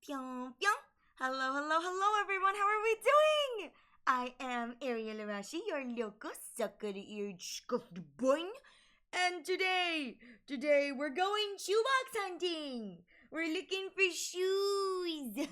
Pyong pyong. Hello, hello, hello, everyone. How are we doing? I am Ariel Arashi, your local sucker-eared scuffed boy. And today we're going shoebox hunting. We're looking for shoes.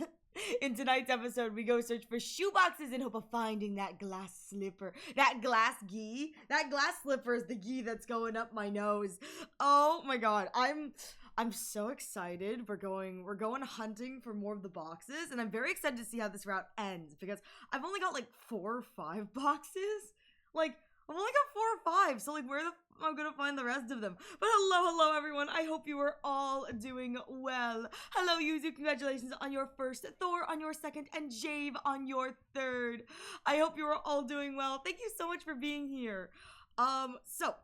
In tonight's episode, we go search for shoeboxes in hope of finding that glass slipper. That glass gi. That glass slipper is the gi that's going up my nose. Oh my god. I'm so excited. We're going hunting for more of the boxes, and I'm very excited to see how this route ends because I've only got like 4 or 5 boxes. Like, I've only got 4 or 5, so like where the I'm gonna find the rest of them. But hello everyone. I hope you are all doing well. Hello Yuzu, congratulations on your first, Thor on your second, and Jave on your third. I hope you are all doing well. Thank you so much for being here. So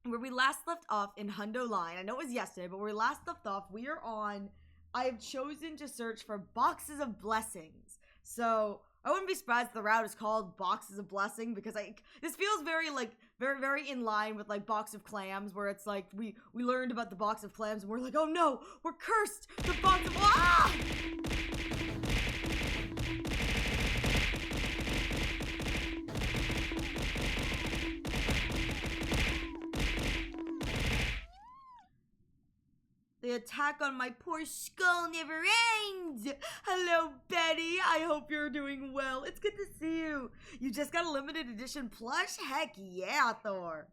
where we last left off in Hundo Line, I know it was yesterday, but where we last left off, we are on, I have chosen to search for boxes of blessings. So I wouldn't be surprised if the route is called Boxes of Blessing because this feels very very in line with like Box of Clams, where it's like we learned about the Box of Clams and we're like, oh no, we're cursed. The Box of The attack on my poor skull never ends! Hello, Betty! I hope you're doing well. It's good to see you. You just got a limited edition plush? Heck yeah, Thor.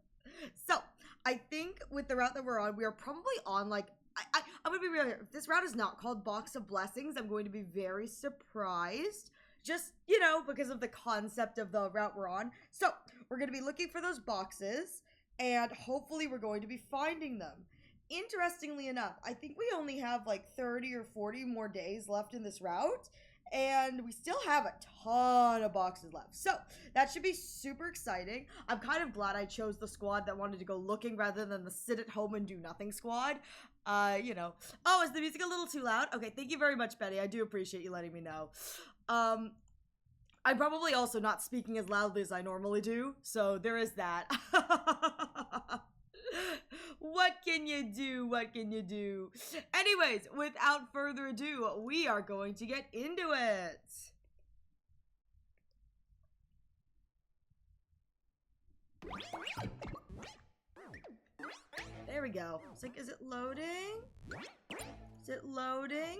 So, I think with the route that we're on, we are probably on like... I'm gonna be real here. If this route is not called Box of Blessings, I'm going to be very surprised. Just, you know, because of the concept of the route we're on. So, we're gonna be looking for those boxes, and hopefully we're going to be finding them. Interestingly enough, I think we only have like 30 or 40 more days left in this route, and we still have a ton of boxes left. So that should be super exciting. I'm kind of glad I chose the squad that wanted to go looking rather than the sit at home and do nothing squad. You know. Oh, is the music a little too loud? Okay, thank you very much, Betty. I do appreciate you letting me know. I'm probably also not speaking as loudly as I normally do, so there is that. What can you do? What can you do? Anyways, without further ado, we are going to get into it. There we go. It's like, is it loading? Is it loading?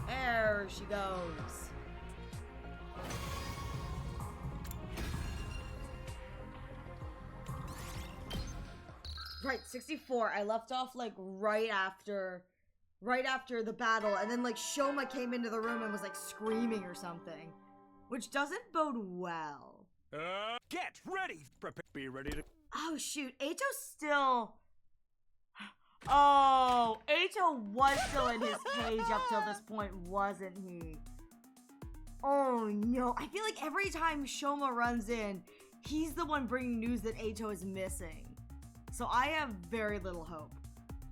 There she goes. Right, 64. I left off like right after the battle, and then like Shoma came into the room and was like screaming or something, which doesn't bode well. Get ready. Be ready to. Oh shoot, Aito's still. Oh, Aito was still in his cage up till this point, wasn't he? Oh no, I feel like every time Shoma runs in, he's the one bringing news that Aito is missing. So I have very little hope.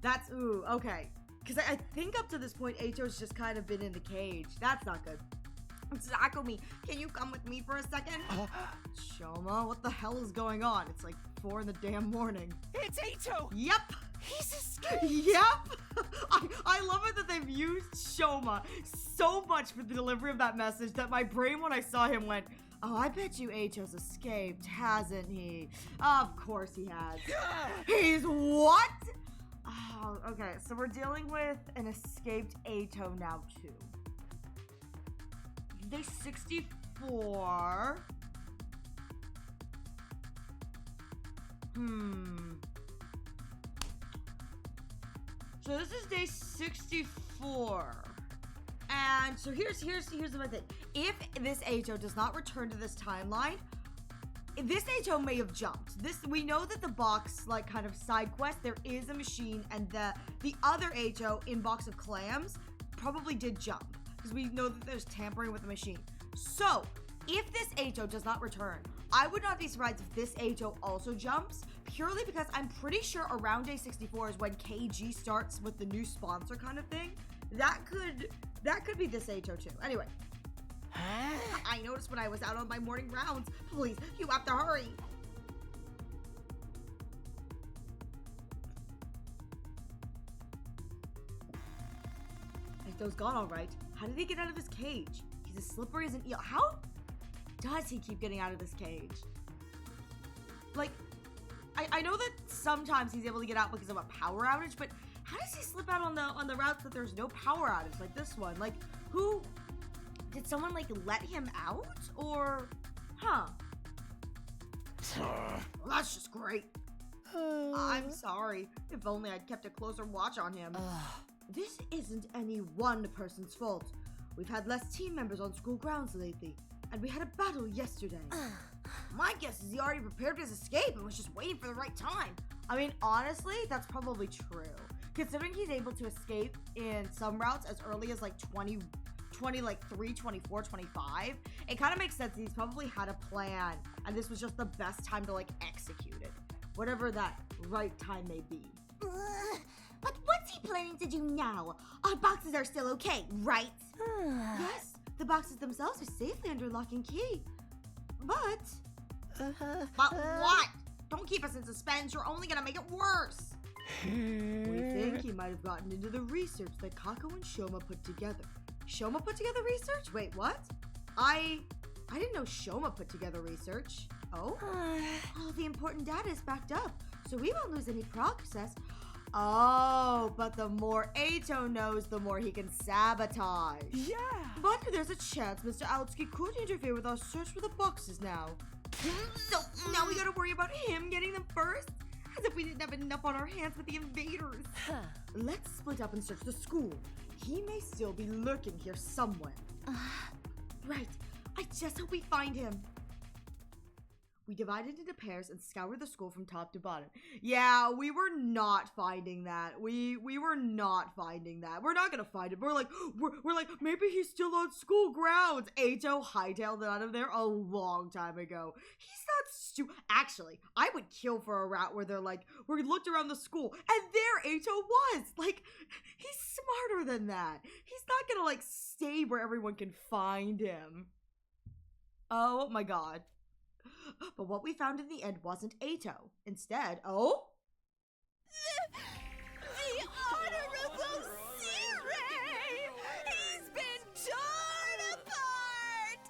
That's, ooh, okay. Because I think up to this point, Aito's just kind of been in the cage. That's not good. Sakumi, can you come with me for a second? Shoma, what the hell is going on? It's like 4 in the damn morning. It's Aito! Yep! He's escaped! Yep! I love it that they've used Shoma so much for the delivery of that message that my brain, when I saw him, went, oh, I bet you Aito's escaped, hasn't he? Of course he has. He's what? Oh, okay, so we're dealing with an escaped Aito now, too. Day 64. So this is day 64. And so here's my thing. If this Aito does not return to this timeline, this Aito may have jumped. We know that the box, like, kind of side quest, there is a machine, and the other Aito in Box of Clams probably did jump, because we know that there's tampering with the machine. So If this Ato does not return, I would not be surprised if this Ato also jumps, purely because I'm pretty sure around day 64 is when KG starts with the new sponsor kind of thing. That could be this Ato too. Anyway. I noticed when I was out on my morning rounds. Please, you have to hurry. Ato's gone all right. How did he get out of his cage? He's as slippery as an eel. How does he keep getting out of this cage? Like, I know that sometimes he's able to get out because of a power outage, but how does he slip out on the routes that there's no power outage like this one? Like, who did someone like let him out, or well, that's just great. I'm sorry. If only I'd kept a closer watch on him. This isn't any one person's fault. We've had less team members on school grounds lately, and we had a battle yesterday. My guess is he already prepared his escape and was just waiting for the right time. I mean, honestly, that's probably true. Considering he's able to escape in some routes as early as like 23, 24, 25, it kind of makes sense he's probably had a plan, and this was just the best time to like execute it. Whatever that right time may be. But what's he planning to do now? Our boxes are still okay, right? Yes, the boxes themselves are safely under lock and key. But what? Don't keep us in suspense. You're only gonna make it worse. We think he might have gotten into the research that Kako and Shoma put together. Shoma put together research? Wait, what? I didn't know Shoma put together research. Oh? All the important data is backed up, so we won't lose any progress. Oh, but the more Ato knows, the more he can sabotage. Yeah. But there's a chance Mr. Altsky could interfere with our search for the boxes now. So now we gotta worry about him getting them first? As if we didn't have enough on our hands with the invaders. Let's split up and search the school. He may still be lurking here somewhere. Right. I just hope we find him. We divided into pairs and scoured the school from top to bottom. Yeah, we were not finding that. We were not finding that. We're not gonna find him. We're like, maybe he's still on school grounds. Ato hightailed it out of there a long time ago. He's not stupid. Actually, I would kill for a route where they're like, we looked around the school and there Ato was. Like, he's smarter than that. He's not gonna like stay where everyone can find him. Oh my god. But what we found in the end wasn't Ato. Instead, The Honorable C-Ray! He's been torn apart!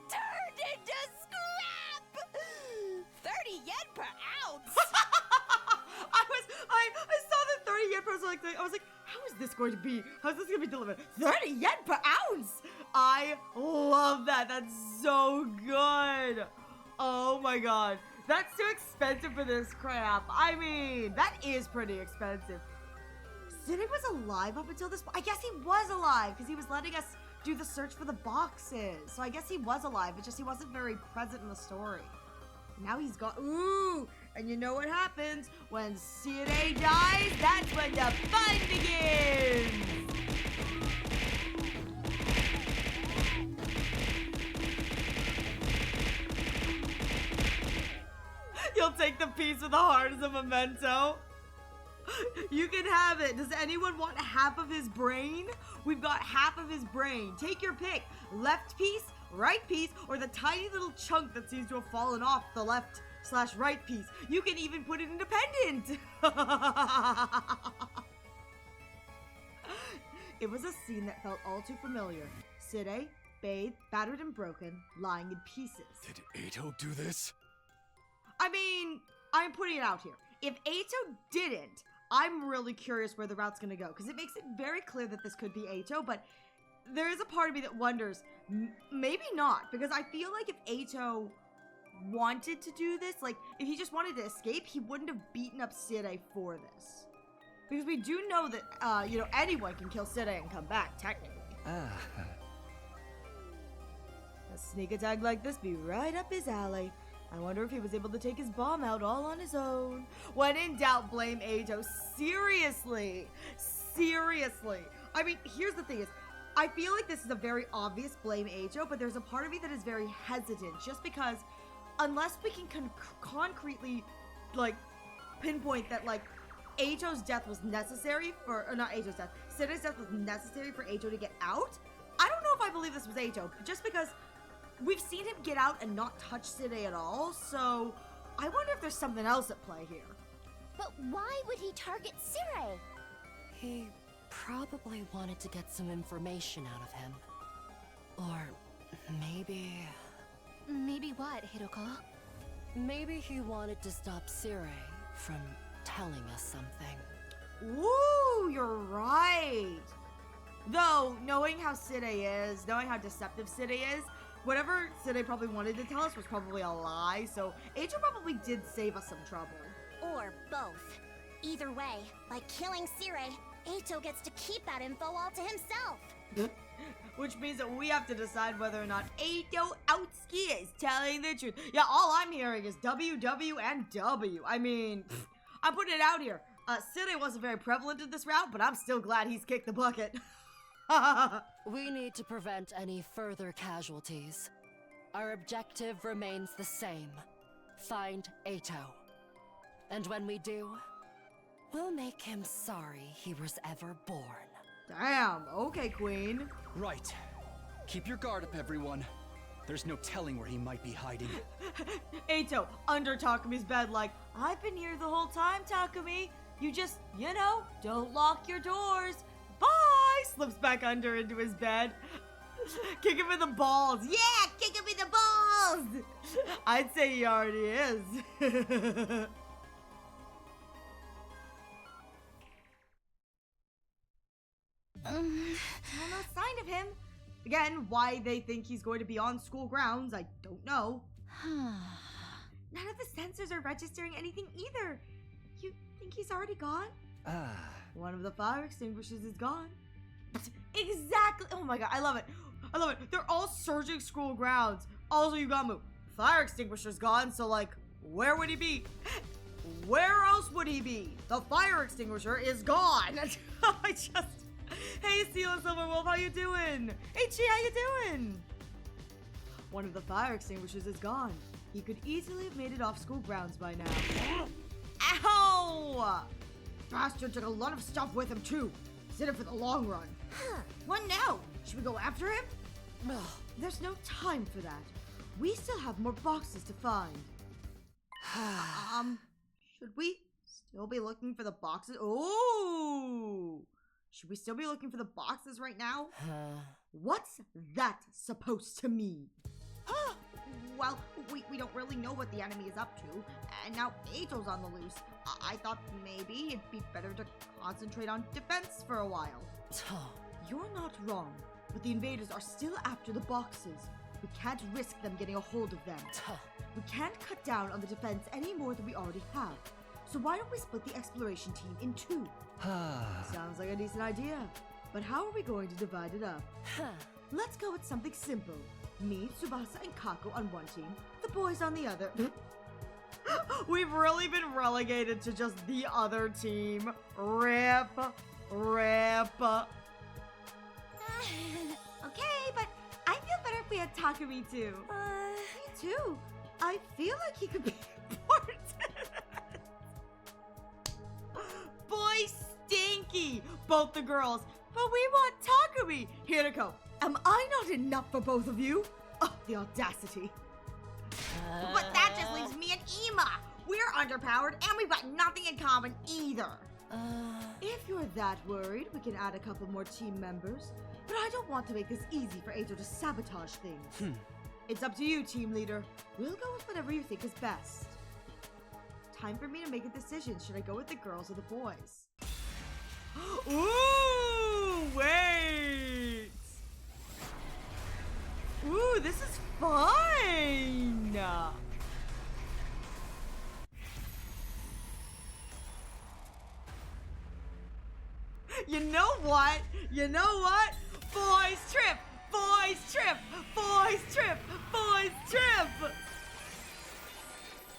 Turned into scrap! 30 yen per ounce! I saw the 30 yen per ounce, I was like, how is this going to be? How is this going to be delivered? 30 yen per ounce! I love that. That's so good. Oh my god. That's too expensive for this crap. I mean, that is pretty expensive. Sidney was alive up until this point. I guess he was alive because he was letting us do the search for the boxes. So I guess he was alive. It's just he wasn't very present in the story. Now he's gone. Ooh! And you know what happens? When Sidney dies, that's when the fun begins! You'll take the piece with the heart as a memento. You can have it. Does anyone want half of his brain? We've got half of his brain. Take your pick. Left piece, right piece, or the tiny little chunk that seems to have fallen off the left/right piece. You can even put it independent. It was a scene that felt all too familiar. Sidney, bathed, battered and broken, lying in pieces. Did Ato do this? I mean, I'm putting it out here. If Ato didn't, I'm really curious where the route's gonna go, because it makes it very clear that this could be Ato, but there is a part of me that wonders, maybe not, because I feel like if Ato wanted to do this, like, if he just wanted to escape, he wouldn't have beaten up Sidney for this. Because we do know that, anyone can kill Sidney and come back, technically. A sneak attack like this be right up his alley. I wonder if he was able to take his bomb out all on his own. When in doubt, blame Ato. Seriously. Seriously. I mean, here's the thing is, I feel like this is a very obvious blame Ajo, but there's a part of me that is very hesitant, just because unless we can concretely, like, pinpoint that, like, Ajo's death was necessary for, or not Ajo's death, Sida's death was necessary for Ajo to get out, I don't know if I believe this was Ajo, just because we've seen him get out and not touch Sida at all, so I wonder if there's something else at play here. But why would he target Sire? He probably wanted to get some information out of him. Or maybe... Maybe what, Hiroko? Maybe he wanted to stop Sire from telling us something. Ooh, you're right. Though, knowing how Sida is, knowing how deceptive Sida is, whatever Sida probably wanted to tell us was probably a lie, so Ajo probably did save us some trouble. Or both. Either way, by killing Sire, Ato gets to keep that info all to himself. Which means that we have to decide whether or not Ato Outski is telling the truth. Yeah, all I'm hearing is WW and W. I mean, I'm putting it out here. Sida wasn't very prevalent in this round, but I'm still glad he's kicked the bucket. We need to prevent any further casualties. Our objective remains the same. Find Ato. And when we do, we'll make him sorry he was ever born. Damn, okay, Queen. Right. Keep your guard up, everyone. There's no telling where he might be hiding. Ato, under Takumi's bed, like, I've been here the whole time, Takumi. You just, you know, don't lock your doors. Bye! Slips back under into his bed. Kick him in the balls. Yeah, kick him in the balls! I'd say he already is. No sign of him. Again, why they think he's going to be on school grounds, I don't know. None of the sensors are registering anything either. You think he's already gone? One of the fire extinguishers is gone. Exactly. Oh my god, I love it. I love it. They're all searching school grounds. Also, Yugamu, fire extinguisher's gone, so like, where would he be? Where else would he be? The fire extinguisher is gone. I just... Hey, Seal and Silverwolf, how you doing? Hey, Chi, how you doing? One of the fire extinguishers is gone. He could easily have made it off school grounds by now. Ow! Bastard took a lot of stuff with him, too. He's in it for the long run. What now? Should we go after him? There's no time for that. We still have more boxes to find. Should we still be looking for the boxes? Oh! Should we still be looking for the boxes right now? What's that supposed to mean? Well, we don't really know what the enemy is up to, and now Ato's on the loose. I thought maybe it'd be better to concentrate on defense for a while. You're not wrong, but the invaders are still after the boxes. We can't risk them getting a hold of them. We can't cut down on the defense any more than we already have. So why don't we split the exploration team in two? Sounds like a decent idea. But how are we going to divide it up? Let's go with something simple. Me, Tsubasa, and Kako on one team, the boys on the other. We've really been relegated to just the other team. Rip. Okay, but I feel better if we had Takumi too. Me too. I feel like he could be important. Boy stinky, both the girls. But we want Takumi. Hiroko, am I not enough for both of you? Oh, the audacity. But that just leaves me and Ima. We're underpowered and we've got nothing in common either. If you're that worried, we can add a couple more team members. But I don't want to make this easy for Ato to sabotage things. It's up to you, team leader. We'll go with whatever you think is best. Time for me to make a decision. Should I go with the girls or the boys? Ooh, wait. Ooh, this is fun. You know what? Boys trip.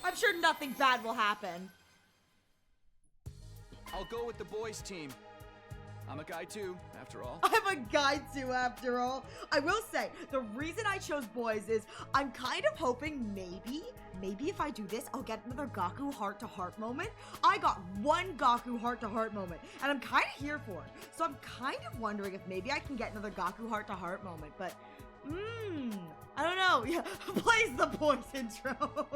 I'm sure nothing bad will happen. I'll go with the boys' team. I'm a guy too, after all. I'm a guy too, after all. I will say, the reason I chose boys is I'm kind of hoping maybe if I do this, I'll get another Gaku heart-to-heart moment. I got one Gaku heart-to-heart moment, and I'm kind of here for it. So I'm kind of wondering if maybe I can get another Gaku heart-to-heart moment, but, I don't know. Yeah, plays the boys intro.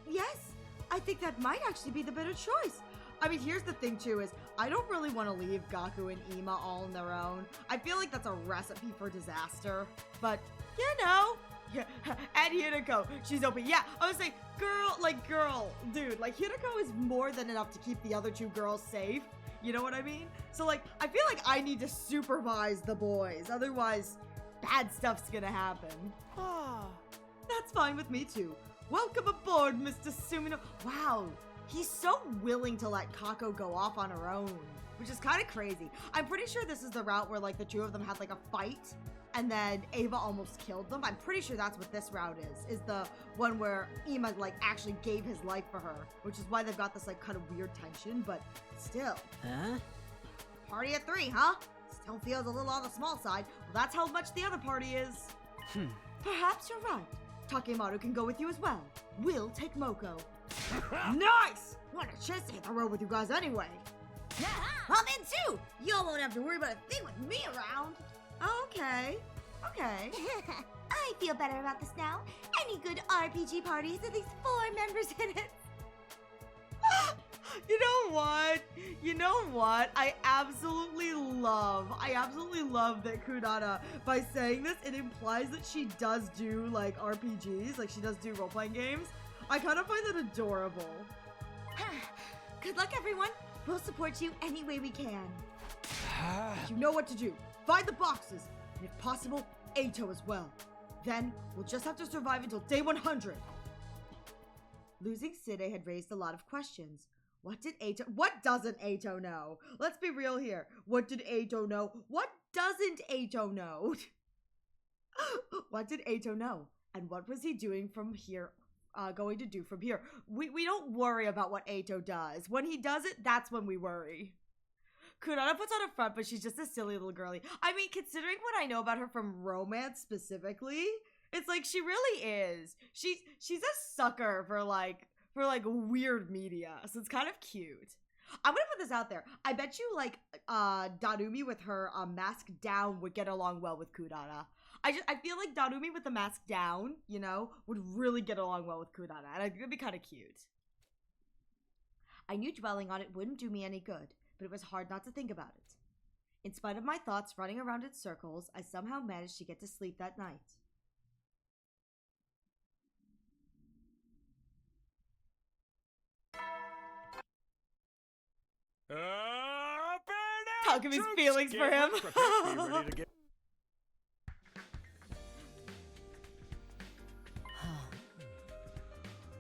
Yes, I think that might actually be the better choice. I mean, here's the thing too, is I don't really want to leave Gaku and Ima all on their own. I feel like that's a recipe for disaster, but you know. Yeah, and Hirako, she's open. Yeah, I was like, dude, like Hirako is more than enough to keep the other two girls safe. You know what I mean? So like, I feel like I need to supervise the boys. Otherwise, bad stuff's gonna happen. That's fine with me too. Welcome aboard, Mr. Sumino. Wow, he's so willing to let Kako go off on her own, which is kind of crazy. I'm pretty sure this is the route where like the two of them had like a fight and then Ava almost killed them. I'm pretty sure that's what this route is the one where Ima like actually gave his life for her, which is why they've got this like kind of weird tension, but still. Huh? Party at 3, huh? Still feels a little on the small side. Well, that's how much the other party is. Perhaps you're right. Takemaru can go with you as well. We'll take Moko. Nice! What a chance to hit the road with you guys anyway. I'm in too! Y'all won't have to worry about a thing with me around. Okay. I feel better about this now. Any good RPG parties at least 4 members in it. You know what? I absolutely love that Kunana, by saying this, it implies that she does do, like, RPGs, like she does do role-playing games. I kind of find that adorable. Good luck, everyone. We'll support you any way we can. You know what to do. Find the boxes, and if possible, Eito as well. Then, we'll just have to survive until day 100. Losing Side had raised a lot of questions. What doesn't Eito know? Let's be real here. What did Eito know? What doesn't Eito know? What did Eito know? And what was he doing from here, going to do from here? We don't worry about what Eito does. When he does it, that's when we worry. Kunana puts on a front, but she's just a silly little girly. I mean, considering what I know about her from romance specifically, it's like she really is. She's a sucker for like weird media, so it's kind of cute. I'm gonna put this out there. I bet you like Darumi with her mask down would get along well with Kunana. I feel like Darumi with the mask down, you know, would really get along well with Kunana, and it'd be kind of cute. I knew dwelling on it wouldn't do me any good, but it was hard not to think about it. In spite of my thoughts running around in circles, I somehow managed to get to sleep that night. Takumi's feelings for him.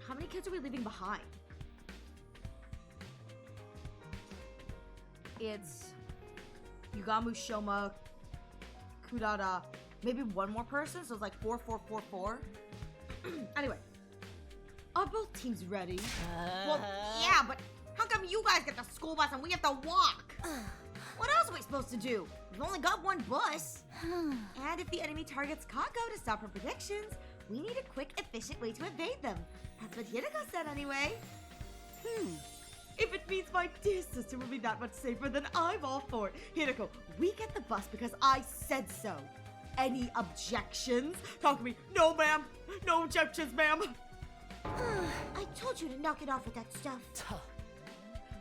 How many kids are we leaving behind? It's Yugamu, Shoma, Kudada, maybe one more person, so it's like 4, 4, 4, 4. Anyway, are both teams ready? Well, yeah, but how come you guys get the school bus and we have to walk? What else are we supposed to do? We've only got one bus. And if the enemy targets Kako to stop her predictions, we need a quick, efficient way to evade them. That's what Hirako said anyway. If it means my dear sister will be that much safer, then I'm all for it. Hirako, we get the bus because I said so. Any objections? Talk to me. No, ma'am. No objections, ma'am. I told you to knock it off with that stuff.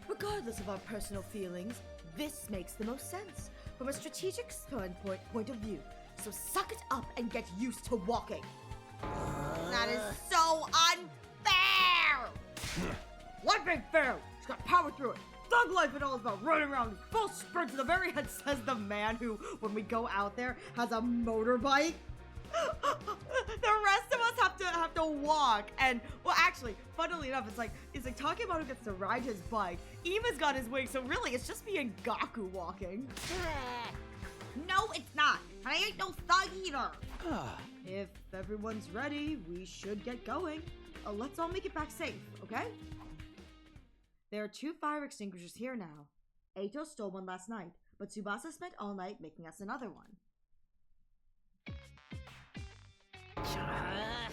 Regardless of our personal feelings, this makes the most sense from a strategic point of view. So suck it up and get used to walking. That is so unfair! What being fair? She's got power through it. Thug life and all is about running around full sprint to the very head, says the man who, when we go out there, has a motorbike. The rest of us have to walk, and well, actually, funnily enough, it's like Takemaru gets to ride his bike. Ima's got his wing, so really, it's just me and Gaku walking. No, it's not. I ain't no thug either. If everyone's ready, we should get going. Let's all make it back safe, okay? There are 2 fire extinguishers here now. Eito stole one last night, but Tsubasa spent all night making us another one.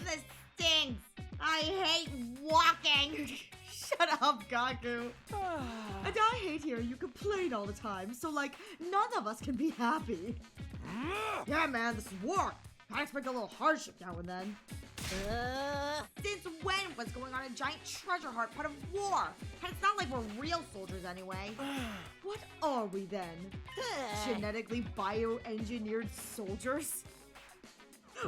This stinks! I hate walking! Shut up, Gaku! And I hate hearing you complain all the time, so like, none of us can be happy. Yeah, man, this is war. I expect a little hardship now and then. Since when was going on a giant treasure heart part of war? And it's not like we're real soldiers anyway. What are we then? Genetically bioengineered soldiers?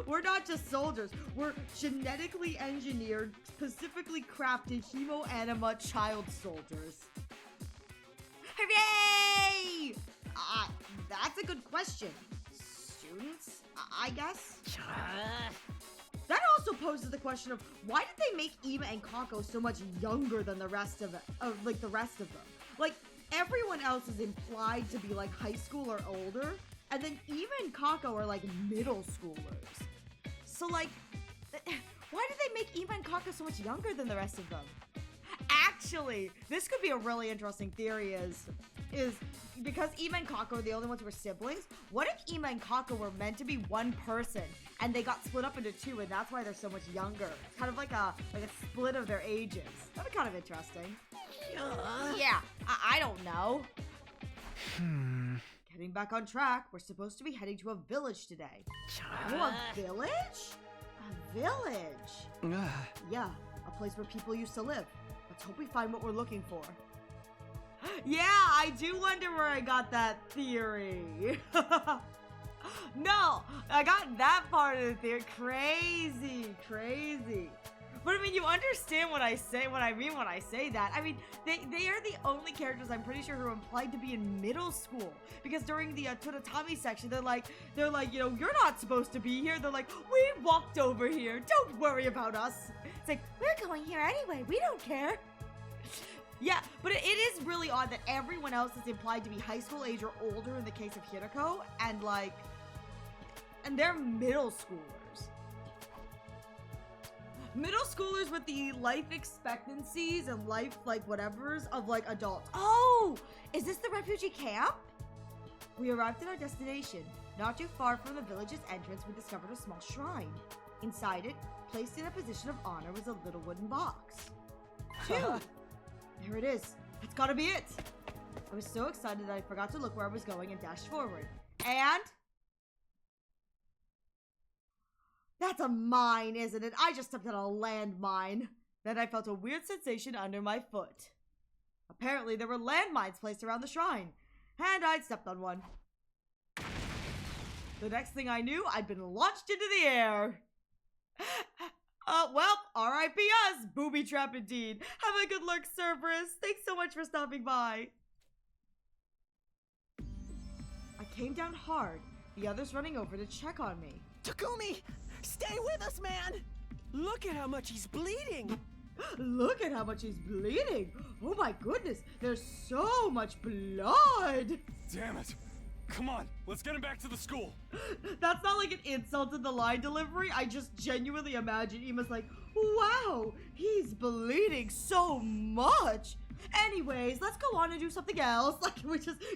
We're not just soldiers. We're genetically engineered, specifically crafted hemo-anima child soldiers. Hooray! That's a good question. Students, I guess? That also poses the question of why did they make Ima and Kako so much younger than the rest of them? Like, everyone else is implied to be like high school or older, and then Ima and Kako are like middle schoolers. So like, why did they make Ima and Kako so much younger than the rest of them? Actually, this could be a really interesting theory is because Ima and Kako are the only ones who were siblings, what if Ima and Kako were meant to be one person and they got split up into two and that's why they're so much younger? It's kind of like a split of their ages. That'd be kind of interesting. Yeah, I don't know. Getting back on track, we're supposed to be heading to a village today. Oh, a village? A village? Yeah, a place where people used to live. Let's hope we find what we're looking for. Yeah, I do wonder where I got that theory. No, I got that part of the theory. Crazy. But I mean, you understand what I mean when I say that. I mean, they are the only characters I'm pretty sure who are implied to be in middle school. Because during the Totatami section, they're like, you know, you're not supposed to be here. They're like, we walked over here. Don't worry about us. It's like, we're going here anyway. We don't care. Yeah, but it is really odd that everyone else is implied to be high school age or older in the case of Hirako, and they're middle schoolers. Middle schoolers with the life expectancies and life, like, whatevers of, like, adults. Oh, is this the refugee camp? We arrived at our destination. Not too far from the village's entrance, we discovered a small shrine. Inside it, placed in a position of honor, was a little wooden box. Phew! There it is. That's gotta be it. I was so excited that I forgot to look where I was going and dashed forward. And... that's a mine, isn't it? I just stepped on a landmine. Then I felt a weird sensation under my foot. Apparently, there were landmines placed around the shrine, and I'd stepped on one. The next thing I knew, I'd been launched into the air. Well, R.I.P. us, booby trap indeed. Have a good look, Cerberus. Thanks so much for stopping by. I came down hard, the others running over to check on me. Takumi! Stay with us, man! Look at how much he's bleeding! Look at how much he's bleeding! Oh my goodness, there's so much blood! Damn it! Come on, let's get him back to the school! That's not like an insult in the line delivery. I just genuinely imagine Ima's like, wow, he's bleeding so much! Anyways, let's go on and do something else. Like,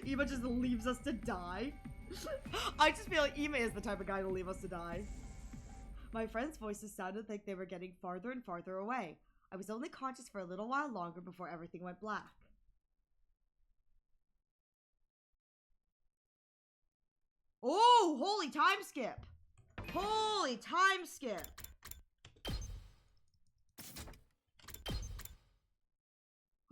Ima just leaves us to die. I just feel like Ima is the type of guy to leave us to die. My friends' voices sounded like they were getting farther and farther away. I was only conscious for a little while longer before everything went black. Oh, holy time skip! Holy time skip!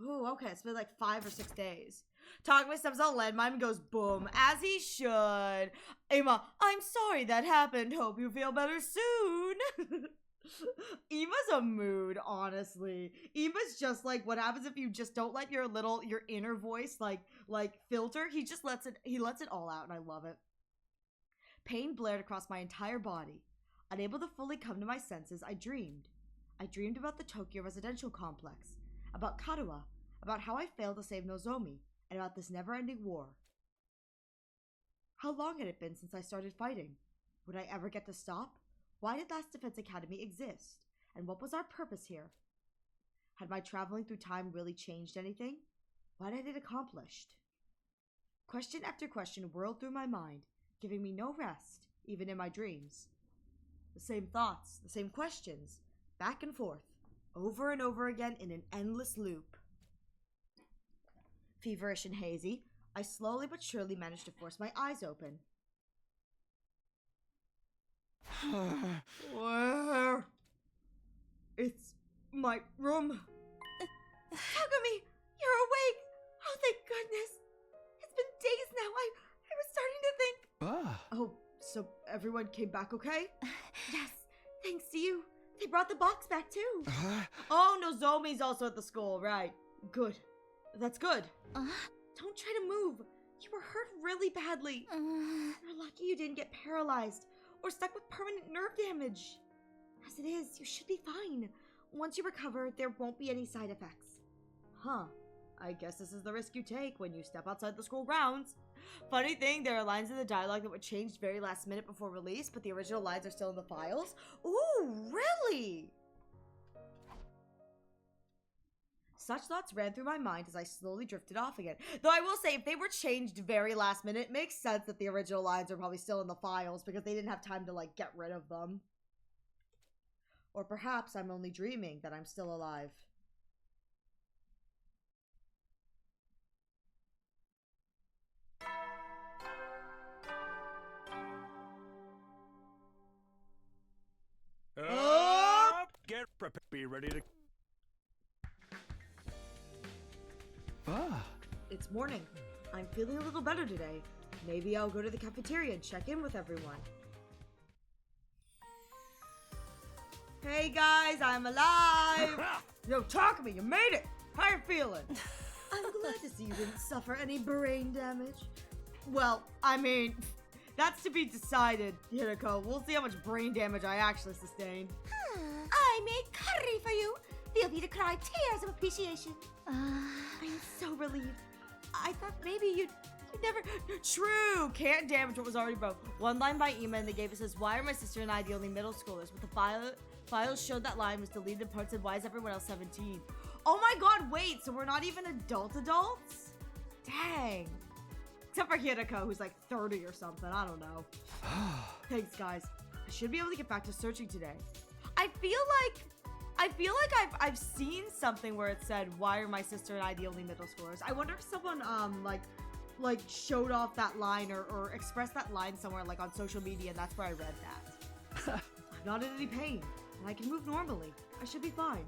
Oh, okay, it's been like 5 or 6 days. Takumi steps on a landmine and goes boom, as he should. Ima, I'm sorry that happened. Hope you feel better soon. Ima's a mood, honestly. Ima's just like what happens if you just don't let your inner voice like filter. He just lets it all out, and I love it. Pain blared across my entire body. Unable to fully come to my senses, I dreamed. I dreamed about the Tokyo residential complex, about Karuha, about how I failed to save Nozomi, and about this never-ending war. How long had it been since I started fighting? Would I ever get to stop? Why did Last Defense Academy exist? And what was our purpose here? Had my traveling through time really changed anything? What had it accomplished? Question after question whirled through my mind, giving me no rest, even in my dreams. The same thoughts, the same questions, back and forth, over and over again in an endless loop. Feverish and hazy, I slowly but surely managed to force my eyes open. Where? It's my room. Takumi, you're awake! Oh, thank goodness! It's been days now. I was starting to think. Oh, so everyone came back okay? Yes, thanks to you. They brought the box back too. Oh, Nozomi's also at the school, right? Good. That's good. Don't try to move. You were hurt really badly. You're lucky you didn't get paralyzed or stuck with permanent nerve damage. As it is, you should be fine. Once you recover, there won't be any side effects. Huh. I guess this is the risk you take when you step outside the school grounds. Funny thing, there are lines in the dialogue that were changed very last minute before release, but the original lines are still in the files. Ooh, really? Such thoughts ran through my mind as I slowly drifted off again. Though I will say, if they were changed very last minute, it makes sense that the original lines are probably still in the files because they didn't have time to, like, get rid of them. Or perhaps I'm only dreaming that I'm still alive. Get prepared. Be ready to. It's morning. I'm feeling a little better today. Maybe I'll go to the cafeteria and check in with everyone. Hey guys, I'm alive! Yo, talk to me, you made it! How you feeling? I'm glad to see you didn't suffer any brain damage. Well, I mean, that's to be decided, Hirako. We'll see how much brain damage I actually sustained. I made curry for you. Feel free to cry tears of appreciation. I'm so relieved. I thought maybe you'd never... True! Can't damage what was already broke. One line by email they gave us says, why are my sister and I the only middle schoolers? But the files showed that line was deleted in parts, and why is everyone else 17? Oh my god, wait! So we're not even adults? Dang. Except for Hirako, who's like 30 or something. I don't know. Thanks, guys. I should be able to get back to searching today. I feel like I've seen something where it said, why are my sister and I the only middle schoolers? I wonder if someone like showed off that line or expressed that line somewhere like on social media, and that's where I read that. I'm not in any pain and I can move normally. I should be fine.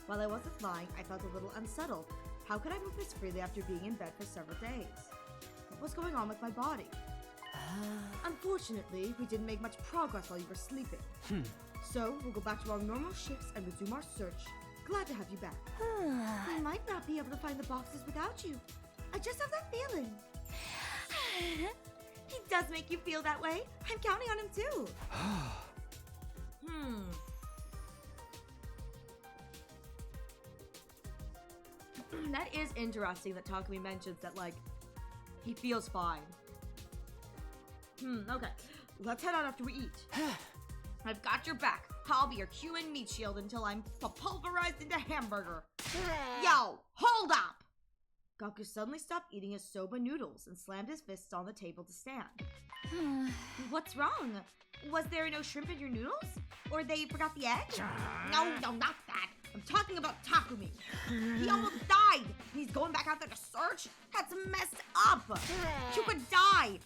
While I wasn't flying, I felt a little unsettled. How could I move this freely after being in bed for several days? What was going on with my body? Unfortunately, we didn't make much progress while you were sleeping. So, we'll go back to our normal shifts and resume our search. Glad to have you back. I might not be able to find the boxes without you. I just have that feeling. He does make you feel that way. I'm counting on him too. That is interesting that Takumi mentions that, like, he feels fine. Okay. Let's head out after we eat. I've got your back. I'll be your Q and meat shield until I'm pulverized into hamburger. Yo, hold up! Gaku suddenly stopped eating his soba noodles and slammed his fists on the table to stand. What's wrong? Was there no shrimp in your noodles? Or they forgot the egg? No, not that. I'm talking about Takumi. He almost died. He's going back out there to search? That's messed up. You could die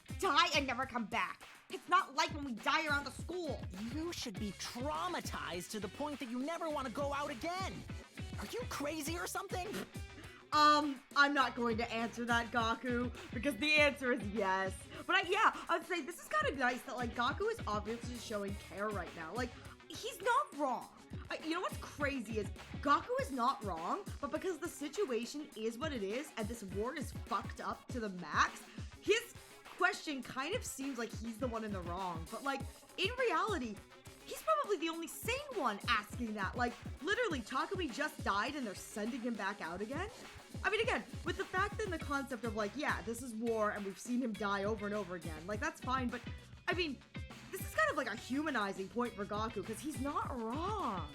and never come back. It's not like when we die around the school. You should be traumatized to the point that you never want to go out again. Are you crazy or something? I'm not going to answer that, Gaku, because the answer is yes. But I would say this is kind of nice that, like, Gaku is obviously showing care right now. Like, he's not wrong. You know what's crazy is Gaku is not wrong, but because the situation is what it is and this war is fucked up to the max, his question kind of seems like he's the one in the wrong. But, like, in reality, he's probably the only sane one asking that. Like, literally, Takumi just died and they're sending him back out again? I mean, again, with the fact and the concept of, like, yeah, this is war and we've seen him die over and over again. Like, that's fine, but, I mean, this is kind of like a humanizing point for Gaku, because he's not wrong.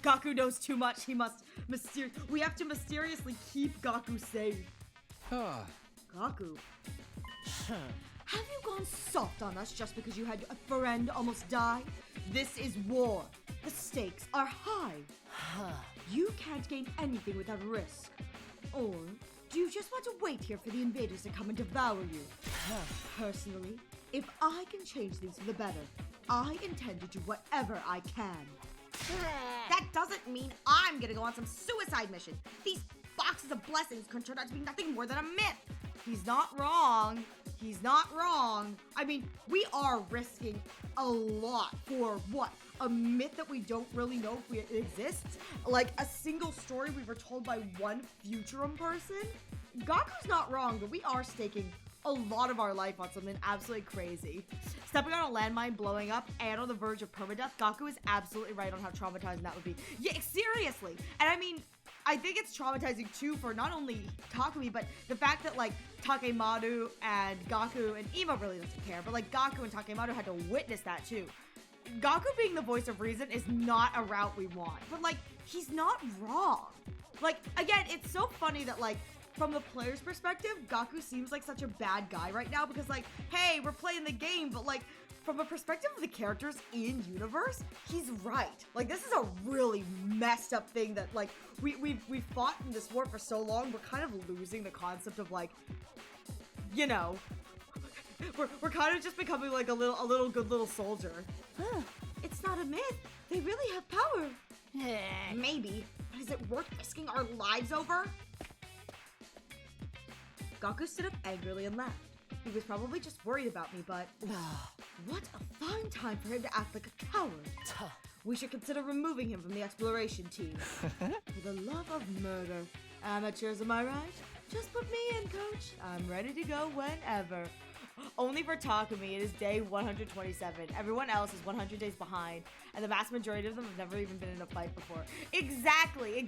Gaku knows too much. We have to mysteriously keep Gaku safe. Gaku, have you gone soft on us just because you had a friend almost die? This is war. The stakes are high. You can't gain anything without risk. Or do you just want to wait here for the invaders to come and devour you? Personally, if I can change things for the better, I intend to do whatever I can. That doesn't mean I'm gonna go on some suicide mission. These boxes of blessings could turn out to be nothing more than a myth. He's not wrong. He's not wrong. I mean, we are risking a lot for what? A myth that we don't really know if it exists? Like a single story we were told by one Futurum person? Gaku's not wrong, but we are staking a lot of our life on something absolutely crazy. Stepping on a landmine, blowing up, and on the verge of permadeath, Gaku is absolutely right on how traumatizing that would be. Yeah, seriously. And I mean, I think it's traumatizing too for not only Takumi, but the fact that like Takemaru and Gaku, and Ima really doesn't care, but like Gaku and Takemaru had to witness that too. Gaku being the voice of reason is not a route we want, but like, he's not wrong. Like, again, it's so funny that like, from the player's perspective, Gaku seems like such a bad guy right now because like, hey, we're playing the game, but like, from a perspective of the characters in universe, he's right. Like, this is a really messed up thing that like, we've fought in this war for so long, we're kind of losing the concept of like, you know, we're kind of just becoming like a little good little soldier. It's not a myth. They really have power. Maybe, but is it worth risking our lives over? Gaku stood up angrily and laughed. He was probably just worried about me, but what a fine time for him to act like a coward. We should consider removing him from the exploration team. For the love of murder. Amateurs, am I right? Just put me in, coach. I'm ready to go whenever. Only for Takumi, it is day 127. Everyone else is 100 days behind, and the vast majority of them have never even been in a fight before. Exactly.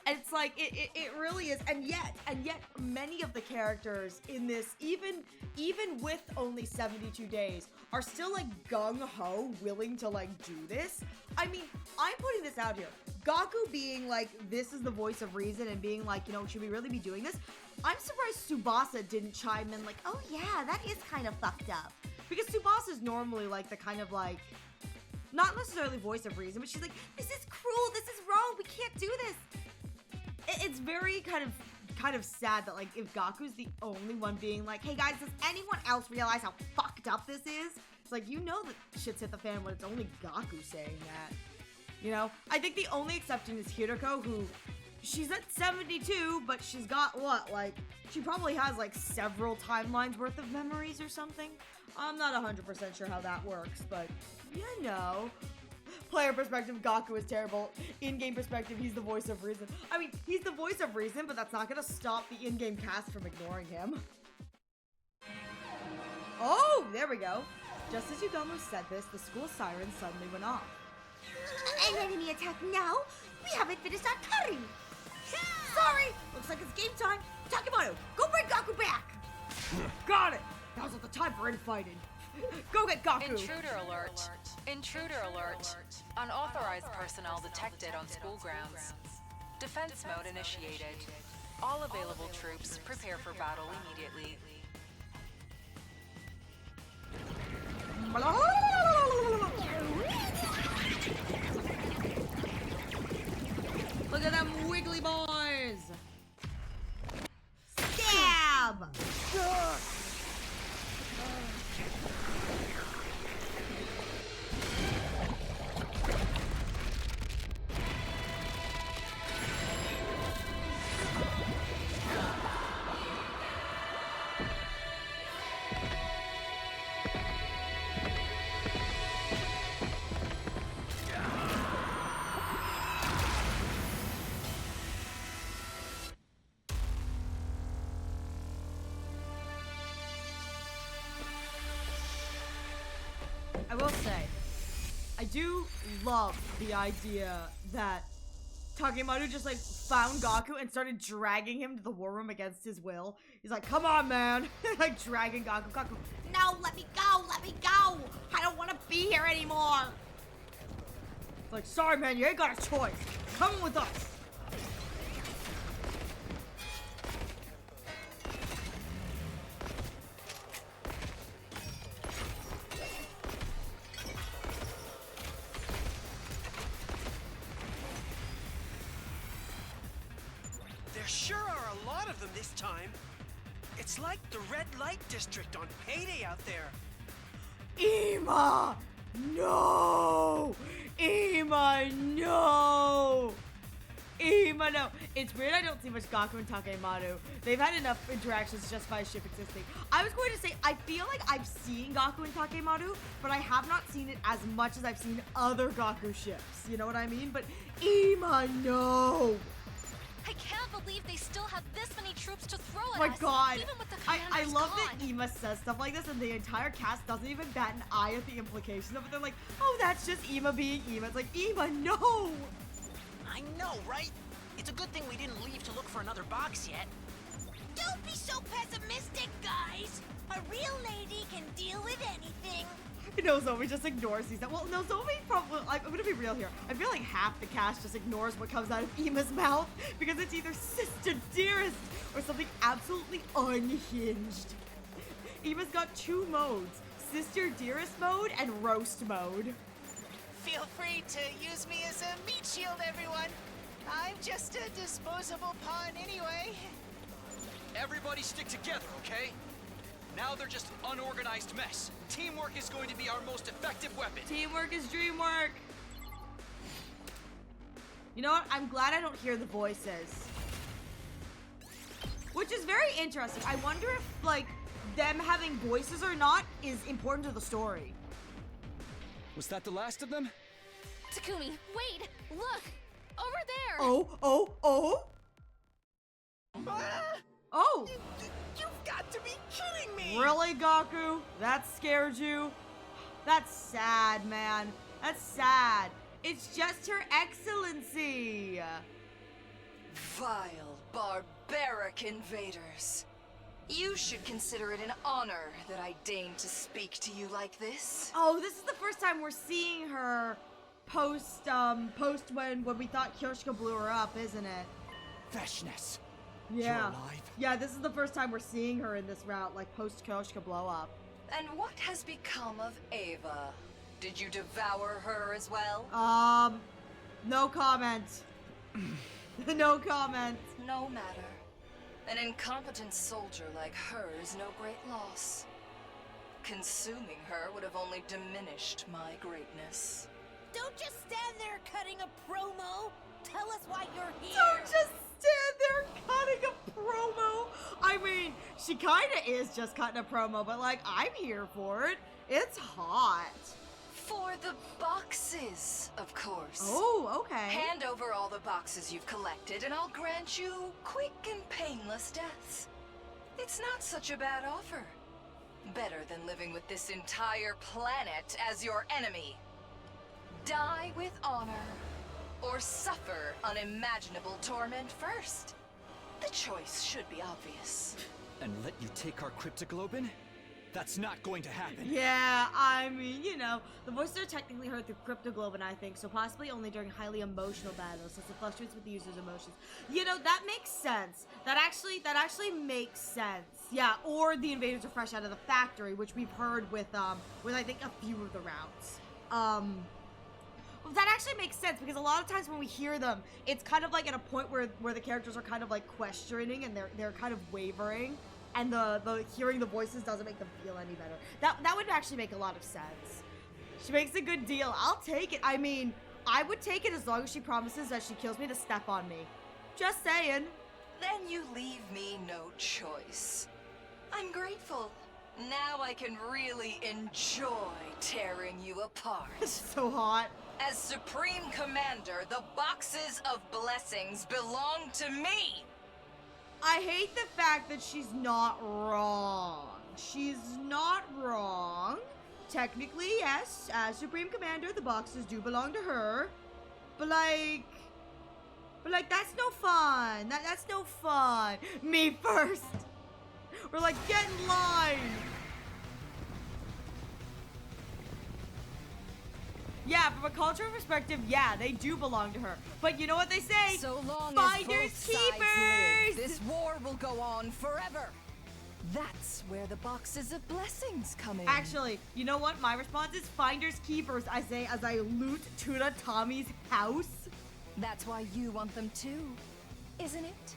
And it's like, it really is, and yet many of the characters in this, even with only 72 days, are still like gung-ho, willing to like do this. I mean, I'm putting this out here. Gaku being like, this is the voice of reason, and being like, you know, should we really be doing this? I'm surprised Tsubasa didn't chime in like, oh yeah, that is kind of fucked up. Because Tsubasa's normally like the kind of like, not necessarily voice of reason, but she's like, this is cruel, this is wrong, we can't do this. It's very kind of sad that like, if Gaku's the only one being like, hey guys, does anyone else realize how fucked up this is? It's like, you know that shit's hit the fan when it's only Gaku saying that. You know? I think the only exception is Hiroko, who, she's at 72, but she's got what, like, she probably has like several timelines worth of memories or something. I'm not 100% sure how that works, but you know. Player perspective, Gaku is terrible. In-game perspective, he's the voice of reason. I mean, he's the voice of reason, but that's not gonna stop the in-game cast from ignoring him. Oh, there we go. Just as Yugamo said this, the school siren suddenly went off. An enemy attack now? We haven't finished our curry. Sorry, looks like it's game time. Takemaru, go bring Gaku back. Got it. Now's not the time for infighting. Go get Gaku. Intruder alert. Intruder alert. Unauthorized personnel detected on school grounds. Defense mode initiated. All available troops prepare for battle immediately. Look at them wiggly boys. Stab! I will say, I do love the idea that Takemaru just like found Gaku and started dragging him to the war room against his will. He's like, come on, man. Like dragging Gaku. Gaku, No, let me go, let me go. I don't want to be here anymore. it's like, sorry, man, you ain't got a choice. Come with us. of them this time. It's like the red light district on payday out there. Ema! No! Ema, no! Ema, no! It's weird I don't see much Gaku and Takemaru. They've had enough interactions to justify a ship existing. I was going to say, I feel like I've seen Gaku and Takemaru, but I have not seen it as much as I've seen other Gaku ships. You know what I mean? But Ema, no! I can't believe they still have this many troops to throw at My us. God, Even with the I commanders love gone. that Ema says stuff like this and the entire cast doesn't even bat an eye at the implications of it. They're like, oh, that's just Ema being Ema. It's like, Ema, no! I know, right? It's a good thing we didn't leave to look for another box yet. Don't be so pessimistic, guys. A real lady can deal with anything. Nozomi just ignores these. Well, Nozomi probably, I'm gonna be real here. I feel like half the cast just ignores what comes out of Ema's mouth because it's either Sister Dearest or something absolutely unhinged. Ema's got two modes, Sister Dearest mode and Roast mode. Feel free to use me as a meat shield, everyone. I'm just a disposable pawn anyway. Everybody stick together, okay? Now they're just an unorganized mess. Teamwork is going to be our most effective weapon. Teamwork is dreamwork. You know what? I'm glad I don't hear the voices. Which is very interesting. I wonder if, like, them having voices or not is important to the story. Was that the last of them? Takumi, wait! Look! Over there! Oh! Oh! You've got to be kidding me! Really, Gaku? That scared you? That's sad, man. That's sad. It's just Her Excellency. Vile, barbaric invaders. You should consider it an honor that I deign to speak to you like this. Oh, this is the first time we're seeing her post when we thought Kyoshika blew her up, isn't it? Veshness. Yeah. You're alive? Yeah, this is the first time we're seeing her in this route, like post Kyoshika blow up. And what has become of Ava? Did you devour her as well? No comment. No comment. No matter. An incompetent soldier like her is no great loss. Consuming her would have only diminished my greatness. Don't just stand there cutting a promo. Tell us why you're here. Don't just stand there cutting a promo. I mean, she kind of is just cutting a promo, but like, I'm here for it. It's hot. For the boxes, of course. Oh, okay. Hand over all the boxes you've collected, and I'll grant you quick and painless deaths. It's not such a bad offer. Better than living with this entire planet as your enemy. Die with honor, or suffer unimaginable torment first. The choice should be obvious. And let you take our cryptoglobin? That's not going to happen. Yeah, I mean, you know, the voices are technically heard through cryptoglobin, I think, so possibly only during highly emotional battles, since it fluctuates with the user's emotions. You know, that makes sense. That actually makes sense. Yeah, or the invaders are fresh out of the factory, which we've heard with I think a few of the routes. That actually makes sense, because a lot of times when we hear them, it's kind of like at a point where the characters are kind of like questioning and they're kind of wavering. And the hearing the voices doesn't make them feel any better. That would actually make a lot of sense. She makes a good deal. I'll take it. I mean, I would take it as long as she promises that she kills me to step on me. Just saying. Then you leave me no choice. I'm grateful. Now I can really enjoy tearing you apart. So hot. As Supreme Commander, the boxes of blessings belong to me. I hate the fact that she's not wrong. She's not wrong. Technically, yes, as Supreme Commander, the boxes do belong to her. But like, that's no fun. That's no fun. Me first. We're like, get in line. Yeah, from a cultural perspective, yeah, they do belong to her. But you know what they say? So long Finders as both sides keepers. live, this war will go on forever. That's where the boxes of blessings come in. Actually, you know what? My response is finders keepers as I loot Tuna Tommy's house. That's why you want them too, isn't it?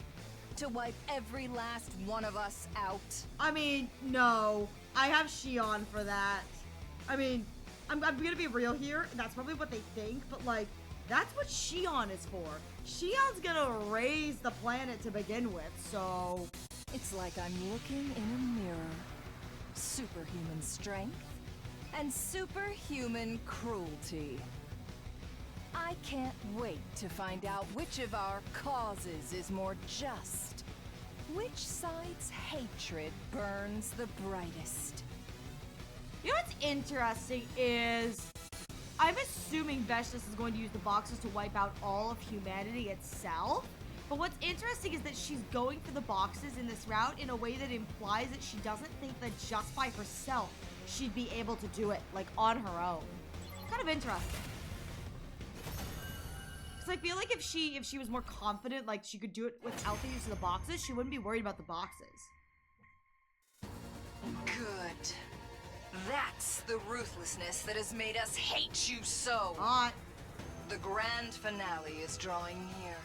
to wipe every last one of us out? I mean, no. I have Shion for that. I mean, I'm gonna be real here. That's probably what they think, but like, that's what Shion is for. Shion's gonna raise the planet to begin with, so... It's like I'm looking in a mirror. Superhuman strength and superhuman cruelty. I can't wait to find out which of our causes is more just. Which side's hatred burns the brightest. You know what's interesting is... I'm assuming Veshnis is going to use the boxes to wipe out all of humanity itself. But what's interesting is that she's going for the boxes in this route in a way that implies that she doesn't think that just by herself she'd be able to do it, like, on her own. Kind of interesting. Because I feel like if she was more confident, like, she could do it without the use of the boxes, she wouldn't be worried about the boxes. Good. That's the ruthlessness that has made us hate you so. Hot. The grand finale is drawing near.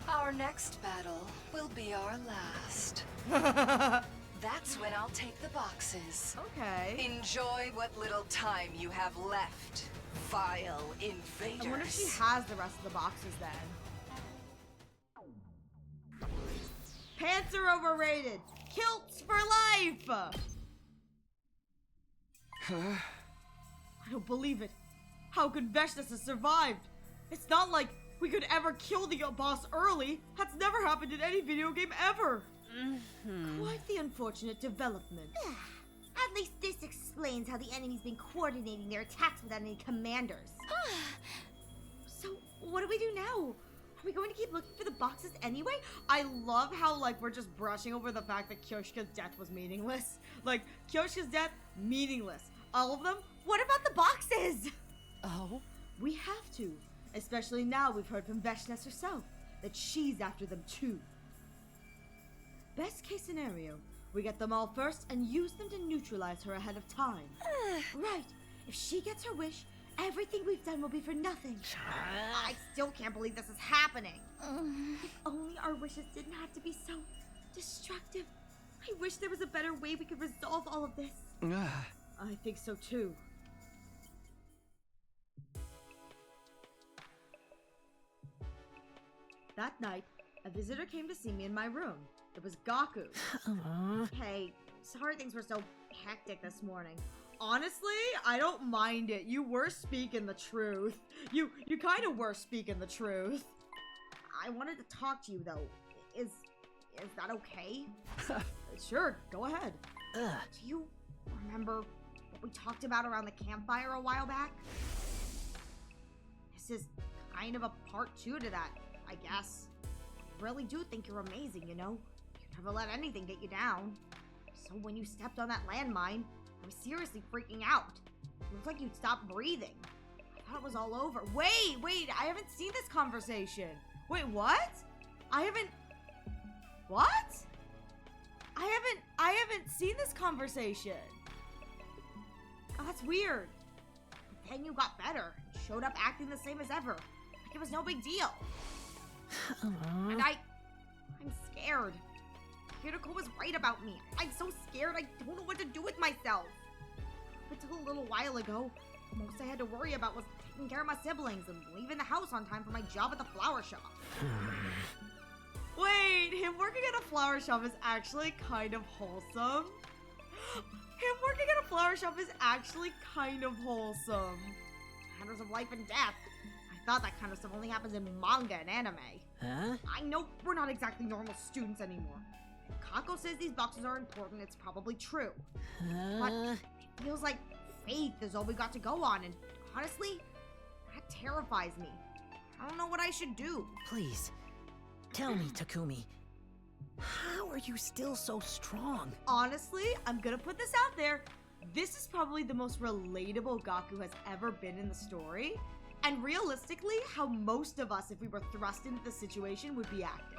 Our next battle will be our last. That's when I'll take the boxes. Okay. Enjoy what little time you have left, vile invaders. I wonder if she has the rest of the boxes then. Pants are overrated. Kilts for life. I don't believe it. How could Veshnis have survived? It's not like we could ever kill the boss early. That's never happened in any video game ever. Quite the unfortunate development. At least this explains how the enemy's been coordinating their attacks without any commanders. So, what do we do now? Are we going to keep looking for the boxes anyway? I love how, like, we're just brushing over the fact that Kyoshika's death was meaningless. Like, Kyoshika's death, meaningless. All of them? What about the boxes? Oh? We have to. Especially now we've heard from Veshnis herself that she's after them too. Best case scenario, we get them all first and use them to neutralize her ahead of time. Right. If she gets her wish, everything we've done will be for nothing. I still can't believe this is happening. If only our wishes didn't have to be so destructive. I wish there was a better way we could resolve all of this. I think so too. That night, a visitor came to see me in my room. It was Gaku. Hey, sorry things were so hectic this morning. Honestly, I don't mind it. You were speaking the truth. You kind of were speaking the truth. I wanted to talk to you though. Is that okay? Sure, go ahead. Do you remember what we talked about around the campfire a while back? This is kind of a part 2 to that, I guess. I really do think you're amazing, you know? You never let anything get you down. So when you stepped on that landmine, I was seriously freaking out. It looked like you'd stopped breathing. I thought it was all over. Wait, I haven't seen this conversation. Wait, what? What? I haven't seen this conversation. Oh, that's weird. But then you got better. Showed up acting the same as ever. Like it was no big deal. And I'm scared. Kiriko was right about me. I'm so scared I don't know what to do with myself. Up until a little while ago, the most I had to worry about was taking care of my siblings and leaving the house on time for my job at the flower shop. Wait, him working at a flower shop is actually kind of wholesome. Him working at a flower shop is actually kind of wholesome. Matters of life and death. I thought that kind of stuff only happens in manga and anime. Huh? I know we're not exactly normal students anymore. If Kako says these boxes are important, it's probably true. But it feels like faith is all we got to go on, and honestly, that terrifies me. I don't know what I should do. Please, tell me, Takumi. How are you still so strong? Honestly, I'm gonna put this out there. This is probably the most relatable Gaku has ever been in the story. And realistically, how most of us, if we were thrust into the situation, would be acting.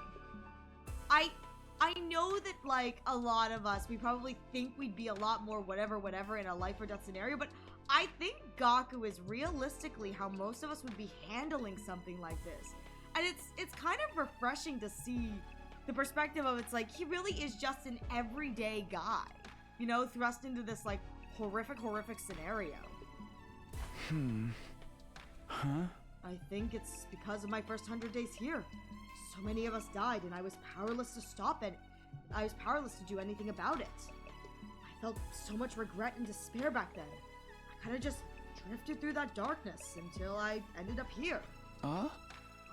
I know that, like, a lot of us, we probably think we'd be a lot more whatever in a life or death scenario, but I think Gaku is realistically how most of us would be handling something like this. And it's kind of refreshing to see the perspective of it's like, he really is just an everyday guy, you know, thrust into this, like, horrific scenario. Huh? I think it's because of my first 100 days here. So many of us died, and I was powerless to stop it. I was powerless to do anything about it. I felt so much regret and despair back then. I kind of just drifted through that darkness until I ended up here. Huh?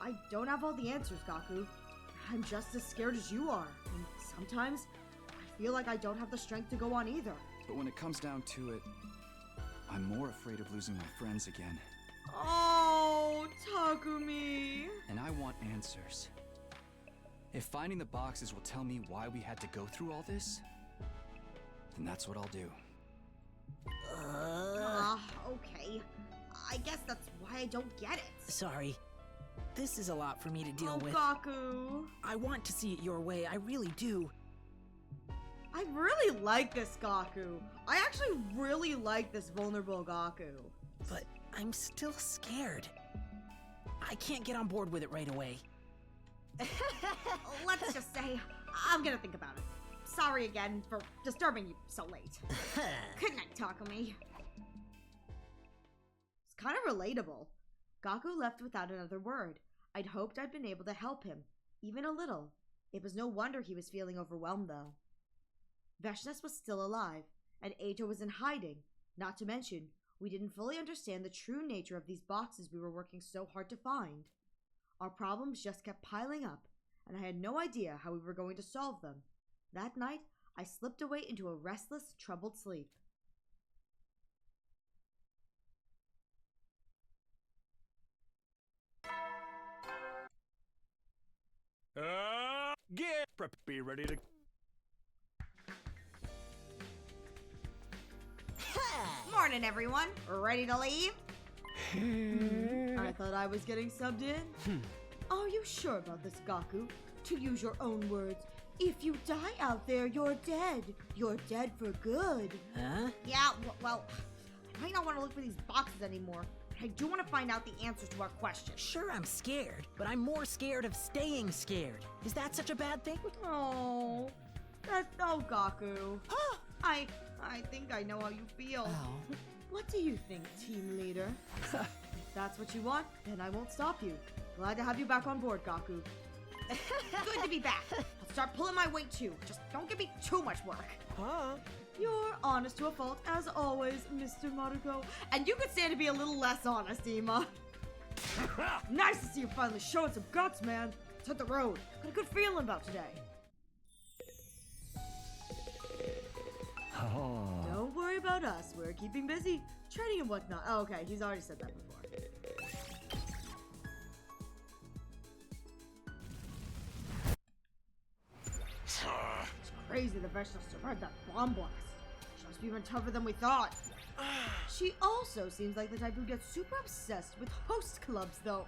I don't have all the answers, Gaku. I'm just as scared as you are, and sometimes I feel like I don't have the strength to go on either. But when it comes down to it, I'm more afraid of losing my friends again. Oh, Takumi. And I want answers. If finding the boxes will tell me why we had to go through all this, then that's what I'll do. Okay. I guess that's why I don't get it. Sorry. This is a lot for me to deal with. Gaku. I want to see it your way, I really do. I really like this Gaku. I actually really like this vulnerable Gaku. But I'm still scared. I can't get on board with it right away. Let's just say, I'm gonna think about it. Sorry again for disturbing you so late. Good night, Takumi. It's kind of relatable. Gaku left without another word. I'd hoped I'd been able to help him, even a little. It was no wonder he was feeling overwhelmed, though. Veshnes was still alive, and Eito was in hiding. Not to mention, we didn't fully understand the true nature of these boxes we were working so hard to find. Our problems just kept piling up, and I had no idea how we were going to solve them. That night, I slipped away into a restless, troubled sleep. Be ready to... Morning, everyone. Ready to leave? I thought I was getting subbed in. Are you sure about this, Gaku? To use your own words, if you die out there, you're dead. You're dead for good. Huh? Yeah, well, I might not want to look for these boxes anymore. But I do want to find out the answers to our questions. Sure, I'm scared, but I'm more scared of staying scared. Is that such a bad thing? Oh, Gaku. I think I know how you feel. Oh. What do you think, team leader? If that's what you want, then I won't stop you. Glad to have you back on board, Gaku. Good to be back. I'll start pulling my weight too. Just don't give me too much work. Huh? You're honest to a fault, as always, Mr. Maruko. And you could stand to be a little less honest, Ima. Nice to see you finally showing some guts, man. Let's hit the road. Got a good feeling about today. Oh. Don't worry about us. We're keeping busy. Training and whatnot. Oh, okay. He's already said that before. It's crazy the Veshnes survived that bomb blast. She must be even tougher than we thought. She also seems like the type who gets super obsessed with host clubs, though.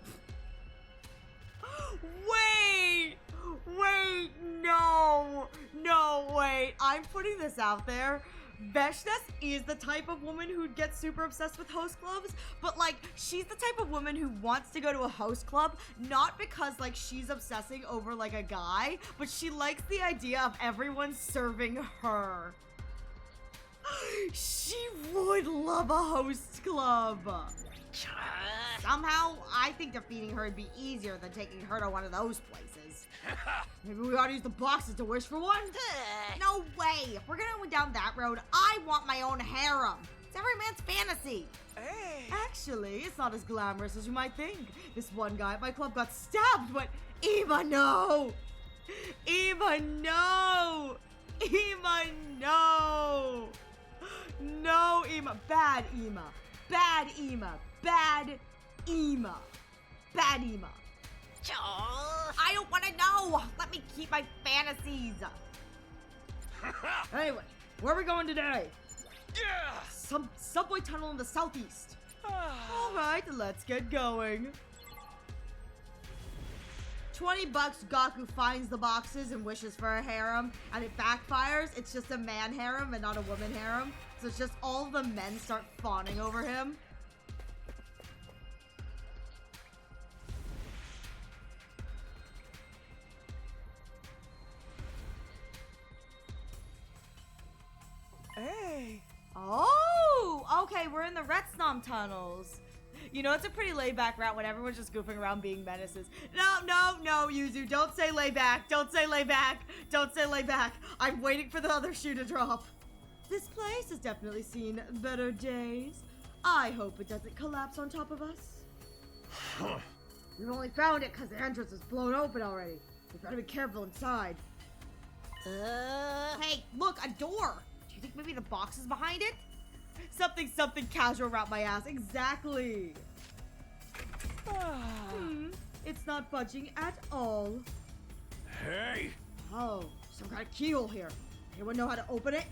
Wait! No, wait. I'm putting this out there. Veshnes is the type of woman who gets super obsessed with host clubs, but like, she's the type of woman who wants to go to a host club, not because like she's obsessing over like a guy, but she likes the idea of everyone serving her. She would love a host club. Somehow, I think defeating her would be easier than taking her to one of those places. Maybe we ought to use the boxes to wish for one? No way! If we're gonna go down that road, I want my own harem. It's every man's fantasy. Hey. Actually, it's not as glamorous as you might think. This one guy at my club got stabbed, but Ema, no! Ema, no! Ema, no! No, Ema. Bad Ema. Bad Ema. Bad Ema. Bad Ema. I don't want to know. Let me keep my fantasies. Anyway, where are we going today? Yeah. Some subway tunnel in the southeast. All right, let's get going. $20, Gaku finds the boxes and wishes for a harem, and it backfires. It's just a man harem and not a woman harem. So it's just all the men start fawning over him. the Retsnom tunnels. You know, it's a pretty laid-back route when everyone's just goofing around being menaces. No, Yuzu, don't say lay back. Don't say lay back. Don't say lay back. I'm waiting for the other shoe to drop. This place has definitely seen better days. I hope it doesn't collapse on top of us. We've only found it because the entrance is blown open already. We better be careful inside. Hey, look, a door. Do you think maybe the box is behind it? Something casual around my ass. Exactly. It's not budging at all. Hey! Oh, some kind of keyhole here. Anyone know how to open it?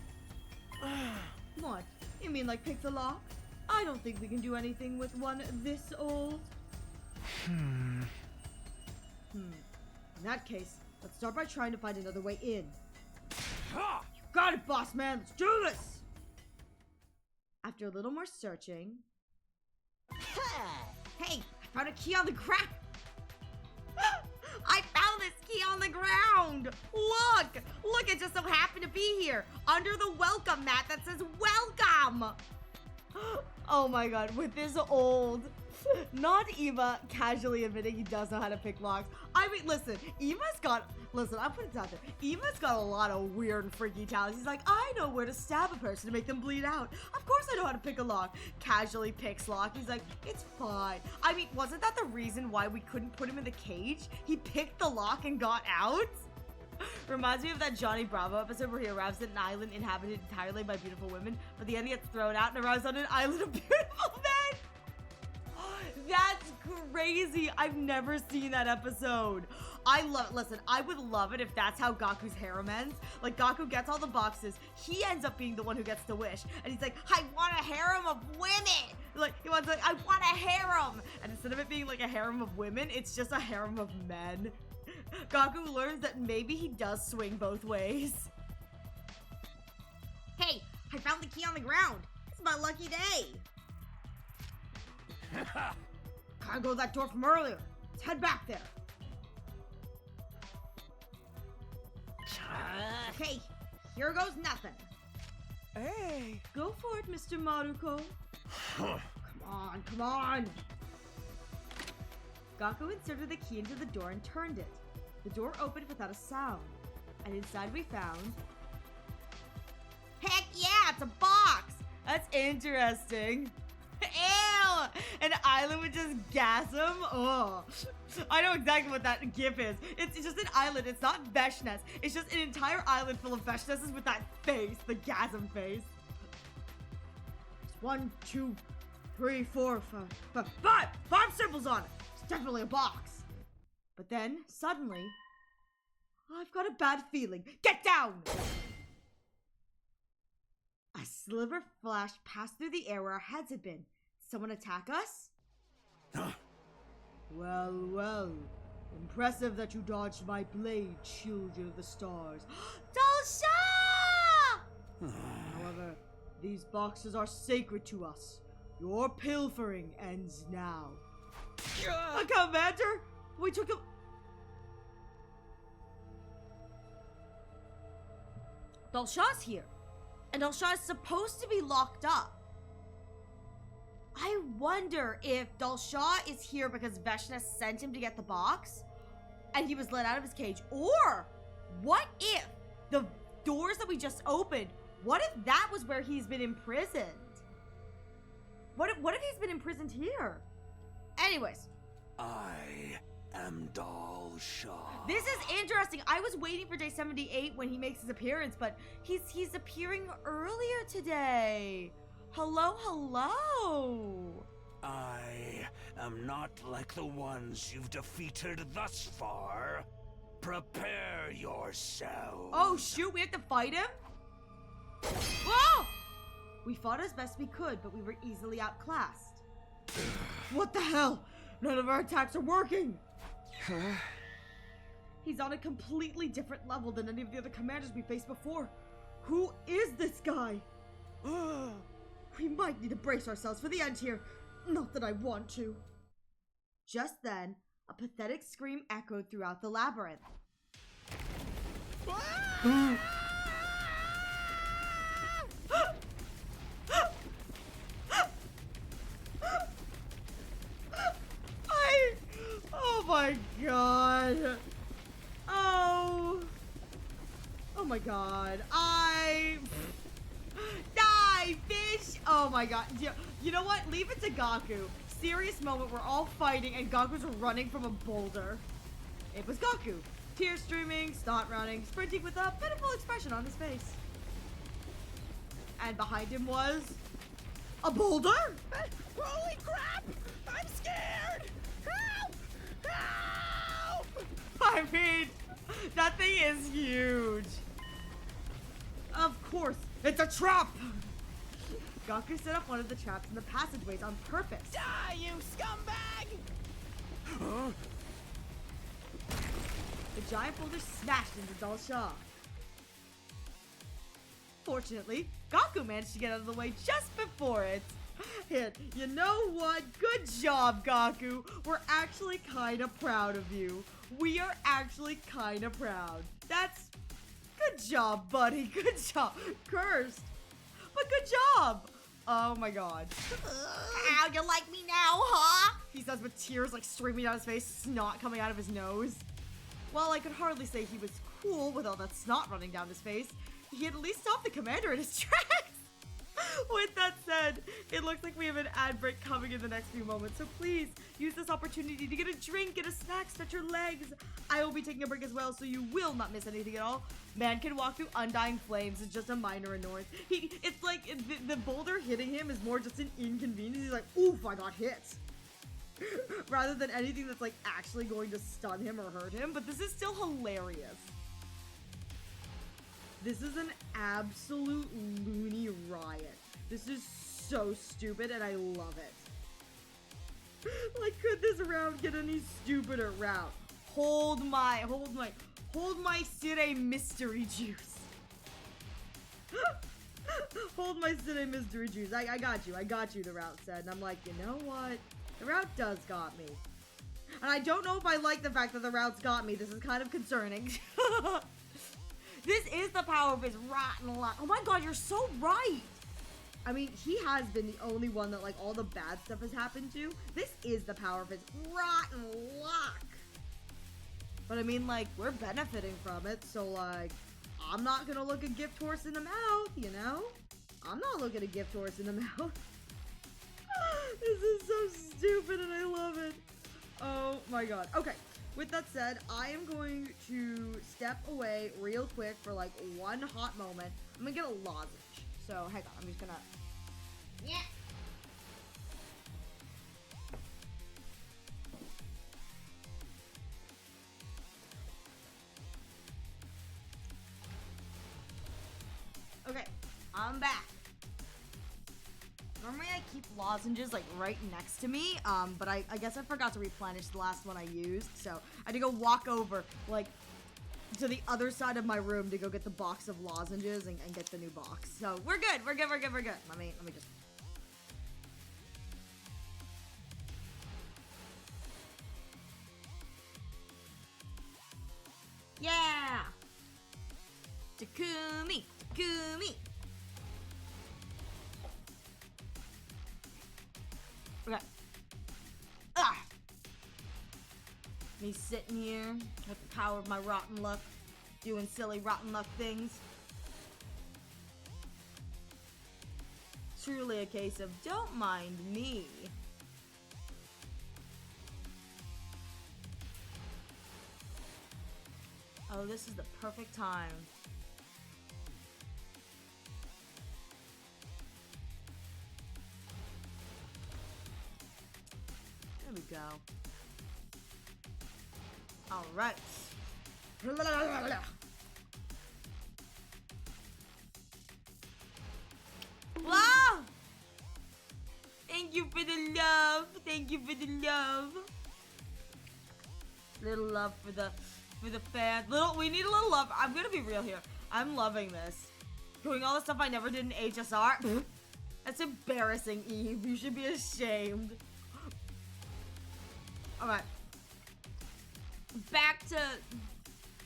What? You mean like pick the lock? I don't think we can do anything with one this old. In that case, let's start by trying to find another way in. You got it, boss man. Let's do this! After a little more searching... Hey, I found a key on the ground! I found this key on the ground! Look, it just so happened to be here, under the welcome mat that says welcome! Oh my god, with this old... Not Eva casually admitting he does know how to pick locks. I mean, listen, I'll put it out there. Eva's got a lot of weird and freaky talents. He's like, I know where to stab a person to make them bleed out. Of course I know how to pick a lock. Casually picks lock. He's like, it's fine. I mean, wasn't that the reason why we couldn't put him in the cage? He picked the lock and got out? Reminds me of that Johnny Bravo episode where he arrives at an island inhabited entirely by beautiful women, but the end he gets thrown out and arrives on an island of beautiful men. That's crazy. I've never seen that episode. I love it. Listen, I would love it if that's how Gaku's harem ends. Like, Gaku gets all the boxes. He ends up being the one who gets the wish. And he's like, I want a harem of women. Like, he wants, like, I want a harem. And instead of it being like a harem of women, it's just a harem of men. Gaku learns that maybe he does swing both ways. Hey, I found the key on the ground. It's my lucky day. Can't go to that door from earlier. Let's head back there. Okay, here goes nothing. Hey! Go for it, Mr. Maruko. Come on. Gaku inserted the key into the door and turned it. The door opened without a sound, and inside we found... Heck yeah, it's a box! That's interesting. Ew! An island with just gasm? Oh. I know exactly what that gif is. It's just an island. It's not Veshness. It's just an entire island full of Veshnesses with that face. The gasm face. It's 1, 2, 3, 4, 5. 5 symbols on it. It's definitely a box. But then, suddenly, I've got a bad feeling. Get down! A sliver flashed past through the air where our heads had been. Did someone attack us? Well. Impressive that you dodged my blade, children of the stars. Dalsha! However, these boxes are sacred to us. Your pilfering ends now. Commander? We took him... Dalsha's here. And Dalsha is supposed to be locked up. I wonder if Dalsha is here because Veshness sent him to get the box and he was let out of his cage. Or what if the doors that we just opened, what if that was where he's been imprisoned? What if he's been imprisoned here? Anyways. I am Dalsha. This is interesting. I was waiting for day 78 when he makes his appearance, but he's appearing earlier today. Hello. I am not like the ones you've defeated thus far. Prepare yourself. Oh shoot, we have to fight him? Whoa! We fought as best we could, but we were easily outclassed. What the hell? None of our attacks are working! He's on a completely different level than any of the other commanders we faced before. Who is this guy? We might need to brace ourselves for the end here. Not that I want to. Just then, a pathetic scream echoed throughout the labyrinth. my god. Oh. Oh my god. Die, fish! Oh my god. You know what? Leave it to Gaku. Serious moment, we're all fighting and Gaku's running from a boulder. It was Gaku. Tears streaming, snot running, sprinting with a pitiful expression on his face. And behind him was... a boulder? Holy crap! I'm scared! Help! Help! I mean, that thing is huge. Of course, it's a trap! Gaku set up one of the traps in the passageways on purpose. Die, you scumbag! Huh? The giant boulder smashed into Doll's jaw. Fortunately, Gaku managed to get out of the way just before it. And you know what? Good job, Gaku. We're actually kind of proud of you. We are actually kind of proud. That's... good job, buddy. Good job. Cursed. But good job. Oh my god. How you like me now, huh? He says with tears like streaming down his face, snot coming out of his nose. While I could hardly say he was cool with all that snot running down his face, he had at least stopped the commander in his tracks. With that said, it looks like we have an ad break coming in the next few moments, so please use this opportunity to get a drink, get a snack, stretch your legs. I will be taking a break as well, so you will not miss anything at all. Man can walk through undying flames is just a minor annoyance. It's like the boulder hitting him is more just an inconvenience. He's like, oof, I got hit. Rather than anything that's like actually going to stun him or hurt him, but this is still hilarious. This is an absolute loony riot. This is so stupid and I love it. Like, could this round get any stupider round? Hold my Sire mystery juice. Hold my Sire mystery juice. I got you, the route said. And I'm like, you know what? The route does got me. And I don't know if I like the fact that the route's got me. This is kind of concerning. This is the power of his rotten luck. Oh my god, you're so right. I mean, he has been the only one that, like, all the bad stuff has happened to. This is the power of his rotten luck. But I mean, like, we're benefiting from it, so, like, I'm not gonna look a gift horse in the mouth, you know? I'm not looking a gift horse in the mouth. This is so stupid and I love it. Oh my god. Okay. With that said, I am going to step away real quick for like one hot moment. I'm gonna get a lozenge. So hang on, I'm just gonna... Yeah. Okay, I'm back. Normally I keep lozenges like right next to me, but I guess I forgot to replenish the last one I used, so I had to go walk over like to the other side of my room to go get the box of lozenges and get the new box. So we're good. Let me just... Yeah! Takumi! Okay. Me sitting here with the power of my rotten luck, doing silly rotten luck things. Truly a case of don't mind me. Oh, this is the perfect time. There we go. All right. Wow! Thank you for the love. Thank you for the love. Little love for the fans. We need a little love. I'm gonna be real here. I'm loving this. Doing all the stuff I never did in HSR. That's embarrassing, Eve. You should be ashamed. Alright. Back to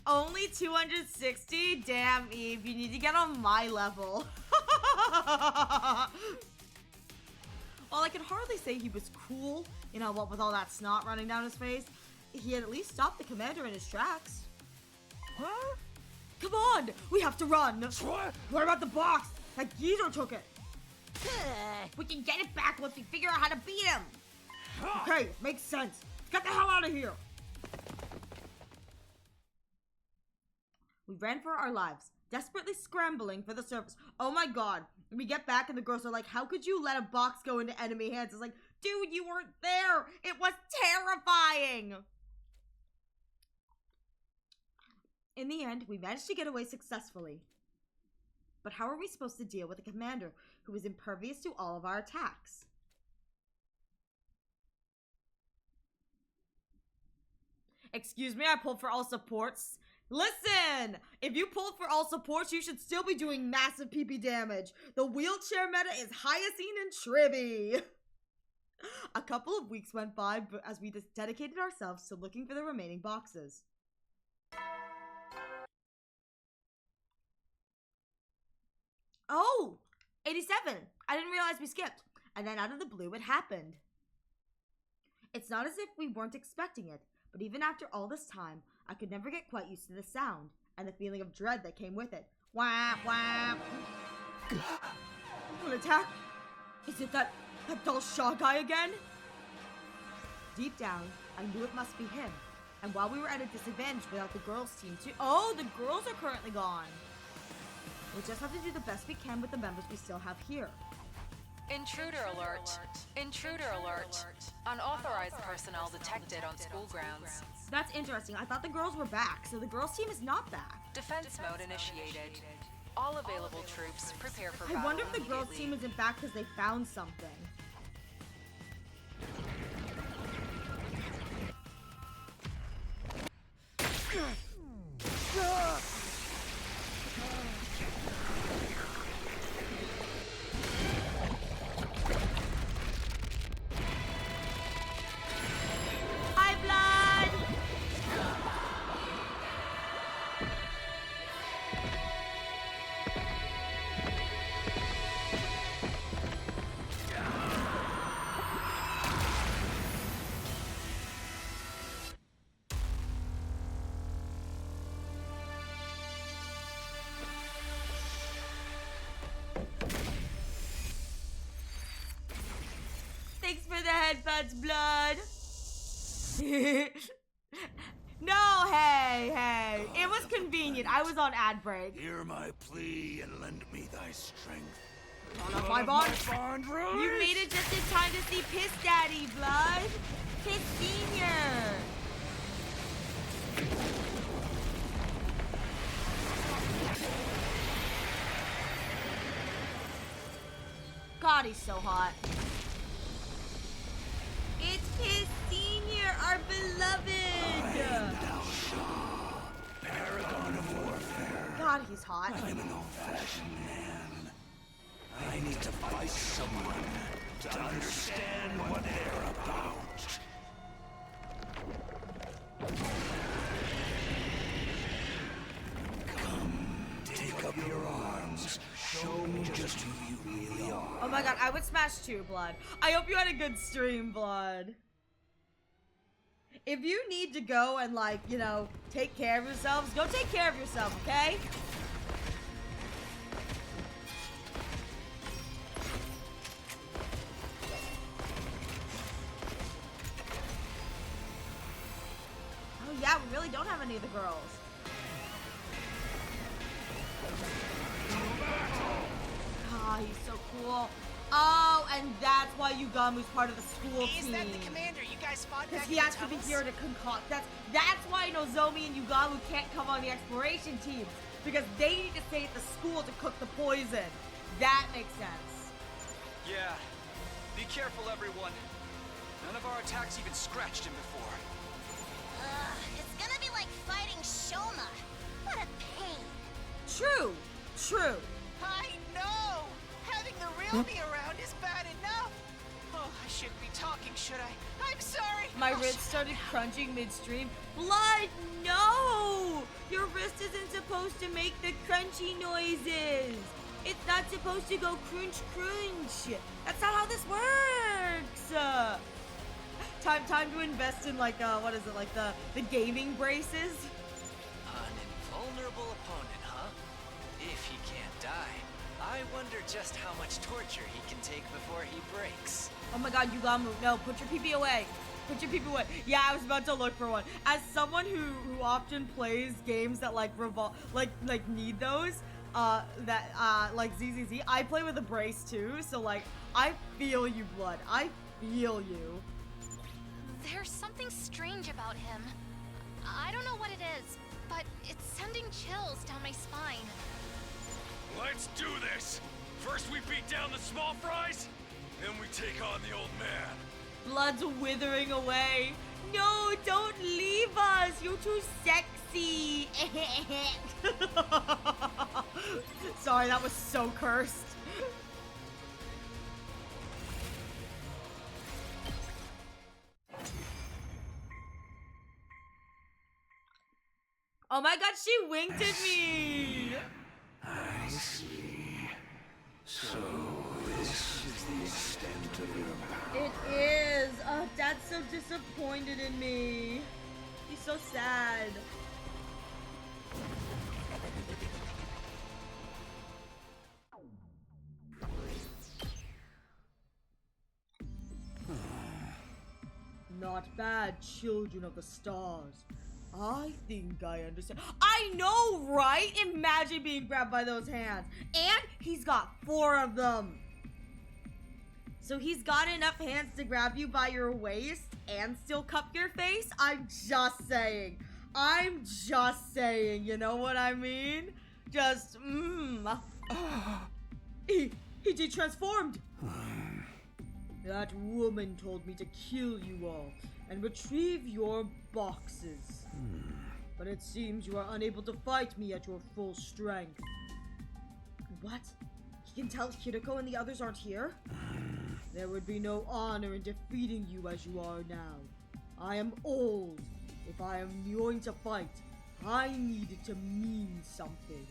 only 260? Damn, Eve. You need to get on my level. While I could hardly say he was cool, you know, what with all that snot running down his face, he had at least stopped the commander in his tracks. Huh? Come on! We have to run! What? What about the box? That geezer took it! We can get it back once we figure out how to beat him! Okay, makes sense. Let's get the hell out of here! We ran for our lives, desperately scrambling for the surface. Oh my god. We get back and the girls are like, how could you let a box go into enemy hands? It's like, dude, you weren't there! It was terrifying! In the end, we managed to get away successfully. But how are we supposed to deal with a commander who is impervious to all of our attacks? Excuse me, I pulled for all supports. Listen! If you pulled for all supports, you should still be doing massive PP damage. The wheelchair meta is Hyacine and Tribby. A couple of weeks went by as we dedicated ourselves to looking for the remaining boxes. Oh! 87! I didn't realize we skipped. And then out of the blue, it happened. It's not as if we weren't expecting it, but even after all this time, I could never get quite used to the sound and the feeling of dread that came with it. Whap, whap. An attack? Is it that dull Shaw guy again? Deep down, I knew it must be him. And while we were at a disadvantage without the girls' team too— oh, the girls are currently gone. We just have to do the best we can with the members we still have here. Intruder alert. Intruder alert. Unauthorized personnel detected on school grounds. That's interesting. I thought the girls were back, so the girls' team is not back. Defense mode initiated. All available troops prepare for battle I wonder if the girls' immediately. team isn't back because they found something. Hi, Blood! Thanks for the headbuds, Blood. No, hey. It was convenient. I was on ad break. Hear my plea and lend me thy strength. Turn off my bond. Bond You made it just in time to see Piss Daddy, Blood. Piss Senior. God, he's so hot. It's Piss Senior, our beloved. Paragon of warfare. God, he's hot. I'm an old-fashioned man. I need to fight someone to understand what they're about. Come, take up your arms. Show me just who you really are. Oh my god, I would smash too, Blood. I hope you had a good stream, Blood. If you need to go and, like, you know, take care of yourselves, go take care of yourself, okay? Oh yeah, we really don't have any of the girls. Ah, he's so cool. Oh, and that's why Yugamu's part of the school Is team. that the commander you guys fought Because back he in has the to be tunnels? here to concoct. That's why Nozomi and Yugamu can't come on the exploration teams. Because they need to stay at the school to cook the poison. That makes sense. Yeah. Be careful, everyone. None of our attacks even scratched him before. It's gonna be like fighting Shoma. What a pain. True. I know! Having the real me around is bad enough! Oh, I shouldn't be talking, should I? I'm sorry! My Oh, wrist started crunching midstream. Blood, no! Your wrist isn't supposed to make the crunchy noises. It's not supposed to go crunch crunch. That's not how this works. Time to invest in like what is it, like the gaming braces? An invulnerable opponent, huh? If he can't die, I wonder just how much torture he can take before he breaks. Oh my god, Yugamu, no, put your PP away. Put your PP away. Yeah, I was about to look for one. As someone who often plays games that like need those, like ZZZ, I play with a brace too, so like, I feel you, Blood. I feel you. There's something strange about him. I don't know what it is, but it's sending chills down my spine. Let's do this! First we beat down the small fries, then we take on the old man. Blood's withering away. No, don't leave us. You're too sexy. Sorry, that was so cursed. Oh my god, she winked at me. I see. So this is the extent of your power. It is. Oh, Dad's so disappointed in me. He's so sad. Not bad, children of the stars. I think I understand. I know, right? Imagine being grabbed by those hands. And he's got 4 of them. So he's got enough hands to grab you by your waist and still cup your face? I'm just saying. I'm just saying. You know what I mean? Just, He de-transformed. That woman told me to kill you all and retrieve your boxes. But it seems you are unable to fight me at your full strength. What? He can tell Kiriko and the others aren't here? There would be no honor in defeating you as you are now. I am old. If I am going to fight, I need it to mean something.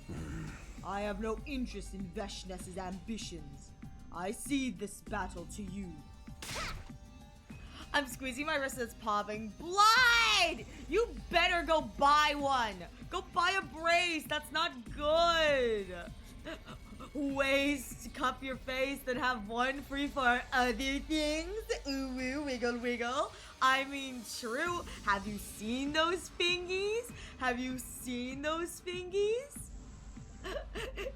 I have no interest in Veshness's ambitions. I cede this battle to you. I'm squeezing my wrist and it's popping. Blood! You better go buy one. Go buy a brace. That's not good. Ways to cup your face, then have one free for other things. Ooh, woo, wiggle, wiggle. I mean, true. Have you seen those fingies? Have you seen those fingies?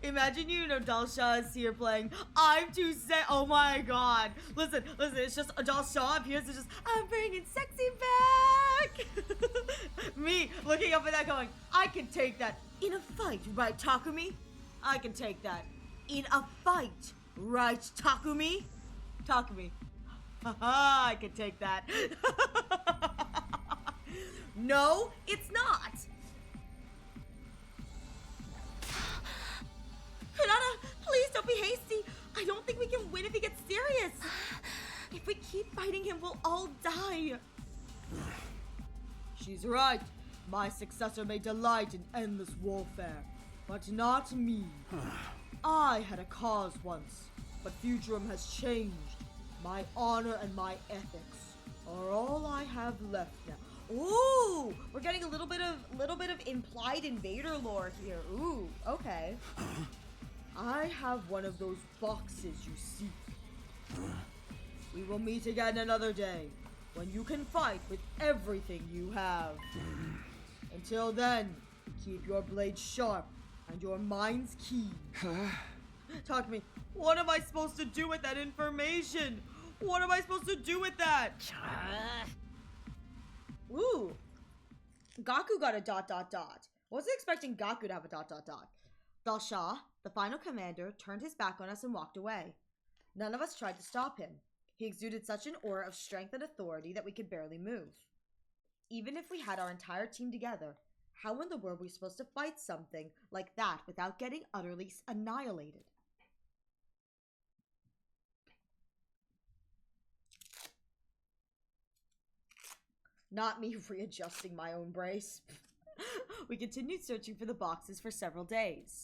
Imagine Dalsha is here playing I'm Too Sexy. Oh my god. Listen, it's just Dalsha appears and just, I'm bringing sexy back. Me looking up at that going, I can take that in a fight, right, Takumi? I can take that in a fight, right, Takumi? Takumi. Haha, I can take that. No, it's not. Hinata, please don't be hasty. I don't think we can win if he gets serious. If we keep fighting him, we'll all die. She's right. My successor may delight in endless warfare, but not me. I had a cause once, but Futurum has changed. My honor and my ethics are all I have left now. Ooh, we're getting a little bit of implied invader lore here. Ooh, okay. I have one of those boxes you seek. We will meet again another day, when you can fight with everything you have. Until then, keep your blades sharp and your minds keen. Talk to me. What am I supposed to do with that information? What am I supposed to do with that? Ooh. Gaku got a ... Wasn't expecting Gaku to have a ... Dalsha, the final commander, turned his back on us and walked away. None of us tried to stop him. He exuded such an aura of strength and authority that we could barely move. Even if we had our entire team together, how in the world were we supposed to fight something like that without getting utterly annihilated? Not me readjusting my own brace. We continued searching for the boxes for several days.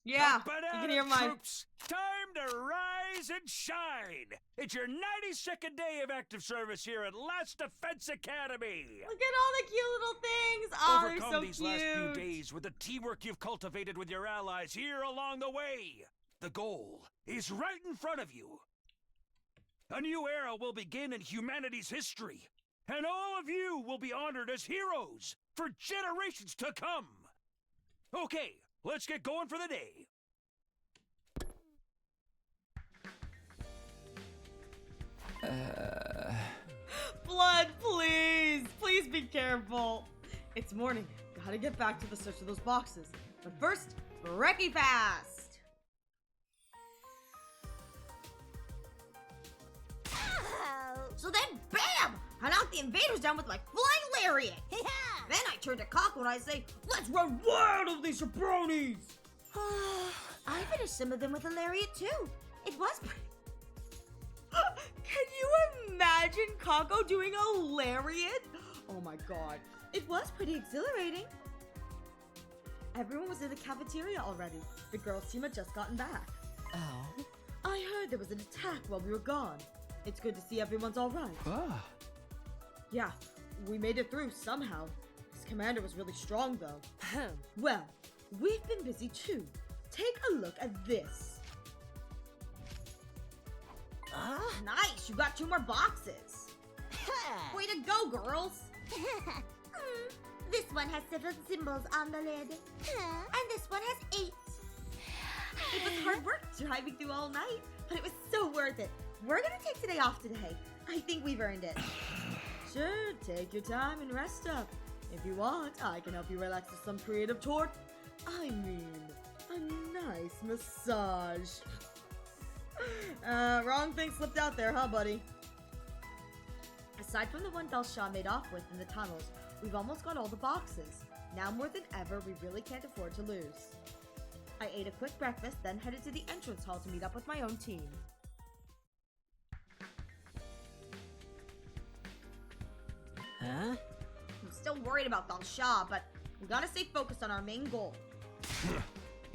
Yeah, you can hear my... Troops. Time to rise and shine! It's your 92nd day of active service here at Last Defense Academy! Look at all the cute little things! Oh, they're Overcome so these cute! last few days with the teamwork you've cultivated with your allies here along the way! The goal is right in front of you! A new era will begin in humanity's history, and all of you will be honored as heroes for generations to come! Okay, let's get going for the day! Blood, please! Please be careful! It's morning. Gotta get back to the search of those boxes. But first, Brekkie Fast! So then, bam! I knock the invaders down with my flying lariat! Yeah! Then I turn to Kako and I say, let's run wild of these jabronis! I finished some of them with a lariat too. It was pretty... Can you imagine Kako doing a lariat? Oh my god. It was pretty exhilarating. Everyone was in the cafeteria already. The girls' team had just gotten back. Oh? I heard there was an attack while we were gone. It's good to see everyone's alright. Ah. Yeah, we made it through somehow. This commander was really strong though. Well, we've been busy too. Take a look at this. Nice, you got 2 more boxes. Way to go, girls. This one has 7 symbols on the lid. And this one has 8. It was hard work driving through all night, but it was so worth it. We're gonna take today off today. I think we've earned it. Sure, take your time and rest up. If you want, I can help you relax with some creative torque. I mean, a nice massage. Wrong thing slipped out there, huh, buddy? Aside from the one Belshaw made off with in the tunnels, we've almost got all the boxes. Now more than ever, we really can't afford to lose. I ate a quick breakfast, then headed to the entrance hall to meet up with my own team. Huh? I'm still worried about Belshaw, but we gotta stay focused on our main goal.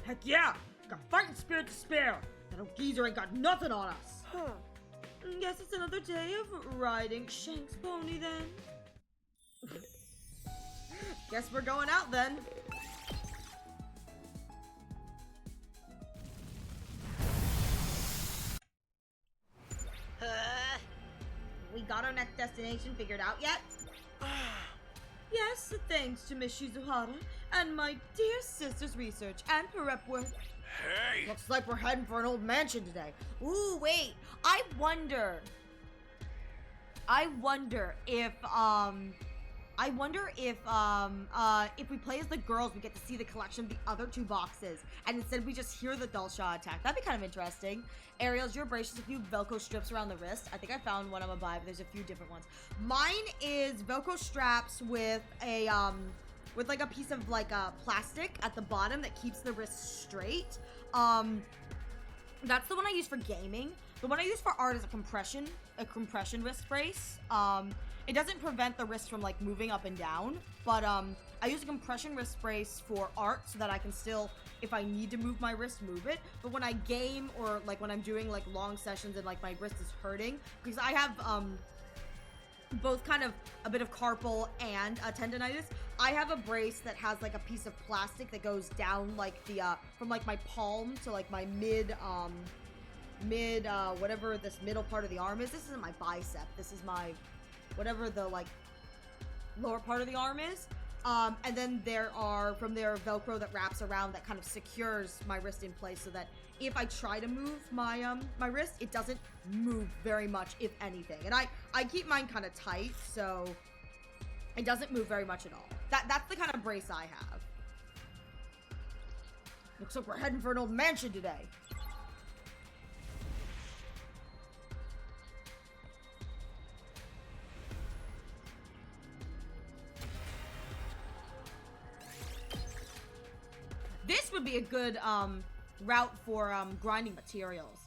Heck yeah! Got fighting spirit to spare! That old geezer ain't got nothing on us! Guess it's another day of riding Shank's pony then. Guess we're going out then. We got our next destination figured out yet? Yes, thanks to Miss Shizuhara and my dear sister's research and prep work. Hey! Looks like we're heading for an old mansion today. Ooh, wait. I wonder if we play as the girls, we get to see the collection of the other 2 boxes, and instead we just hear the Belshaw attack. That'd be kind of interesting. Ariel's, your brace is a few Velcro strips around the wrist. I think I found one I'm gonna buy, but there's a few different ones. Mine is Velcro straps with a with like a piece of like plastic at the bottom that keeps the wrist straight. That's the one I use for gaming. The one I use for art is a compression wrist brace. It doesn't prevent the wrist from like moving up and down, but I use a compression wrist brace for art so that I can still, if I need to move my wrist, move it. But when I game or like when I'm doing like long sessions and like my wrist is hurting, because I have both kind of a bit of carpal and tendonitis, I have a brace that has like a piece of plastic that goes down like the from like my palm to like my mid whatever this middle part of the arm is. This isn't my bicep, this is my whatever the like lower part of the arm is. And then there are from there Velcro that wraps around that kind of secures my wrist in place so that if I try to move my my wrist, it doesn't move very much, if anything. And I keep mine kind of tight, so it doesn't move very much at all. That's the kind of brace I have. Looks like we're heading for an old mansion today. This would be a good route for grinding materials.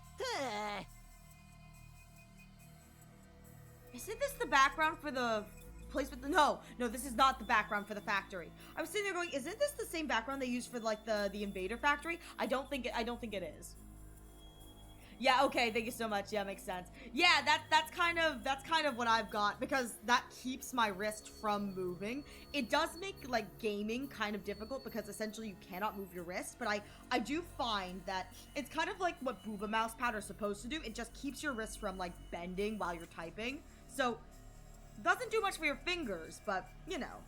Isn't this the background for the place with the... No, this is not the background for the factory. I was sitting there going, isn't this the same background they use for like the invader factory? I don't think it is. Yeah, okay, thank you so much. Yeah, makes sense. Yeah, that's kind of what I've got, because that keeps my wrist from moving. It does make like gaming kind of difficult because essentially you cannot move your wrist, but I do find that it's kind of like what Booba mouse pad are supposed to do. It just keeps your wrist from like bending while you're typing. So doesn't do much for your fingers, but you know.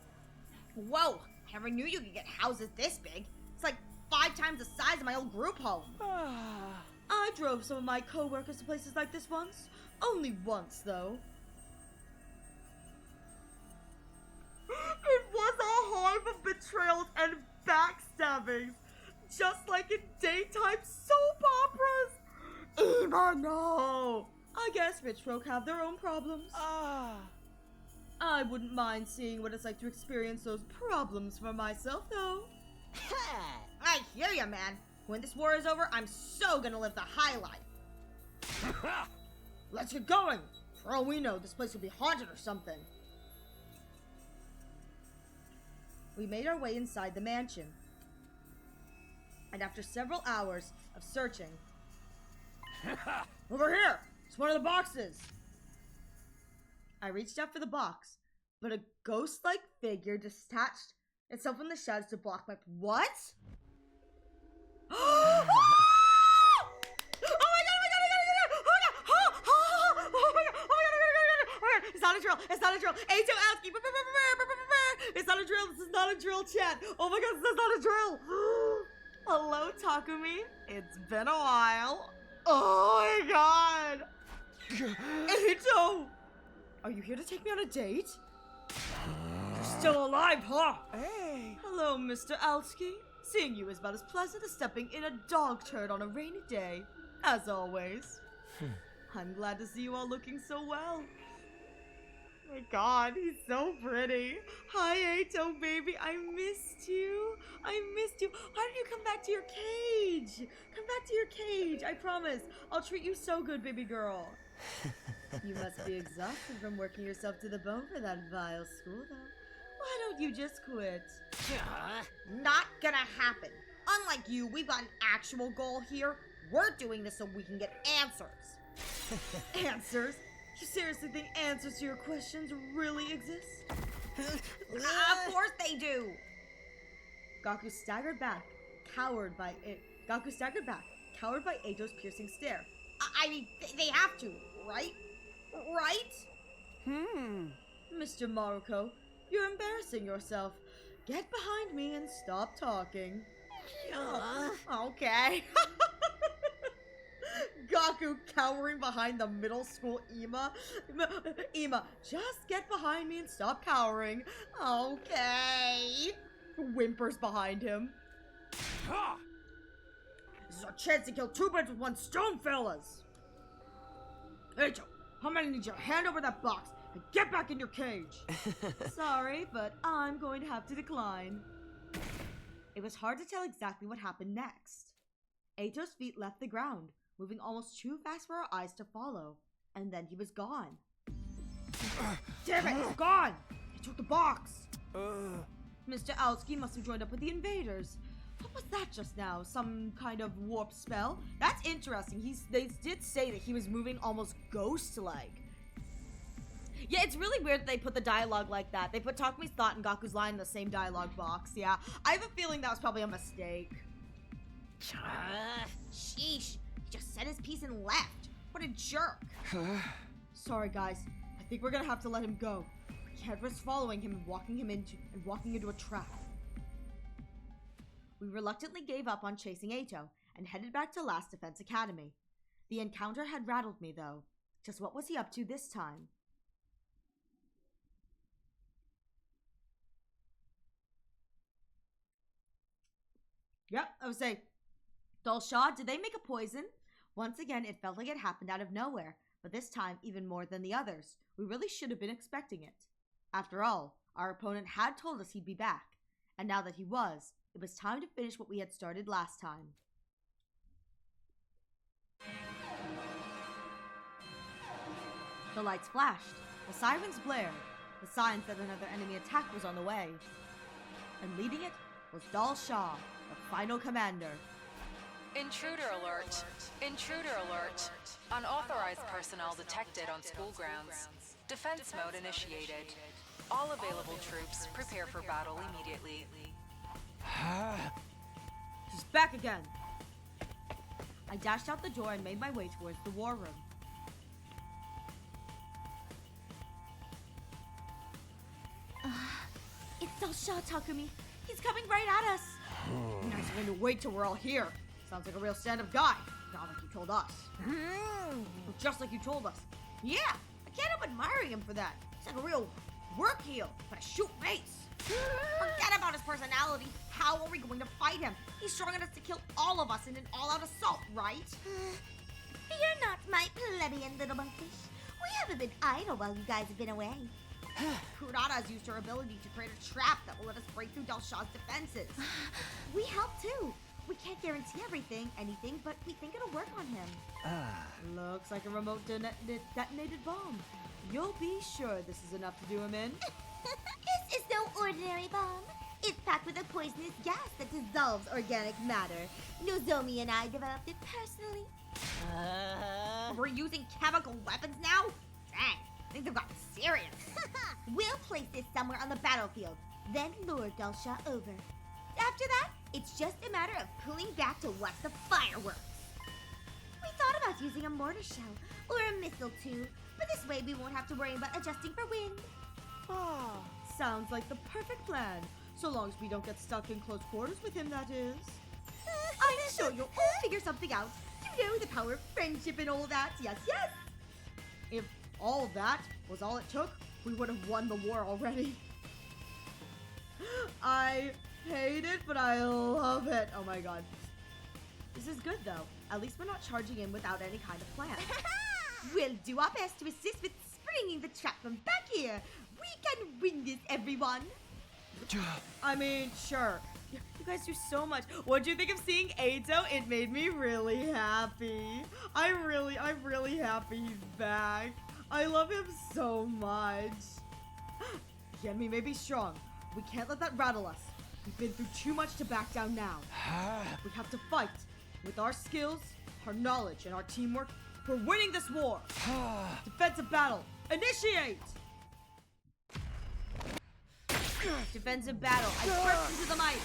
Whoa, I never knew you could get houses this big. It's like 5 times the size of my old group home. I drove some of my co-workers to places like this once. Only once, though. It was a hive of betrayals and backstabbings. Just like in daytime soap operas. Eva, no. I guess rich folk have their own problems. I wouldn't mind seeing what it's like to experience those problems for myself, though. I hear ya, man. When this war is over, I'm so gonna live the high life. Let's get going. For all we know, this place will be haunted or something. We made our way inside the mansion. And after several hours of searching... Over here! It's one of the boxes! I reached out for the box, but a ghost-like figure detached itself from the shadows to block my... What? Oh my god! It's not a drill! It's not a drill! Ato Alski! It's not a drill! This is not a drill, chat! Oh my god, this is not a drill! Hello, Takumi. It's been a while. Oh my god! Ato! Are you here to take me on a date? You're still alive, huh? Hey. Hello, Mr. Alski. Seeing you is about as pleasant as stepping in a dog turd on a rainy day. As always. I'm glad to see you all looking so well. My god, he's so pretty. Hi, Ato, baby. I missed you. I missed you. Why don't you come back to your cage? Come back to your cage. I promise. I'll treat you so good, baby girl. You must be exhausted from working yourself to the bone for that vile school, though. Why don't you just quit? Not gonna happen. Unlike you, we've got an actual goal here. We're doing this so we can get answers. Answers? You seriously think answers to your questions really exist? Of course they do! Gaku staggered back, cowed by Ato's piercing stare. I mean, they have to, right? Right? Mr. Maruko, you're embarrassing yourself. Get behind me and stop talking. Okay. Gaku cowering behind the middle school Ima. Ima, just get behind me and stop cowering. Okay. Whimpers behind him. This is our chance to kill 2 birds with 1 stone, fellas. Ato, I'm gonna need you to hand over that box and get back in your cage. Sorry, but I'm going to have to decline. It was hard to tell exactly what happened next. Ato's feet left the ground, moving almost too fast for our eyes to follow, and then he was gone. Damn it, he's gone! He took the box! Mr. Alski must have joined up with the invaders. What was that just now? Some kind of warp spell? That's interesting. They did say that he was moving almost ghost-like. Yeah, it's really weird that they put the dialogue like that. They put Takumi's thought and Gaku's line in the same dialogue box. Yeah, I have a feeling that was probably a mistake. Sheesh. He just said his piece and left. What a jerk. Sorry, guys. I think we're gonna have to let him go. We can't risk following him and walking into a trap. We reluctantly gave up on chasing Ato and headed back to Last Defense Academy. The encounter had rattled me, though. Just what was he up to this time? Yep, I would say, Dalshaw, did they make a poison? Once again, it felt like it happened out of nowhere, but this time even more than the others. We really should have been expecting it. After all, our opponent had told us he'd be back, and now that he was, it was time to finish what we had started last time. The lights flashed, the sirens blared, the signs that another enemy attack was on the way. And leading it was Dal Shah, the final commander. Intruder alert. Intruder alert. Unauthorized personnel detected on school grounds. Defense mode initiated. All available troops prepare for battle immediately. She's back again. I dashed out the door and made my way towards the war room. It's Dalsha, Takumi. He's coming right at us. Nice of him to wait till we're all here. Sounds like a real stand-up guy. Not like you told us. Just like you told us. Yeah, I can't help admiring him for that. He's like a real work heel, but a shoot mace. Forget about his personality. How are we going to fight him? He's strong enough to kill all of us in an all-out assault, right? Fear not, my plebeian little monkfish. We haven't been idle while you guys have been away. Kurata has used her ability to create a trap that will let us break through Dalsha's defenses. We help too. We can't guarantee anything, but we think it'll work on him. Looks like a remote detonated bomb. You'll be sure this is enough to do him in. This is no ordinary bomb. It's packed with a poisonous gas that dissolves organic matter. Nozomi and I developed it personally. We're using chemical weapons now? Dang, things have gotten serious. We'll place this somewhere on the battlefield, then lure Dalsha over. After that, it's just a matter of pulling back to watch the fireworks. We thought about using a mortar shell or a missile too, but this way we won't have to worry about adjusting for wind. Sounds like the perfect plan. So long as we don't get stuck in close quarters with him, that is. I'm sure you'll all figure something out. You know, the power of friendship and all that. Yes, yes. If all that was all it took, we would have won the war already. I hate it, but I love it. Oh my god. This is good though. At least we're not charging in without any kind of plan. We'll do our best to assist with springing the trap from back here. We can win this, everyone. I mean, sure. You guys do so much. What do you think of seeing Eito? It made me really happy. I'm really happy he's back. I love him so much. Yemi may be strong. We can't let that rattle us. We've been through too much to back down now. We have to fight. With our skills, our knowledge, and our teamwork, we're winning this war. Defensive battle. Initiate! Defensive battle. I burst into the mic.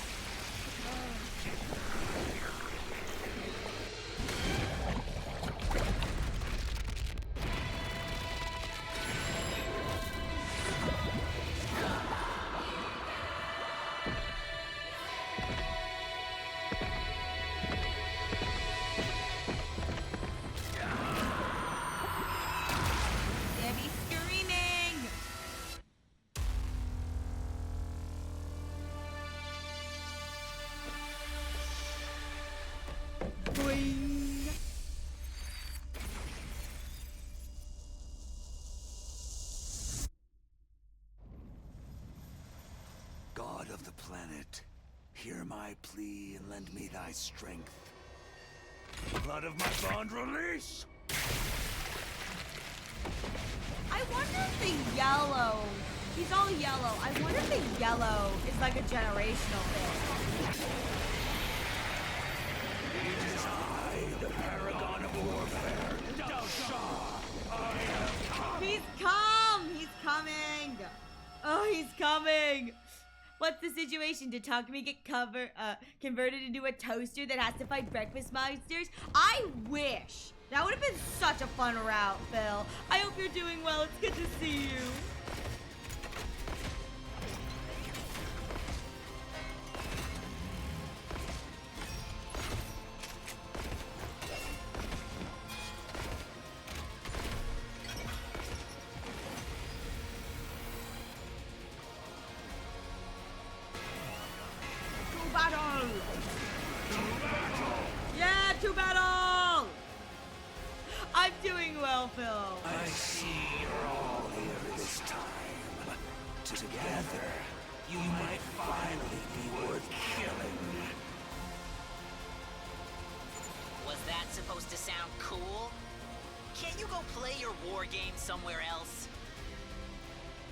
Debbie screaming. Boing. God of the planet, hear my plea and lend me thy strength. Blood of my bond release! I wonder if the yellow, he's all yellow. I wonder if the yellow is like a generational thing. It is I, the paragon of warfare, Dalsha! I have come! He's come! He's coming! Oh, he's coming! What's the situation? Did Takumi get converted into a toaster that has to fight breakfast monsters? I wish! That would have been such a fun route, Phil. I hope you're doing well. It's good to see you. To battle! Yeah, to battle! I'm doing well, Phil. I see you're all here this time. Together, you might finally be worth killing. Was that supposed to sound cool? Can't you go play your war game somewhere else?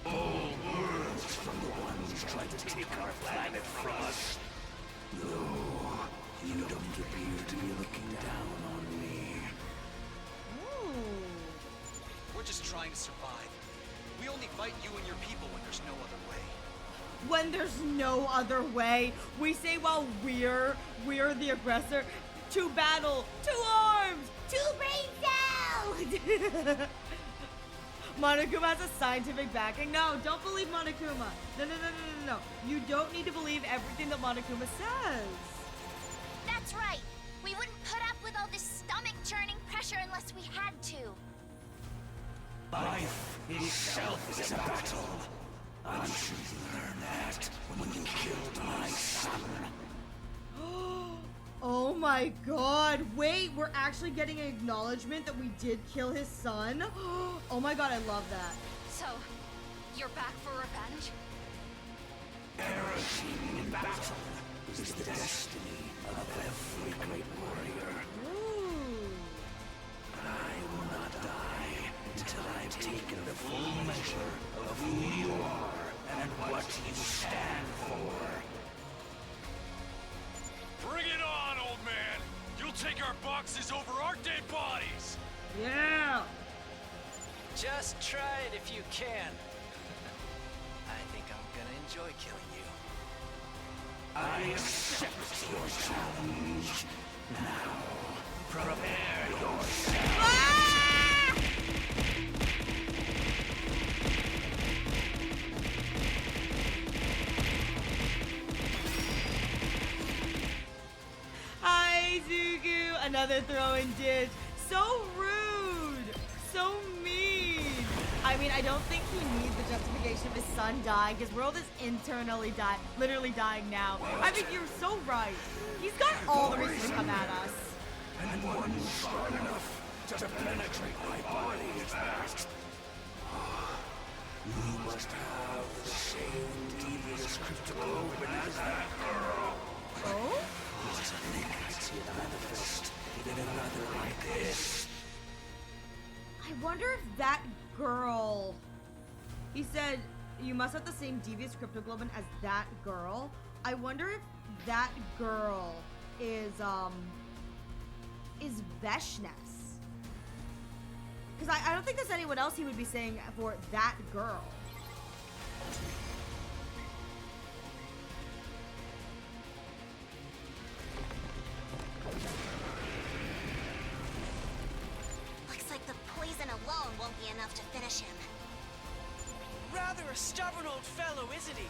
All words from the ones trying to take our planet from us. No, You don't appear to be looking down on me. We're just trying to survive. We only fight you and your people when there's no other way. When there's no other way, we say while we're the aggressor. To battle, to arms, Two brain cells! Monokuma has a scientific backing. No, don't believe Monokuma. No. You don't need to believe everything that Monokuma says. That's right. We wouldn't put up with all this stomach-churning pressure unless we had to. Life itself is a battle. I'm sure you learned that when you killed my son. Oh my god. Wait, we're actually getting an acknowledgement that we did kill his son? Oh my god, I love that. So, you're back for revenge? Perishing in battle is the destiny of every great warrior. Ooh. I will not die until I've taken the full measure of who you are and what you stand for. Bring it on, old man! You'll take our boxes over our dead bodies! Yeah. Just try it if you can. I think I'm gonna enjoy killing you. I accept your challenge. Now, prepare yourself. Hi, Zugu. Another throw-in ditch. So rude. So mean. I mean, I don't think he needs the justification of his son dying. His world is literally dying now. I mean, you're so right. He's got all the reason to come at us. And one strong enough to penetrate my body is that. You must have the same devious cryptoglobin as that girl. Oh? There's a link I see it manifest in another like this. I wonder if that girl... He said, you must have the same devious cryptoglobin as that girl. I wonder if that girl is Veshness. Because I don't think there's anyone else he would be saying for that girl. Looks like the poison alone won't be enough to finish him. Rather a stubborn old fellow, isn't he?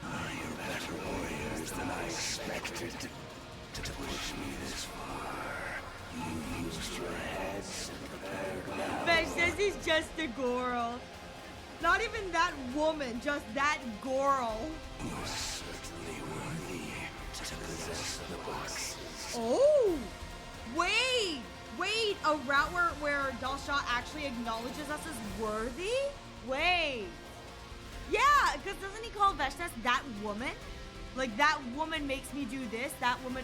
You're better warriors than I expected. To push me this far, you used your heads and prepared now. Veshness is just a girl. Not even that woman, just that girl. You're certainly worthy to possess the boxes. Oh! Wait! A route where Dalsha actually acknowledges us as worthy? Wait. Yeah, because doesn't he call Veshness that woman? Like, that woman makes me do this, that woman...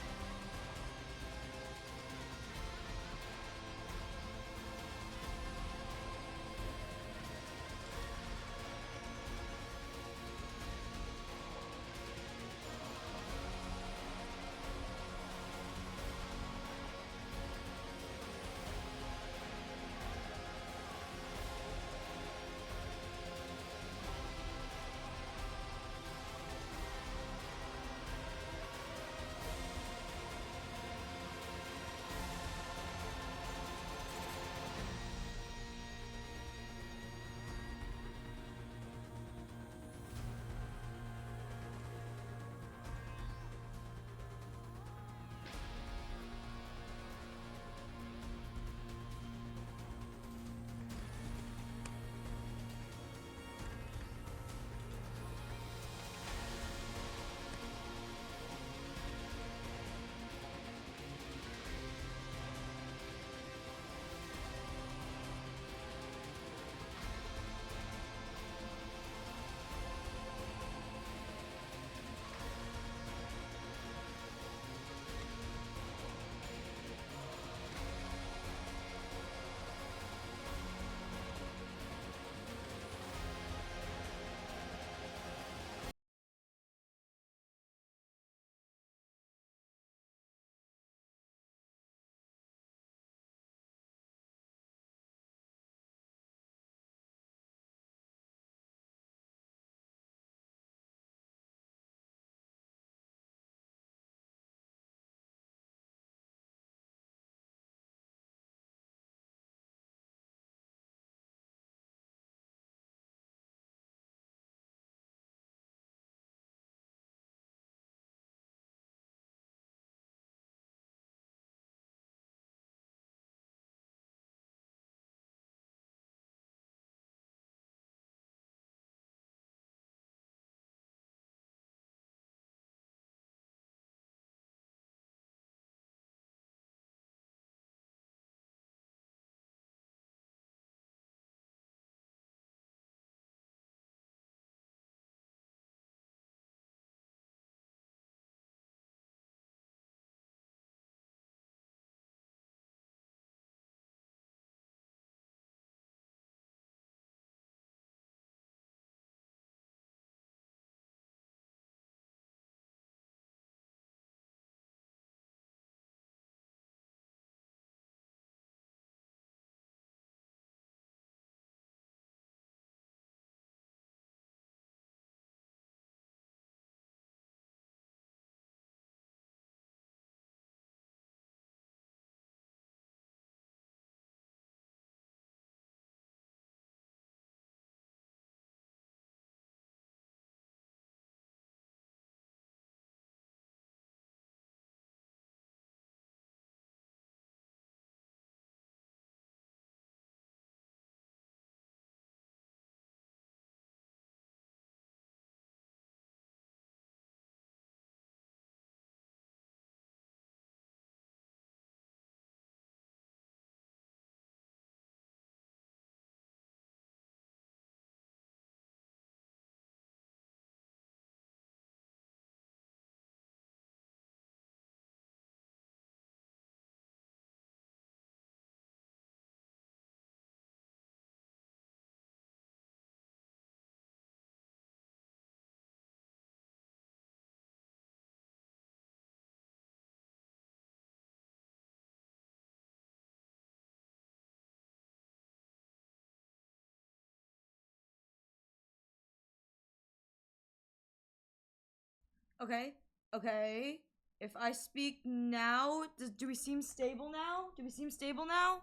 Okay. Okay. If I speak now, do we seem stable now? Do we seem stable now?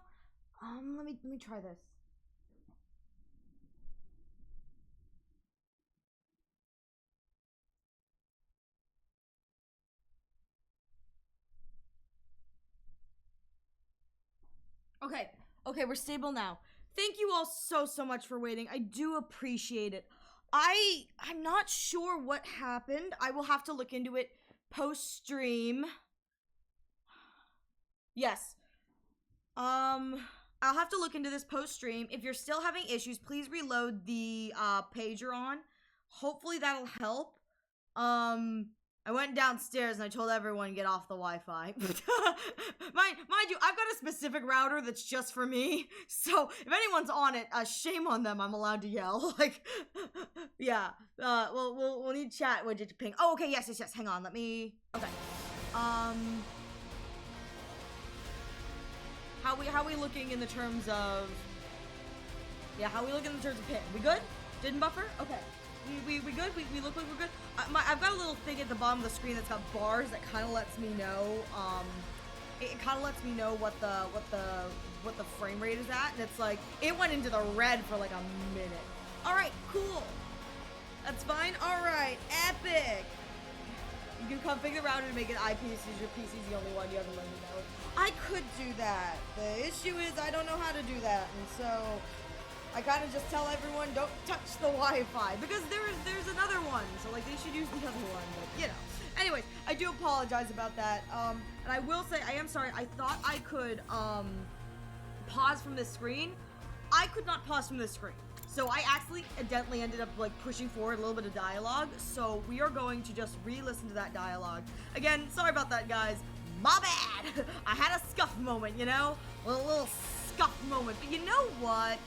Let me try this. Okay. Okay, we're stable now. Thank you all so much for waiting. I do appreciate it. I'm not sure what happened. I will have to look into it post stream. Yes. I'll have to look into this post stream. If you're still having issues, please reload the page you're on. Hopefully that'll help. I went downstairs and I told everyone to get off the Wi-Fi. mind you, I've got a specific router that's just for me. So if anyone's on it, shame on them. I'm allowed to yell. Like, yeah. We'll need chat widget to ping. Oh, okay. Yes. Hang on. Let me. Okay. How we looking in the terms of? Yeah. How we looking in the terms of ping? We good? Didn't buffer? Okay. We good? We look like we're good? I've got a little thing at the bottom of the screen that's got bars that kind of lets me know, it kind of lets me know what the frame rate is at, and it's like, it went into the red for like a minute. Alright, cool. That's fine. Alright, epic. You can configure the router to make it IP since your PC is the only one you have to learn to know. I could do that. The issue is I don't know how to do that, and so I kind of just tell everyone don't touch the Wi-Fi because there's another one, so like they should use the other one, but you know. Anyways, I do apologize about that. And I will say I am sorry. I thought I could pause from this screen. I could not pause from this screen, so I accidentally ended up like pushing forward a little bit of dialogue. So we are going to just re-listen to that dialogue again. Sorry about that, guys. My bad. I had a scuff moment, you know, a little scuff moment. But you know what?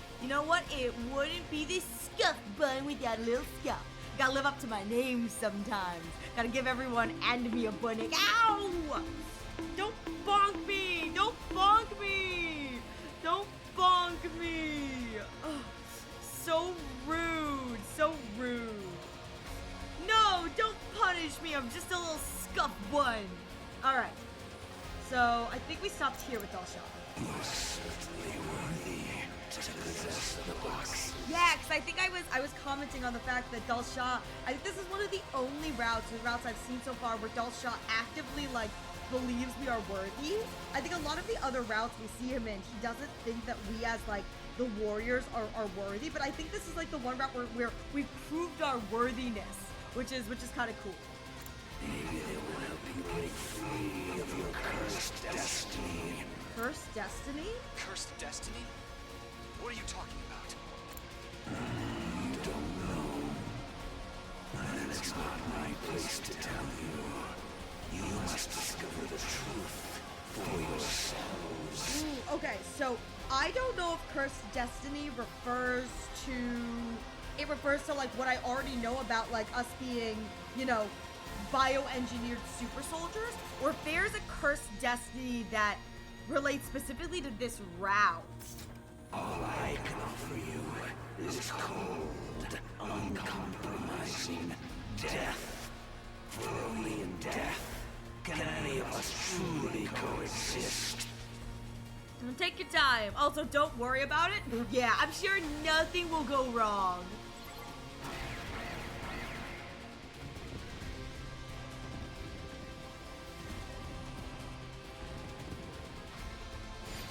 It wouldn't be this scuff bun without a little scuff. Gotta live up to my name sometimes. Gotta give everyone and me a bunny. Ow! Don't bonk me! Don't bonk me! Don't bonk me! Ugh, so rude. So rude. No, don't punish me. I'm just a little scuff bun. Alright. So, I think we stopped here with Dalsha. You're certainly worthy to possess the box. Yeah, because I think I was commenting on the fact that Dalsha, I think this is one of the only routes I've seen so far where Dalsha actively like believes we are worthy. I think a lot of the other routes we see him in, he doesn't think that we as like the warriors are worthy, but I think this is like the one route where we've proved our worthiness, which is kind of cool. Maybe they will help you break free of your cursed destiny. Cursed destiny? Cursed destiny? What are you talking about? You don't know. Then it's not my place to tell you. You must discover the truth for yourselves. Ooh, okay, so I don't know if cursed destiny refers to like what I already know about like us being, you know, bioengineered super soldiers, or if there's a cursed destiny that relates specifically to this route. All I can offer you is cold, uncompromising death. For only in death can any of us truly coexist. Take your time. Also, don't worry about it. Yeah, I'm sure nothing will go wrong.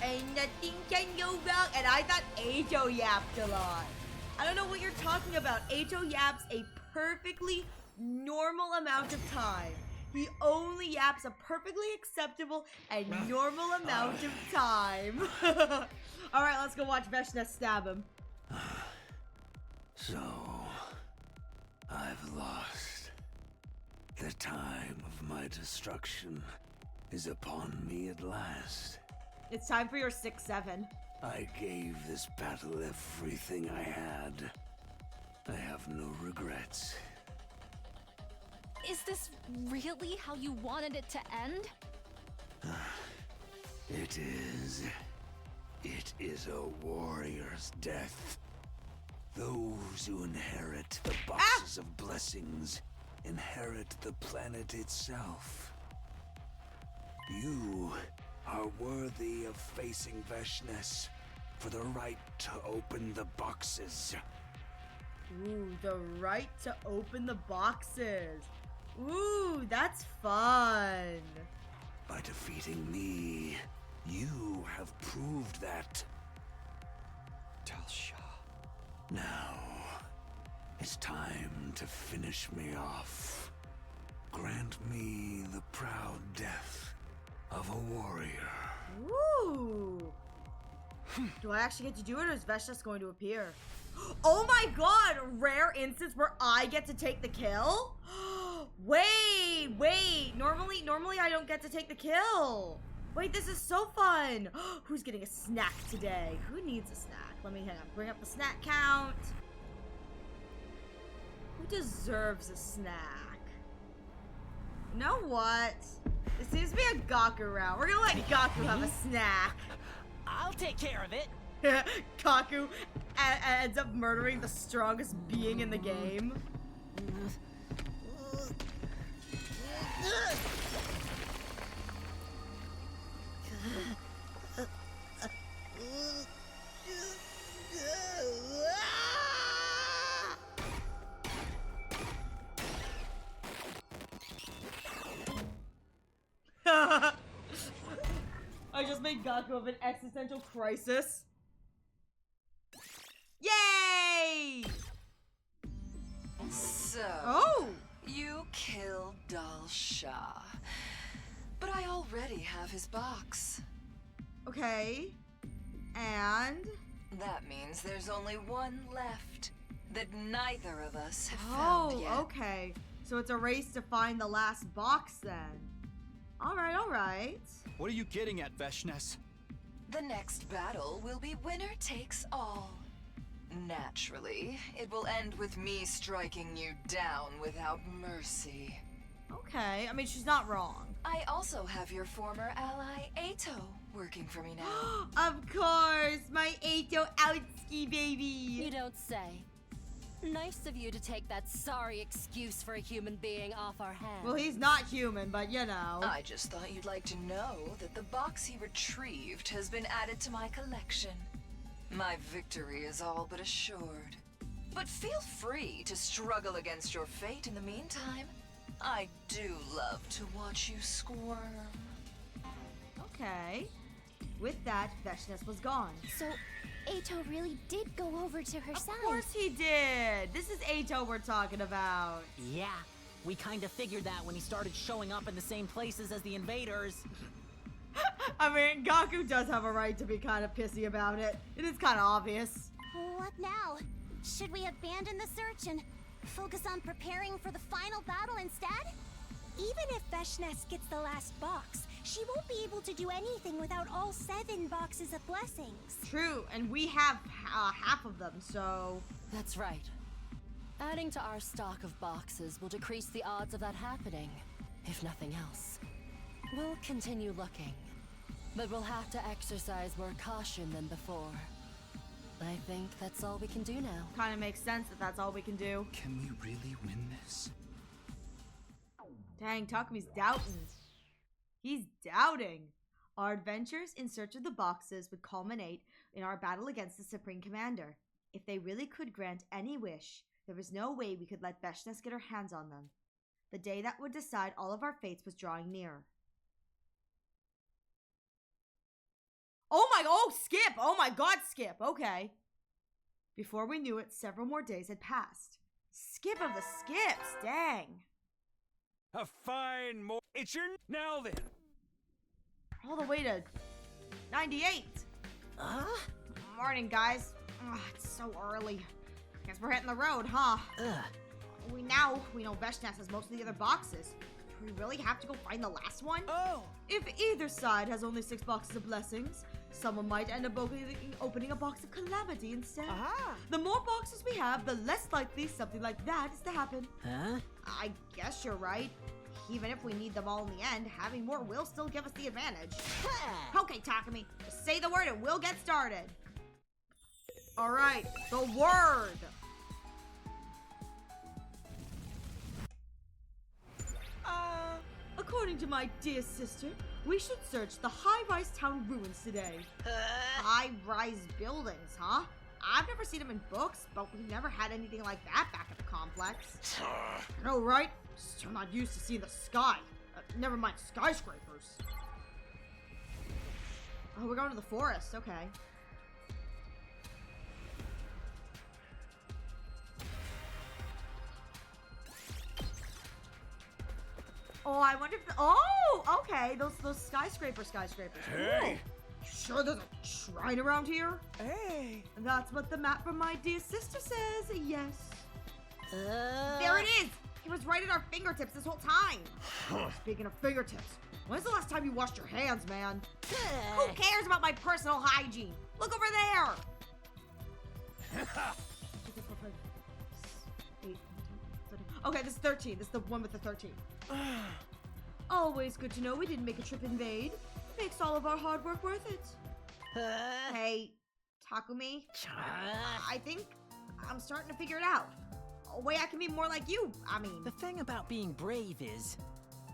Ain't nothing can go wrong. And I thought Ato yapped a lot. I don't know what you're talking about. Ato yaps a perfectly normal amount of time. He only yaps a perfectly acceptable and normal amount of time. Alright, let's go watch Veshna stab him. So, I've lost. The time of my destruction is upon me at last. It's time for your 6-7. I gave this battle everything I had. I have no regrets. Is this really how you wanted it to end? It is. It is a warrior's death. Those who inherit the boxes of blessings inherit the planet itself. You are worthy of facing Veshness for the right to open the boxes. Ooh, the right to open the boxes. Ooh, that's fun. By defeating me, you have proved that. Dalsha. Now, it's time to finish me off. Grant me the proud death of a warrior. Ooh. Do I actually get to do it, or is Veshness going to appear? Oh my god! Rare instance where I get to take the kill? Wait. Normally I don't get to take the kill. Wait, this is so fun. Who's getting a snack today? Who needs a snack? Let me bring up the snack count. Who deserves a snack? You know what? This seems to be a Gaku round. We're gonna let Gaku have a snack. I'll take care of it. Gaku ends up murdering the strongest being in the game. I just made Gaku have an existential crisis. Yay! So, Oh! you killed Dalsha. But I already have his box. Okay. And? That means there's only one left that neither of us have found yet. Oh, okay. So it's a race to find the last box then. Alright. What are you getting at, Veshness? The next battle will be winner takes all. Naturally, it will end with me striking you down without mercy. Okay, I mean, she's not wrong. I also have your former ally, Ato, working for me now. Of course, my Ato outski baby. You don't say. Nice of you to take that sorry excuse for a human being off our hands. Well, he's not human, but you know. I just thought you'd like to know that the box he retrieved has been added to my collection. My victory is all but assured. But feel free to struggle against your fate in the meantime. I do love to watch you squirm. Okay. With that, Veshness was gone. So, Ato really did go over to her side. Of course he did. This is Ato we're talking about. Yeah, we kind of figured that when he started showing up in the same places as the invaders. I mean, Gaku does have a right to be kind of pissy about it. It is kind of obvious. What now? Should we abandon the search and focus on preparing for the final battle instead? Even if Veshness gets the last box, she won't be able to do anything without all 7 boxes of blessings. True, and we have half of them, so... That's right. Adding to our stock of boxes will decrease the odds of that happening, if nothing else. We'll continue looking, but we'll have to exercise more caution than before. I think that's all we can do now. Kind of makes sense that that's all we can do. Can we really win this? Dang, Takumi's doubting. He's doubting. Our adventures in search of the boxes would culminate in our battle against the Supreme Commander. If they really could grant any wish, there was no way we could let Veshness get her hands on them. The day that would decide all of our fates was drawing near. Skip! Oh my god, Skip! Okay. Before we knew it, several more days had passed. Skip of the skips, dang. A fine it's your now then. All the way to 98. Morning, guys. Ugh, it's so early. Guess we're hitting the road, huh? We know Veshness has most of the other boxes. Do we really have to go find the last one? Oh! If either side has only 6 boxes of blessings, someone might end up opening a box of calamity instead. The more boxes we have, the less likely something like that is to happen. Huh? I guess you're right. Even if we need them all in the end, having more will still give us the advantage. Okay, Takumi, just say the word and we'll get started. Alright, the word. According to my dear sister, we should search the high-rise town ruins today. High-rise buildings, huh? I've never seen them in books, but we've never had anything like that back at the complex. I know, right? Still not used to seeing the sky. Never mind skyscrapers. Oh, we're going to the forest. Okay. Oh, I wonder if oh, okay. Those skyscrapers. Hey! Ooh. Sure there's a shrine around here? Hey! That's what the map from my dear sister says, yes. There it is! It was right at our fingertips this whole time. Speaking of fingertips, when's the last time you washed your hands, man? Who cares about my personal hygiene? Look over there! 8, 10, 13. Okay, this is 13. This is the one with the 13. Always good to know we didn't make a trip in vain. Makes all of our hard work worth it. Hey, Takumi. I think I'm starting to figure it out. A way I can be more like you, I mean. The thing about being brave is,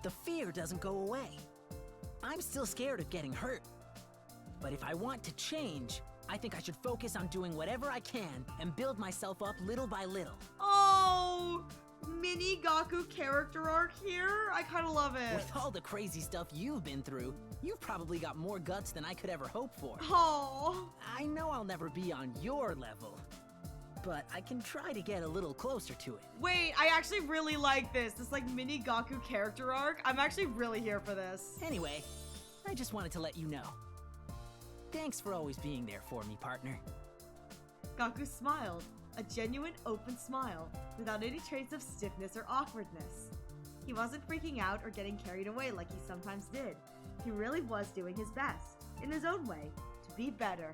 the fear doesn't go away. I'm still scared of getting hurt. But if I want to change, I think I should focus on doing whatever I can and build myself up little by little. Oh, mini Gaku character arc here? I kind of love it. With all the crazy stuff you've been through, you've probably got more guts than I could ever hope for. Oh. I know I'll never be on your level, but I can try to get a little closer to it. Wait, I actually really like this. This like mini Gaku character arc. I'm actually really here for this. Anyway, I just wanted to let you know. Thanks for always being there for me, partner. Gaku smiled, a genuine open smile, without any trace of stiffness or awkwardness. He wasn't freaking out or getting carried away like he sometimes did. He really was doing his best, in his own way, to be better.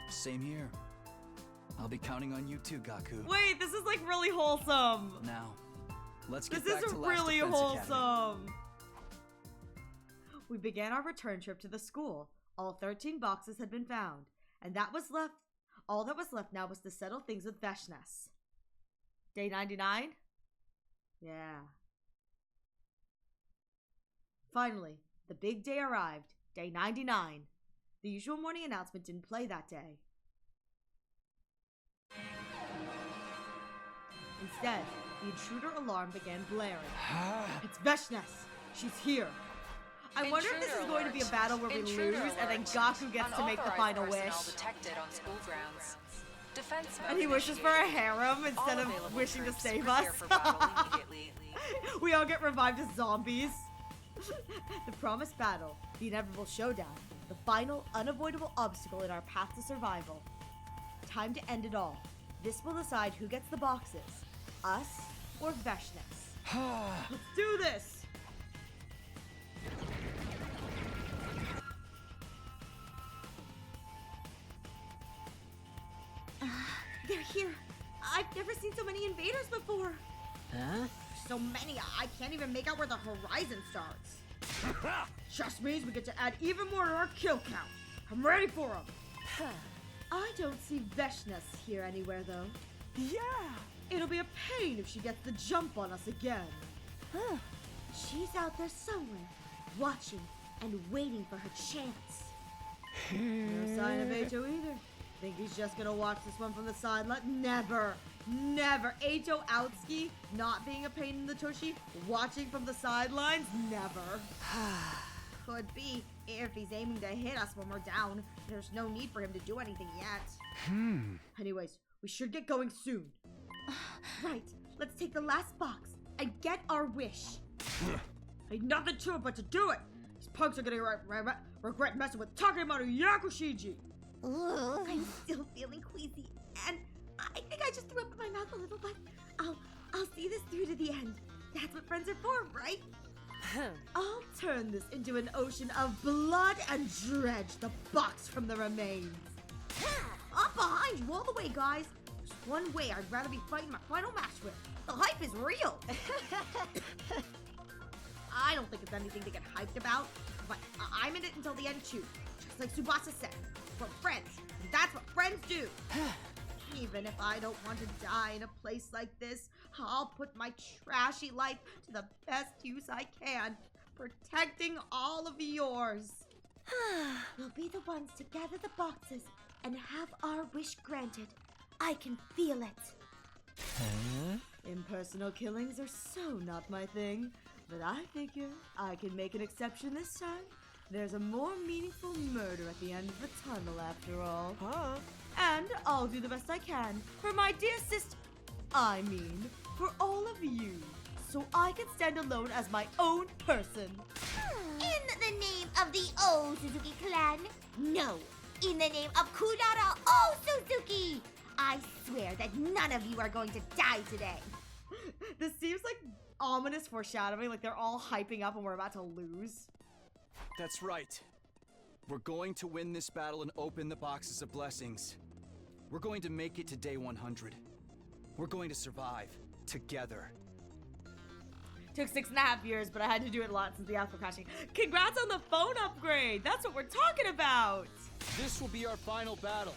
Same here. I'll be counting on you too, Gaku. Wait, this is like really wholesome. Now, let's get This back is to Last really Defense Academy. wholesome. We began our return trip to the school. All 13 boxes had been found, and all that was left now was to settle things with Veshnes. Day 99? Yeah. Finally, the big day arrived, day 99. The usual morning announcement didn't play that day. Instead, the intruder alarm began blaring. It's Veshnes! She's here! I wonder if this is going to be a battle where we lose and then Gaku gets to make the final wish. Detected on school grounds. Defense mode And he wishes for a harem instead of wishing to save us. We all get revived as zombies. The promised battle, the inevitable showdown, the final unavoidable obstacle in our path to survival. Time to end it all. This will decide who gets the boxes, us or Veshnes. Let's do this! They're here. I've never seen so many invaders before. Huh? So many, I can't even make out where the horizon starts. Just means we get to add even more to our kill count. I'm ready for them. I don't see Veshnes here anywhere, though. Yeah! It'll be a pain if she gets the jump on us again. She's out there somewhere, watching and waiting for her chance. No sign of Eito either. Think he's just gonna watch this one from the sideline? Never! Never! Eito Outski, not being a pain in the tushy, watching from the sidelines? Never. Could be, if he's aiming to hit us when we're down. There's no need for him to do anything yet. Anyways, we should get going soon. Right, let's take the last box and get our wish. Ain't nothing to it but to do it. These punks are gonna regret messing with Takemaru Yakushiji. I'm still feeling queasy, and I think I just threw up in my mouth a little, but I'll see this through to the end. That's what friends are for, right? I'll turn this into an ocean of blood and dredge the box from the remains. I'm behind you all the way, guys. There's one way I'd rather be fighting my final match with. The hype is real. I don't think it's anything to get hyped about, but I'm in it until the end too. Just like Tsubasa said, we're friends, and that's what friends do. Even if I don't want to die in a place like this, I'll put my trashy life to the best use I can, protecting all of yours. We'll be the ones to gather the boxes and have our wish granted. I can feel it. Impersonal killings are so not my thing, but I figure I can make an exception this time. There's a more meaningful murder at the end of the tunnel after all. Huh? And I'll do the best I can for my dear sister. I mean, for all of you. So I can stand alone as my own person. In the name of the O Suzuki clan, no. In the name of Kunara O Suzuki, I swear that none of you are going to die today. This seems like ominous foreshadowing, like they're all hyping up and we're about to lose. That's right. We're going to win this battle and open the boxes of blessings. We're going to make it to day 100. We're going to survive together. Took 6.5 years, but I had to do it a lot since the alpha crashing. Congrats on the phone upgrade! That's what we're talking about! This will be our final battle.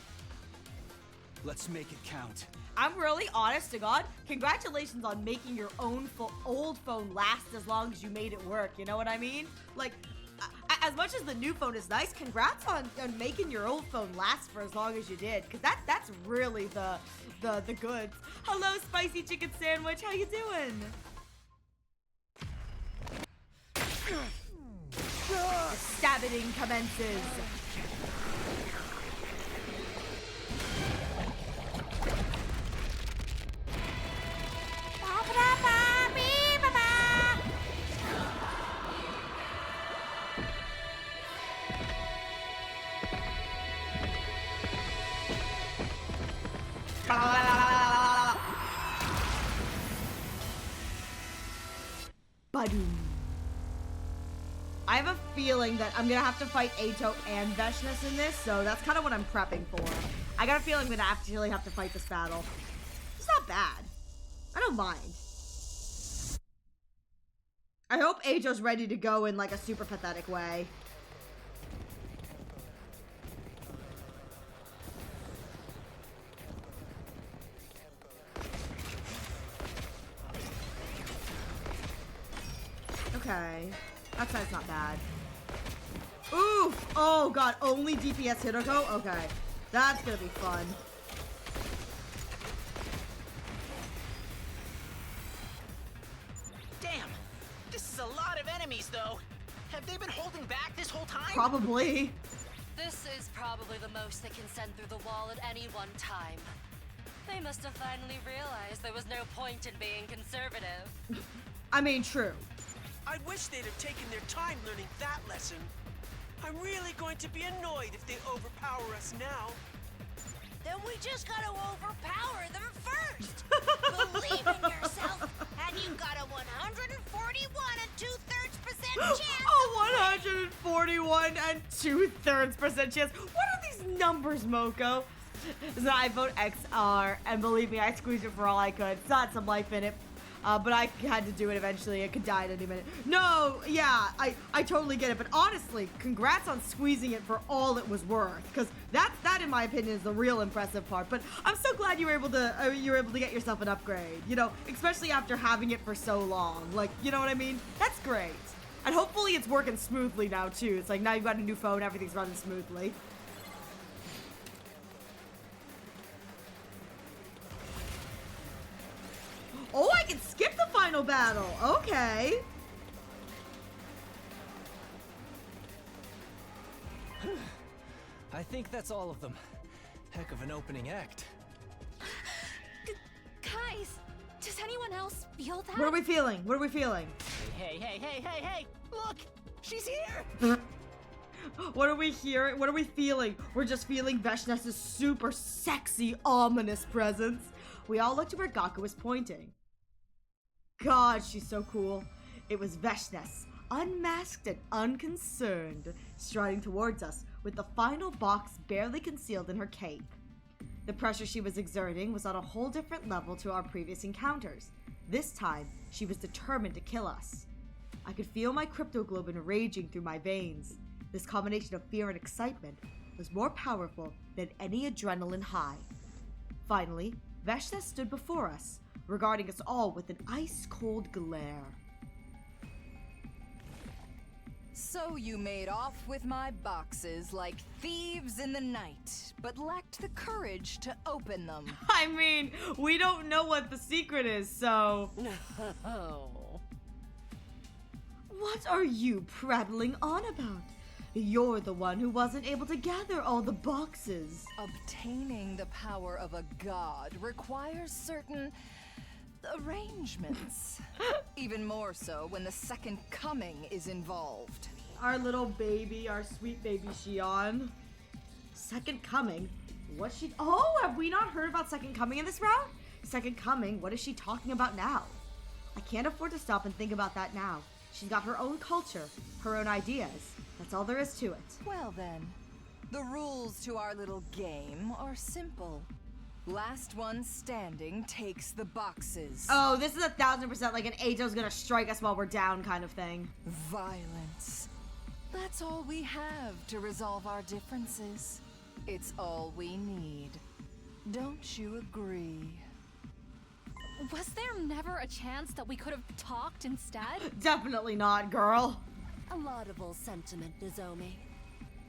Let's make it count. I'm really honest to God. Congratulations on making your own old phone last as long as you made it work. You know what I mean? Like, as much as the new phone is nice, congrats on making your old phone last for as long as you did. Because that's really the goods. Hello, Spicy Chicken Sandwich. How you doing? The stabbing commences. Badoom. I have a feeling that I'm gonna have to fight Ato and Veshness in this, so that's kind of what I'm prepping for. I got a feeling I'm gonna actually have to fight this battle. It's not bad. I don't mind. I hope Ato's ready to go in like a super pathetic way. Okay. That side's not bad. Oof! Oh god, only DPS Hidoko? Okay. That's gonna be fun. Damn! This is a lot of enemies, though. Have they been holding back this whole time? Probably. This is probably the most they can send through the wall at any one time. They must have finally realized there was no point in being conservative. I mean, true. I wish they'd have taken their time learning that lesson. I'm really going to be annoyed if they overpower us now. Then we just gotta overpower them first. Believe in yourself, and you got a 141 and 2/3% chance. A 141 and 2/3% chance. What are these numbers, Moko? So I vote XR, and believe me, I squeezed it for all I could. It's not some life in it. But I had to do it eventually. It could die at any minute. No, yeah, I totally get it. But honestly, congrats on squeezing it for all it was worth. Because that, in my opinion, is the real impressive part. But I'm so glad you were able to get yourself an upgrade. You know, especially after having it for so long. Like, you know what I mean? That's great. And hopefully it's working smoothly now too. It's like now you've got a new phone, everything's running smoothly. Oh, I can skip the final battle. Okay. I think that's all of them. Heck of an opening act. Guys, does anyone else feel that? What are we feeling? What are we feeling? Hey! Look! She's here! What are we hearing? What are we feeling? We're just feeling Veshness's super sexy, ominous presence. We all looked to where Gaku was pointing. God, she's so cool. It was Veshness, unmasked and unconcerned, striding towards us with the final box barely concealed in her cape. The pressure she was exerting was on a whole different level to our previous encounters. This time, she was determined to kill us. I could feel my cryptoglobin raging through my veins. This combination of fear and excitement was more powerful than any adrenaline high. Finally, Veshness stood before us, regarding us all with an ice-cold glare. So you made off with my boxes like thieves in the night, but lacked the courage to open them. I mean, we don't know what the secret is, so... What are you prattling on about? You're the one who wasn't able to gather all the boxes. Obtaining the power of a god requires certain arrangements. Even more so when the second coming is involved. Our little baby, our sweet baby Xion. Second coming? What's she... Oh, have we not heard about second coming in this route? Second coming? What is she talking about now? I can't afford to stop and think about that now. She's got her own culture, her own ideas. That's all there is to it. Well then, the rules to our little game are simple. Last one standing takes the boxes. Oh, this is 1000% like an Ato's gonna strike us while we're down kind of thing. Violence. That's all we have to resolve our differences. It's all we need. Don't you agree? Was there never a chance that we could have talked instead? Definitely not, girl. A laudable sentiment, Nozomi.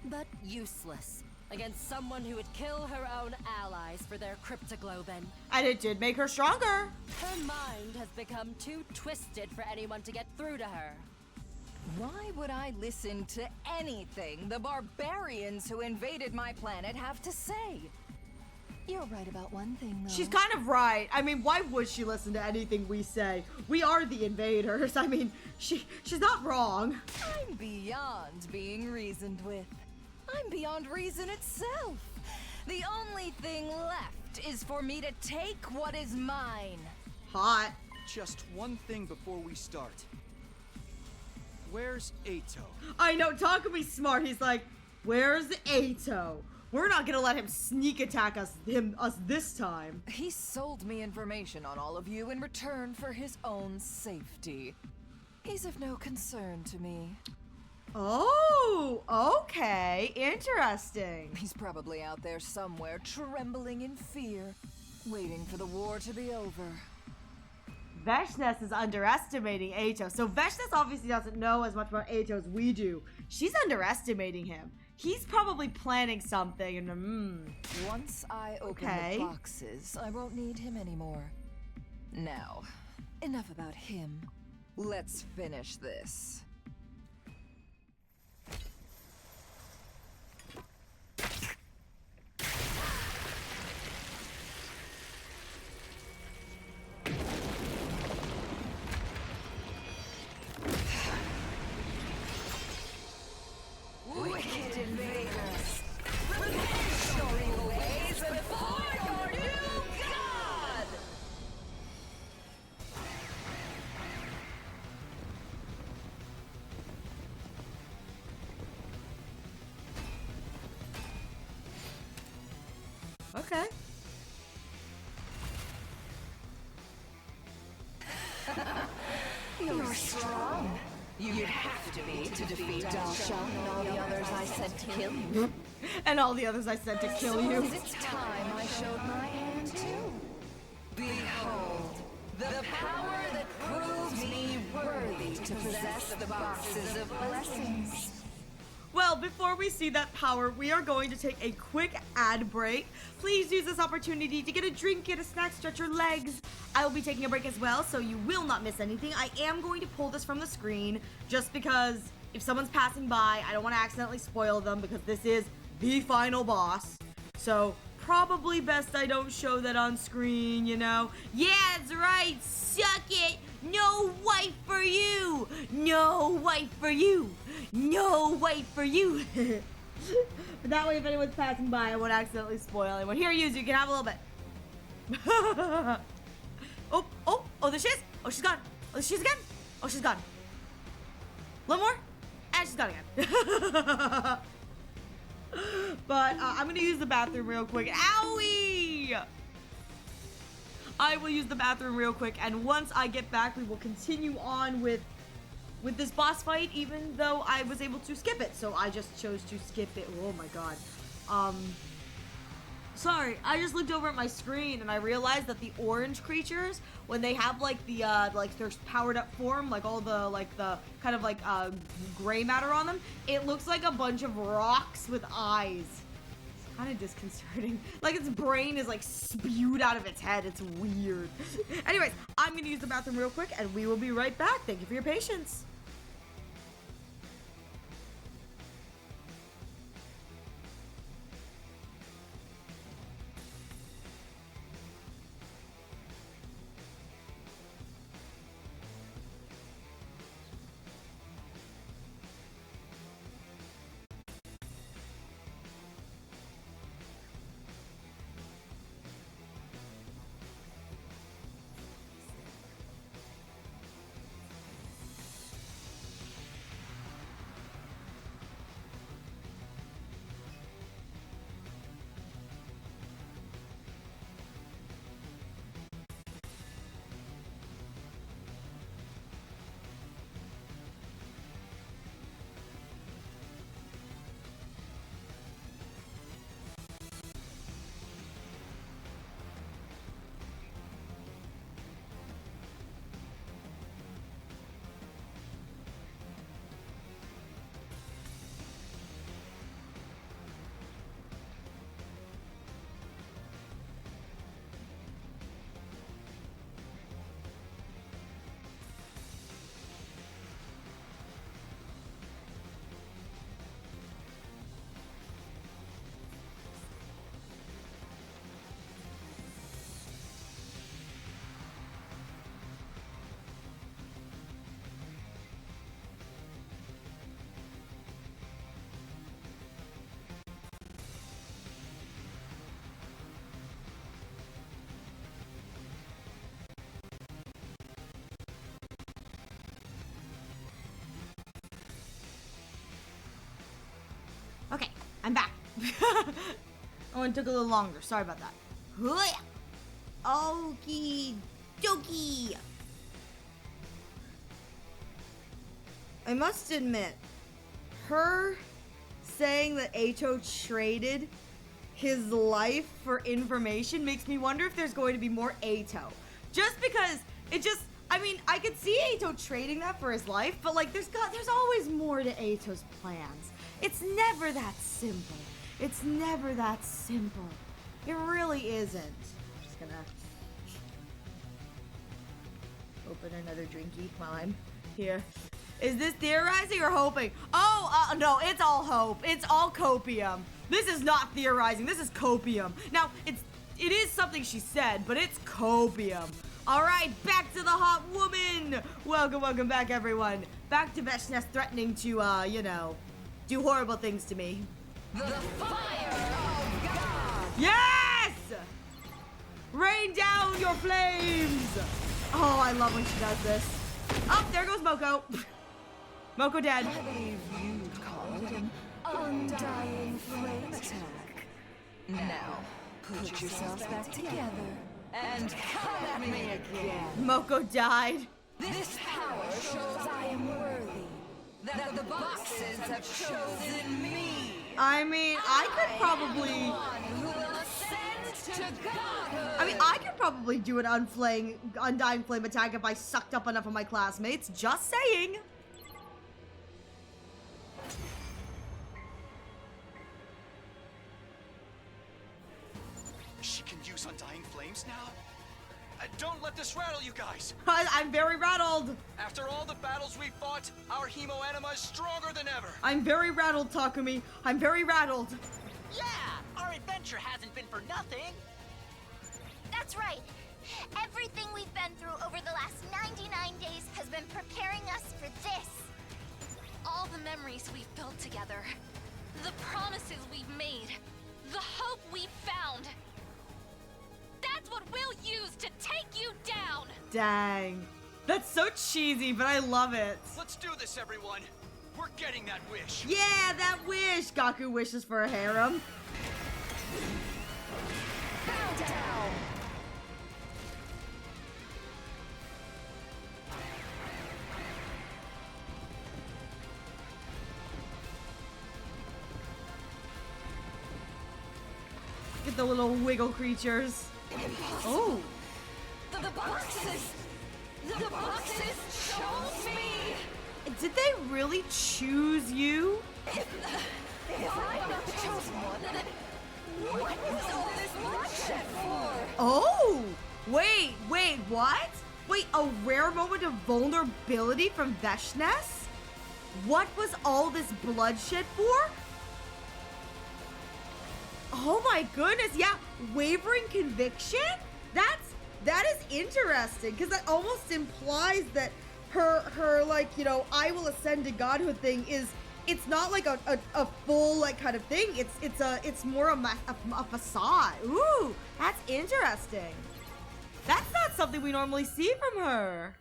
But useless against someone who would kill her own allies for their cryptoglobin. And it did make her stronger. Her mind has become too twisted for anyone to get through to her. Why would I listen to anything the barbarians who invaded my planet have to say? You're right about one thing, though. She's kind of right. I mean, why would she listen to anything we say? We are the invaders. I mean, she's not wrong. I'm beyond being reasoned with. I'm beyond reason itself. The only thing left is for me to take what is mine. Hot. Just one thing before we start. Where's Ato? I know, Takumi's smart. He's like, where's Ato? We're not gonna let him sneak attack us this time. He sold me information on all of you in return for his own safety. He's of no concern to me. Oh, okay. Interesting. He's probably out there somewhere, trembling in fear, waiting for the war to be over. Veshness is underestimating Ato. So Veshness obviously doesn't know as much about Ato as we do. She's underestimating him. He's probably planning something and Once I open the boxes, I won't need him anymore. Now, enough about him. Let's finish this. Wicked invaders! Revenge your evil ways before your new god! Okay. You're strong. You'd have to be to defeat Dalsha and all the others I sent to kill you. And all the others I sent to kill you. It's time I showed my hand too. Behold, the power that proves me worthy to possess the boxes of blessings. Well, before we see that power, we are going to take a quick ad break. Please use this opportunity to get a drink, get a snack, stretch your legs. I will be taking a break as well, so you will not miss anything. I am going to pull this from the screen just because if someone's passing by, I don't want to accidentally spoil them because this is the final boss. So probably best I don't show that on screen, you know? Yeah, that's right. Suck it. No wife for you. No wife for you. No wife for you. But that way, if anyone's passing by, I won't accidentally spoil anyone. Here, you can have a little bit. Oh, there she is. Oh, she's gone. Oh, she's again. Oh, she's gone. A little more. And she's gone again. But I'm gonna use the bathroom real quick. Owie! I will use the bathroom real quick, and once I get back, we will continue on with this boss fight, even though I was able to skip it. So I just chose to skip it. Oh my god. Sorry, I just looked over at my screen and I realized that the orange creatures, when they have like the like their powered up form, like all the kind of like gray matter on them, it looks like a bunch of rocks with eyes. It's kind of disconcerting. Like its brain is like spewed out of its head. It's weird. Anyways, I'm gonna use the bathroom real quick and we will be right back. Thank you for your patience. Okay, I'm back. Oh, it took a little longer. Sorry about that. Okie dokie. I must admit, her saying that Ato traded his life for information makes me wonder if there's going to be more Ato. Just because it just, I mean, I could see Ato trading that for his life, but like there's always more to Ato's plans. It's never that simple. It's never that simple. It really isn't. I'm just gonna open another drinky while I'm here. Is this theorizing or hoping? Oh, no, it's all hope. It's all copium. This is not theorizing. This is copium. Now, it is something she said, but it's copium. All right, back to the hot woman. Welcome back, everyone. Back to Veshness threatening to, you know, do horrible things to me. The fire of God! Yes! Rain down your flames! Oh, I love when she does this. Oh, there goes Moko. Moko dead. I believe you'd call it an undying flame attack. Now, put yourselves back together and come at me again. Moko died. This power shows I am worthy. That the boxes have chosen me. I mean, I could probably... Who will ascend to godhood. I mean, I could probably do an undying flame attack if I sucked up enough of my classmates. Just saying. She can use Undying Flames now? Don't let this rattle you guys! I'm very rattled. After all the battles we fought, our Hemo Anima is stronger than ever! I'm very rattled, Takumi. I'm very rattled. Yeah, our adventure hasn't been for nothing. That's right. Everything we've been through over the last 99 days has been preparing us for this. All the memories we've built together, the promises we've made, the hope we've found. That's what we'll use to take you down! Dang. That's so cheesy, but I love it. Let's do this, everyone! We're getting that wish! Yeah, that wish! Gaku wishes for a harem. Bow down. the little wiggle creatures. Oh. The boxes! The boxes chose me! Did they really choose you? If I'm not the chosen one, then what was all this bloodshed for? Oh! Wait, what? Wait, a rare moment of vulnerability from Veshness? What was all this bloodshed for? Oh my goodness, yeah, wavering conviction? That is interesting, because that almost implies that her like, you know, I will ascend to godhood thing is, it's not like a full like kind of thing. It's more a facade. Ooh, that's interesting. That's not something we normally see from her.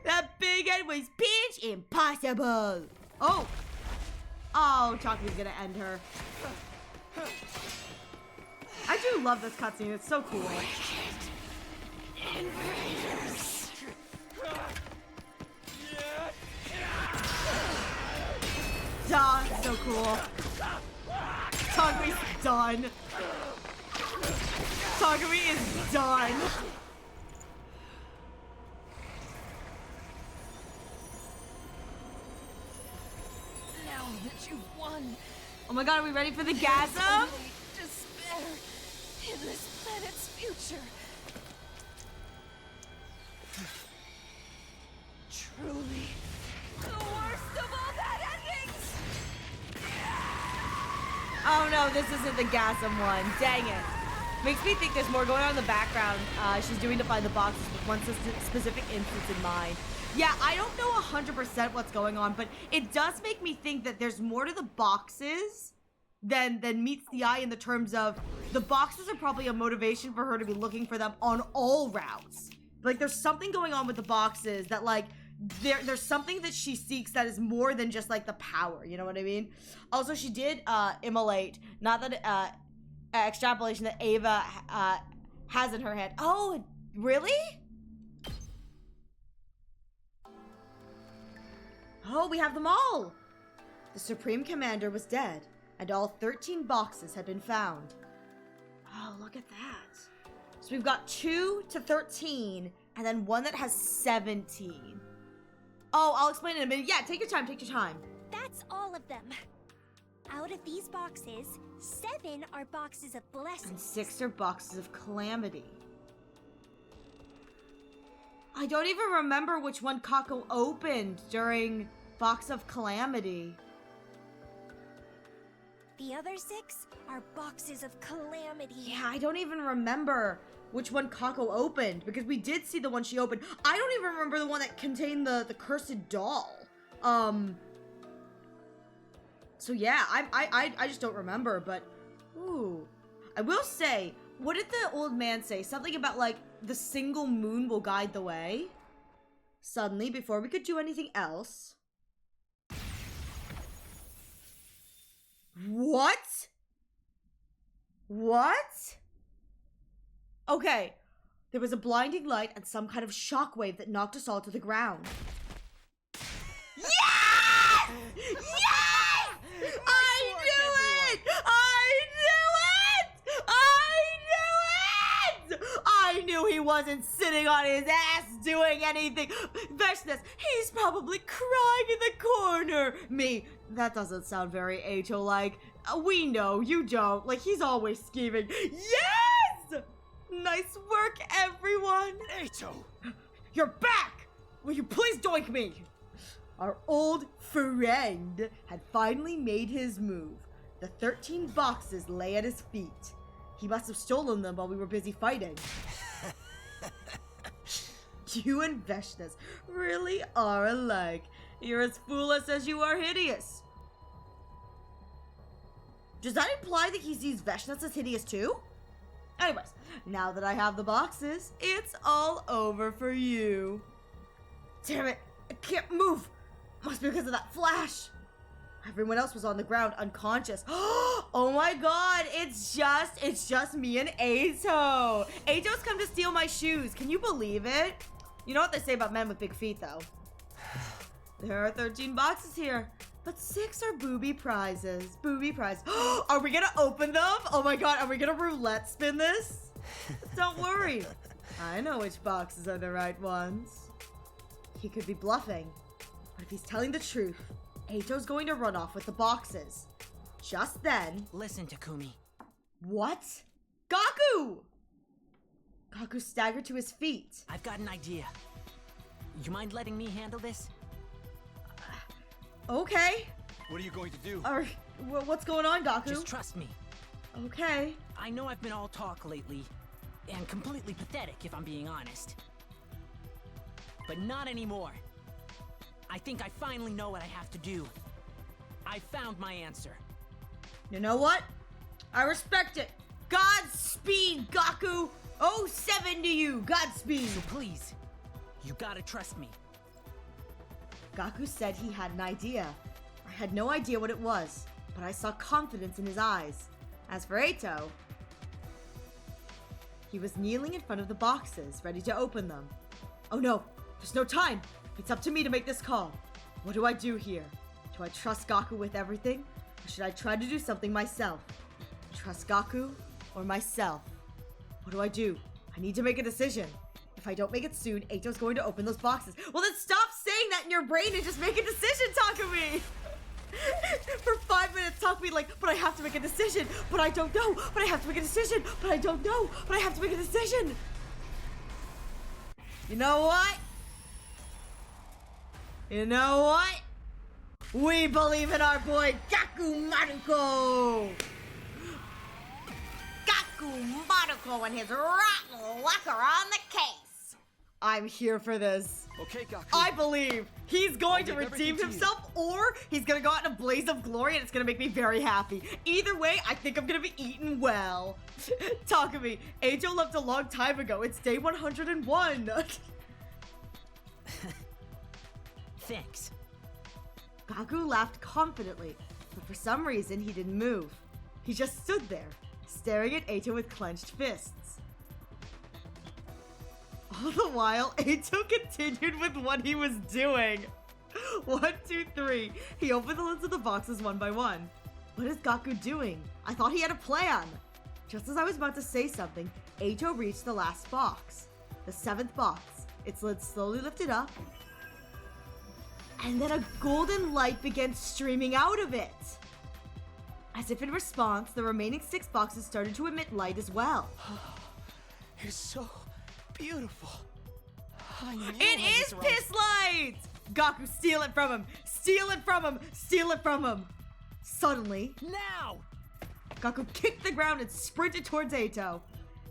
That big endways pinch, impossible. Oh, Chalky's gonna end her. I do love this cutscene. It's so cool. Invaders! Duh, so cool. Takumi done. Takumi is done. Now that you've won, Oh my god, are we ready for the gasm? only despair in this planet's future. Truly, the worst of all bad endings! Oh no, this isn't the gasm one. Dang it. Makes me think there's more going on in the background she's doing to find the boxes with one specific instance in mind. Yeah, I don't know 100% what's going on, but it does make me think that there's more to the boxes than meets the eye in the terms of the boxes are probably a motivation for her to be looking for them on all routes. Like, there's something going on with the boxes that, like, there's something that she seeks that is more than just, like, the power, you know what I mean? Also, she did immolate, not that extrapolation that Ava has in her head. Oh, really? Oh, we have them all! The Supreme Commander was dead, and all 13 boxes had been found. Oh, look at that. So we've got 2 to 13, and then one that has 17. Oh, I'll explain in a minute. Yeah, take your time, take your time. That's all of them. Out of these boxes, 7 are boxes of blessings. And 6 are boxes of calamity. I don't even remember which one Kako opened during Box of Calamity. The other 6 are boxes of calamity. Yeah, I don't even remember which one Kako opened, because we did see the one she opened. I don't even remember the one that contained the cursed doll. So yeah, I just don't remember, but ooh. I will say, what did the old man say? Something about like the single moon will guide the way. Suddenly, before we could do anything else. What? What? Okay, there was a blinding light and some kind of shockwave that knocked us all to the ground. Yes! Yes! I knew it! I knew he wasn't sitting on his ass doing anything. Veshness, he's probably crying in the corner. Me, that doesn't sound very Ato-like. We know, you don't. Like, he's always scheming. Yes! Nice work, everyone. Ato! You're back! Will you please doink me? Our old friend had finally made his move. The 13 boxes lay at his feet. He must have stolen them while we were busy fighting. You and Veshness really are alike. You're as foolish as you are hideous. Does that imply that he sees Veshness as hideous too? Anyways, now that I have the boxes, it's all over for you. Damn it, I can't move. Must be because of that flash. Everyone else was on the ground, unconscious. Oh my god, it's just me and Ato. Ato's come to steal my shoes. Can you believe it? You know what they say about men with big feet, though. There are 13 boxes here. But 6 are booby prizes. Booby prize. Are we gonna open them? Oh my god, are we gonna roulette spin this? Don't worry. I know which boxes are the right ones. He could be bluffing. But if he's telling the truth, Eito's going to run off with the boxes. Just then... Listen, Takumi. What? Gaku! Gaku staggered to his feet. I've got an idea. You mind letting me handle this? Okay. What are you going to do? What's going on, Gaku? Just trust me. Okay. I know I've been all talk lately, and completely pathetic if I'm being honest. But not anymore. I think I finally know what I have to do. I found my answer. You know what? I respect it. Godspeed, Gaku! 07 to you, Godspeed! So please, you gotta trust me. Gaku said he had an idea. I had no idea what it was, but I saw confidence in his eyes. As for Eito, he was kneeling in front of the boxes, ready to open them. Oh no, there's no time. It's up to me to make this call. What do I do here? Do I trust Gaku with everything? Or should I try to do something myself? Trust Gaku or myself? What do I do? I need to make a decision. If I don't make it soon, Eito's going to open those boxes. Well, then stop saying that in your brain and just make a decision, Takumi! For 5 minutes, Takumi like, but I have to make a decision, but I don't know, but I have to make a decision, but I don't know, but I have to make a decision. You know what? You know what? We believe in our boy Gaku Maruko! Gaku Maruko and his rotten luck are on the case! I'm here for this. Okay, Gaku. I believe he's going to I'll leave redeem everything to himself, or he's gonna go out in a blaze of glory and it's gonna make me very happy. Either way, I think I'm gonna be eaten well. Takumi, Eito left a long time ago. It's day 101. Thanks. Gaku laughed confidently, but for some reason he didn't move. He just stood there, staring at Eito with clenched fists. All the while, Eito continued with what he was doing. 1, 2, 3. He opened the lids of the boxes one by one. What is Gaku doing? I thought he had a plan. Just as I was about to say something, Eito reached the last box. The 7th box. Its lid slowly lifted up. And then a golden light began streaming out of it. As if in response, the remaining 6 boxes started to emit light as well. It's so beautiful. It is piss light! Gaku, steal it from him! Steal it from him! Steal it from him! Suddenly, now! Gaku kicked the ground and sprinted towards Eito.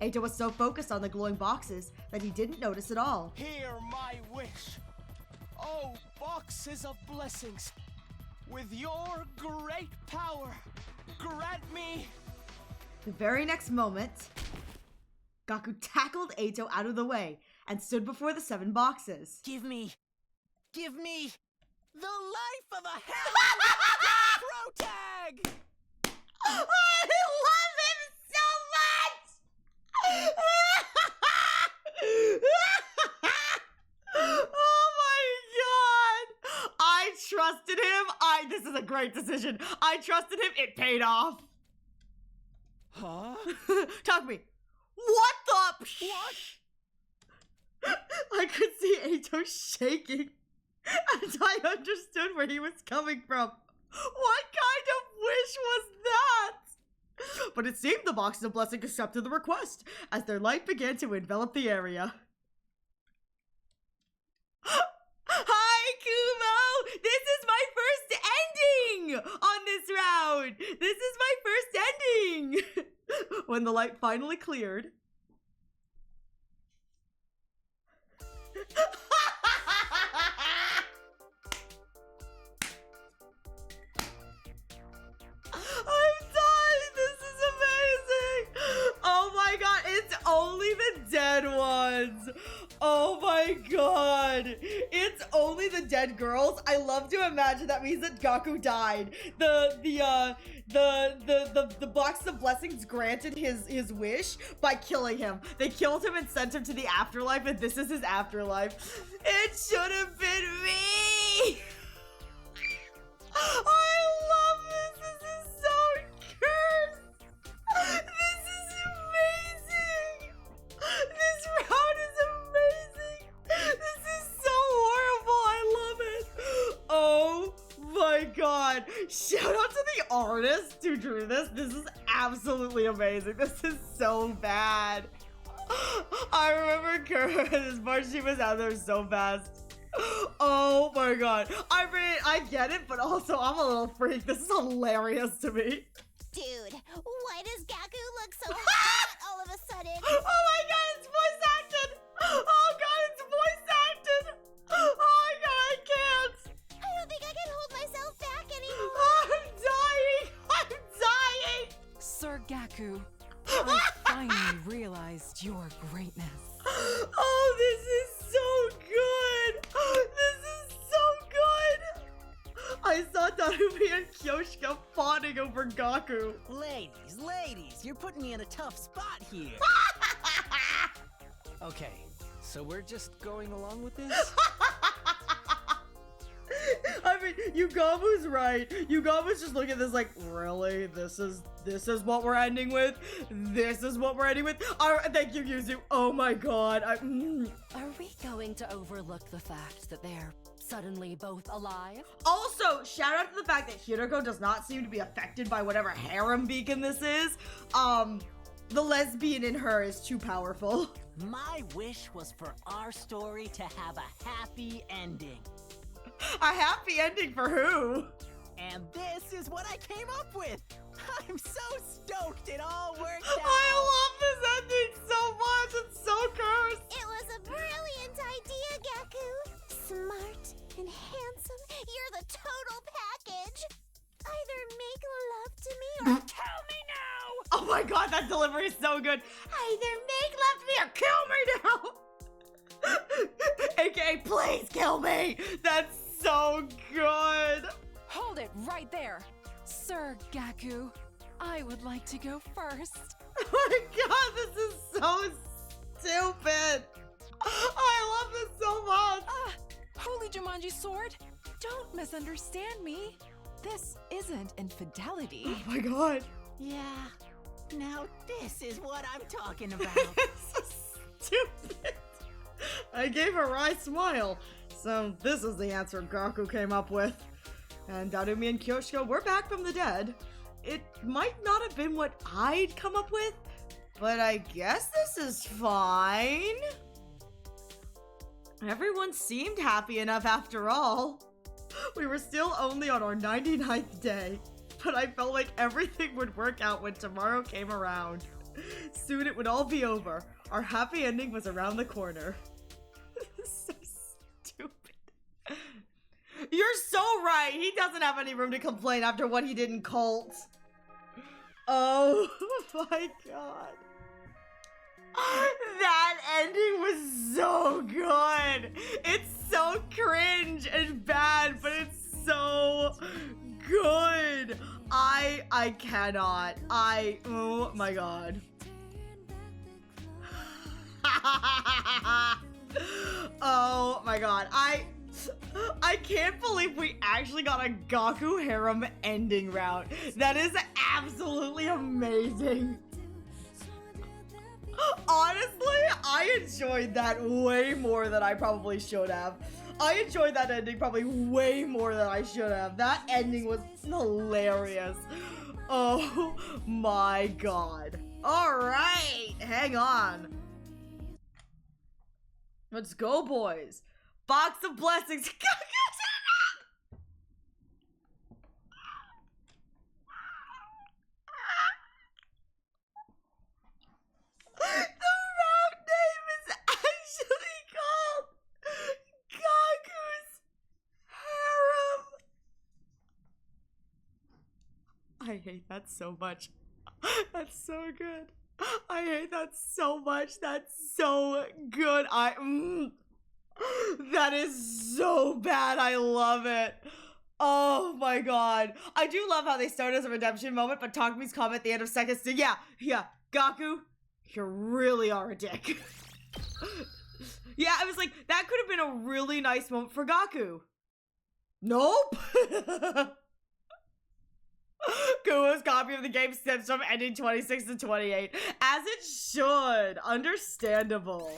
Eito was so focused on the glowing boxes that he didn't notice at all. Hear my wish. Oh, boxes of blessings. With your great power, grant me... The very next moment, Gaku tackled Eito out of the way and stood before the 7 boxes. Give me the life of a pro tag! I love him so much! Oh my god! I trusted him. This is a great decision. I trusted him. It paid off. Huh? Takumi, what the? What? I could see Eito shaking, and I understood where he was coming from. What kind of wish was that? But it seemed the boxes of blessing accepted the request, as their light began to envelop the area. Hi, Kumo! This is my first ending on this round! This is my first ending! When the light finally cleared... I'm dying! This is amazing! Oh my god, it's only the dead ones! Oh my god! It's only the dead girls? I love to imagine that means that Gaku died. The box of blessings granted his wish by killing him. They killed him and sent him to the afterlife, and this is his afterlife. It should have been me! god! Shout out to the artist who drew this. This is absolutely amazing. This is so bad. I remember this part she was out there so fast. Oh my god. I mean, I get it, but also I'm a little freak. This is hilarious to me. Dude, why does Gaku look so hot all of a sudden? Oh my god, it's voice acted! Oh god, it's voice acted! Oh my god, I can't! I don't think I can hold myself back anymore. I'm dying! I'm dying! Sir Gaku, I finally realized your greatness. Oh, this is so good! This is so good! I saw Darumi and Kyoshika fawning over Gaku. Ladies, you're putting me in a tough spot here. Okay, so we're just going along with this? I mean, Yugamu's right. Yugamu's just looking at this like, really? This is what we're ending with? This is what we're ending with? Thank you, Yuzu. Oh my god. Are we going to overlook the fact that they're suddenly both alive? Also, shout out to the fact that Hiroko does not seem to be affected by whatever harem beacon this is. The lesbian in her is too powerful. My wish was for our story to have a happy ending. A happy ending for who? And this is what I came up with. I'm so stoked it all worked out. I love this ending so much. It's so cursed. It was a brilliant idea, Gaku. Smart and handsome. You're the total package. Either make love to me or kill me now. Oh my god, that delivery is so good. Either make love to me or kill me now. AKA, please kill me. That's so good. Hold it right there. Sir Gaku, I would like to go first. Oh my god, this is so stupid. I love this so much. Holy Jumanji sword, don't misunderstand me. This isn't infidelity. Oh my god. Yeah, now this is what I'm talking about. This is stupid. I gave a wry smile. So this is the answer Gaku came up with. And Darumi and Kyoshiko were back from the dead. It might not have been what I'd come up with, but I guess this is fine. Everyone seemed happy enough after all. We were still only on our 99th day, but I felt like everything would work out when tomorrow came around. Soon it would all be over. Our happy ending was around the corner. This is so stupid. You're so right. He doesn't have any room to complain after what he did in Cult. Oh my god. That ending was so good. It's so cringe and bad, but it's so good. I cannot. Oh my god. Oh my god. I can't believe we actually got a Gaku harem ending route. That is absolutely amazing. Honestly, I enjoyed that way more than I probably should have. I enjoyed that ending probably way more than I should have. That ending was hilarious. Oh my god. Alright, hang on. Let's go, boys. Box of blessings. The route name is actually called Gaku's Harem. I hate that so much. That's so good. I hate that so much. That's so good. That is so bad. I love it. Oh my god. I do love how they start as a redemption moment, but Takumi's comment at the end of seconds to, yeah, Gaku, you really are a dick. Yeah, I was like, that could have been a really nice moment for Gaku. Nope. Kuo's copy of the game stems from ending 26 to 28. As it should. Understandable.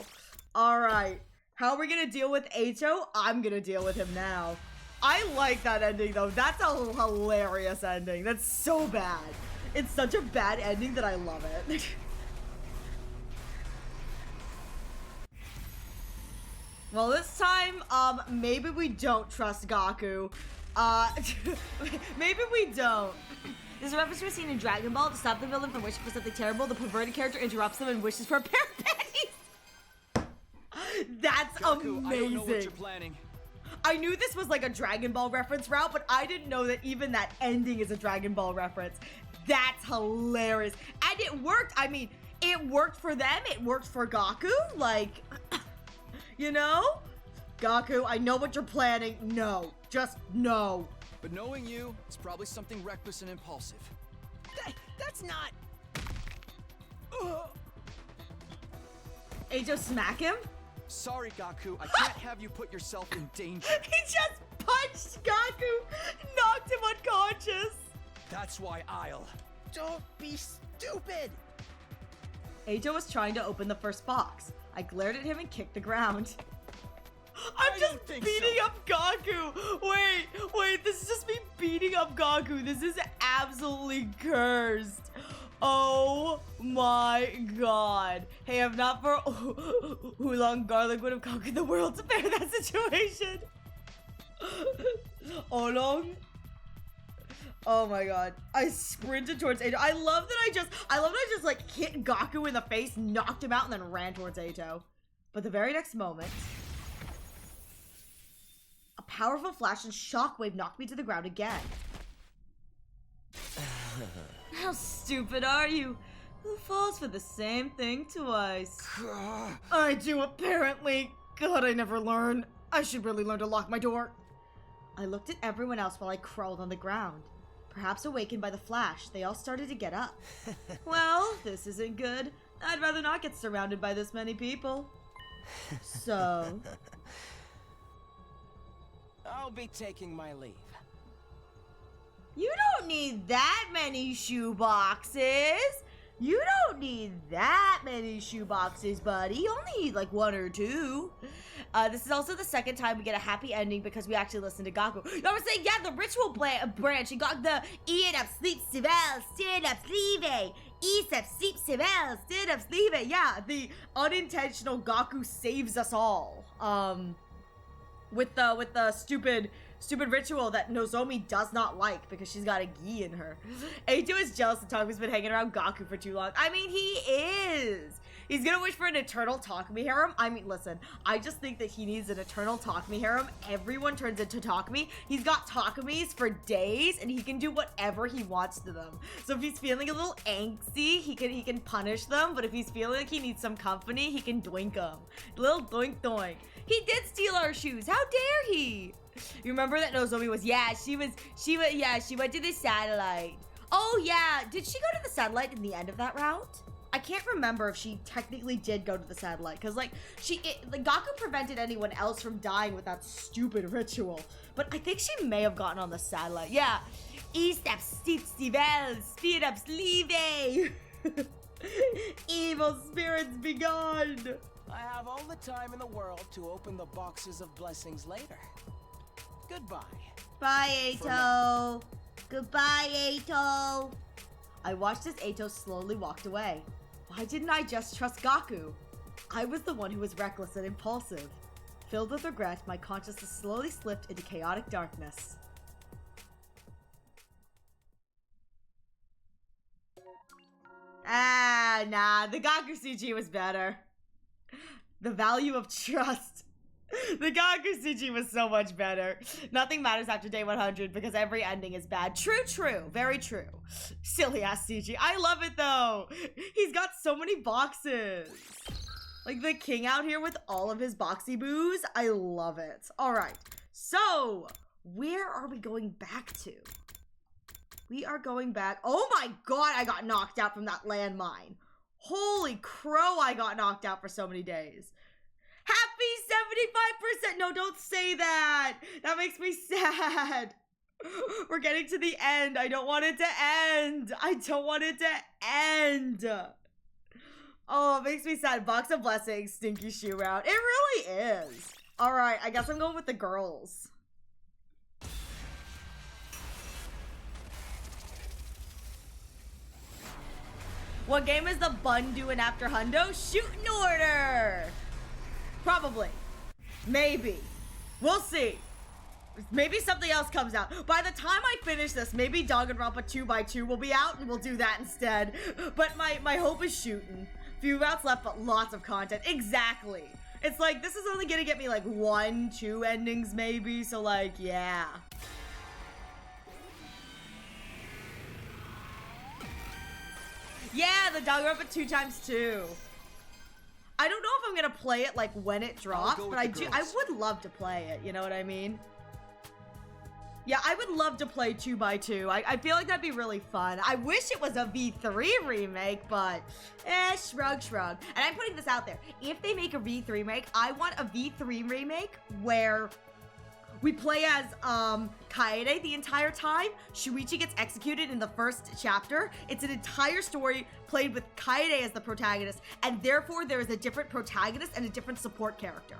Alright. How are we gonna deal with Eito? I'm gonna deal with him now. I like that ending though. That's a hilarious ending. That's so bad. It's such a bad ending that I love it. Well, this time, maybe we don't trust Gaku. Maybe we don't. There's a reference to a scene in Dragon Ball. To stop the villain from wishing for something terrible, the perverted character interrupts them and wishes for a pair of panties. That's Gaku, amazing. I don't know what you're planning. I knew this was like a Dragon Ball reference route, but I didn't know that even that ending is a Dragon Ball reference. That's hilarious. And it worked. I mean, it worked for them. It worked for Gaku. Like, you know? Gaku, I know what you're planning. No. Just no. But knowing you, it's probably something reckless and impulsive. That's not... Ajo, smack him? Sorry, Gaku. I can't have you put yourself in danger. He just punched Gaku, knocked him unconscious. That's why I'll... Don't be stupid! Ajo was trying to open the first box. I glared at him and kicked the ground. I'm just beating up Gaku. Wait, this is just me beating up Gaku. This is absolutely cursed. Oh my god. Hey, if not for Oolong Garlic would have conquered the world to bear that situation. Oolong. Oh my god. I sprinted towards Ato. I love that I just like hit Gaku in the face, knocked him out, and then ran towards Ato. But the very next moment, a powerful flash and shockwave knocked me to the ground again. How stupid are you? Who falls for the same thing twice? I do, apparently. God, I never learn. I should really learn to lock my door. I looked at everyone else while I crawled on the ground. Perhaps awakened by the flash, they all started to get up. Well, this isn't good. I'd rather not get surrounded by this many people. So... I'll be taking my leave. You don't need that many shoe boxes. You don't need that many shoe boxes, buddy. You only need like one or two. This is also the second time we get a happy ending because we actually listened to Gaku. I was saying, yeah, the ritual branch. You got the eat up, sleep, sivel, stand up, sleeve. Eat up, sleep, sivel, stand up, sleeve. Yeah, the unintentional Gaku saves us all. With the stupid ritual that Nozomi does not like because she's got a gi in her. Ato is jealous that Takumi's been hanging around Gaku for too long. I mean, he is. He's gonna wish for an eternal Takumi harem. I mean, listen, I just think that he needs an eternal Takumi harem. Everyone turns into Takumi. He's got Takumis for days, and he can do whatever he wants to them. So if he's feeling a little angsty, he can punish them. But if he's feeling like he needs some company, he can doink them. Little doink doink. He did steal our shoes. How dare he? You remember that Nozomi was, she went to the satellite. Oh yeah, did she go to the satellite in the end of that round? I can't remember if she technically did go to the satellite, because like Gaku prevented anyone else from dying with that stupid ritual. But I think she may have gotten on the satellite. Yeah. E-step, speed up, sleeve. Evil spirits be gone. I have all the time in the world to open the boxes of blessings later. Goodbye. Bye, Ato. Goodbye, Ato. I watched as Ato slowly walked away. Why didn't I just trust Gaku? I was the one who was reckless and impulsive. Filled with regret, my consciousness slowly slipped into chaotic darkness. Nah, the Gaku CG was better. The value of trust. The Gaku CG was so much better. Nothing matters after day 100 because every ending is bad. True. Very true. Silly ass CG. I love it though. He's got so many boxes. Like the king out here with all of his boxy boos. I love it. Alright. So, where are we going back to? We are going back. Oh my god, I got knocked out from that landmine. Holy crow, I got knocked out for so many days. Happy 75%. No, don't say that. That makes me sad. We're getting to the end. I don't want it to end. I don't want it to end. Oh, it makes me sad. Box of Blessings, stinky shoe route. It really is. All right, I guess I'm going with the girls. What game is the bun doing after Hundo? Shooting order! Probably. Maybe. We'll see. Maybe something else comes out. By the time I finish this, maybe Danganronpa 2x2 will be out and we'll do that instead. But my hope is shooting. Few routes left, but lots of content. Exactly. It's like, this is only gonna get me like 1-2 endings maybe, so like, yeah. Yeah, the Danganronpa 2x2. I don't know if I'm gonna play it like when it drops, but I would love to play it, you know what I mean? Yeah, I would love to play 2x2. I feel like that'd be really fun. I wish it was a V3 remake, but shrug, shrug. And I'm putting this out there. If they make a V3 remake, I want a V3 remake where we play as Kaede the entire time. Shuichi gets executed in the first chapter. It's an entire story played with Kaede as the protagonist, and therefore there is a different protagonist and a different support character.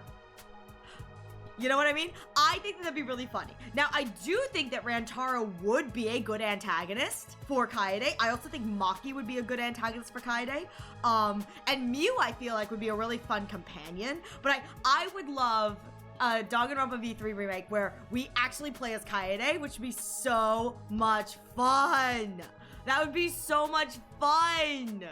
You know what I mean? I think that'd be really funny. Now, I do think that Rantaro would be a good antagonist for Kaede. I also think Maki would be a good antagonist for Kaede. And Mew, I feel like, would be a really fun companion. But I would love a Danganronpa V3 remake where we actually play as Kaede, which would be so much fun. That would be so much fun.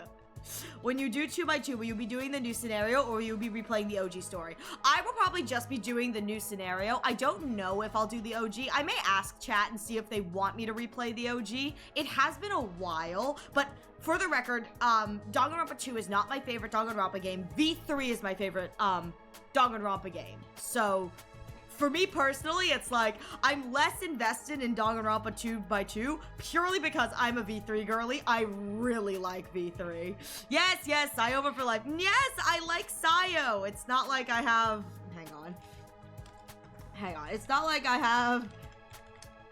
When you do 2x2, will you be doing the new scenario or will you be replaying the OG story? I will probably just be doing the new scenario. I don't know if I'll do the OG. I may ask chat and see if they want me to replay the OG. It has been a while, but for the record, Danganronpa 2 is not my favorite Danganronpa game. V3 is my favorite Danganronpa game. So for me personally, it's like I'm less invested in Danganronpa 2x2 purely because I'm a V3 girly. I really like V3. Yes, Sayo for life. Yes, I like Sayo. It's not like I have... Hang on. It's not like I have...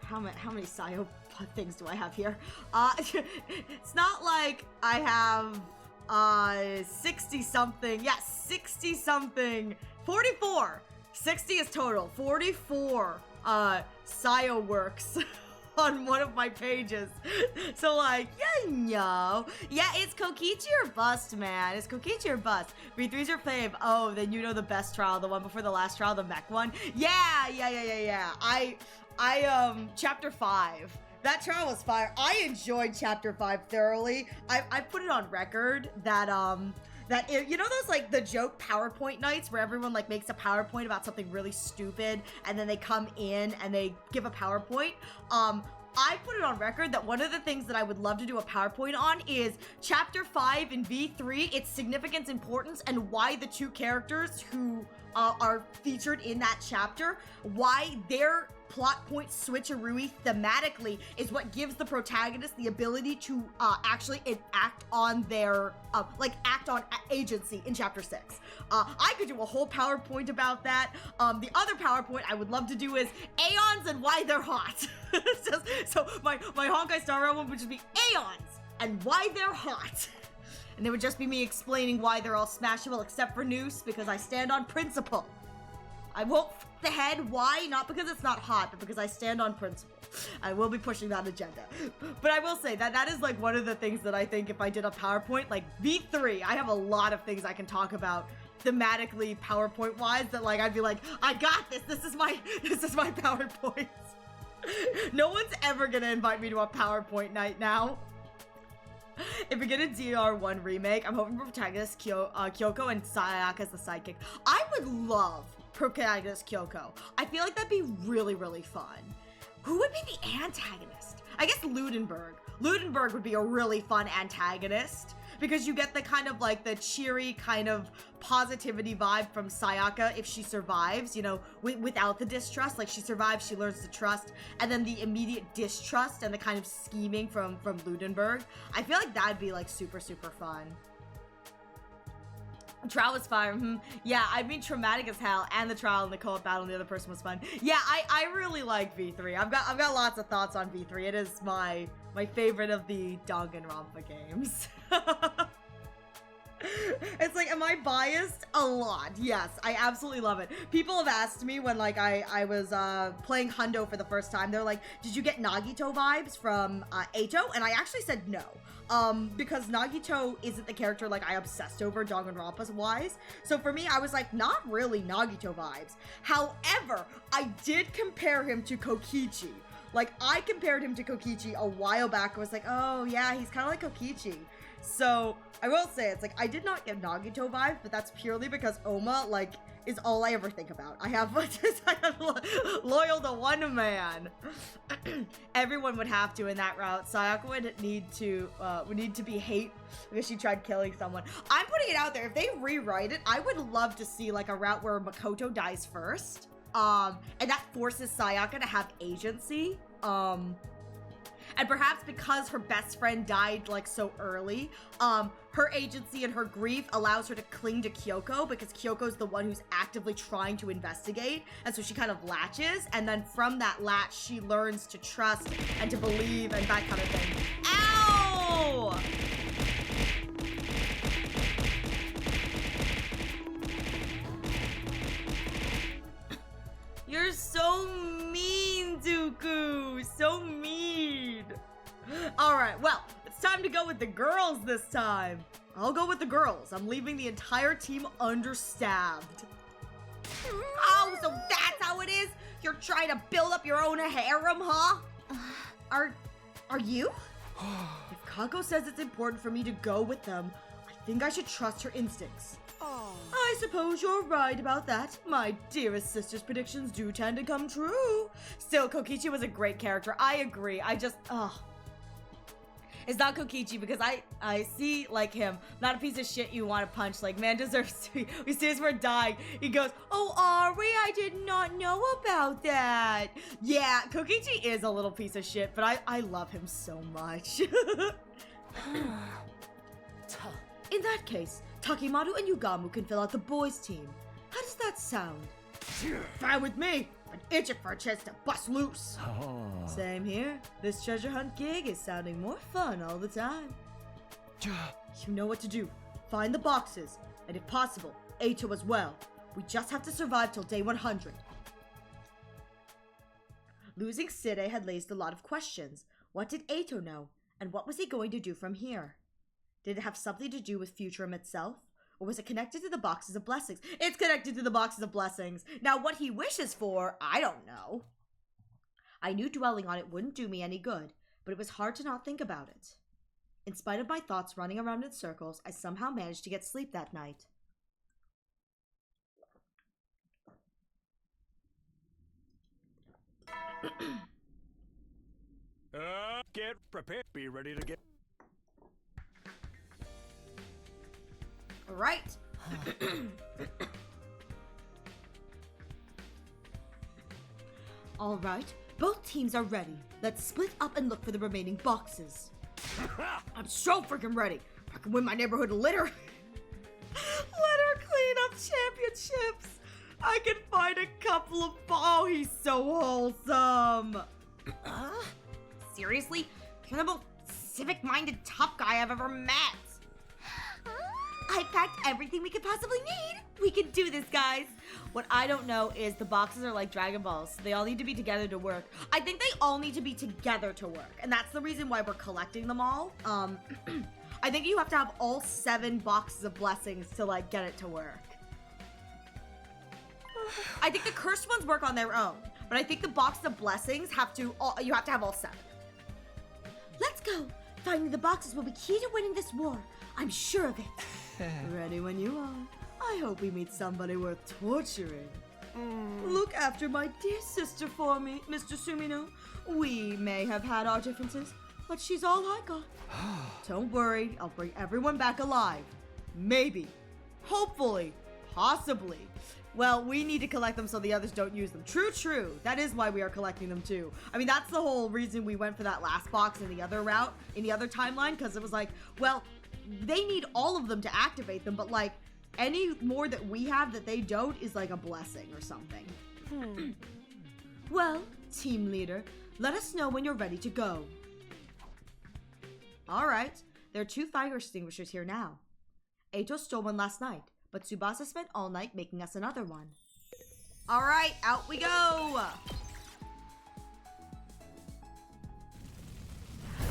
How many Sayo things do I have here? It's not like I have 60-something. Yeah, 60-something. 44. 60 is total. 44 Sayo works on one of my pages. So like, yeah, it's Kokichi or bust, man. It's Kokichi or bust. V3's your fave. Oh, then you know the best trial, the one before the last trial, the mech one. Yeah. I chapter 5. That trial was fire. I enjoyed chapter 5 thoroughly. I put it on record that you know those like the joke PowerPoint nights where everyone like makes a PowerPoint about something really stupid and then they come in and they give a PowerPoint. I put it on record that one of the things that I would love to do a PowerPoint on is chapter 5 in V3, its significance, importance, and why the two characters who are featured in that chapter, why their plot point switcheroo thematically is what gives the protagonist the ability to actually act on their act on agency in chapter 6. I could do a whole PowerPoint about that. The other PowerPoint I would love to do is Aeons and why they're hot. So my Honkai Star Rail one would just be Aeons and why they're hot. And it would just be me explaining why they're all smashable except for Noose, because I stand on principle. I won't f the head. Why? Not because it's not hot, but because I stand on principle. I will be pushing that agenda. But I will say that is like one of the things that I think if I did a PowerPoint, like V3, I have a lot of things I can talk about thematically PowerPoint wise that like I'd be like, I got this. This is my PowerPoint. No one's ever gonna invite me to a PowerPoint night now. If we get a DR1 remake, I'm hoping for protagonist Kyoko and Sayaka as the sidekick. I would love protagonist Kyoko. I feel like that'd be really, really fun. Who would be the antagonist? I guess Ludenberg. Ludenberg would be a really fun antagonist because you get the kind of like the cheery kind of positivity vibe from Sayaka if she survives, you know, without the distrust. Like she survives, she learns to trust, and then the immediate distrust and the kind of scheming from Ludenberg. I feel like that'd be like super, super fun. Trial was fire. Yeah, I mean traumatic as hell, and the trial and the co-op battle and the other person was fun. Yeah, I really like V3. I've got lots of thoughts on V3. It is my favorite of the Danganronpa games. It's like, am I biased? A lot. Yes, I absolutely love it. People have asked me when like I was playing Hundo for the first time. They're like, did you get Nagito vibes from Eito? And I actually said no. because Nagito isn't the character like I obsessed over Danganronpa wise. So for me, I was like, not really Nagito vibes. However, I did compare him to Kokichi. Like, I compared him to Kokichi a while back. I was like, oh yeah, he's kind of like Kokichi. So I will say, it's like, I did not get Nagito vibes, but that's purely because Oma, like, is all I ever think about. I have loyal to one man. Everyone would have to in that route. Sayaka would need to be hate because she tried killing someone. I'm putting it out there. If they rewrite it, I would love to see like a route where Makoto dies first. And that forces Sayaka to have agency. And perhaps because her best friend died like so early, her agency and her grief allows her to cling to Kyoko because Kyoko's the one who's actively trying to investigate. And so she kind of latches. And then from that latch, she learns to trust and to believe and that kind of thing. Ow! You're so mean, Dooku. So mean. All right, well, it's time to go with the girls this time. I'll go with the girls. I'm leaving the entire team understaffed. Oh, so that's how it is? You're trying to build up your own harem, huh? Are you? If Kako says it's important for me to go with them, I think I should trust her instincts. I suppose you're right about that. My dearest sister's predictions do tend to come true. Still, Kokichi was a great character. I agree. It's not Kokichi because I see like him. Not a piece of shit you want to punch. Like, man deserves to be. We see we're dying. He goes, oh, Ari, I did not know about that. Yeah, Kokichi is a little piece of shit, but I love him so much. In that case, Takimaru and Yugamu can fill out the boys' team. How does that sound? Fine with me. I'm itching for a chance to bust loose. Same here. This treasure hunt gig is sounding more fun all the time. You know what to do. Find the boxes, and if possible, Eito as well. We just have to survive till day 100. Losing Side had raised a lot of questions. What did Eito know, and what was he going to do from here? Did it have something to do with Futurum itself? Or was it connected to the boxes of blessings? It's connected to the boxes of blessings. Now, what he wishes for, I don't know. I knew dwelling on it wouldn't do me any good, but it was hard to not think about it. In spite of my thoughts running around in circles, I somehow managed to get sleep that night. Get prepared. Be ready to get... Right. All right, both teams are ready. Let's split up and look for the remaining boxes. I'm so freaking ready. I can win my neighborhood litter. Litter cleanup championships. I can find a couple of... Oh, he's so wholesome. Seriously? You're the most civic-minded tough guy I've ever met. I packed everything we could possibly need. We can do this, guys. What I don't know is the boxes are like Dragon Balls. They all need to be together to work. I think they all need to be together to work. And that's the reason why we're collecting them all. I think you have to have all 7 boxes of blessings to like get it to work. I think the cursed ones work on their own. But I think the box of blessings you have to have all 7. Let's go. Finding the boxes will be key to winning this war. I'm sure of it. Ready when you are. I hope we meet somebody worth torturing. Look after my dear sister for me, Mr. Sumino. We may have had our differences, but she's all I got. Don't worry, I'll bring everyone back alive. Maybe. Hopefully. Possibly. Well, we need to collect them so the others don't use them. True. That is why we are collecting them too. I mean, that's the whole reason we went for that last box in the other route, in the other timeline, because it was like, well, they need all of them to activate them, but like, any more that we have that they don't is like a blessing or something. Well, team leader, let us know when you're ready to go. Alright, there are 2 fire extinguishers here now. Eito stole one last night, but Tsubasa spent all night making us another one. Alright, out we go!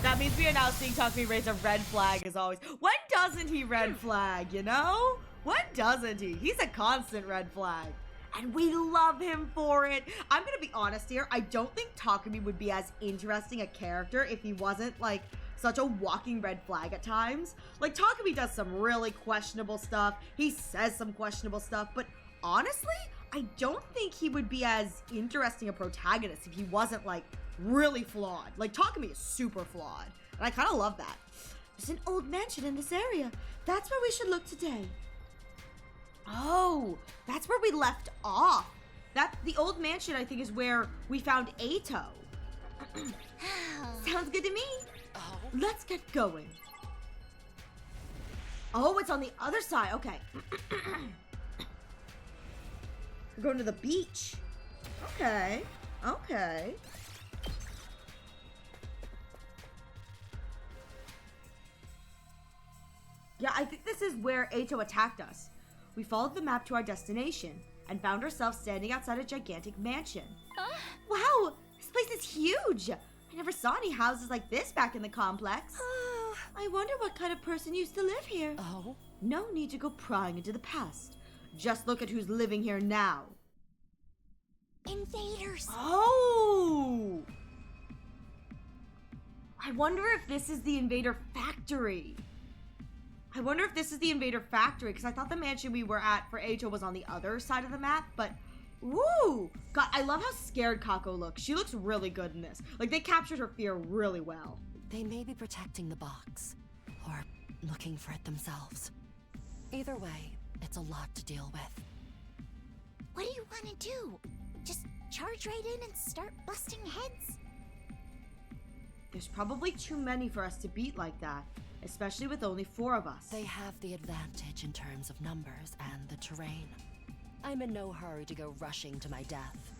That means we are now seeing Takumi raise a red flag as always. When doesn't he red flag, you know? When doesn't he? He's a constant red flag. And we love him for it. I'm gonna be honest here. I don't think Takumi would be as interesting a character if he wasn't like such a walking red flag at times. Like Takumi does some really questionable stuff. He says some questionable stuff, but honestly, I don't think he would be as interesting a protagonist if he wasn't like really flawed. Like Takumi is super flawed, and I kind of love that. There's an old mansion in this area. That's where we should look today. Oh, that's where we left off. The old mansion, I think, is where we found Ato. Sounds good to me. Oh? Let's get going. Oh, it's on the other side. Okay. We're going to the beach. Okay. Okay. Yeah, I think this is where Ato attacked us. We followed the map to our destination and found ourselves standing outside a gigantic mansion. Wow, this place is huge. I never saw any houses like this back in the complex. I wonder what kind of person used to live here. Oh? No need to go prying into the past. Just look at who's living here now. Invaders. Oh! I wonder if this is the Invader Factory. Because I thought the mansion we were at for Ato was on the other side of the map, but woo! God, I love how scared Kako looks. She looks really good in this. Like, they captured her fear really well. They may be protecting the box, or looking for it themselves. Either way, it's a lot to deal with. What do you want to do? Just charge right in and start busting heads? There's probably too many for us to beat like that, especially with only 4 of us. They have the advantage in terms of numbers and the terrain. I'm in no hurry to go rushing to my death.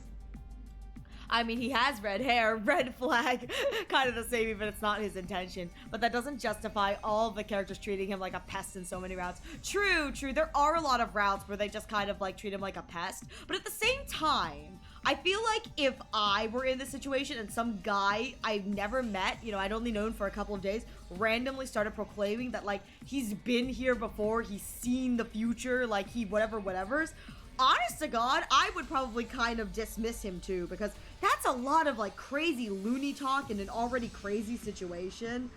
I mean, he has red hair, red flag, kind of the same even if it's not his intention. But that doesn't justify all of the characters treating him like a pest in so many routes. True, there are a lot of routes where they just kind of like treat him like a pest. But at the same time, I feel like if I were in this situation and some guy I've never met, you know, I'd only known for a couple of days, randomly started proclaiming that like he's been here before, he's seen the future, like he whatever's, honest to God, I would probably kind of dismiss him too, because that's a lot of like crazy loony talk in an already crazy situation.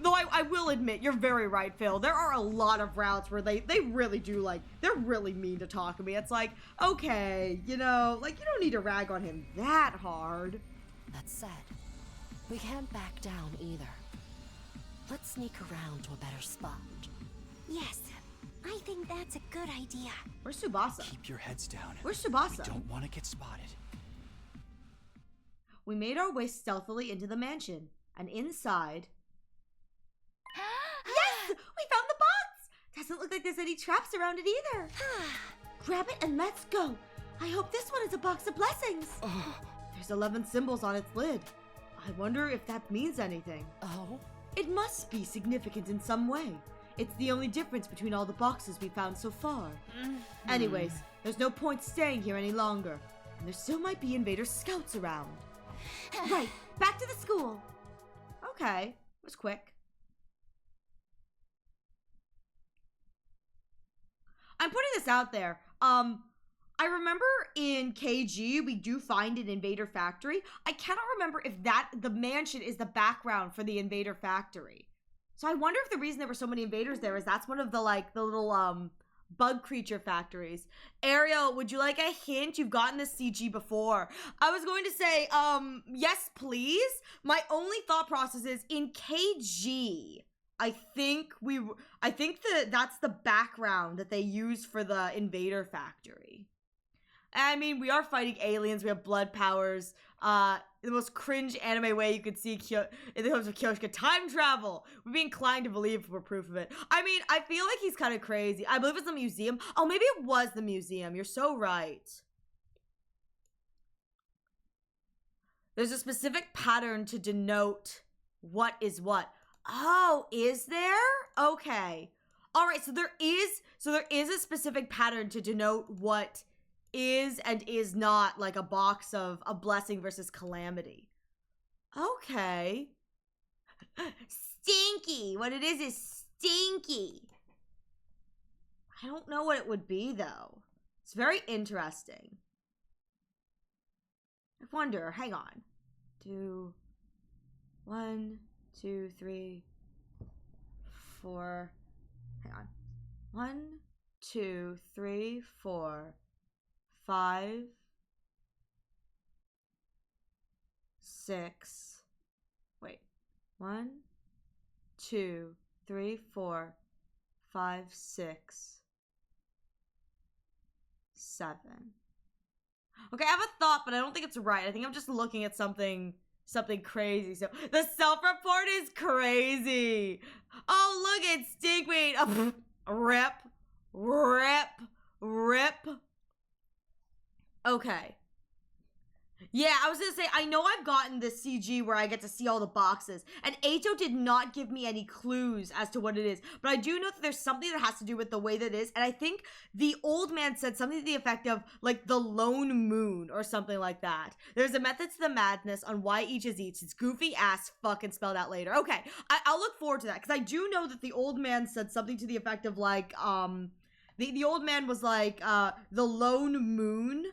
Though I will admit, you're very right, Phil. There are a lot of routes where they really do like, they're really mean to talk to me. It's like, okay, you know, like you don't need to rag on him that hard. That said, we can't back down either. Let's sneak around to a better spot. Yes, I think that's a good idea. Where's Tsubasa? Keep your heads down. Where's Tsubasa? We don't want to get spotted. We made our way stealthily into the mansion, and inside... Yes! We found the box! Doesn't look like there's any traps around it either. Grab it and let's go. I hope this one is a box of blessings. There's 11 symbols on its lid. I wonder if that means anything. Oh? It must be significant in some way. It's the only difference between all the boxes we found so far. Anyways, there's no point staying here any longer. And there still might be Invader scouts around. Right, back to the school. Okay, it was quick. I'm putting this out there. I remember in KG we do find an Invader Factory. I cannot remember if the mansion is the background for the Invader Factory. So I wonder if the reason there were so many invaders there is that's one of the little bug creature factories. Ariel, would you like a hint? You've gotten this CG before. I was going to say, yes, please. My only thought process is in KG. I think that's the background that they use for the Invader Factory. I mean, we are fighting aliens. We have blood powers. The most cringe anime way you could see in the hopes of Kyoshika. Time travel! We'd be inclined to believe we're proof of it. I mean, I feel like he's kind of crazy. I believe it's the museum. Oh, maybe it was the museum. You're so right. There's a specific pattern to denote what is what. Oh, is there? Okay. All right, so there is a specific pattern to denote what is and is not like a box of a blessing versus calamity. Okay. Stinky. What it is stinky. I don't know what it would be, though. It's very interesting. I wonder. Hang on. 1, 2, 3, 4. Hang on. 1, 2, 3, 4, 5, 6. Wait. 1, 2, 3, 4, 5, 6, 7. Okay, I have a thought, but I don't think it's right. I think I'm just looking at something crazy. So the self-report is crazy. Oh, look, it's Stinkweed. Rip. Okay. Yeah, I was gonna say, I know I've gotten this CG where I get to see all the boxes, and Ato did not give me any clues as to what it is, but I do know that there's something that has to do with the way that it is, and I think the old man said something to the effect of, like, the lone moon, or something like that. There's a method to the madness on why each is each. It's goofy ass fucking spelled out later. Okay, I'll look forward to that, because I do know that the old man said something to the effect of, like, the old man was like, the lone moon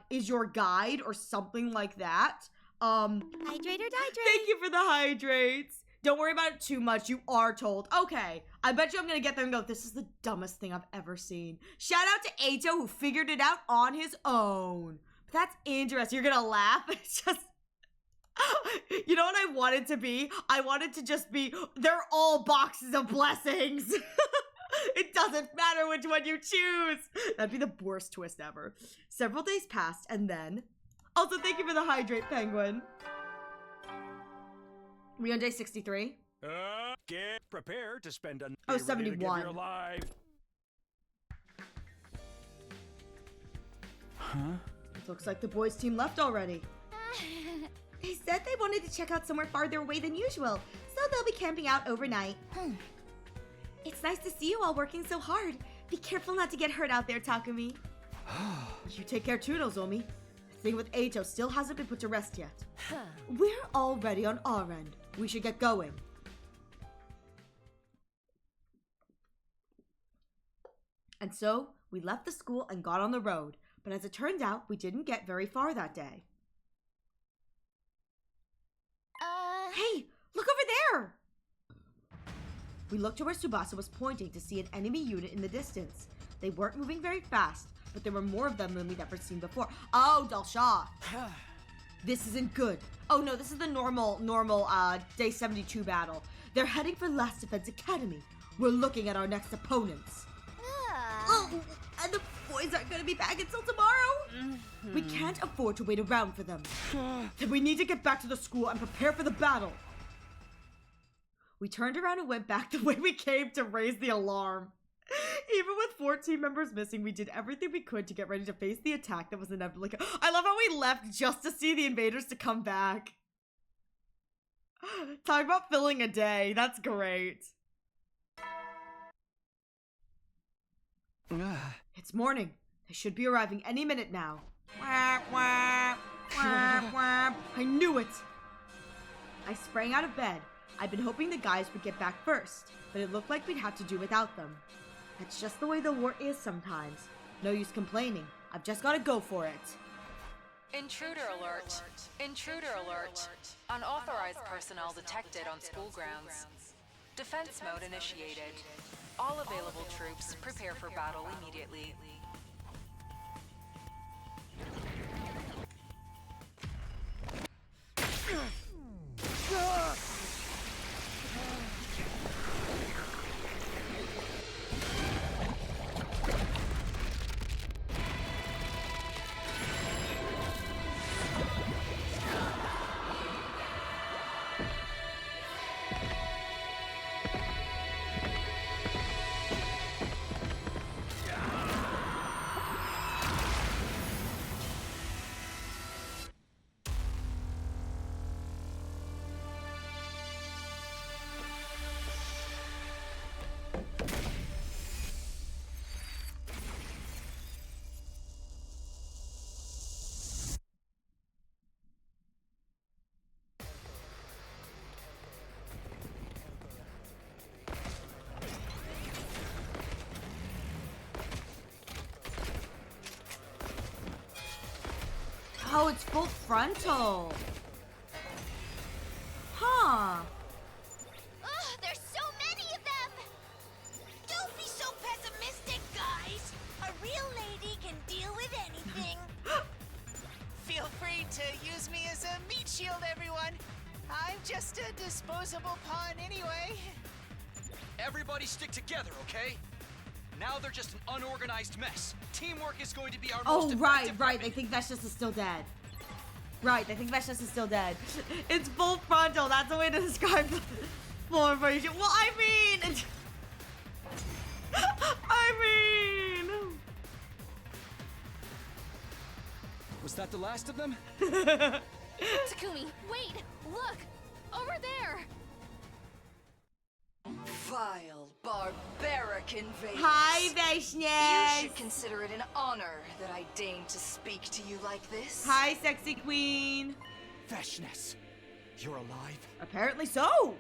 is your guide or something like that. Hydrate or dihydrate. Thank you for the hydrates. Don't worry about it too much. You are told. Okay. I bet you I'm gonna get there and go, this is the dumbest thing I've ever seen. Shout out to Ato who figured it out on his own. But that's interesting. You're gonna laugh. It's just... You know what I wanted to be? I wanted to just be, they're all boxes of blessings. It doesn't matter which one you choose. That'd be the worst twist ever. Several days passed, and then... Also, thank you for the hydrate, Penguin. We on day 63? Get prepared to spend a Oh, 71. Your life. Huh? It looks like the boys' team left already. They said they wanted to check out somewhere farther away than usual, so they'll be camping out overnight. It's nice to see you all working so hard. Be careful not to get hurt out there, Takumi. You take care too, Nozomi. The thing with Ato still hasn't been put to rest yet. We're all ready on our end. We should get going. And so, we left the school and got on the road. But as it turned out, we didn't get very far that day. Hey, look over there! We looked to where Tsubasa was pointing to see an enemy unit in the distance. They weren't moving very fast, but there were more of them than we'd ever seen before. Oh, Dalsha! This isn't good. Oh no, this is the normal day 72 battle. They're heading for Last Defense Academy. We're looking at our next opponents. Oh, and the boys aren't gonna be back until tomorrow? We can't afford to wait around for them. Then we need to get back to the school and prepare for the battle. We turned around and went back the way we came to raise the alarm. Even with 14 members missing, we did everything we could to get ready to face the attack that was inevitable. I love how we left just to see the invaders to come back. Talk about filling a day. That's great. It's morning. They should be arriving any minute now. I knew it. I sprang out of bed. I'd been hoping the guys would get back first, but it looked like we'd have to do without them. That's just the way the war is sometimes. No use complaining. I've just gotta go for it. Intruder alert. Intruder alert. Unauthorized personnel detected on school grounds. Defense mode initiated. All available troops prepare for battle immediately. Oh, it's full frontal. Huh. Ugh, there's so many of them! Don't be so pessimistic, guys. A real lady can deal with anything. Feel free to use me as a meat shield, everyone. I'm just a disposable pawn anyway. Everybody stick together, okay? Now they're just an unorganized mess. Teamwork is going to be our Oh, most right, effective right. They think Veshnas is still dead. Right, they think Veshnas is still dead. It's full frontal. That's the way to describe the full version. Well, I mean... Was that the last of them? Takumi, wait! Look! Over there! Vile, barbaric invasion. Hi, Veshnas! You should consider it an honor that I deign to speak to you like this. Hi, sexy queen. Veshnas, you're alive? Apparently so.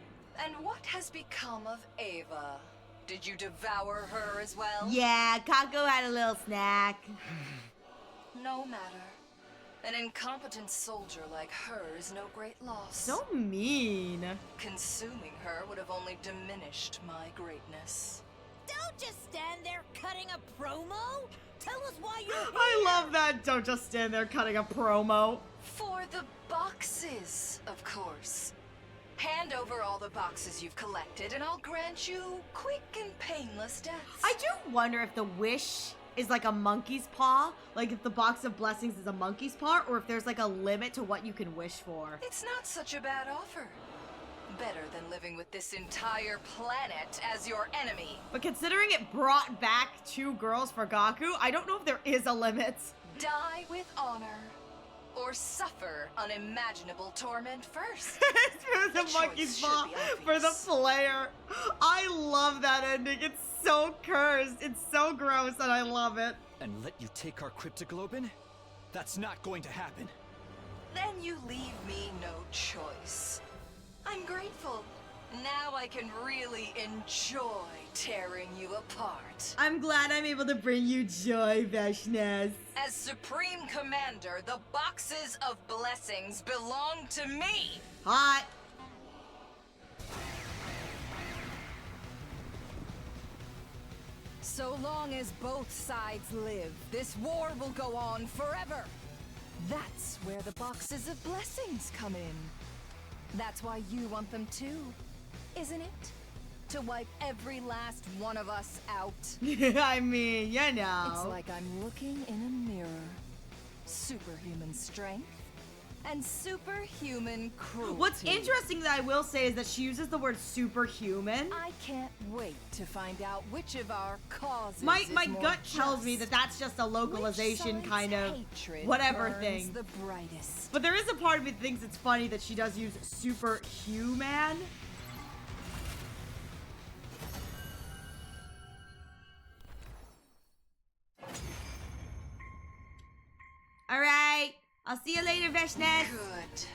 And what has become of Ava? Did you devour her as well? Yeah, Kako had a little snack. No matter. An incompetent soldier like her is no great loss. So mean. Consuming her would have only diminished my greatness. Don't just stand there cutting a promo. Tell us why you're here. I love that. Don't just stand there cutting a promo. For the boxes, of course. Hand over all the boxes you've collected, and I'll grant you quick and painless deaths. I do wonder if the wish is like a monkey's paw. Like if the box of blessings is a monkey's paw, or if there's like a limit to what you can wish for. It's not such a bad offer. Better than living with this entire planet as your enemy. But considering it brought back 2 girls for Gaku, I don't know if there is a limit. Die with honor. Or suffer unimaginable torment first. For the monkey's paw for the player. I love that ending. It's so cursed. It's so gross and I love it. And let you take our cryptoglobin? That's not going to happen. Then you leave me no choice. I'm grateful. Now I can really enjoy tearing you apart. I'm glad I'm able to bring you joy, Veshnas. As Supreme Commander, the boxes of blessings belong to me. Hot. So long as both sides live, this war will go on forever. That's where the boxes of blessings come in. That's why you want them too, isn't it? To wipe every last one of us out. I mean, you know. It's like I'm looking in a mirror. Superhuman strength and superhuman cruelty. What's interesting that I will say is that she uses the word superhuman. I can't wait to find out which of our causes My is more gut tells just. me that that's just a localization Which kind of hatred whatever burns thing. the brightest. But there is a part of me that thinks it's funny that she does use superhuman. Alright, I'll see you later, Veshnas. Good.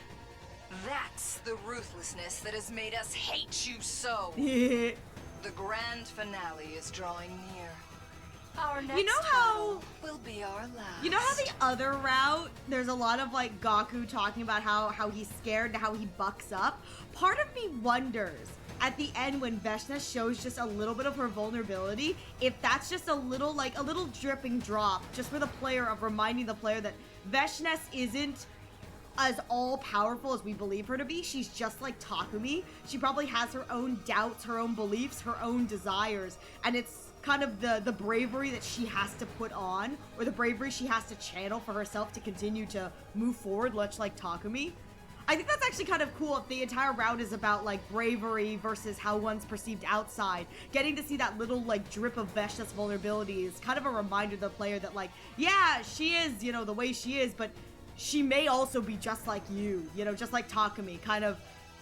That's the ruthlessness that has made us hate you so. You The grand finale is drawing near. Our next know how... battle will be our last. You know how the other route, there's a lot of like Gaku talking about how he's scared and how he bucks up? Part of me wonders at the end when Veshnas shows just a little bit of her vulnerability, if that's just a little dripping drop just for the player of reminding the player that Veshnas isn't as all-powerful as we believe her to be. She's just like Takumi. She probably has her own doubts, her own beliefs, her own desires, and it's kind of the bravery that she has to put on, or the bravery she has to channel for herself to continue to move forward, much like Takumi. I think that's actually kind of cool if the entire route is about like bravery versus how one's perceived outside. Getting to see that little like drip of Veshna's vulnerability is kind of a reminder to the player that like, yeah, she is, you know, the way she is, but she may also be just like you, know, just like Takumi. Kind of,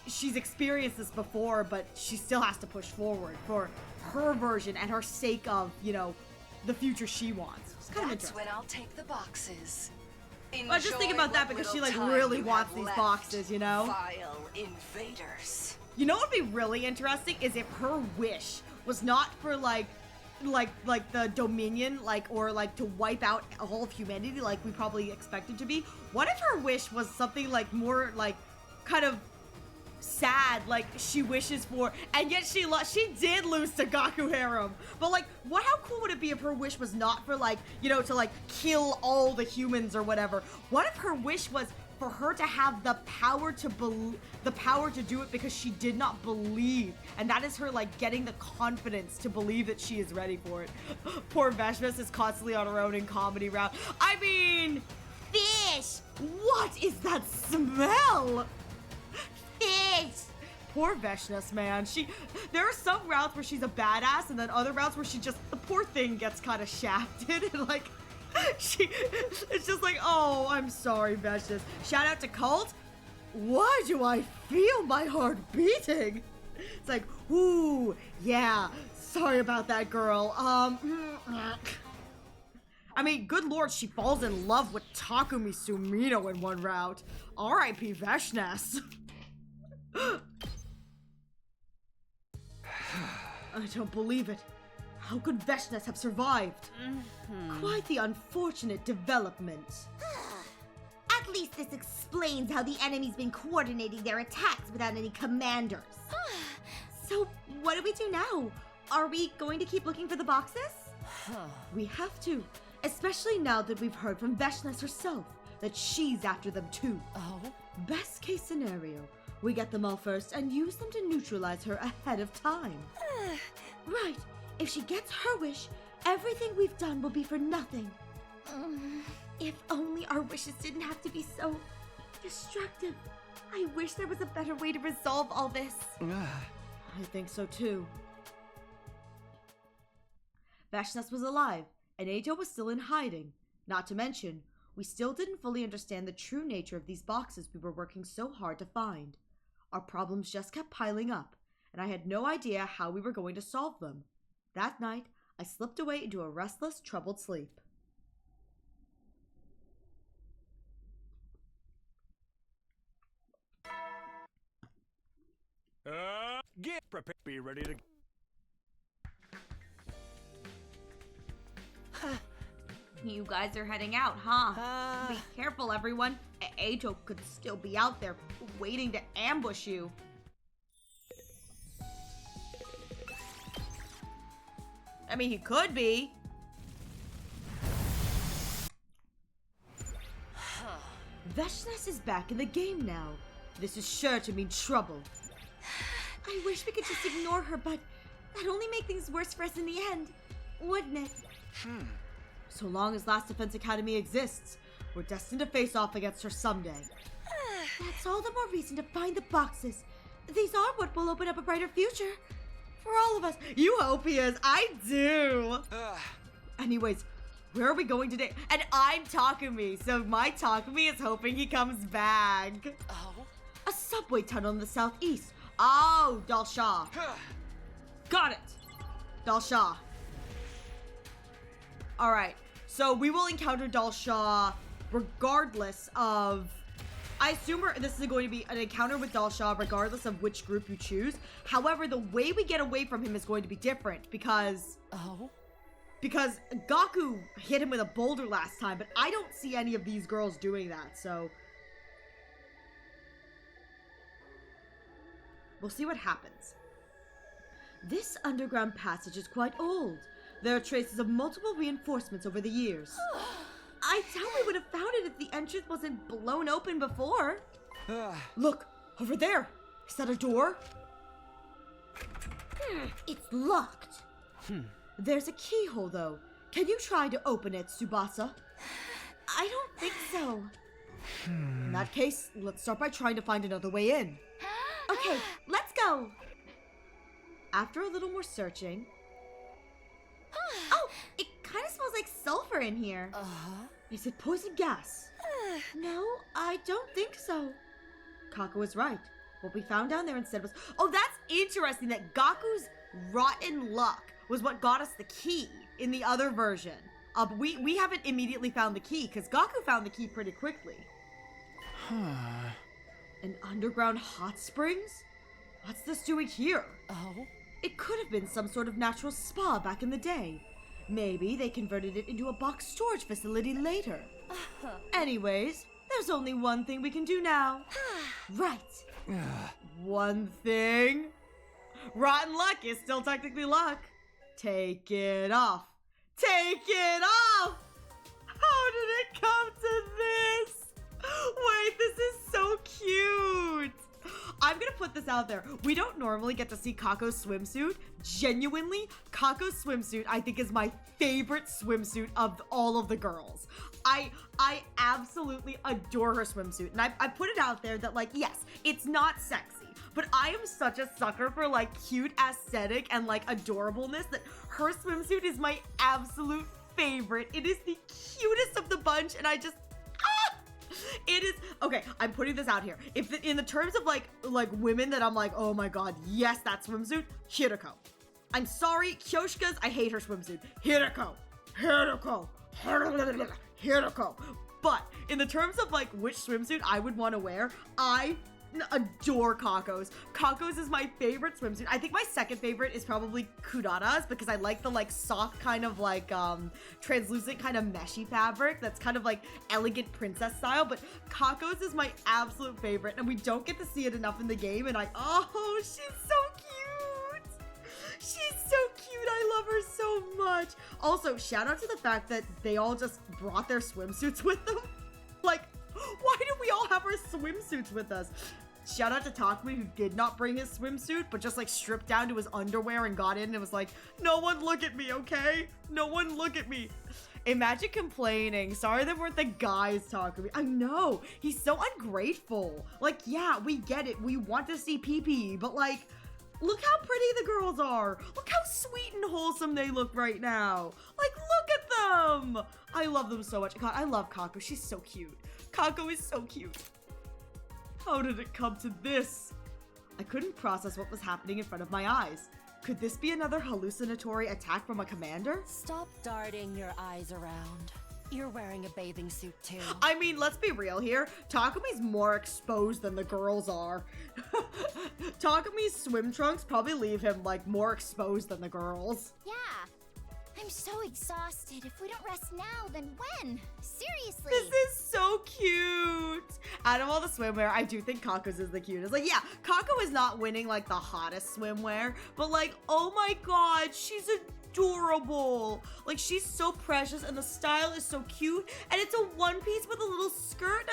she's experienced this before, but she still has to push forward for her version and her sake of, you know, the future she wants. It's kind of That's interesting. when I'll take the boxes. Well, I just think about that because she like really wants these boxes, you know? Vile invaders. You know what would be really interesting is if her wish was not for like like the Dominion, or to wipe out all of humanity like we probably expected to be. What if her wish was something like more like kind of sad, like she wishes for, and yet she did lose to Gaku Harem. But like, how cool would it be if her wish was not for like, to like kill all the humans or whatever? What if her wish was for her to have the power to do it because she did not believe, and that is her like getting the confidence to believe that she is ready for it. Poor Veshnas is constantly on her own in comedy route. I mean, fish! What is that smell? Fish! Poor Veshnas, man. There are some routes where she's a badass, and then other routes where the poor thing gets kind of shafted, and like, it's just like, oh, I'm sorry, Veshnas. Shout out to Cult. Why do I feel my heart beating? It's like, ooh, yeah, sorry about that, girl. I mean, good lord, she falls in love with Takumi Sumino in one route. R.I.P. Veshnas. I don't believe it. How could Veshnas have survived? Quite the unfortunate development. At least this explains how the enemy's been coordinating their attacks without any commanders. So, what do we do now? Are we going to keep looking for the boxes? We have to, especially now that we've heard from Veshnas herself that she's after them too. Oh? Best case scenario, we get them all first and use them to neutralize her ahead of time. Right. If she gets her wish, everything we've done will be for nothing. If only our wishes didn't have to be so destructive. I wish there was a better way to resolve all this. I think so too. Veshnas was alive, and Eito was still in hiding. Not to mention, we still didn't fully understand the true nature of these boxes we were working so hard to find. Our problems just kept piling up, and I had no idea how we were going to solve them. That night, I slipped away into a restless, troubled sleep. Get prepared. Be ready to... You guys are heading out, huh? Be careful, everyone. Eito could still be out there waiting to ambush you. I mean, he could be. Veshnas is back in the game now. This is sure to mean trouble. I wish we could just ignore her, but that'd only make things worse for us in the end, wouldn't it? So long as Last Defense Academy exists, we're destined to face off against her someday. That's all the more reason to find the boxes. These are what will open up a brighter future for all of us. You hope he is. I do. Anyways, where are we going today? And I'm Takumi, so my Takumi is hoping he comes back. Oh? A subway tunnel in the southeast. Oh, Dalsha. Got it. Dalsha. Alright, so we will encounter Dalsha regardless of... I assume this is going to be an encounter with Dalsha regardless of which group you choose. However, the way we get away from him is going to be different because... Oh? Because Gaku hit him with a boulder last time, but I don't see any of these girls doing that, so... We'll see what happens. This underground passage is quite old. There are traces of multiple reinforcements over the years. I doubt we would have found it if the entrance wasn't blown open before. Look, over there. Is that a door? It's locked. There's a keyhole, though. Can you try to open it, Tsubasa? I don't think so. In that case, let's start by trying to find another way in. Okay, let's go. After a little more searching... Oh, it kind of smells like sulfur in here. Is it poison gas? No, I don't think so. Kako was right. What we found down there instead was... Oh, that's interesting that Gaku's rotten luck was what got us the key in the other version. But we haven't immediately found the key because Gaku found the key pretty quickly. An underground hot springs? What's this doing here? Oh? It could have been some sort of natural spa back in the day. Maybe they converted it into a box storage facility later. Anyways, there's only one thing we can do now. Right. One thing. Rotten luck is still technically luck. Take it off. Take it off! How did it come to this? Wait, this is so cute. I'm gonna put this out there. We don't normally get to see Kako's swimsuit. Genuinely, Kako's swimsuit I think is my favorite swimsuit of all of the girls. I absolutely adore her swimsuit. And I put it out there that, like, yes, it's not sexy, but I am such a sucker for, like, cute aesthetic and, like, adorableness that her swimsuit is my absolute favorite. It is the cutest of the bunch, and I just, it is, okay, I'm putting this out here. If in the terms of, like women that I'm like, oh my god, yes, that swimsuit, Hirako. I'm sorry, Kyoshika's, I hate her swimsuit. Hirako. But in the terms of, like, which swimsuit I would want to wear, I adore Kako's. Kako's is my favorite swimsuit. I think my second favorite is probably Kurara's, because I like the, like, soft kind of, like, translucent kind of meshy fabric that's kind of like elegant princess style, but Kako's is my absolute favorite, and we don't get to see it enough in the game, and oh, she's so cute. She's so cute. I love her so much. Also, shout out to the fact that they all just brought their swimsuits with them. Like, why do we all have our swimsuits with us? Shout out to Takumi, who did not bring his swimsuit, but just, like, stripped down to his underwear and got in and was like, no one look at me, okay? No one look at me. Imagine complaining. Sorry there weren't the guys, Takumi. I know. He's so ungrateful. Like, yeah, we get it. We want to see pee-pee, but, like, look how pretty the girls are. Look how sweet and wholesome they look right now. Like, look at them. I love them so much. God, I love Kako. She's so cute. Kako is so cute. How did it come to this? I couldn't process what was happening in front of my eyes. Could this be another hallucinatory attack from a commander? Stop darting your eyes around. You're wearing a bathing suit too. I mean, let's be real here. Takumi's more exposed than the girls are. Takumi's swim trunks probably leave him, like, more exposed than the girls. Yeah. I'm so exhausted. If we don't rest now, then when? Seriously. This is so cute. Out of all the swimwear, I do think Kako's is the cutest. Like, yeah, Kako is not winning, like, the hottest swimwear, but, like, oh my god, she's adorable. Like, she's so precious, and the style is so cute, and it's a one piece with a little skirt.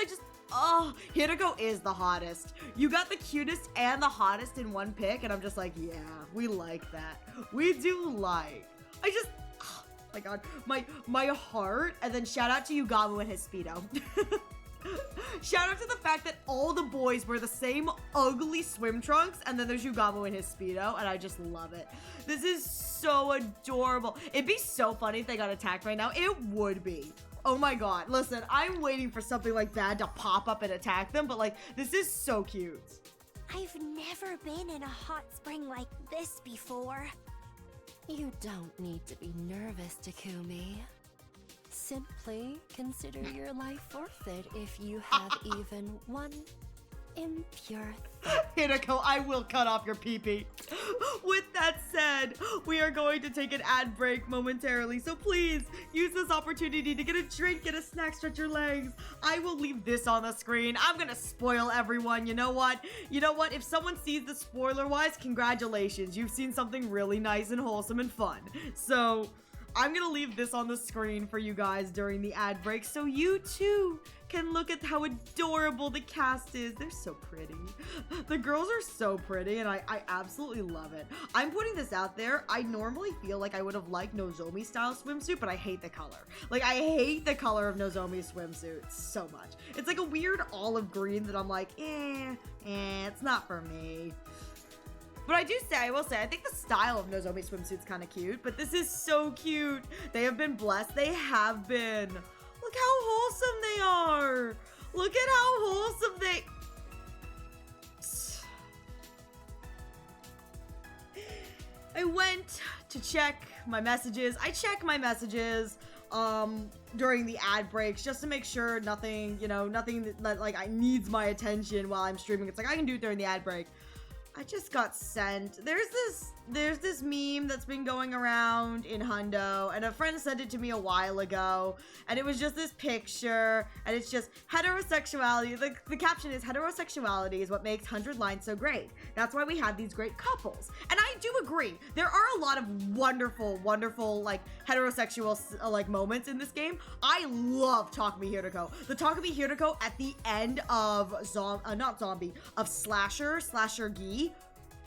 Oh, Hirako is the hottest. You got the cutest and the hottest in one pick, and I'm just like, yeah, we like that. We do like. My god, my heart. And then shout out to Yugamu and his Speedo. Shout out to the fact that all the boys wear the same ugly swim trunks, and then there's Yugamu in his Speedo, and I just love it. This is so adorable. It'd be so funny if they got attacked right now. It would be. Oh my god. Listen, I'm waiting for something like that to pop up and attack them, but, like, this is so cute. I've never been in a hot spring like this before. You don't need to be nervous, Takumi. Simply consider your life forfeit if you have even one impure thought. Hirako, I will cut off your pee-pee. With that said, we are going to take an ad break momentarily, so please use this opportunity to get a drink, get a snack, stretch your legs. I will leave this on the screen. I'm gonna spoil everyone. You know what? If someone sees the spoiler-wise, congratulations. You've seen something really nice and wholesome and fun. So I'm gonna leave this on the screen for you guys during the ad break, so you too can look at how adorable the cast is. They're so pretty. The girls are so pretty, and I absolutely love it. I'm putting this out there. I normally feel like I would have liked Nozomi's style swimsuit, but I hate the color. Like, I hate the color of Nozomi's swimsuit so much. It's like a weird olive green that I'm like, it's not for me. But I will say, I think the style of Nozomi's swimsuit's kind of cute, but this is so cute. They have been blessed. They have been. Look how wholesome they are. Look at how wholesome they... I went to check my messages. I check my messages during the ad breaks just to make sure nothing that like needs my attention while I'm streaming. It's like I can do it during the ad break. I just got sent. There's this there's this meme that's been going around in Hundo, and a friend sent it to me a while ago, and it was just this picture, and it's just heterosexuality. The caption is, heterosexuality is what makes 100 Lines so great. That's why we have these great couples. And I do agree. There are a lot of wonderful, wonderful, like, heterosexual, like, moments in this game. I love Takumi Hiroko. The Takumi Hiroko at the end of, of Slasher Gi.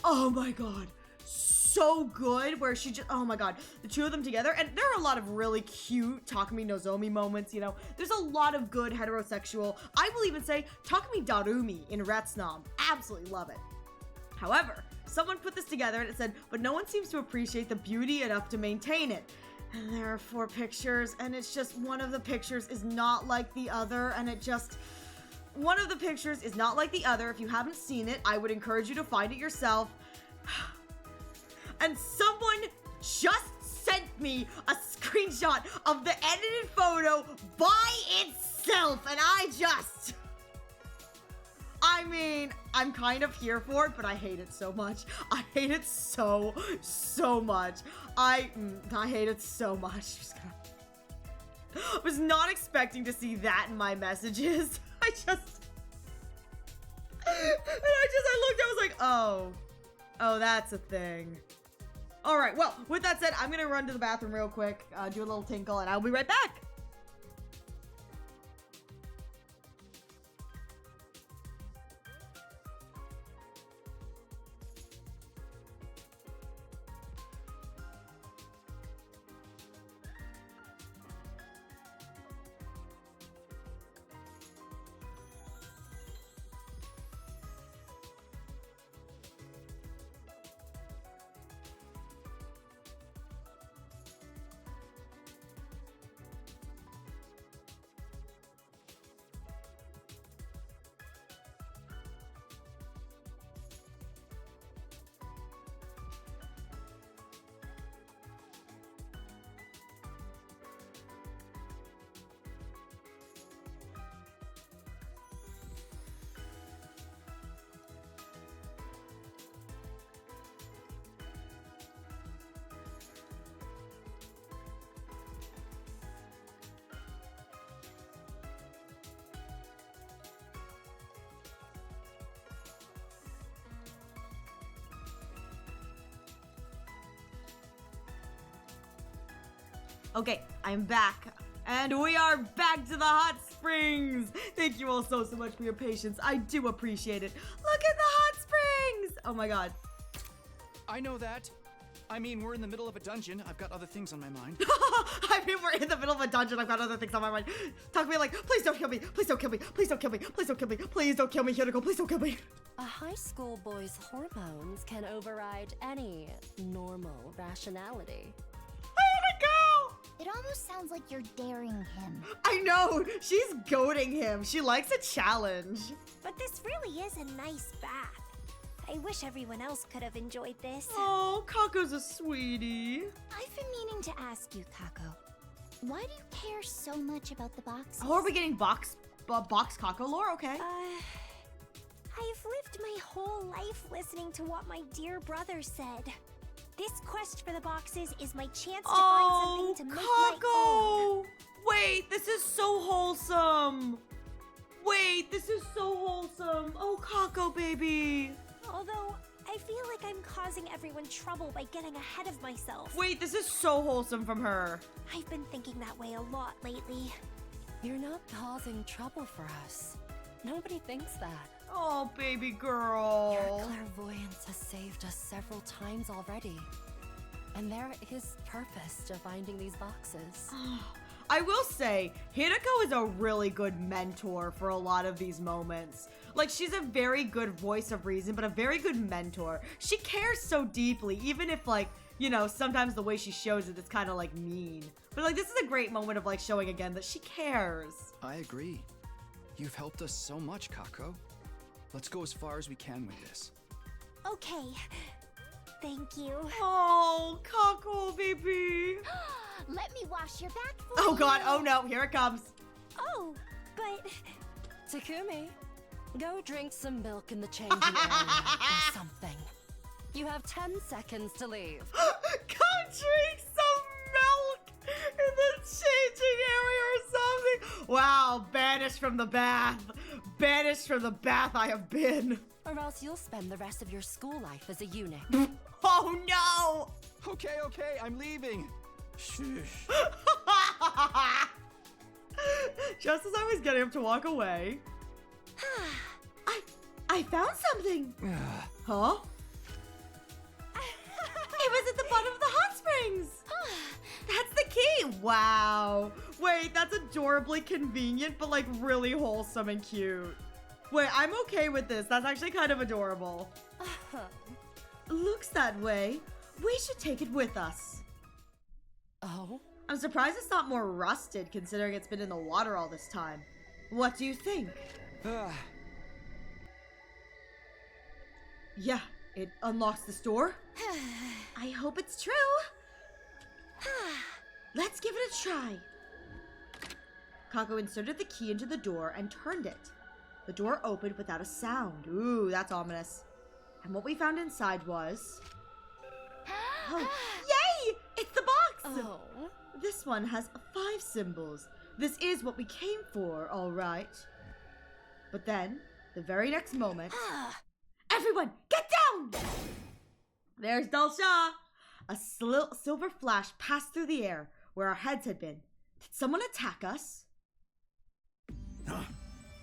Oh my god. So good, where she just, oh my god, the two of them together. And there are a lot of really cute Takumi Nozomi moments, you know. There's a lot of good heterosexual, I will even say Takumi Darumi in Retsnom. Absolutely love it. However, someone put this together and it said, but no one seems to appreciate the beauty enough to maintain it. And there are 4 pictures, and it's just one of the pictures is not like the other, and it just, one of the pictures is not like the other. If you haven't seen it, I would encourage you to find it yourself. And someone just sent me a screenshot of the edited photo by itself, and I mean, I'm kind of here for it, but I hate it so much. I hate it so much. I hate it so much. I was not expecting to see that in my messages. I looked, I was like, oh, that's a thing. All right, well, with that said, I'm gonna run to the bathroom real quick, do a little tinkle, and I'll be right back. Okay, I'm back. And we are back to the hot springs. Thank you all so much for your patience. I do appreciate it. Look at the hot springs. Oh my god. I know that. I mean, we're in the middle of a dungeon. I've got other things on my mind. I mean, we're in the middle of a dungeon. I've got other things on my mind. Talk to me like, please don't kill me. Please don't kill me. Please don't kill me. Please don't kill me. Please don't kill me, Hiroko. Please don't kill me. A high school boy's hormones can override any normal rationality. It almost sounds like you're daring him. I know! She's goading him. She likes a challenge. But this really is a nice bath. I wish everyone else could have enjoyed this. Oh, Kako's a sweetie. I've been meaning to ask you, Kako. Why do you care so much about the boxes? Oh, are we getting box Kako lore? Okay. I've lived my whole life listening to what my dear brother said. This quest for the boxes is my chance to find something to make my own. Wait, this is so wholesome. Wait, this is so wholesome. Oh, Kako, baby. Although, I feel like I'm causing everyone trouble by getting ahead of myself. Wait, this is so wholesome from her. I've been thinking that way a lot lately. You're not causing trouble for us. Nobody thinks that. Oh, baby girl. Your clairvoyance has saved us several times already. And there is purpose to finding these boxes. I will say, Hiroko is a really good mentor for a lot of these moments. Like, she's a very good voice of reason, but a very good mentor. She cares so deeply, even if, like, you know, sometimes the way she shows it is kind of, like, mean. But, like, this is a great moment of, like, showing again that she cares. I agree. You've helped us so much, Kako. Let's go as far as we can with this. Okay. Thank you. Oh, Kako, baby. Let me wash your back for Oh you. god, oh no, here it comes. Oh, but... Takumi, go drink some milk in the changing area or something. You have 10 seconds to leave. Come drink some milk in the changing area or something. Wow, banished from the bath. Banished from the bath I have been. Or else you'll spend the rest of your school life as a eunuch. Oh no! Okay, I'm leaving. Shush. Just as I was getting up to walk away. I found something. Huh? It was at the bottom of the hot springs. That's the key. Wow. Wait, that's adorably convenient, but like really wholesome and cute. Wait, I'm okay with this. That's actually kind of adorable. Looks that way. We should take it with us. Oh? I'm surprised it's not more rusted considering it's been in the water all this time. What do you think? Yeah, it unlocks this door. I hope it's true. Let's give it a try. Kako inserted the key into the door and turned it. The door opened without a sound. Ooh, that's ominous. And what we found inside was... Oh, yay! It's the box! Oh. This one has 5 symbols. This is what we came for, all right. But then, the very next moment... Everyone, get down! There's Dalsha! A silver flash passed through the air where our heads had been. Did someone attack us?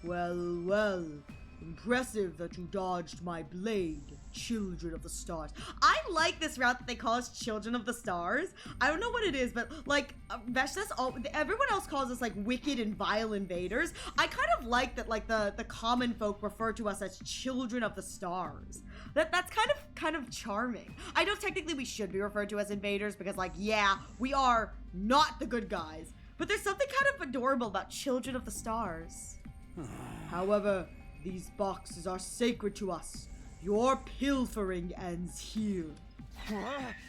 Well. Impressive that you dodged my blade, Children of the Stars. I like this route that they call us Children of the Stars. I don't know what it is, but like, everyone else calls us like wicked and vile invaders. I kind of like that like the common folk refer to us as Children of the Stars. That's kind of charming. I know technically we should be referred to as invaders because like, yeah, we are not the good guys. But there's something kind of adorable about Children of the Stars. However, these boxes are sacred to us. Your pilfering ends here.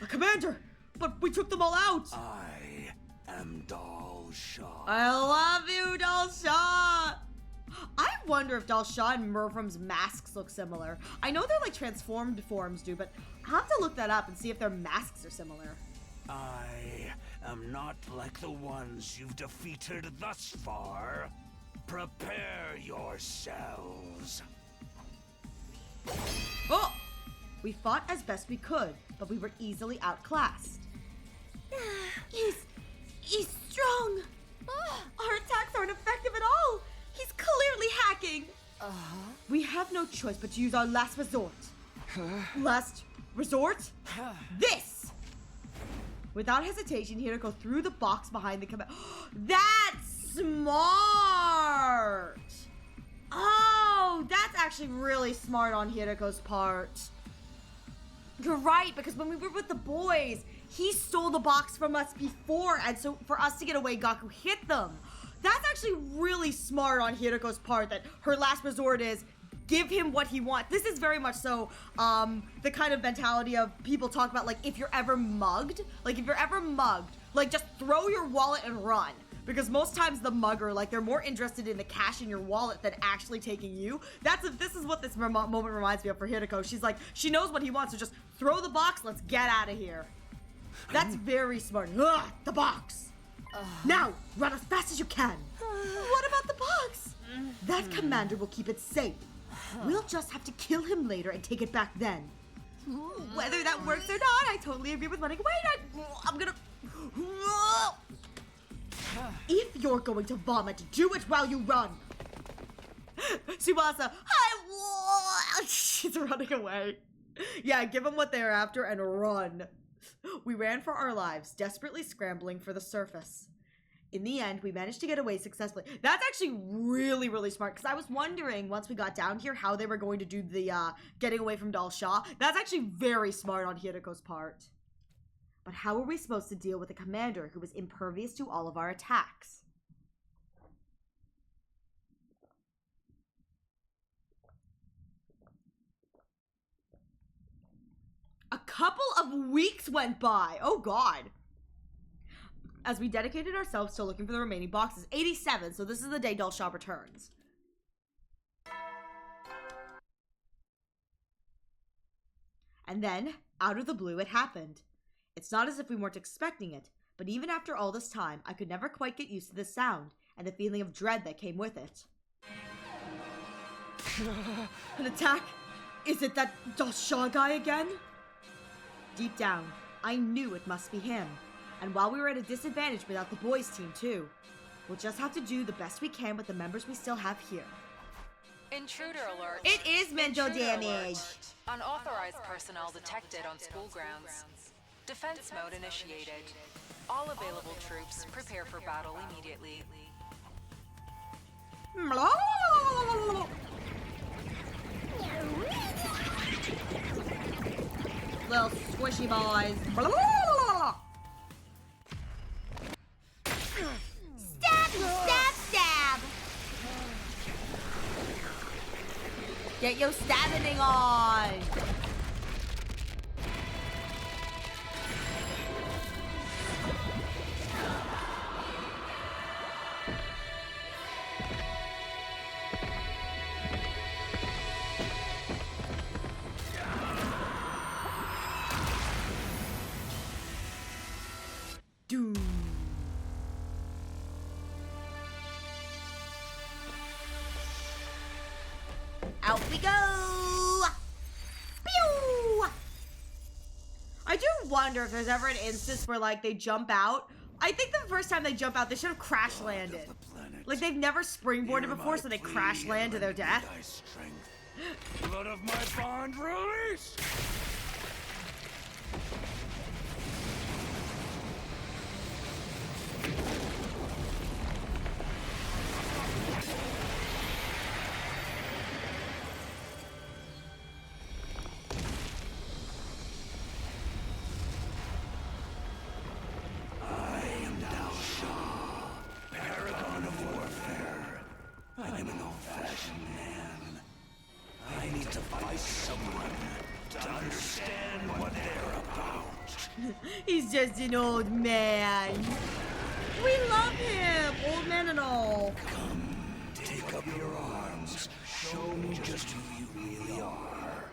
Commander, but we took them all out. I am Dalsha. I love you, Dalsha. I wonder if Dalsha and Murfrum's masks look similar. I know they're like transformed forms do, but I'll have to look that up and see if their masks are similar. I am not like the ones you've defeated thus far. Prepare yourselves. Oh! We fought as best we could, but we were easily outclassed. He's strong. Our attacks aren't effective at all. He's clearly hacking. We have no choice but to use our last resort. Last resort? This! Without hesitation, Hiroko threw the box behind the command. That's smart! Oh, that's actually really smart on Hiroko's part. You're right, because when we were with the boys, he stole the box from us before, and so for us to get away, Gaku hit them. That's actually really smart on Hiroko's part, that her last resort is give him what he wants. This is very much so the kind of mentality of people talk about, like, if you're ever mugged, like just throw your wallet and run. Because most times the mugger, like, they're more interested in the cash in your wallet than actually taking you. This is what this moment reminds me of for Hiroko. She's like, she knows what he wants, so just throw the box, let's get out of here. That's very smart. Ugh, the box. Now, run as fast as you can. What about the box? That commander will keep it safe. We'll just have to kill him later and take it back then. Whether that works or not, I totally agree with running away. I'm gonna... If you're going to vomit, do it while you run. Tsubasa, she's running away. Yeah, give them what they're after and run. We ran for our lives, desperately scrambling for the surface. In the end, we managed to get away successfully. That's actually really, really smart, because I was wondering, once we got down here, how they were going to do the getting away from Dalsha. That's actually very smart on Hiroko's part. But how are we supposed to deal with a commander who was impervious to all of our attacks? A couple of weeks went by. Oh god. As we dedicated ourselves to looking for the remaining boxes. 87, so this is the day Dalsha returns. And And then, out of the blue, it happened. It's not as if we weren't expecting it, but even after all this time, I could never quite get used to the sound and the feeling of dread that came with it. An attack? Is it that Dalsha guy again? Deep down, I knew it must be him. And while we were at a disadvantage without the boys' team too, we'll just have to do the best we can with the members we still have here. Intruder alert. It is mental Intruder damage. alert. Unauthorized personnel detected on school grounds. Defense mode initiated. All available troops prepare for battle immediately. Little squishy boys. Stab, stab, stab! Get your stabbing on! Doom. Out we go! Pew! I do wonder if there's ever an instance where, like, they jump out. I think the first time they jump out, they should have crash landed. Like, they've never springboarded before, so they crash land to their death. Blood of my bond release! He's just an old man. We love him, old man and all. Take up your arms. Show me just who you really are.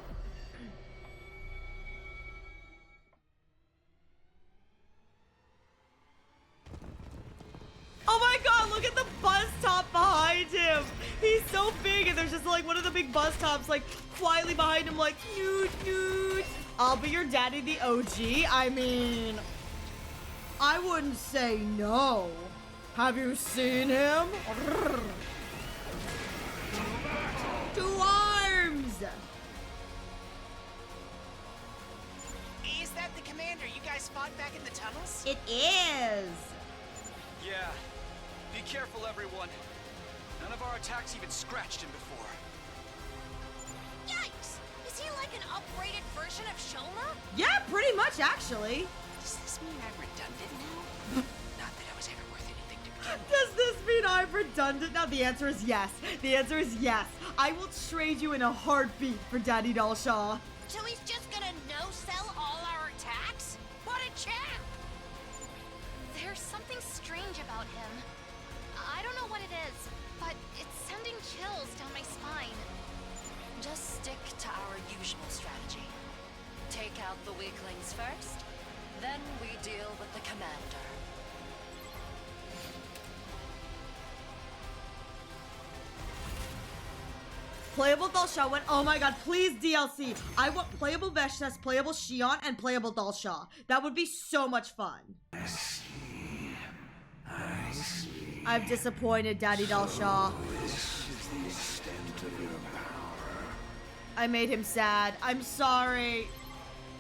Oh my god, look at the bus top behind him. He's so big and there's just like one of the big bus tops like quietly behind him like, nude, nude. I'll be your daddy, the OG. I mean, I wouldn't say no. Have you seen him? Two arms! Is that the commander you guys fought back in the tunnels? It is. Yeah. Be careful, everyone. None of our attacks even scratched him before. Yikes! Is he like an upgraded version of Shoma? Yeah, pretty much actually. Does this mean I'm redundant now? Not that I was ever worth anything to begin with. Does this mean I'm redundant now? The answer is yes. The answer is yes. I will trade you in a heartbeat for Daddy Dalsha. So he's just gonna no-sell all our attacks? What a champ! There's something strange about him. I don't know what it is, but it's sending chills down my spine. Just stick to our usual strategy. Take out the weaklings first, then we deal with the commander. Playable Dalsha went, oh my god, please DLC. I want playable Veshnas, playable Xion, and playable Dalsha. That would be so much fun. I see. I'm disappointed, Daddy Dalsha. This is the extent of your power. I made him sad. I'm sorry.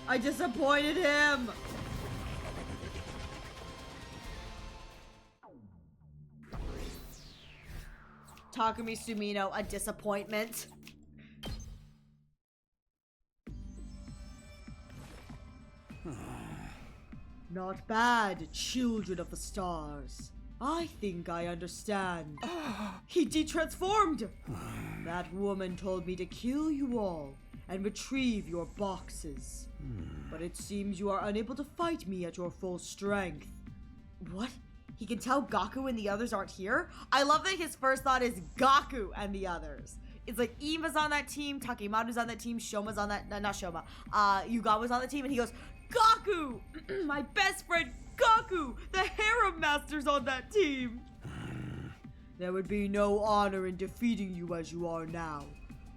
I disappointed him. Takumi Sumino, a disappointment. Not bad, children of the stars. I think I understand. He de-transformed! That woman told me to kill you all and retrieve your boxes. But it seems you are unable to fight me at your full strength. What? He can tell Gaku and the others aren't here? I love that his first thought is Gaku and the others. it's like Ima's on that team, Takemaru's on that team, Shoma's on that, not Shoma, Yugawa's on the team, and he goes, Gaku! My best friend Gaku! The Harem Master's on that team! There would be no honor in defeating you as you are now.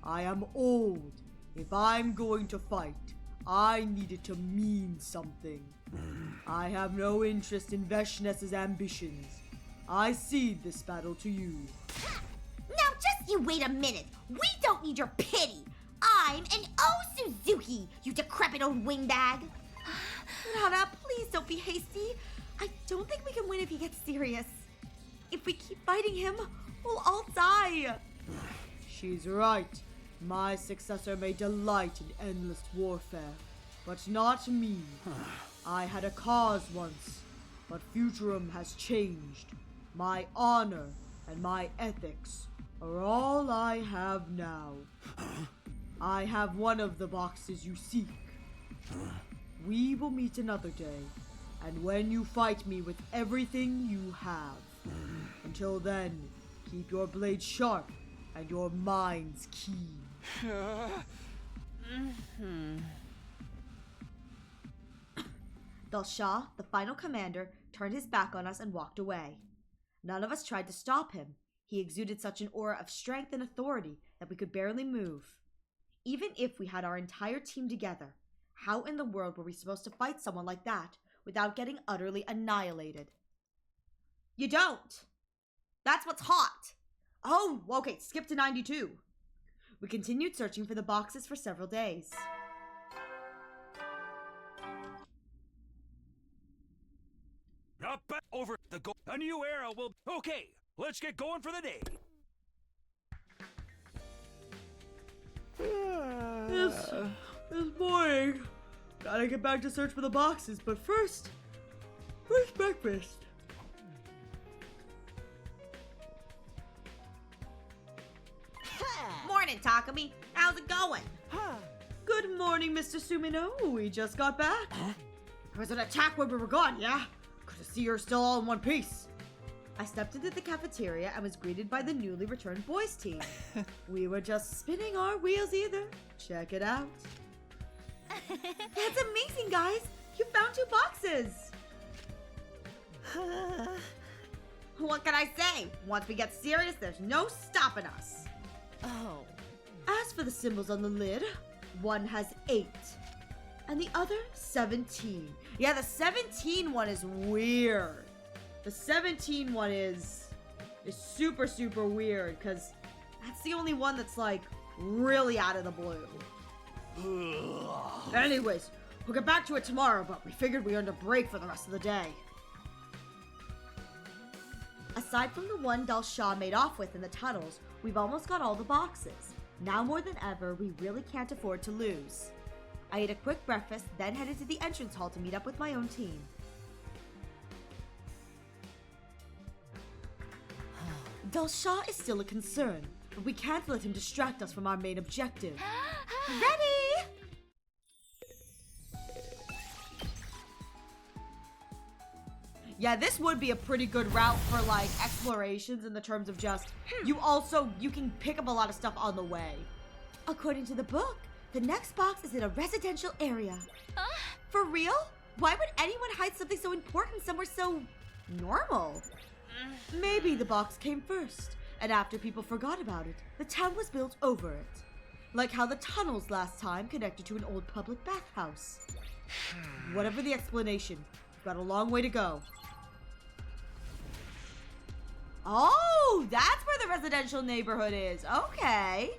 I am old. If I'm going to fight, I need it to mean something. I have no interest in Veshness's ambitions. I cede this battle to you. Now just you wait a minute. We don't need your pity. I'm an O Suzuki, you decrepit old wingbag. Nana, please don't be hasty. I don't think we can win if he gets serious. If we keep fighting him, we'll all die. She's right. My successor may delight in endless warfare, but not me. I had a cause once, but Futurum has changed. My honor and my ethics are all I have now. I have one of the boxes you seek. We will meet another day, and when you fight me with everything you have. Until then, keep your blades sharp and your minds keen. Dalsha, the final commander, turned his back on us and walked away. None of us tried to stop him. He exuded such an aura of strength and authority that we could barely move. Even if we had our entire team together, how in the world were we supposed to fight someone like that without getting utterly annihilated? You don't! That's what's hot! Oh, okay, skip to 92. We continued searching for the boxes for several days. Up over the goal. A new era will. Okay, let's get going for the day. This morning. Gotta get back to search for the boxes, but first, where's breakfast? Morning, Takumi. How's it going? Good morning, Mr. Sumino. We just got back. There was an attack when we were gone, yeah? Good to see you're still all in one piece. I stepped into the cafeteria and was greeted by the newly returned boys team. We were just spinning our wheels either. Check it out. That's amazing, guys! You found 2 boxes! What can I say? Once we get serious, there's no stopping us. Oh. As for the symbols on the lid, one has 8, and the other 17. Yeah, the 17 one is weird. The 17 one is super, super weird, because that's the only one that's, like, really out of the blue. Anyways, we'll get back to it tomorrow, but we figured we earned a break for the rest of the day. Aside from the one Dalsha made off with in the tunnels, we've almost got all the boxes. Now more than ever, we really can't afford to lose. I ate a quick breakfast, then headed to the entrance hall to meet up with my own team. Dalsha is still a concern, but we can't let him distract us from our main objective. Ready! Yeah, this would be a pretty good route for, like, explorations in the terms of just, you can pick up a lot of stuff on the way. According to the book, the next box is in a residential area. For real? Why would anyone hide something so important somewhere so normal? Maybe the box came first, and after people forgot about it, the town was built over it. Like how the tunnels last time connected to an old public bathhouse. Whatever the explanation, we've got a long way to go. Oh, that's where the residential neighborhood is. Okay.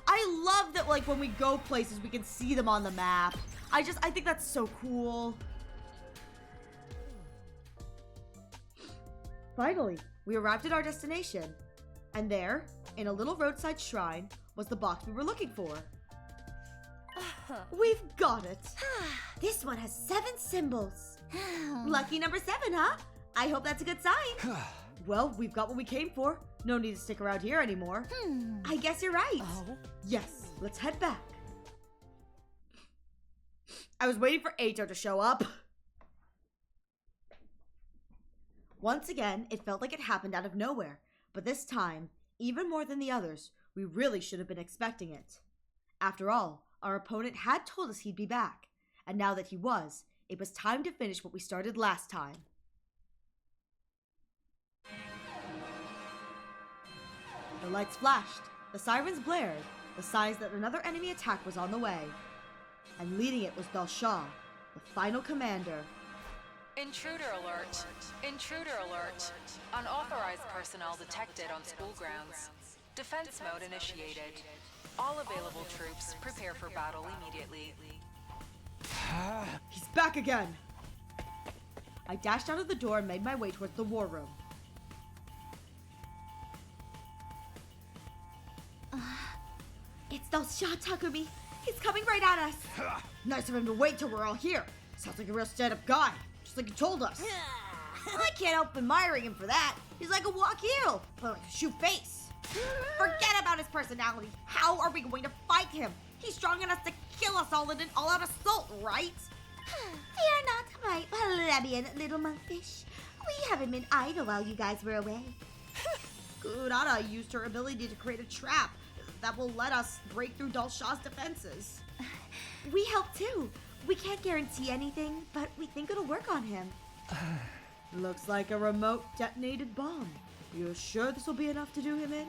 I love that, like, when we go places, we can see them on the map. I think that's so cool. Finally, we arrived at our destination. And there, in a little roadside shrine, was the box we were looking for. We've got it. This one has 7 symbols. Lucky number 7, huh? I hope that's a good sign. Well, we've got what we came for. No need to stick around here anymore. I guess you're right. Yes, let's head back. I was waiting for Eito to show up. Once again, it felt like it happened out of nowhere. But this time, even more than the others, We really should have been expecting it. After all, our opponent had told us he'd be back, and now that he was, it was time to finish what we started last time. The lights flashed, the sirens blared, the signs that another enemy attack was on the way. And leading it was Dalsha, the final commander. Intruder alert. Intruder alert. Unauthorized personnel detected on school grounds. Defense mode initiated. All available troops prepare for battle immediately. He's back again! I dashed out of the door and made my way towards the war room. It's Dalsha, Takumi. He's coming right at us. Nice of him to wait till we're all here. Sounds like a real stand-up guy, just like he told us. I can't help admiring him for that. He's like a walk heel, but like a shoe face. Forget about his personality. How are we going to fight him? He's strong enough to kill us all in an all-out assault, right? Fear not, my plebeian little monkfish. We haven't been idle while you guys were away. Kurara used her ability to create a trap that will let us break through Dalsha's defenses. We help too. We can't guarantee anything, but we think it'll work on him. Looks like a remote detonated bomb. You're sure this will be enough to do him in?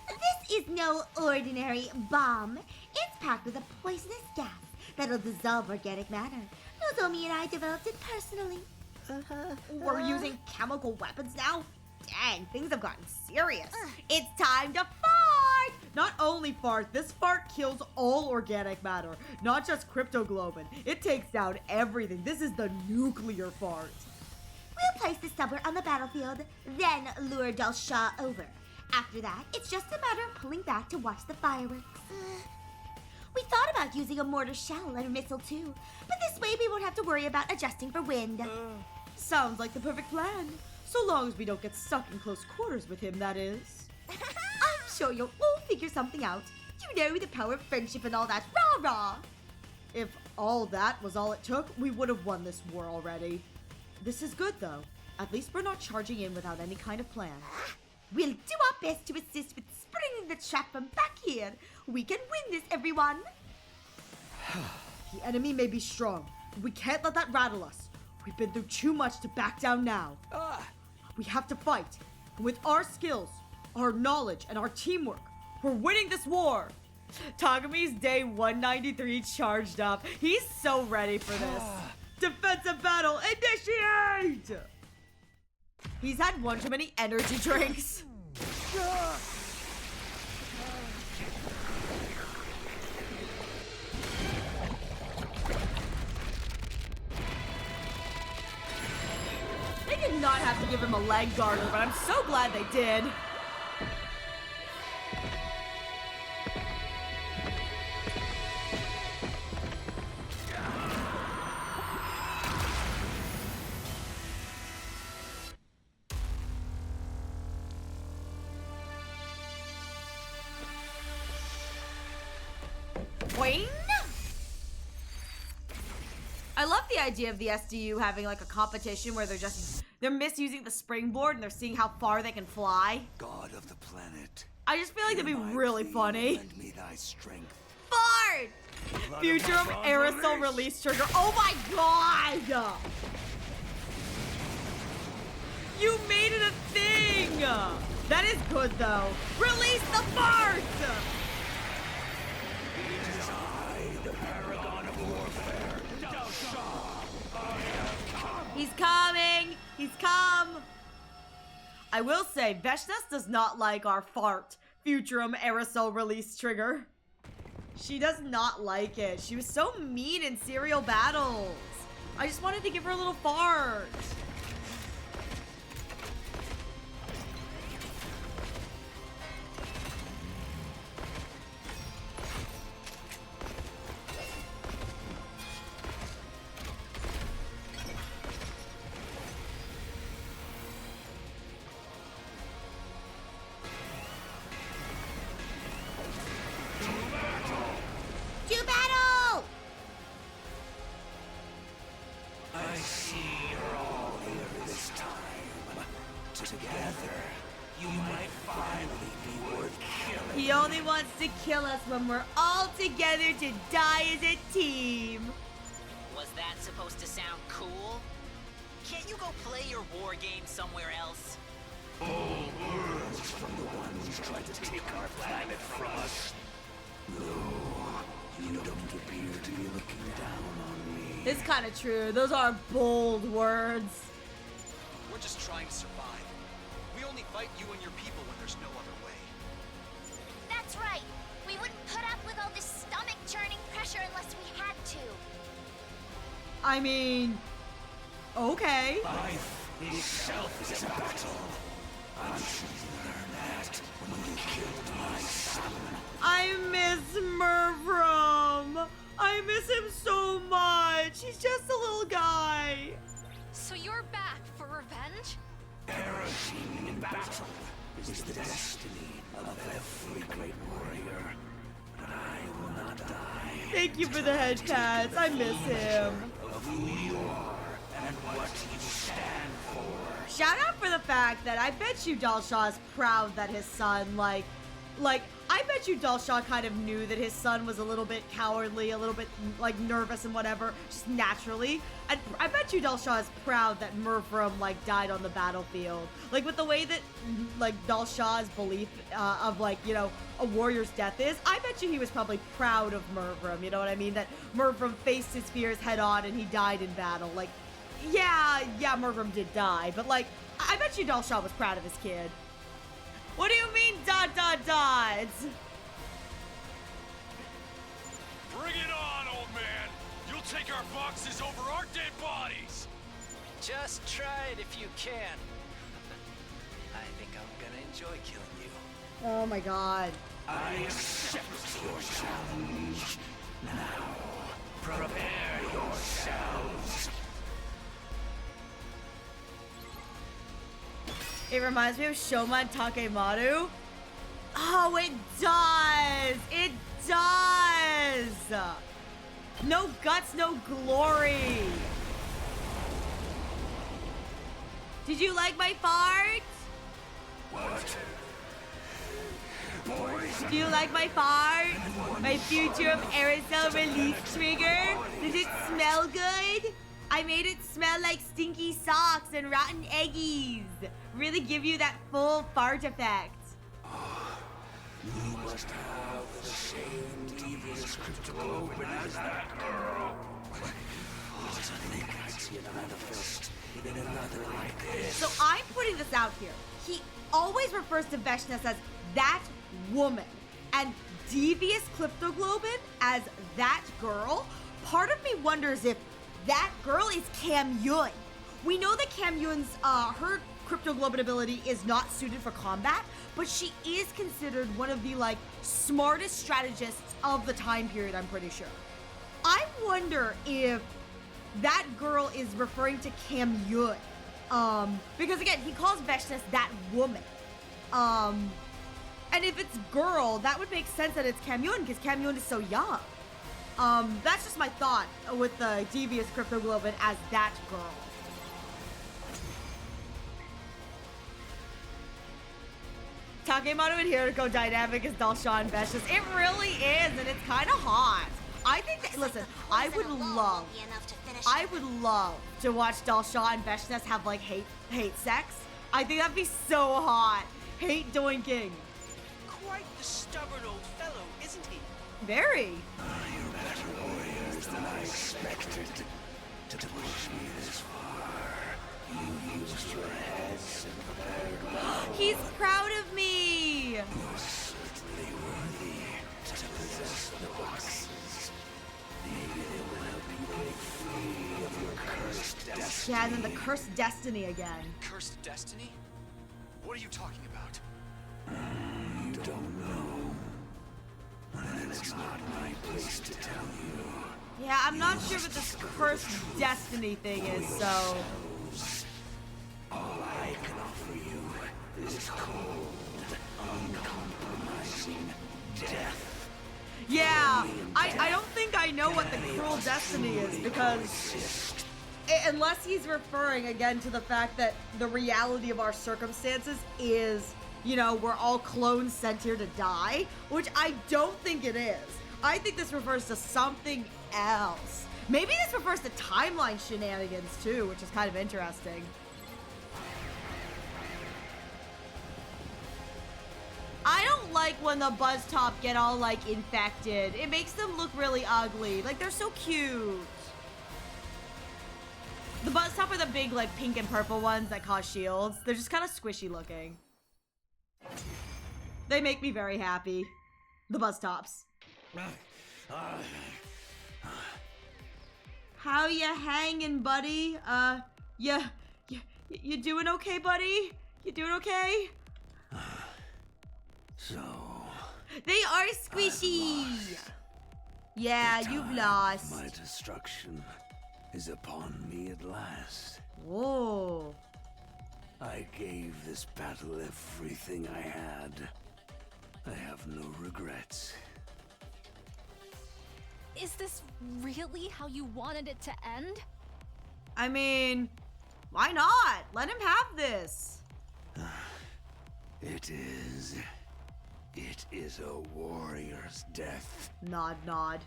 This is no ordinary bomb. It's packed with a poisonous gas that'll dissolve organic matter. Nozomi and I developed it personally. We're using chemical weapons now? Dang, things have gotten serious. It's time to fart! Not only fart, this fart kills all organic matter, not just cryptoglobin. It takes down everything. This is the nuclear fart. We'll place this somewhere on the battlefield, then lure Dalsha over. After that, it's just a matter of pulling back to watch the fireworks. We thought about using a mortar shell and a missile too, but this way we won't have to worry about adjusting for wind. Sounds like the perfect plan. So long as we don't get stuck in close quarters with him, that is. I'm sure you'll all figure something out. You know, the power of friendship and all that rah-rah. If all that was all it took, we would have won this war already. This is good, though. At least we're not charging in without any kind of plan. We'll do our best to assist with springing the trap from back here. We can win this, everyone. The enemy may be strong, but we can't let that rattle us. We've been through too much to back down now. We have to fight. And with our skills, our knowledge, and our teamwork, we're winning this war. Tagumi's day 193 charged up. He's so ready for this. Defensive battle, initiate! He's had one too many energy drinks. They did not have to give him a leg garter, but I'm so glad they did. I love the idea of the SDU having like a competition where they're misusing the springboard and they're seeing how far they can fly. God of the planet. I just feel like that'd be really funny. Lend me thy strength. Fart! Futurum aerosol release trigger. Oh my god! You made it a thing! That is good though. Release the fart! He's coming! He's come! I will say, Veshnas does not like our fart, Futurum aerosol release trigger. She does not like it. She was so mean in serial battles. I just wanted to give her a little fart. To battle! I see you're all here this time. Together, you might finally be worth killing. He only wants to kill us when we're all together to die as a team. Was that supposed to sound cool? Can't you go play your war game somewhere else? All words from the ones who tried to take our planet from us. No, you don't appear to be looking down on me. It's kind of true. Those are bold words. We're just trying to survive. We only fight you and your people when there's no other way. That's right. We wouldn't put up with all this stomach-churning pressure unless we had to. I mean, okay. Life itself is a battle. I'm sure you learned that when you killed my son. I miss Murfrom. I miss him so much. He's just a little guy. So you're back for revenge? Perishing in battle is the destiny of every great warrior. But I will not die. Thank you for the head pats. I miss him. Of who you are and what you stand for. Shout out for the fact that I bet you Dalshaw is proud that his son, like, I bet you Dalshaw kind of knew that his son was a little bit cowardly, a little bit, like, nervous and whatever, just naturally. And I bet you Dalshaw is proud that Murfrom, like, died on the battlefield. Like, with the way that, like, Dalshaw's belief of, like, you know, a warrior's death is, I bet you he was probably proud of Murfrom, you know what I mean? That Murfrom faced his fears head on and he died in battle. Like, yeah, Murfrom did die, but, like, I bet you Dalshaw was proud of his kid. What do you mean, ... Bring it on, old man! You'll take our boxes over our dead bodies! Just try it if you can. I think I'm gonna enjoy killing you. Oh my god. I accept your challenge. Now, prepare yourselves. It reminds me of Shoman Takemaru. Oh, it does! It does! No guts, no glory! Did you like my fart? What? Boys. Do you like my fart? My future of aerosol release trigger? Does it smell good? I made it smell like stinky socks and rotten eggies. Really give you that full fart effect. You must have the same devious cryptoglobin as that girl. Oh, to think I'd see it manifest in another like this. So I'm putting this out here. He always refers to Veshness as that woman and devious cryptoglobin as that girl. Part of me wonders if that girl is Cam Yun. We know that Cam Yun's, her cryptoglobin ability is not suited for combat, but she is considered one of the, like, smartest strategists of the time period, I'm pretty sure. I wonder if that girl is referring to Cam Yun. Because again, he calls Veshness that woman. And if it's girl, that would make sense that it's Cam Yun, because Cam Yun is so young. That's just my thought with the devious cryptoglobin as that girl. Takemaru and Hiriko dynamic is Dalshaw and Veshness. It really is, and it's kind of hot. I think that, listen, I would love to watch Dalshaw and Veshness have, like, hate sex. I think that'd be so hot. Hate doinking. Quite the stubborn old fellow, isn't he? Very. You're better warriors than I expected. To push me this far, you used your heads and prepared well. He's proud of me. You're certainly worthy to possess the boxes. Maybe they will help you break free of your cursed destiny. Yeah, and then the cursed destiny again. Cursed destiny? What are you talking about? You don't know. Then it's not my place to tell you. Yeah, I'm not sure what this cursed destiny thing is, so... All I can offer you is cold, uncompromising death. Yeah, I don't think I know what the cruel destiny is, because... unless he's referring, again, to the fact that the reality of our circumstances is you know, we're all clones sent here to die, which I don't think it is. I think this refers to something else. Maybe this refers to timeline shenanigans too, which is kind of interesting. I don't like when the Buzz Top get all like infected. It makes them look really ugly. Like they're so cute. The Buzz Top are the big like pink and purple ones that cause shields. They're just kind of squishy looking. They make me very happy. The Buzz Tops. How ya hanging, buddy? You doing okay, buddy? You doing okay? So... They are squishy! Yeah, you've lost. My destruction is upon me at last. Whoa. I gave this battle everything I had. I have no regrets. Is this really how you wanted it to end? I mean, why not? Let him have this. It is a warrior's death. Nod, nod.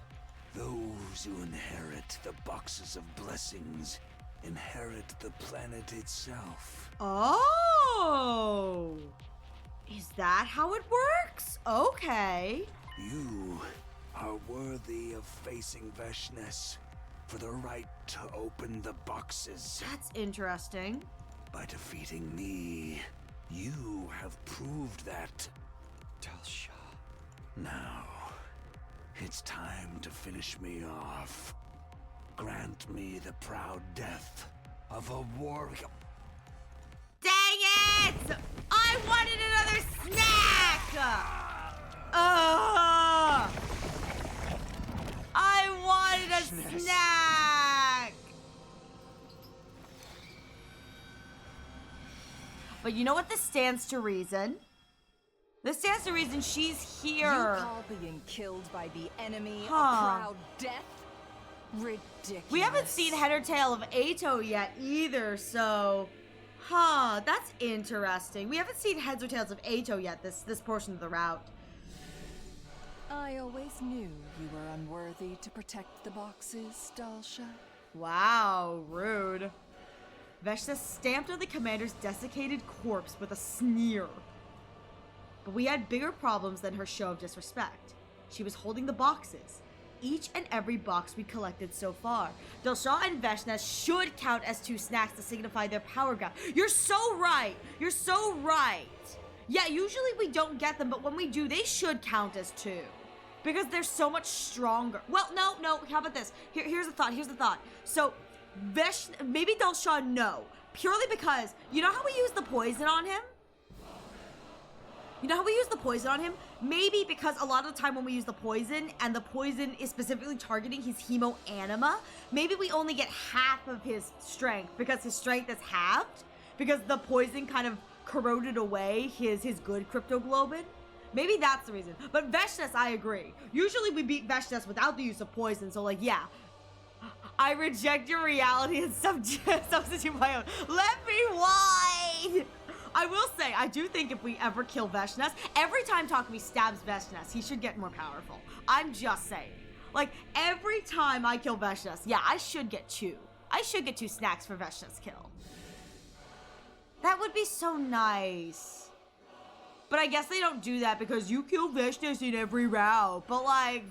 Those who inherit the boxes of blessings inherit the planet itself. Oh! Is that how it works? Okay. You are worthy of facing Veshness for the right to open the boxes. That's interesting. By defeating me, you have proved that. Delsha. Now, it's time to finish me off. Grant me the proud death of a warrior. Dang it! I wanted another snack! I wanted a snack! But you know what this stands to reason? This stands to reason she's here. You call being killed by the enemy a proud death? Ridiculous. We haven't seen head or tail of Ato yet either, so... that's interesting. We haven't seen heads or tails of Ato yet, this portion of the route. I always knew you were unworthy to protect the boxes, Delsha. Wow, rude. Veshta stamped on the commander's desiccated corpse with a sneer. But we had bigger problems than her show of disrespect. She was holding the boxes. Each and every box we collected so far. Delsha and Veshna should count as 2 snacks to signify their power gap. You're so right! You're so right! Yeah, usually we don't get them, but when we do, they should count as 2. Because they're so much stronger. Well, no, how about this? Here's the thought. So, maybe Delsha, no. Purely because, you know how we use the poison on him? Maybe because a lot of the time when we use the poison, and the poison is specifically targeting his hemo anima, maybe we only get half of his strength, because his strength is halved, because the poison kind of corroded away his good cryptoglobin. Maybe that's the reason. But Veshness, I agree. Usually we beat Veshness without the use of poison, so like, yeah. I reject your reality and substitute my own. Let me whine! I will say, I do think if we ever kill Veshness, every time Takumi stabs Veshness, he should get more powerful. I'm just saying. Like, every time I kill Veshness, yeah, I should get 2. I should get 2 snacks for Veshness kill. That would be so nice. But I guess they don't do that because you kill Veshness in every round. But like...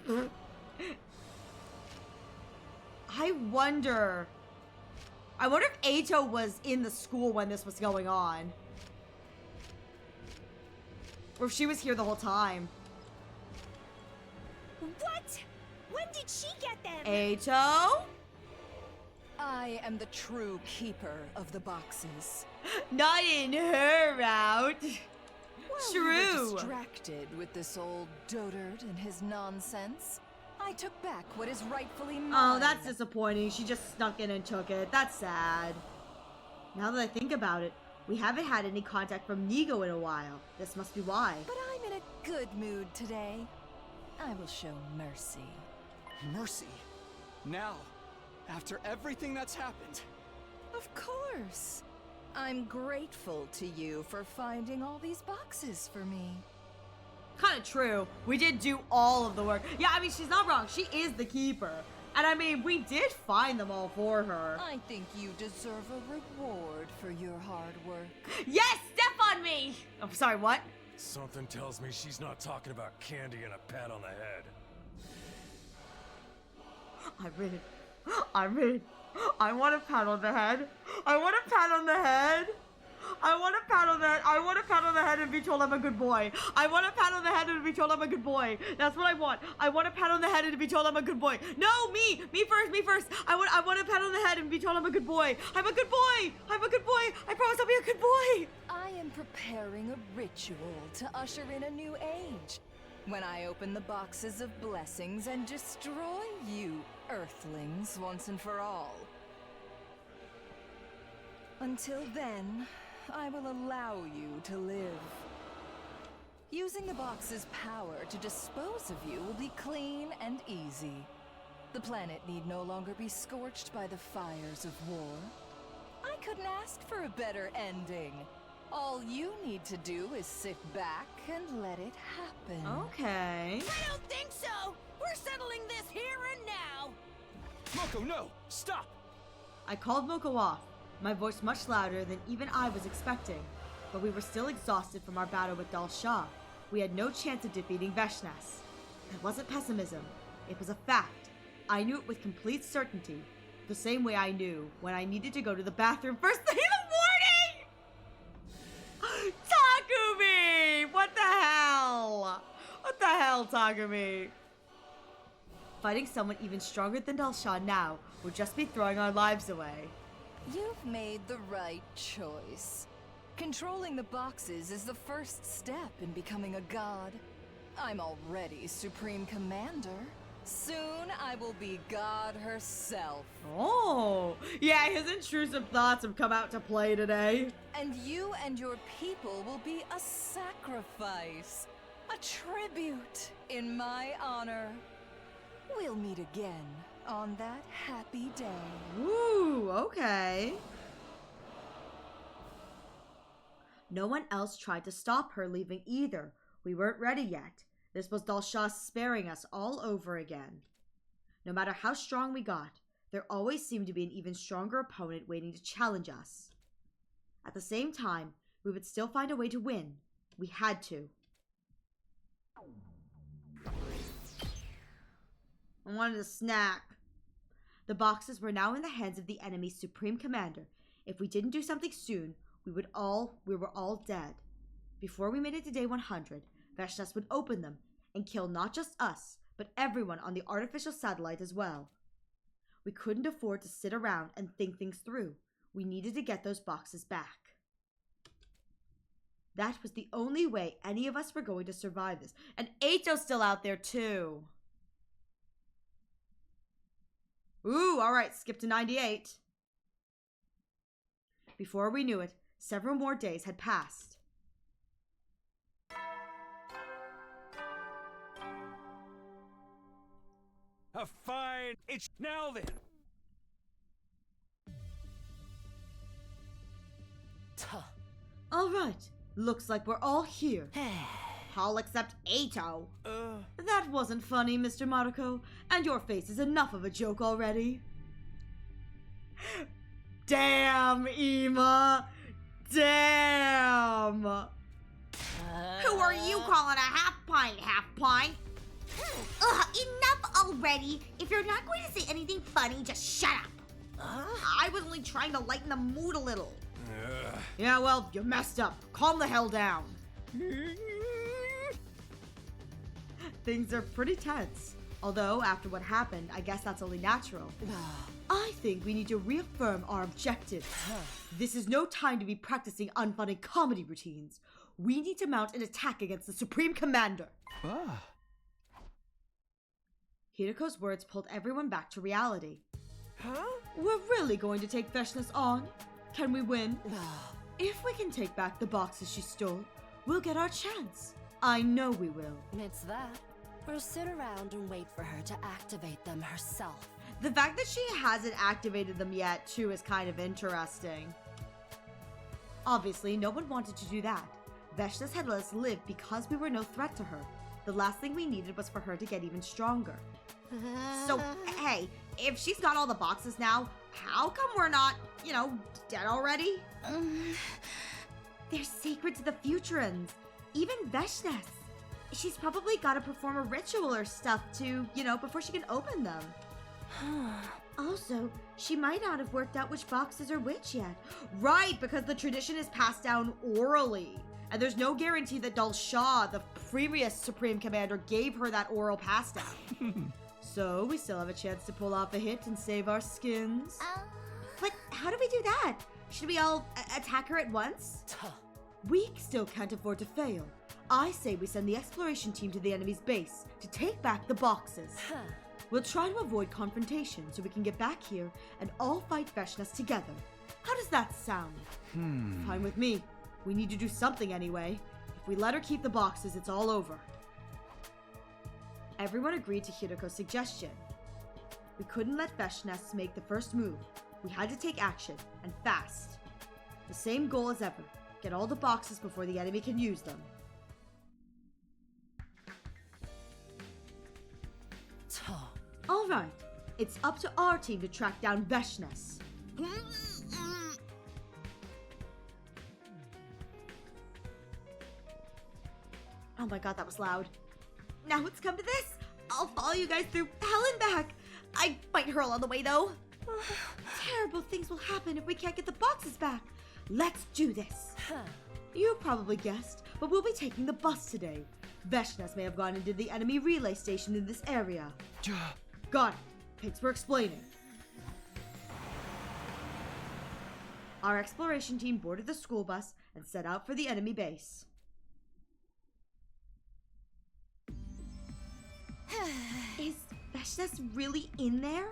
I wonder if Ato was in the school when this was going on. Or if she was here the whole time. What? When did she get them? Ato? I am the true keeper of the boxes. Not in her route. While True. We were distracted with this old dotard and his nonsense, I took back what is rightfully mine. Oh, that's disappointing. She just snuck in and took it. That's sad. Now that I think about it, we haven't had any contact from Nigo in a while. This must be why. But I'm in a good mood today. I will show mercy. Mercy? Now? After everything that's happened? Of course. I'm grateful to you for finding all these boxes for me. Kind of true. We did do all of the work. Yeah, I mean, she's not wrong. She is the keeper. And I mean, we did find them all for her. I think you deserve a reward for your hard work. Yes, step on me! Oh, sorry, what? Something tells me she's not talking about candy and a pat on the head. I'm in. I want a pat on the head. I want a pat on the head. I want a pat on the head. I want a pat on the head and be told I'm a good boy. I want a pat on the head and be told I'm a good boy. That's what I want. I want a pat on the head and to be told I'm a good boy. No, me first. I want a pat on the head and be told I'm a good boy. I'm a good boy. I'm a good boy. I promise I'll be a good boy. I am preparing a ritual to usher in a new age. When I open the boxes of blessings and destroy you, Earthlings, once and for all. Until then, I will allow you to live. Using the box's power to dispose of you will be clean and easy. The planet need no longer be scorched by the fires of war. I couldn't ask for a better ending. All you need to do is sit back and let it happen. Okay. I don't think so! We're settling this here and now! Moko, no! Stop! I called Moko off, my voice much louder than even I was expecting. But we were still exhausted from our battle with Dal Shah. We had no chance of defeating Veshnas. It wasn't pessimism. It was a fact. I knew it with complete certainty. The same way I knew when I needed to go to the bathroom first thing in the morning! Takumi! What the hell? What the hell, Takumi? Fighting someone even stronger than Dal Shah now would just be throwing our lives away. You've made the right choice. Controlling the boxes is the first step in becoming a god. I'm already Supreme Commander. Soon I will be God herself. Oh, yeah, his intrusive thoughts have come out to play today. And you and your people will be a sacrifice, a tribute in my honor. We'll meet again on that happy day. Ooh, okay. No one else tried to stop her leaving either. We weren't ready yet. This was Dal Shah sparing us all over again. No matter how strong we got, there always seemed to be an even stronger opponent waiting to challenge us. At the same time, we would still find a way to win. We had to. I wanted a snack. The boxes were now in the hands of the enemy's Supreme Commander. If we didn't do something soon, we were all dead. Before we made it to day 100, Veshnas would open them and kill not just us, but everyone on the artificial satellite as well. We couldn't afford to sit around and think things through. We needed to get those boxes back. That was the only way any of us were going to survive this. And Eito's still out there too. Ooh, alright, skip to 98. Before we knew it, several more days had passed. A fine... It's now then! Alright, looks like we're all here. All except Eito. That wasn't funny, Mr. Maruko, and your face is enough of a joke already. Damn, Ema! Damn! Who are you calling a half pint? Ugh, enough already! If you're not going to say anything funny, just shut up! I was only trying to lighten the mood a little. Yeah, well, you messed up. Calm the hell down. Things are pretty tense. Although, after what happened, I guess that's only natural. I think we need to reaffirm our objectives. This is no time to be practicing unfunny comedy routines. We need to mount an attack against the Supreme Commander. Hiroko's words pulled everyone back to reality. We're really going to take Veshnas on? Can we win? If we can take back the boxes she stole, we'll get our chance. I know we will. It's that. Or sit around and wait for her to activate them herself. The fact that she hasn't activated them yet, too, is kind of interesting. Obviously, no one wanted to do that. Veshnas had let us live because we were no threat to her. The last thing we needed was for her to get even stronger. So, hey, if she's got all the boxes now, how come we're not, dead already? They're sacred to the Futurans. Even Veshnas. She's probably got to perform a ritual or stuff to, before she can open them. Also, she might not have worked out which boxes are which yet. Right, because the tradition is passed down orally. And there's no guarantee that Dal Shah, the previous Supreme Commander, gave her that oral pass down. So, we still have a chance to pull off a hit and save our skins. But how do we do that? Should we all attack her at once? We still can't afford to fail. I say we send the exploration team to the enemy's base to take back the boxes. We'll try to avoid confrontation so we can get back here and all fight Veshnas together. How does that sound? Fine with me. We need to do something anyway. If we let her keep the boxes, it's all over. Everyone agreed to Hiroko's suggestion. We couldn't let Veshnas make the first move. We had to take action, and fast. The same goal as ever. Get all the boxes before the enemy can use them. All right, it's up to our team to track down Veshnas. Oh my god, that was loud. Now it's come to this. I'll follow you guys through hell and back. I might hurl on the way, though. Terrible things will happen if we can't get the boxes back. Let's do this. You probably guessed, but we'll be taking the bus today. Veshnas may have gone into the enemy relay station in this area. Got it. Thanks for explaining. Our exploration team boarded the school bus and set out for the enemy base. Is Veshnas really in there?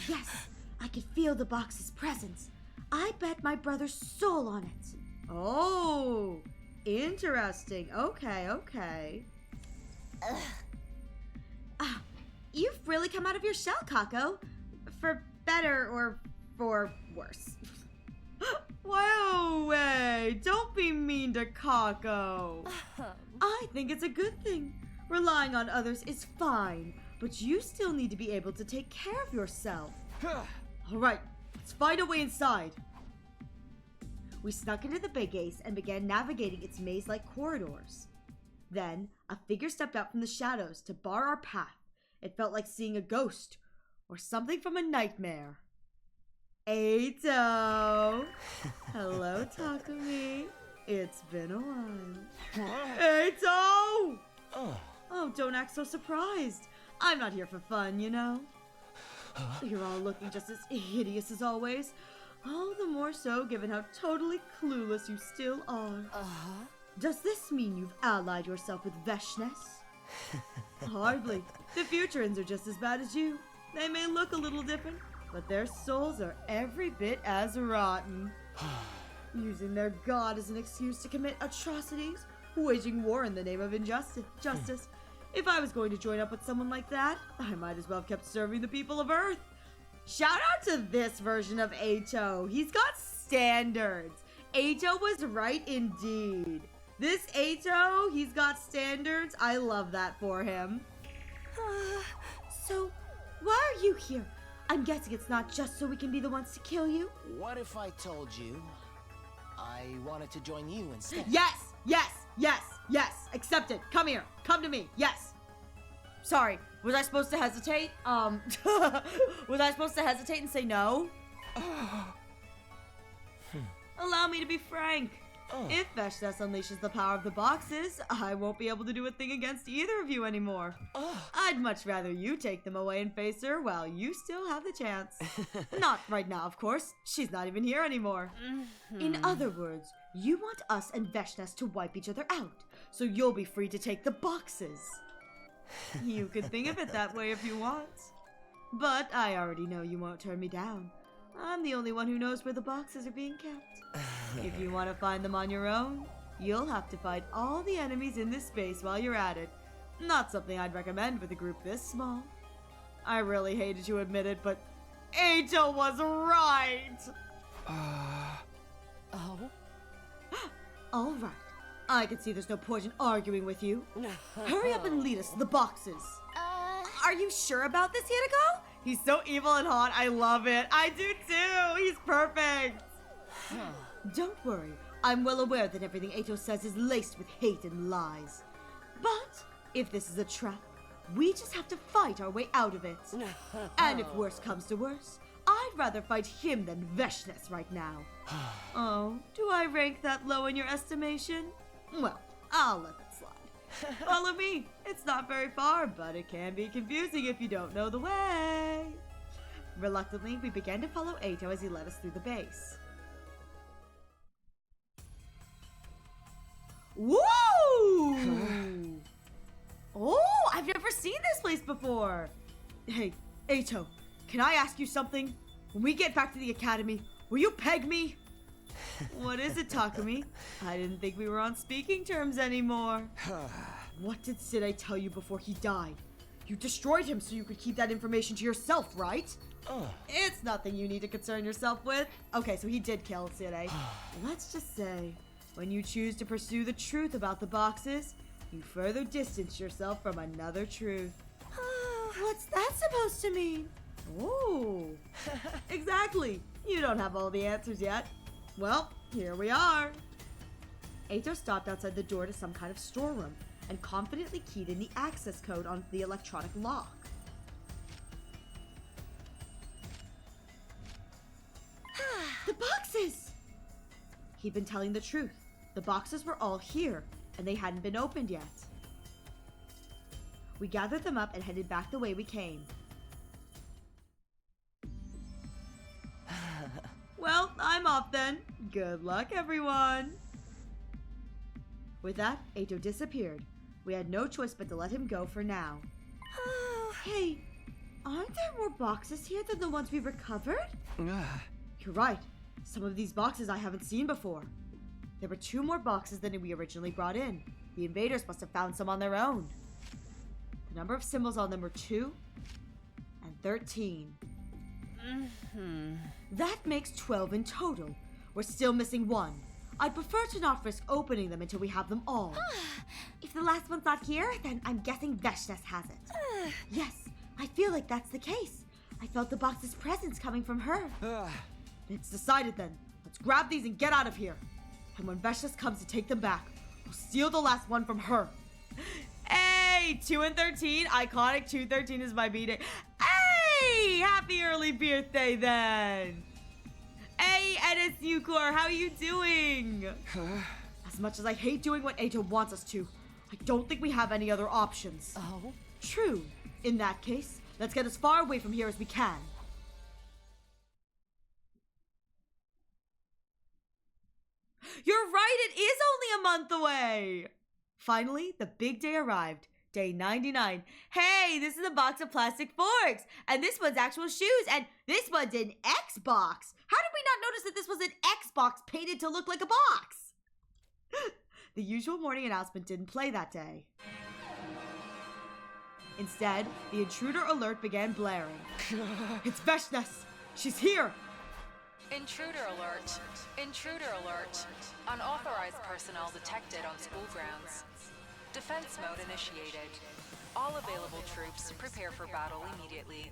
Yes, I could feel the box's presence. I bet my brother's soul on it. Oh, interesting. Okay. You've really come out of your shell, Kako. For better or for worse. Whoa, way! Don't be mean to Kako. I think it's a good thing. Relying on others is fine, but you still need to be able to take care of yourself. All right, let's find a way inside. We snuck into the big ace and began navigating its maze-like corridors. Then, a figure stepped out from the shadows to bar our path. It felt like seeing a ghost, or something from a nightmare. Eito! Hello, Takumi. It's been a while. Eito! Oh, don't act so surprised. I'm not here for fun, you know. You're all looking just as hideous as always. All the more so given how totally clueless you still are. Does this mean you've allied yourself with Veshnas? Hardly. The Futurans are just as bad as you. They may look a little different, but their souls are every bit as rotten. Using their god as an excuse to commit atrocities, waging war in the name of justice. If I was going to join up with someone like that, I might as well have kept serving the people of Earth. Shout out to this version of Eito. He's got standards. Eito was right indeed. This Eito, he's got standards. I love that for him. So, why are you here? I'm guessing it's not just so we can be the ones to kill you. What if I told you I wanted to join you instead? Yes! Accepted. Come here. Come to me. Yes. Sorry. Was I supposed to hesitate? Was I supposed to hesitate and say no? Allow me to be frank. If Veshnas unleashes the power of the boxes, I won't be able to do a thing against either of you anymore. I'd much rather you take them away and face her while you still have the chance. Not right now, of course. She's not even here anymore. In other words, you want us and Veshnas to wipe each other out, so you'll be free to take the boxes. You could think of it that way if you want. But I already know you won't turn me down. I'm the only one who knows where the boxes are being kept. If you want to find them on your own, you'll have to fight all the enemies in this space while you're at it. Not something I'd recommend with a group this small. I really hated to admit it, but Eito was right! Oh? All right. I can see there's no point in arguing with you. Hurry up and lead us to the boxes. Are you sure about this, Hideko? He's so evil and hot. I love it. I do too. He's perfect. Don't worry. I'm well aware that everything Eito says is laced with hate and lies. But if this is a trap, we just have to fight our way out of it. And if worse comes to worse, I'd rather fight him than Veshness right now. Oh, do I rank that low in your estimation? Well, I'll let that slide. Follow me. It's not very far, but it can be confusing if you don't know the way. Reluctantly, we began to follow Eito as he led us through the base. Woo! Oh, I've never seen this place before. Hey, Eito, can I ask you something? When we get back to the academy, will you peg me? What is it, Takumi? I didn't think we were on speaking terms anymore. What did Side tell you before he died? You destroyed him so you could keep that information to yourself, right? It's nothing you need to concern yourself with. Okay, so he did kill Side. Let's just say, when you choose to pursue the truth about the boxes, you further distance yourself from another truth. What's that supposed to mean? Oh, exactly. You don't have all the answers yet. Well, here we are. Eito stopped outside the door to some kind of storeroom and confidently keyed in the access code on the electronic lock. The boxes! He'd been telling the truth. The boxes were all here, and they hadn't been opened yet. We gathered them up and headed back the way we came. Well, I'm off then. Good luck, everyone. With that, Eito disappeared. We had no choice but to let him go for now. Hey, aren't there more boxes here than the ones we recovered? You're right. Some of these boxes I haven't seen before. There were 2 more boxes than we originally brought in. The invaders must have found some on their own. The number of symbols on them were 2 and 13. That makes 12 in total. We're still missing 1. I'd prefer to not risk opening them until we have them all. If the last one's not here, then I'm guessing Veshness has it. Yes, I feel like that's the case. I felt the box's presence coming from her. It's decided then. Let's grab these and get out of here. And when Veshness comes to take them back, we'll steal the last one from her. Hey, 2 and 13. Iconic 213 is my B-day. Hey, happy early birthday then. Hey, NSU Core, how are you doing? As much as I hate doing what Eito wants us to, I don't think we have any other options. Oh? True. In that case, let's get as far away from here as we can. You're right, it is only a month away! Finally, the big day arrived. Day 99. Hey, this is a box of plastic forks, and this one's actual shoes, and this one's an Xbox. How did we not notice that this was an Xbox painted to look like a box? The usual morning announcement didn't play that day. Instead, the intruder alert began blaring. It's Veshness! She's here! Intruder alert. Intruder alert. Unauthorized personnel detected on school grounds. Defense mode initiated. All available troops prepare for battle immediately.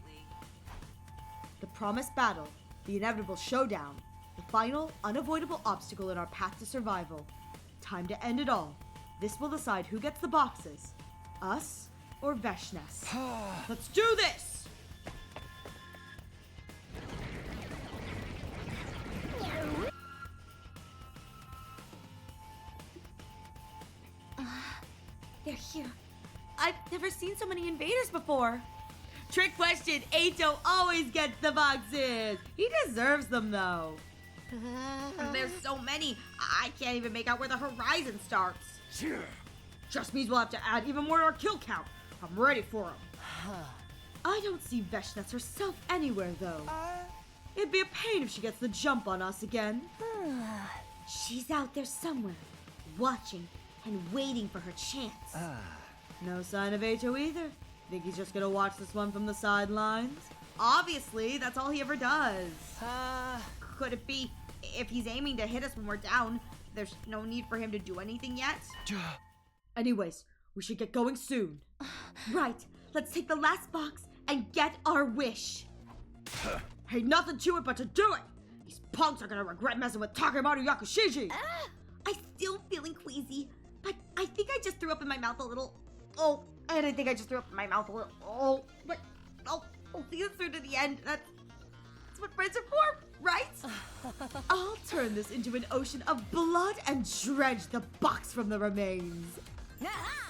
The promised battle, the inevitable showdown, the final, unavoidable obstacle in our path to survival. Time to end it all. This will decide who gets the boxes, us or Veshness. Let's do this! They're here. I've never seen so many invaders before. Trick question, Eito always gets the boxes. He deserves them though. There's so many, I can't even make out where the horizon starts. Just means we'll have to add even more to our kill count. I'm ready for him. I don't see Veshness herself anywhere though. It'd be a pain if she gets the jump on us again. She's out there somewhere, watching and waiting for her chance. No sign of Eito either. Think he's just gonna watch this one from the sidelines? Obviously, that's all he ever does. Could it be if he's aiming to hit us when we're down, there's no need for him to do anything yet. Anyways, we should get going soon. Right, let's take the last box and get our wish. Ain't nothing to it but to do it. These punks are gonna regret messing with Takemaru Yakushiji. I'm still feeling queasy, but I think I just threw up in my mouth a little. Oh, And I think I just threw up in my mouth a little. Oh, but I'll see you through to the end. That's what friends are for, right? I'll turn this into an ocean of blood and dredge the box from the remains.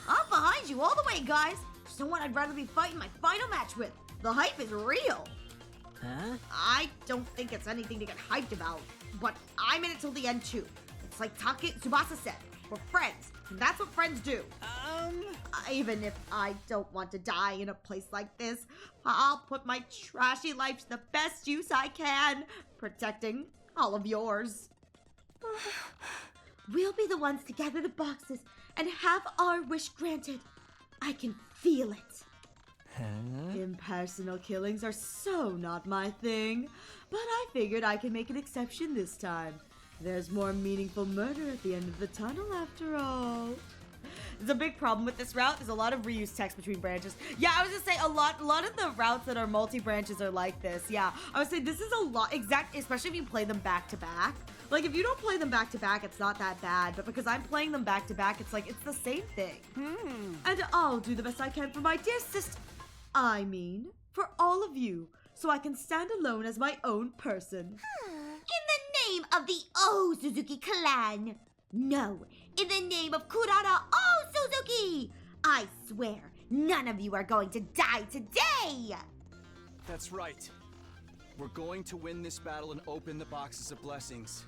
I'm behind you all the way, guys. Someone I'd rather be fighting my final match with. The hype is real. Huh? I don't think it's anything to get hyped about, but I'm in it till the end too. It's like Tsubasa said, we're friends, and that's what friends do. Even if I don't want to die in a place like this, I'll put my trashy life to the best use I can, protecting all of yours. We'll be the ones to gather the boxes and have our wish granted. I can feel it. Impersonal killings are so not my thing, but I figured I can make an exception this time. There's more meaningful murder at the end of the tunnel after all. There's a big problem with this route. There's a lot of reuse text between branches. Yeah, I was gonna say a lot of the routes that are multi-branches are like this. Yeah, I would say this is a lot, especially if you play them back to back. Like if you don't play them back to back, it's not that bad. But because I'm playing them back to back, it's like it's the same thing. And I'll do the best I can for my dear sister. I mean, for all of you, so I can stand alone as my own person. In the name of the O Suzuki clan. No, in the name of Kurara O Suzuki. I swear, none of you are going to die today. That's right. We're going to win this battle and open the boxes of blessings.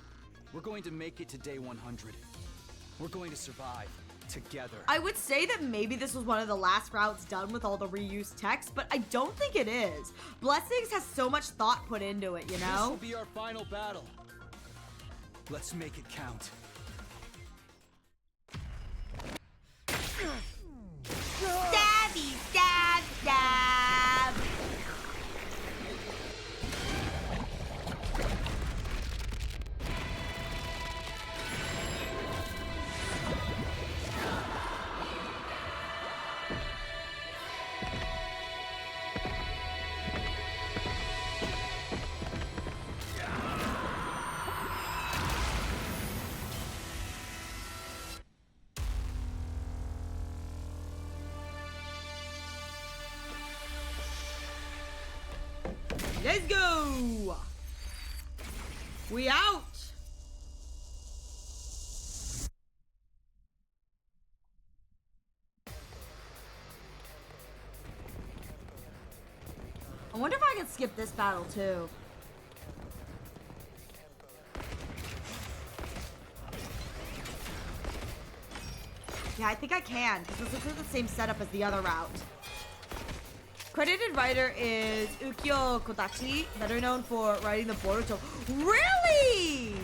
We're going to make it to day 100. We're going to survive. Together. I would say that maybe this was one of the last routes done with all the reused text, but I don't think it is. Blessings has so much thought put into it, you know? This will be our final battle. Let's make it count. Stabby, stab, stab. Let's go! We out! I wonder if I can skip this battle too. Yeah, I think I can, because this is the same setup as the other route. Credited writer is Ukyo Kodachi, better known for writing the Boruto. Really?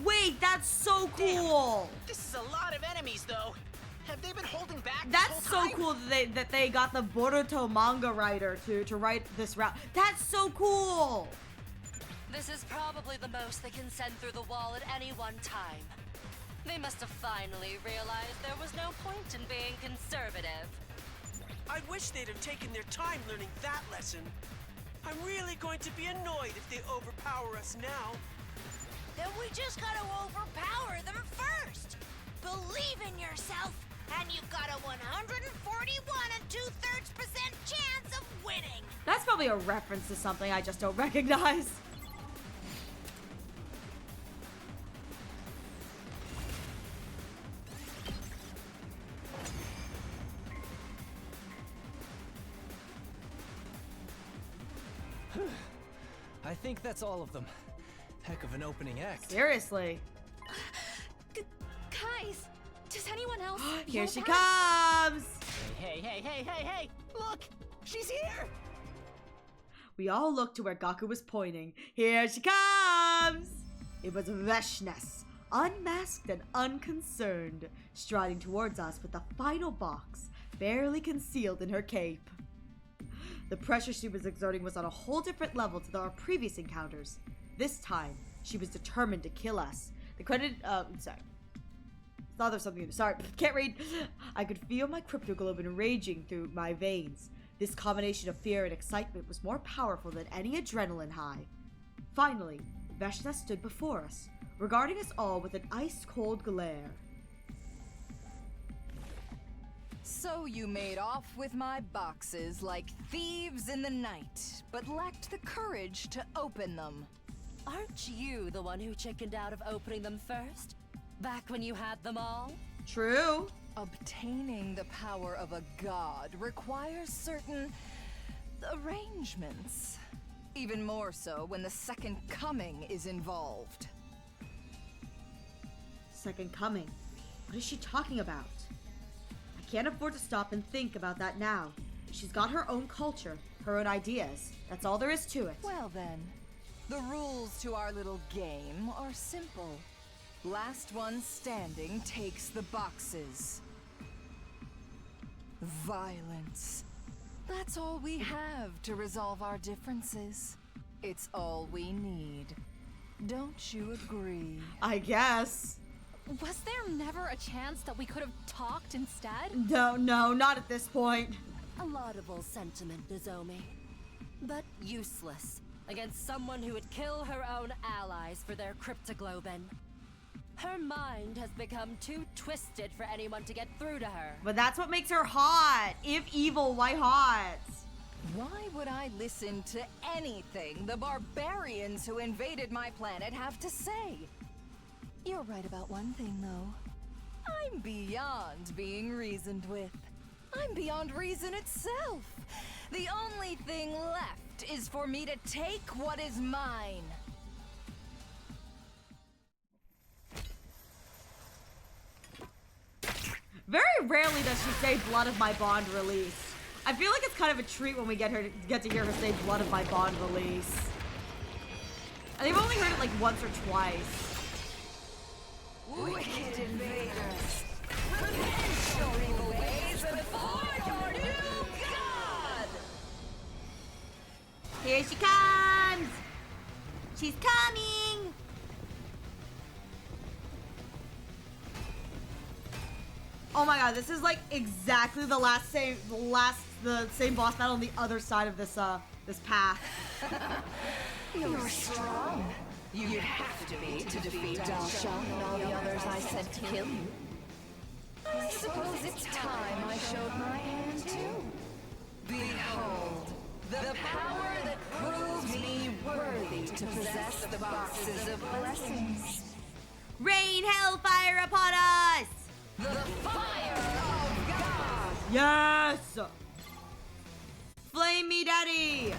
Wait, that's so cool. Damn, this is a lot of enemies, though. Have they been holding back That's this whole so time? cool that they got the Boruto manga writer to write this route. That's so cool. This is probably the most they can send through the wall at any one time. They must have finally realized there was no point in being conservative. I wish they'd have taken their time learning that lesson. I'm really going to be annoyed if they overpower us now. Then we just gotta overpower them first. Believe in yourself, and you've got a 141 2/3% chance of winning. That's probably a reference to something I just don't recognize. I think that's all of them. Heck of an opening act. Seriously. Guys, does anyone else? Here know she that? comes. Hey! Look! She's here! We all looked to where Gaku was pointing. Here she comes! It was Veshness, unmasked and unconcerned, striding towards us with the final box barely concealed in her cape. The pressure she was exerting was on a whole different level to our previous encounters. This time, she was determined to kill us, The credit, sorry. Thought there's something, sorry, can't read. I could feel my cryptoglobin raging through my veins. This combination of fear and excitement was more powerful than any adrenaline high. Finally, Veshna stood before us, regarding us all with an ice-cold glare. So you made off with my boxes like thieves in the night, but lacked the courage to open them. Aren't you the one who chickened out of opening them first? Back when you had them all? True. Obtaining the power of a god requires certain arrangements. Even more so when the Second Coming is involved. Second Coming? What is she talking about? I can't afford to stop and think about that now. She's got her own culture, her own ideas. That's all there is to it. Well then, the rules to our little game are simple. Last one standing takes the boxes. Violence. That's all we have to resolve our differences. It's all we need. Don't you agree? I guess. Was there never a chance that we could have talked instead? No, not at this point. A laudable sentiment, Nozomi. But useless against someone who would kill her own allies for their cryptoglobin. Her mind has become too twisted for anyone to get through to her. But that's what makes her hot. If evil, why hot? Why would I listen to anything the barbarians who invaded my planet have to say? You're right about one thing, though. I'm beyond being reasoned with. I'm beyond reason itself. The only thing left is for me to take what is mine. Very rarely does she say blood of my bond release. I feel like it's kind of a treat when we get to hear her say blood of my bond release. And they've only heard it like once or twice. Wicked invaders, repent your evil ways before your new god! Here she comes! She's coming! Oh my god, this is like exactly the same boss battle on the other side of this this path. You're strong. You have to be to defeat Dalsha and all the others I sent to kill you. I suppose it's time I showed my hand too. Behold, the power that proves me worthy to possess the boxes of blessings. Rain hellfire upon us! The fire of God! Yes! Flame me, daddy!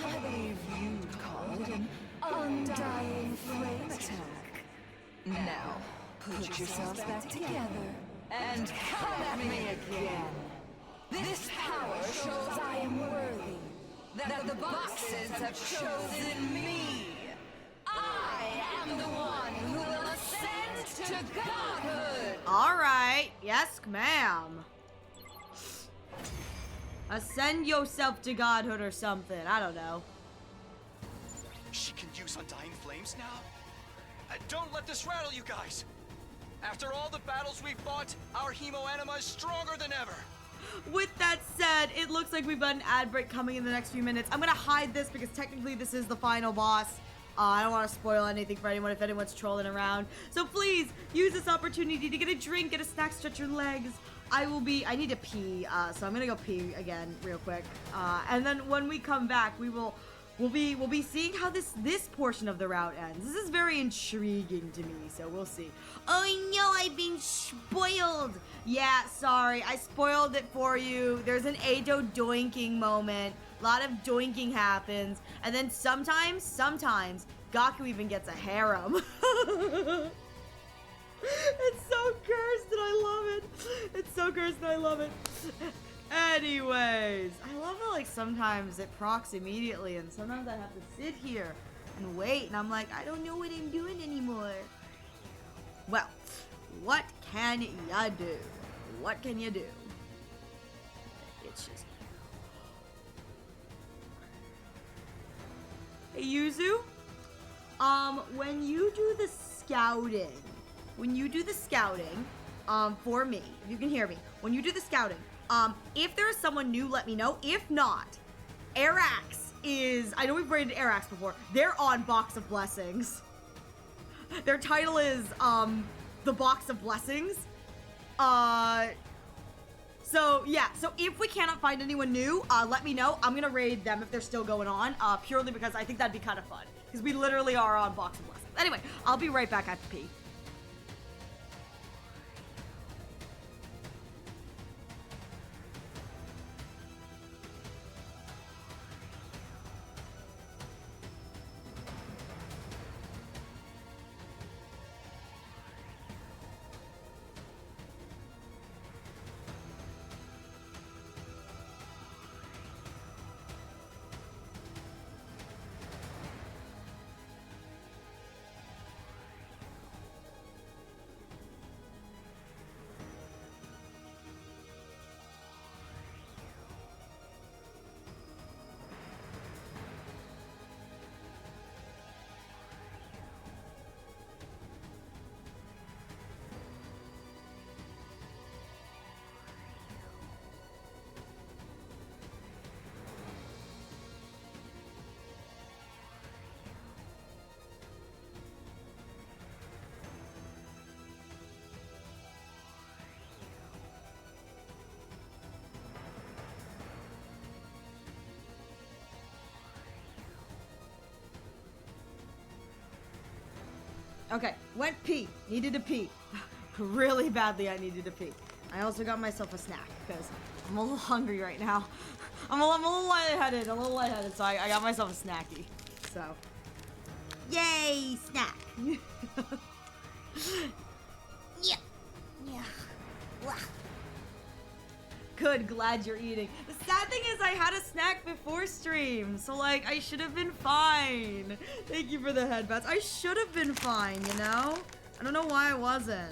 I believe you'd call it an undying flame attack. Now, put yourselves back together and come at me again. This power shows I am worthy, that the boxes have chosen me. I am the one who will ascend to godhood. Alright, yes, ma'am. Ascend yourself to godhood or something. I don't know. She can use undying flames now? Don't let this rattle you guys. After all the battles we've fought, our Hemo Anima is stronger than ever. With that said, it looks like we've got an ad break coming in the next few minutes. I'm gonna hide this because technically this is the final boss. I don't want to spoil anything for anyone if anyone's trolling around. So please, use this opportunity to get a drink, get a snack, stretch your legs. I need to pee, so I'm gonna go pee again real quick. And then when we come back, we'll be seeing how this portion of the route ends. This is very intriguing to me, so we'll see. Oh no, I've been spoiled. Yeah, sorry, I spoiled it for you. There's an Edo doinking moment. A lot of doinking happens, and then sometimes Gaku even gets a harem. It's so cursed and I love it. It's so cursed and I love it. Anyways, I love how like sometimes it procs immediately and sometimes I have to sit here and wait and I'm like, I don't know what I'm doing anymore. Well, what can ya do? What can you do? It's just... Hey, Yuzu. When you do the scouting, for me, if you can hear me, when you do the scouting, if there is someone new, let me know. If not, Arax is, I know we've rated Arax before. They're on Box of Blessings. Their title is, the Box of Blessings. So yeah, so if we cannot find anyone new, let me know. I'm gonna raid them if they're still going on, purely because I think that'd be kind of fun. Because we literally are on Box of Blessings. Anyway, I'll be right back after pee. Okay, went pee. Needed to pee. Really badly I needed to pee. I also got myself a snack because I'm a little hungry right now. I'm a little lightheaded, so I got myself a snacky. So, yay, snack. Yeah. Yeah. Blah. Good, glad you're eating. The sad thing is I had a snack before stream, so like I should have been fine. Thank you for the headbats. I should have been fine, you know? I don't know why I wasn't.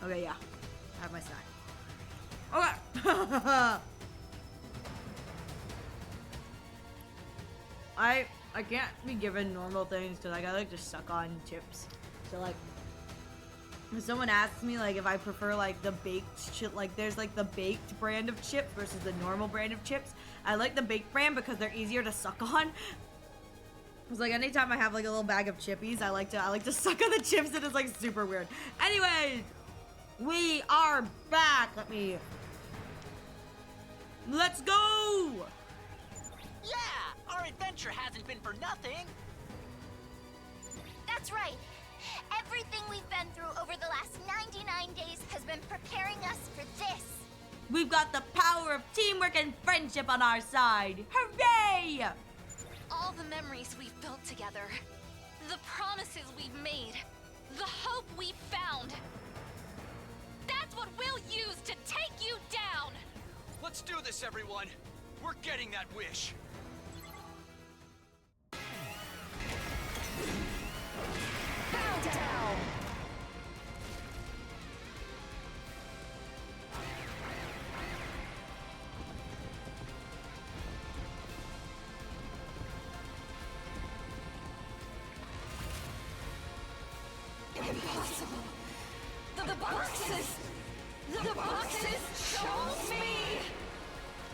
Okay, yeah. I have my snack. Okay. I can't be given normal things because I like to suck on chips. So like, if someone asks me like if I prefer like the baked chip, like there's like the baked brand of chips versus the normal brand of chips. I like the baked brand because they're easier to suck on. Cause like anytime I have like a little bag of chippies, I like to suck on the chips and it's like super weird. Anyways, we are back. Let's go. Yeah, our adventure hasn't been for nothing. That's right. Everything we've been through over the last 99 days has been preparing us for this. We've got the power of teamwork and friendship on our side. Hooray! All the memories we've built together, the promises we've made, the hope we've found. That's what we'll use to take you down! Let's do this, everyone! We're getting that wish! Bow down! Impossible. The boxes chose me!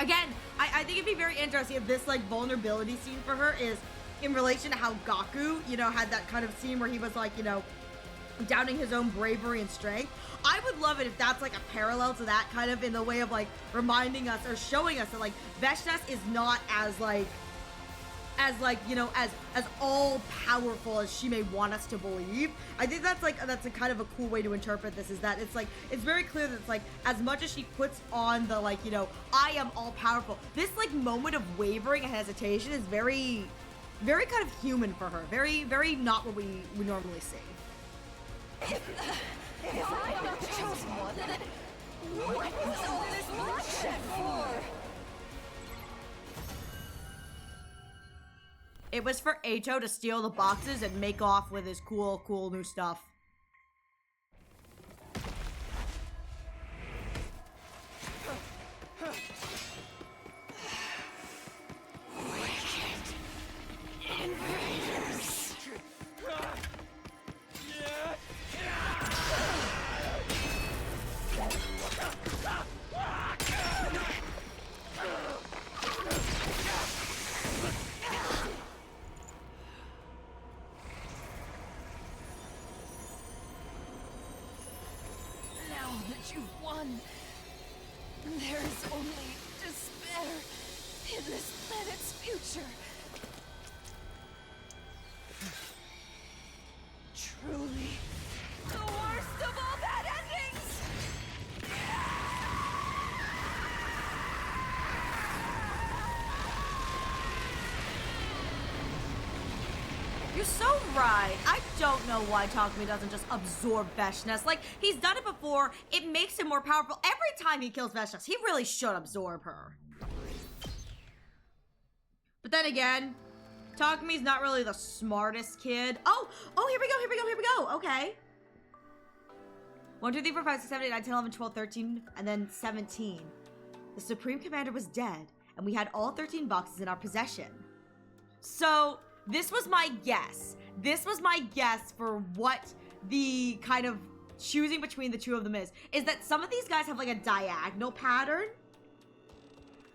Again, I think it'd be very interesting if this like vulnerability scene for her is in relation to how Gaku, you know, had that kind of scene where he was like, you know, doubting his own bravery and strength. I would love it if that's like a parallel to that kind of in the way of like reminding us or showing us that like Veshtas is not as like, you know, as all powerful as she may want us to believe. I think that's a kind of a cool way to interpret this, is that it's like, it's very clear that it's like, as much as she puts on the like, you know, I am all powerful, this like moment of wavering and hesitation is very, very kind of human for her. Very, very not what we normally see. If I am not chosen one, then what was all this bloodshed for? It was for Ato to steal the boxes and make off with his cool new stuff. one. There is only despair in this planet's future. Truly, the worst of all bad endings! You're so right. I don't know why Takumi doesn't just absorb Veshness. Like, he's done it before. It makes him more powerful. Every time he kills Veshness, he really should absorb her. But then again, Takumi's not really the smartest kid. Oh, here we go. Okay. 1, 2, 3, 4, 5, 6, 7, 8, 9, 10, 11, 12, 13, and then 17. The Supreme Commander was dead, and we had all 13 boxes in our possession. So, this was my guess. This was my guess for what the kind of choosing between the two of them is that some of these guys have like a diagonal pattern.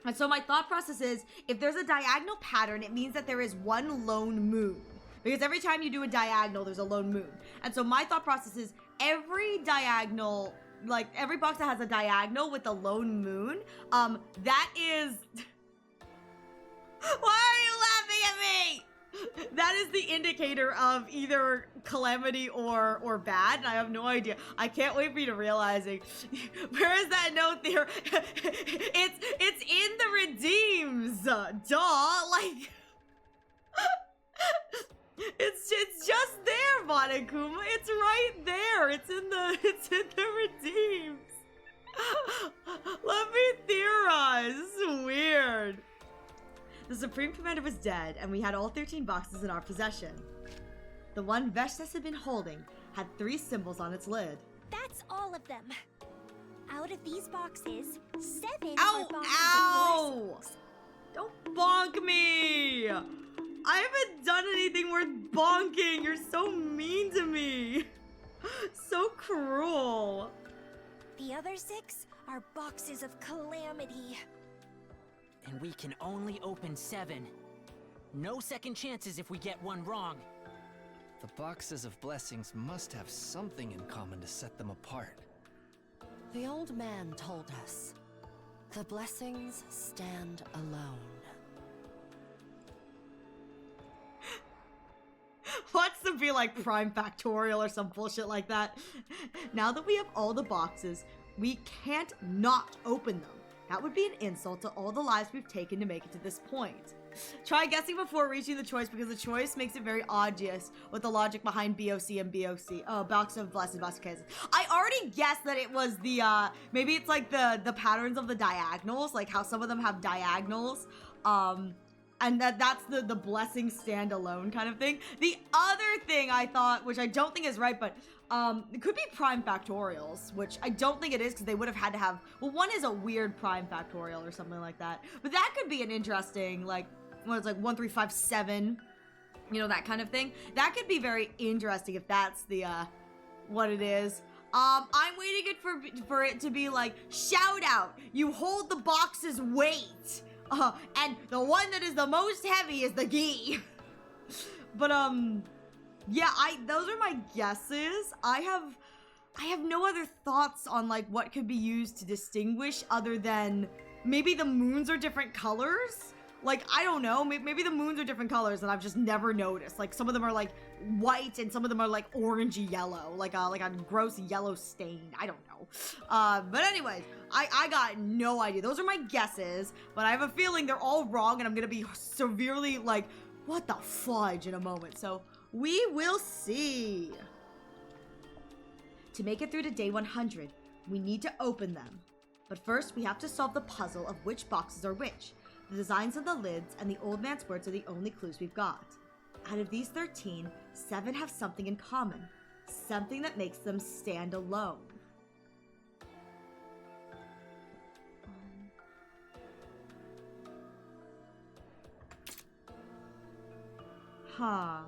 And so my thought process is, if there's a diagonal pattern, it means that there is one lone moon. Because every time you do a diagonal, there's a lone moon. And so my thought process is, every diagonal, like every box that has a diagonal with a lone moon, that is... Why are you laughing at me? That is the indicator of either calamity or bad, and I have no idea. I can't wait for you to realize it. Where is that note there? It's in the redeems. Duh, like it's just there, Monokuma. It's right there. It's in the redeems. Let me theorize. This is weird. The Supreme Commander was dead, and we had all 13 boxes in our possession. The one Veshness had been holding had 3 symbols on its lid. That's all of them. Out of these boxes, 7 Ow! are boxes Ow! of blessings. Don't bonk me! I haven't done anything worth bonking! You're so mean to me! So cruel! The other 6 are boxes of calamity. And we can only open 7. No second chances if we get one wrong. The boxes of blessings must have something in common to set them apart. The old man told us, the blessings stand alone. Wants to be like Prime Factorial or some bullshit like that. Now that we have all the boxes, we can't not open them. That would be an insult to all the lives we've taken to make it to this point. Try guessing before reaching the choice, because the choice makes it very obvious what the logic behind BOC and BOC. Oh, box of blessed cases. I already guessed that it was the, maybe it's like the patterns of the diagonals, like how some of them have diagonals. And that's the blessing standalone kind of thing. The other thing I thought, which I don't think is right, but it could be prime factorials, which I don't think it is, because they would have had to have, well, one is a weird prime factorial or something like that. But that could be an interesting, like, when it's like 1, 3, 5, 7, you know, that kind of thing. That could be very interesting if that's the, what it is. I'm waiting for it to be like, shout out, you hold the box's weight. And the one that is the most heavy is the gi. But, yeah, those are my guesses. I have no other thoughts on, like, what could be used to distinguish other than maybe the moons are different colors? Like, I don't know, maybe the moons are different colors and I've just never noticed. Like, some of them are, like, white and some of them are, like, orangey yellow. Like a gross yellow stain. I don't know. But anyways, I got no idea. Those are my guesses, but I have a feeling they're all wrong and I'm gonna be severely, like, what the fudge in a moment. So, we will see. To make it through to day 100, we need to open them. But first, we have to solve the puzzle of which boxes are which. The designs of the lids and the old man's words are the only clues we've got. Out of these 13, 7 have something in common. Something that makes them stand alone. Huh.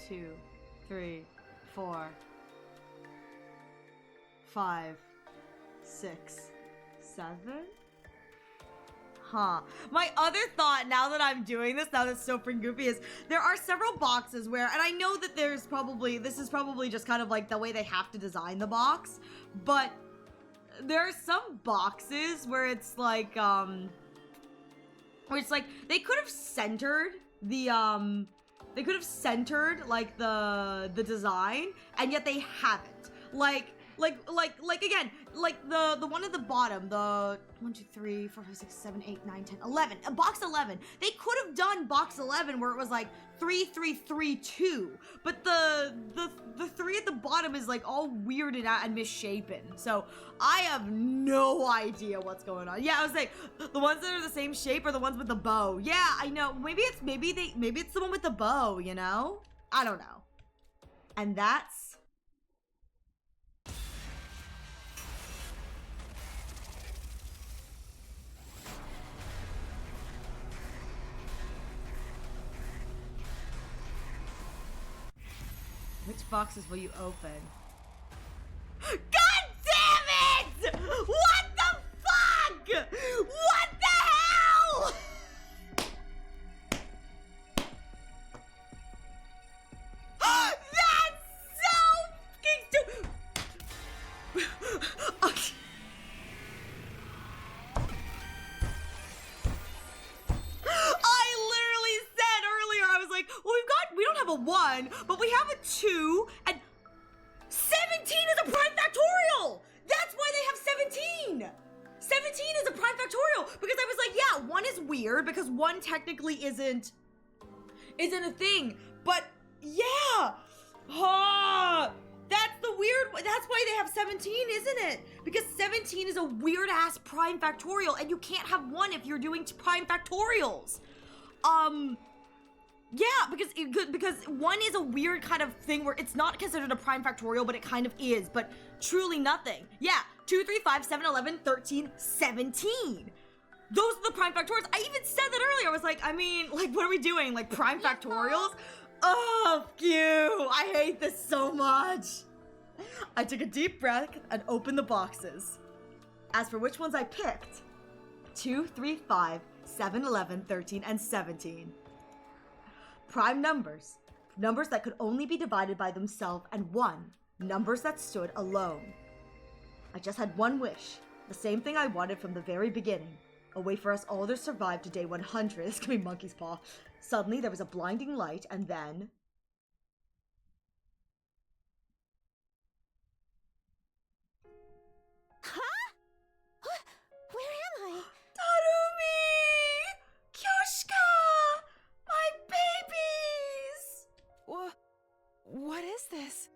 Two, 3, 4, 5, 6, 7. Huh. My other thought, now that I'm doing this, now that's so freaking goofy, is there are several boxes where, and I know that this is probably just kind of like the way they have to design the box, but there are some boxes where it's like, they could have centered like the design, and yet they haven't. Like again, like the one at the bottom, the 1, 2, 3, 4, 5, 6, 7, 8, 9, 10, 11, box 11. They could have done box 11 where it was like 3, 3, 3, 2, but the 3 at the bottom is like all weirded out and misshapen. So I have no idea what's going on. Yeah, I was like, the ones that are the same shape are the ones with the bow. Yeah, I know. Maybe it's the one with the bow, you know? I don't know. And that's which boxes will you open? God damn it! What the fuck? What the hell? That's so fucking stupid. I literally said earlier, I was like, well, we don't have a 1, but we have a 2, and 17 is a prime factorial! That's why they have 17! 17 is a prime factorial, because I was like, yeah, 1 is weird, because 1 technically isn't a thing, but yeah! That's why they have 17, isn't it? Because 17 is a weird-ass prime factorial, and you can't have 1 if you're doing prime factorials. Yeah, because 1 is a weird kind of thing where it's not considered a prime factorial, but it kind of is, but truly nothing. Yeah, 2, 3, 5, 7, 11, 13, 17. Those are the prime factorials. I even said that earlier. I was like, I mean, like, what are we doing? Like, prime factorials? Oh, phew. I hate this so much. I took a deep breath and opened the boxes. As for which ones I picked, 2, 3, 5, 7, 11, 13, and 17. Prime numbers. Numbers that could only be divided by themselves, and 1. Numbers that stood alone. I just had one wish. The same thing I wanted from the very beginning. A way for us all to survive to day 100. This could be Monkey's Paw. Suddenly there was a blinding light, and then... Huh? Where am I? Darumi! Kyoshka! My babies! What is this?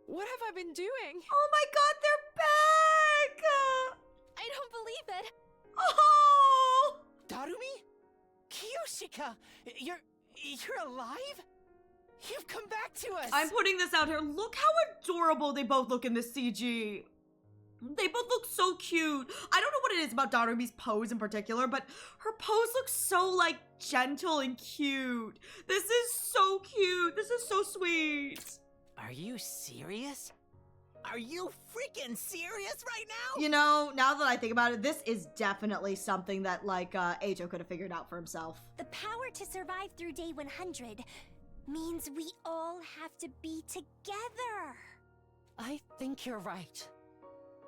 What have I been doing? Oh my god, they're back! I don't believe it. Oh! Darumi? Kiyoshika! You're alive? You've come back to us! I'm putting this out here. Look how adorable they both look in this CG. They both look so cute. I don't know what it is about Darumi's pose in particular, but her pose looks so, like, gentle and cute. This is so cute. This is so sweet. Are you serious? Are you freaking serious right now? You know, now that I think about it, this is definitely something that, like, Eito could have figured out for himself. The power to survive through day 100 means we all have to be together. I think you're right.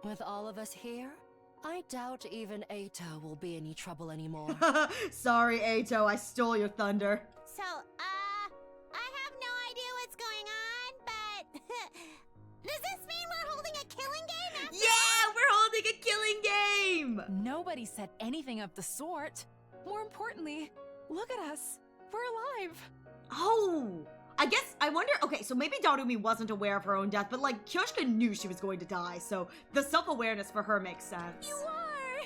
With all of us here, I doubt even Eito will be any trouble anymore. Sorry, Eito, I stole your thunder. So, I have no idea what's going on, but does this mean we're holding a killing game after Yeah, we're holding a killing game! Nobody said anything of the sort. More importantly, look at us. We're alive. Oh, I wonder, okay, so maybe Darumi wasn't aware of her own death, but like, Kyoshka knew she was going to die, so the self-awareness for her makes sense. You are!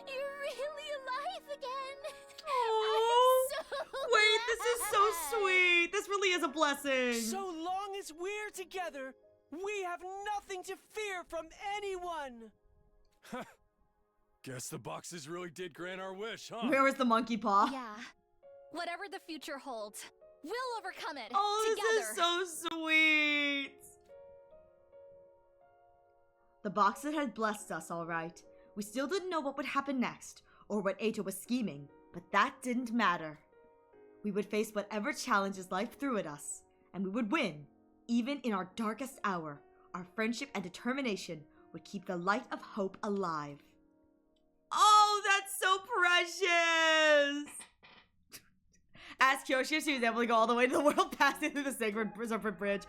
You're really alive again! Oh, I'm so wait, this is so sweet. This really is a blessing. So long as we're together, we have nothing to fear from anyone! Guess the boxes really did grant our wish, huh? Where was the monkey paw? Yeah. Whatever the future holds, we'll overcome it Oh, together. this is so sweet. The boxes had blessed us, all right. We still didn't know what would happen next, or what Eito was scheming, but that didn't matter. We would face whatever challenges life threw at us, and we would win. Even in our darkest hour, our friendship and determination would keep the light of hope alive. Oh, that's so precious! Ask Kyoshka if she was able to go all the way to the world passing through the sacred bridge.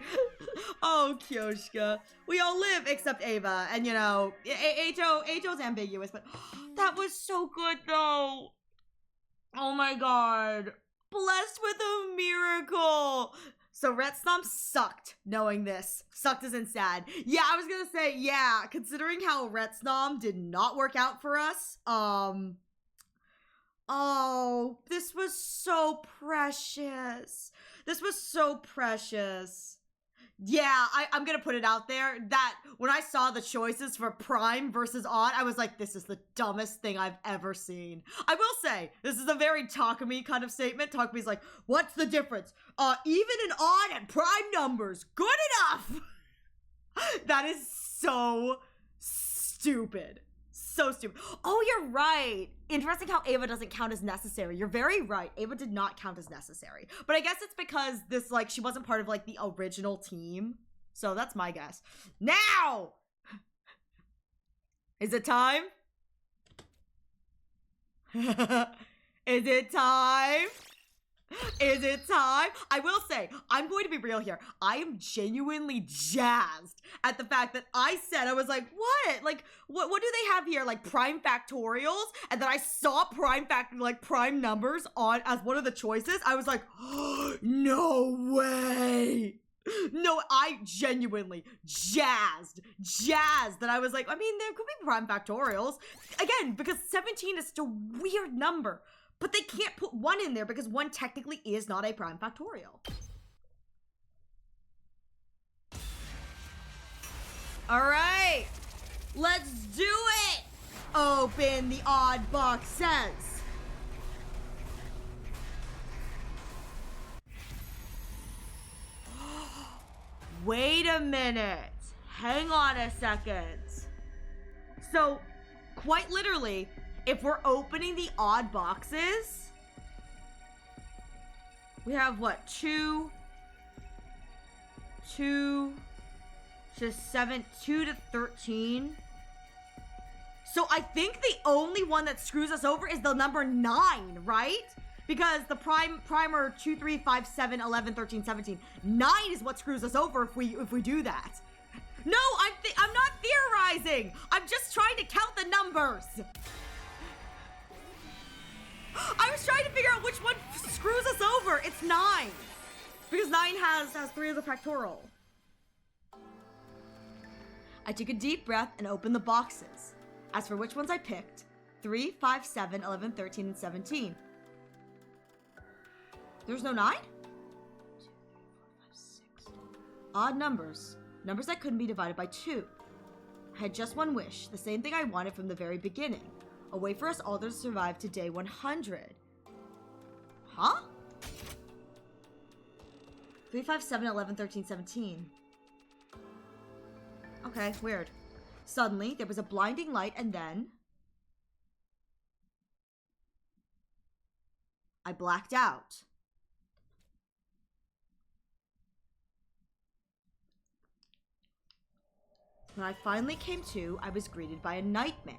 Oh, Kyoshka. We all live except Ava. And, you know, Eito's ambiguous, but that was so good, though. Oh my god. Blessed with a miracle. So Retsnom sucked, knowing this. Sucked as in sad. Yeah, I was gonna say, yeah, considering how Retsnom did not work out for us, oh, this was so precious. This was so precious. Yeah, I'm gonna put it out there that when I saw the choices for Prime versus Odd, I was like, this is the dumbest thing I've ever seen. I will say, this is a very Takumi kind of statement. Takumi's like, what's the difference? Even and odd and prime numbers. Good enough! That is so stupid. So stupid. Oh, you're right. Interesting how Ava doesn't count as necessary. You're very right. Ava did not count as necessary. But I guess it's because this, like, she wasn't part of, like, the original team. So that's my guess. Now! Is it time? Is it time? Is it time? I will say, I'm going to be real here. I am genuinely jazzed at the fact that I said, I was like, what? Like, what do they have here? Like prime factorials? And then I saw prime numbers on as one of the choices. I was like, oh, no way. No, I genuinely jazzed that I was like, I mean, there could be prime factorials. Again, because 17 is such a weird number. But they can't put 1 in there because 1 technically is not a prime factorial. All right, let's do it. Open the odd boxes. Wait a minute. Hang on a second. So, quite literally, if we're opening the odd boxes, we have what? 2 to 7, 2 to 13. So I think the only one that screws us over is the number 9, right? Because the primer 2, 3, 5, 7, 11, 13, 17. 9 is what screws us over if we do that. No, I'm not theorizing. I'm just trying to count the numbers. I was trying to figure out which one screws us over. It's 9. Because 9 has 3 as a factorial. I took a deep breath and opened the boxes. As for which ones I picked, 3, 5, 7, 11, 13, and 17. There's no 9? 2, 3, 4, 5, 6. Odd numbers. Numbers that couldn't be divided by 2. I had just one wish, the same thing I wanted from the very beginning. A way for us all to survive to day 100. Huh? 3, 5, 7, 11, 13, 17. Okay, weird. Suddenly, there was a blinding light and then... I blacked out. When I finally came to, I was greeted by a nightmare.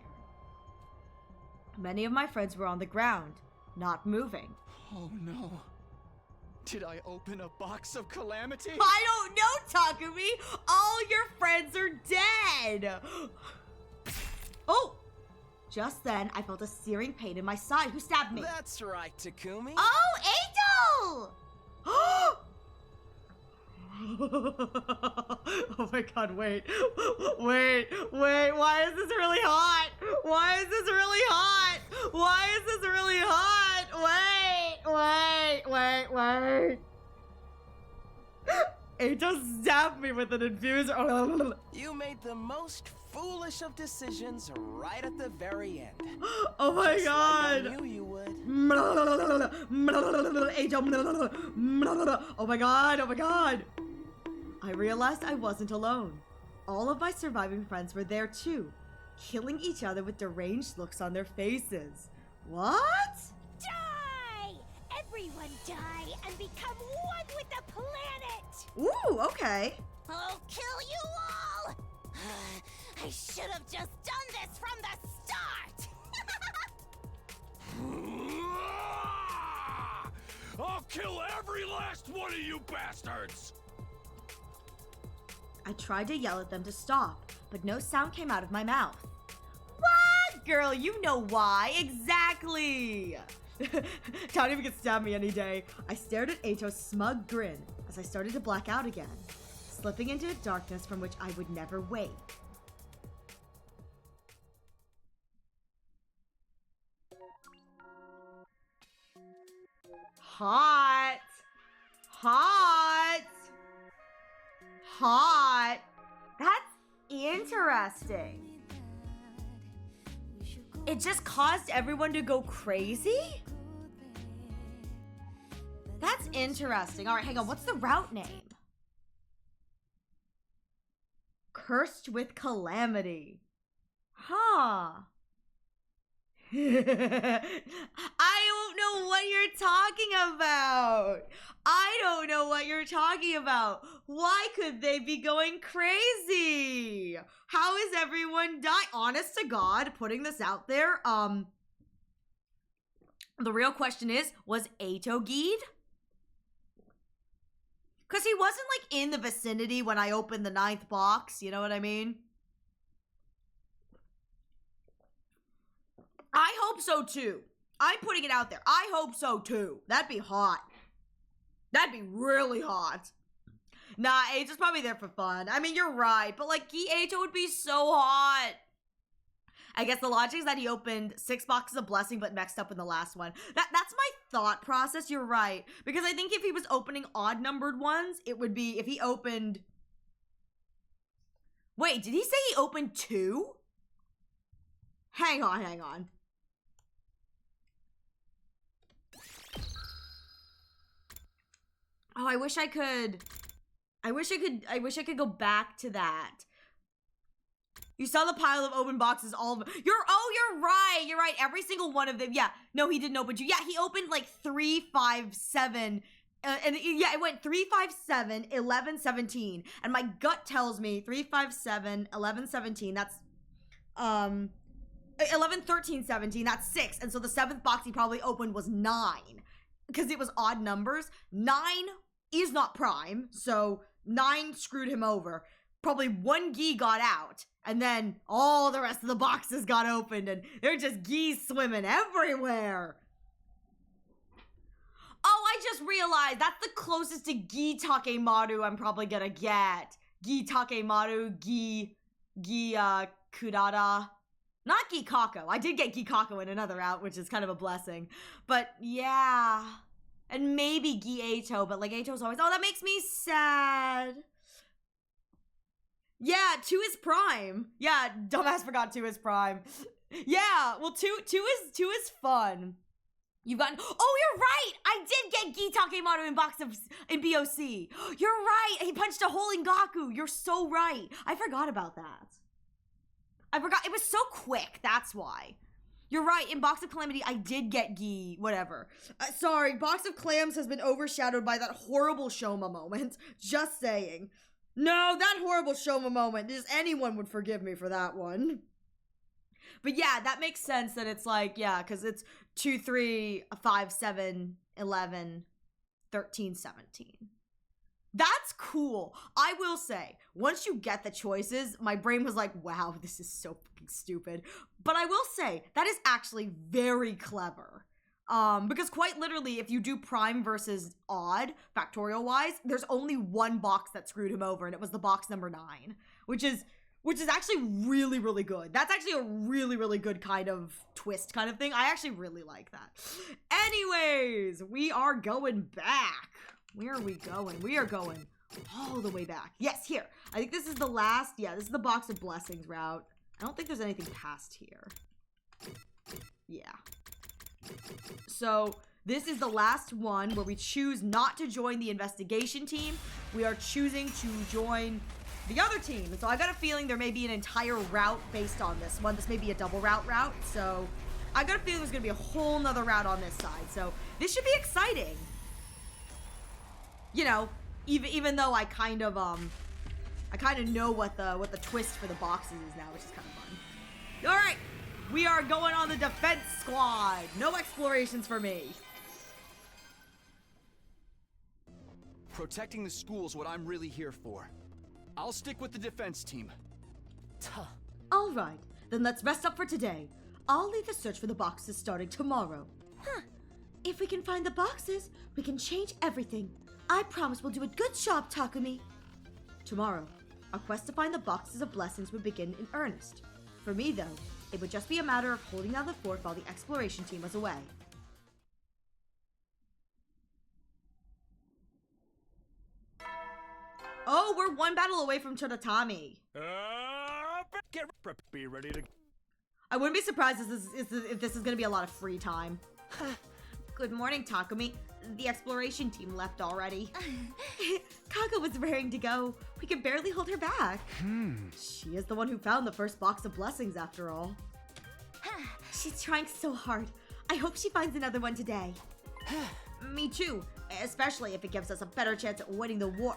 Many of my friends were on the ground, not moving. Oh no. Did I open a box of calamity? I don't know, Takumi! All your friends are dead! Oh! Just then, I felt a searing pain in my side. Who stabbed me? That's right, Takumi. Oh, Eito! Oh my god, wait, why is this really hot? Why is this really hot? Why is this really hot? Wait. Eito stabbed me with an infuser. You made the most foolish of decisions right at the very end. Oh my god. Like I knew you would. Eito. Oh my god. I realized I wasn't alone. All of my surviving friends were there too, killing each other with deranged looks on their faces. What? Die! Everyone die and become one with the planet! Ooh, okay. I'll kill you all! I should have just done this from the start! I'll kill every last one of you bastards! I tried to yell at them to stop, but no sound came out of my mouth. What? Girl, you know why. Exactly. Don't even get stab me any day. I stared at Ato's smug grin as I started to black out again, slipping into a darkness from which I would never wake. Hot. Hot. Hot. That's interesting. It just caused everyone to go crazy? That's interesting. All right, hang on. What's the route name? Cursed with Calamity. Huh. I don't know what you're talking about. I don't know what you're talking about. Why could they be going crazy? How is everyone dying? Honest to God, putting this out there, the real question is, was Ato Geed? Because he wasn't, like, in the vicinity when I opened the 9th box, you know what I mean? I hope so, too. I'm putting it out there. I hope so, too. That'd be hot. That'd be really hot. Nah, Ato's probably there for fun. I mean, you're right, but, like, Ato would be so hot. I guess the logic is that he opened 6 boxes of Blessing but mixed up in the last one. That's my thought process. You're right. Because I think if he was opening odd-numbered ones, it would be if he opened... Wait, did he say he opened 2? Hang on, hang on. Oh, I wish I could go back to that. You saw the pile of open boxes, all of them. You're right. Every single one of them. Yeah. No, he didn't open 2. Yeah, he opened like 3, 5, 7. And yeah, it went 3, 5, 7, 11, 17. And my gut tells me 3, 5, 7, 11, 17. That's 11, 13, 17. That's 6. And so the 7th box he probably opened was 9. Because it was odd numbers. 9 is not prime. So 9 screwed him over. Probably 1 Gi got out, and then all the rest of the boxes got opened, and they're just Gis swimming everywhere. Oh, I just realized that's the closest to Gi Takemaru I'm probably gonna get. Gi Takemaru, Gi Kurara. Not Gi Kako. I did get Gi Kako in another route, which is kind of a blessing. But yeah. And maybe Gi Ato, but like Ato's always, oh, that makes me sad. Yeah, 2 is prime. Yeah, dumbass forgot 2 is prime. Yeah, well, 2 is fun. You've gotten, oh, you're right. I did get Gi Takemaru in BOC. You're right. He punched a hole in Gaku. You're so right. I forgot about that. I forgot. It was so quick. That's why. You're right. In Box of Calamity, I did get Gi, whatever. Sorry, Box of Clams has been overshadowed by that horrible Shoma moment. Just saying. No, that horrible Shoma moment. Just anyone would forgive me for that one. But yeah, that makes sense that it's like, yeah, because it's 2, 3, 5, 7, 11, 13, 17. That's cool. I will say, once you get the choices, my brain was like, wow, this is so fucking stupid. But I will say, that is actually very clever. Because quite literally, if you do prime versus odd, factorial-wise, there's only 1 box that screwed him over, and it was the box number 9, which is actually really, really good. That's actually a really, really good kind of twist kind of thing. I actually really like that. Anyways, we are going back. Where are we going? We are going all the way back. Yes, here. I think this is the last, yeah, this is the Box of Blessings route. I don't think there's anything past here. Yeah. So this is the last one where we choose not to join the investigation team. We are choosing to join the other team. And so I got a feeling there may be an entire route based on this one. This may be a double route. So I got a feeling there's gonna be a whole nother route on this side, so this should be exciting. You know, even though I kind of know what the twist for the boxes is now, which is kind of fun. All right, we are going on the defense squad. No explorations for me. Protecting the school's what I'm really here for. I'll stick with the defense team. All right, then let's rest up for today. I'll lead the search for the boxes starting tomorrow. Huh. If we can find the boxes, we can change everything. I promise we'll do a good job, Takumi. Tomorrow, our quest to find the boxes of blessings would begin in earnest. For me, though, it would just be a matter of holding down the fort while the exploration team was away. Oh, we're one battle away from Chodatami. Be ready to... I wouldn't be surprised if this is going to be a lot of free time. Good morning, Takumi. The exploration team left already. Kaga was raring to go. We could barely hold her back. She is the one who found the first box of blessings, after all. She's trying so hard. I hope she finds another one today. Me too, especially if it gives us a better chance at winning the war.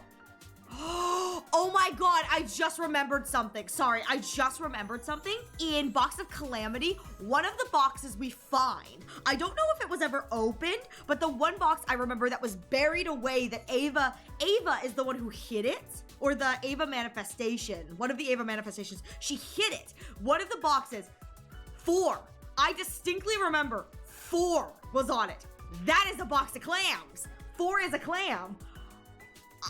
Oh my god, I just remembered something. Sorry, I just remembered something. In Box of Calamity, one of the boxes we find, I don't know if it was ever opened, but the one box I remember that was buried away that Ava is the one who hid it, or the Ava manifestation, one of the Ava manifestations, she hid it. One of the boxes, 4. I distinctly remember 4 was on it. That is a box of clams. 4 is a clam.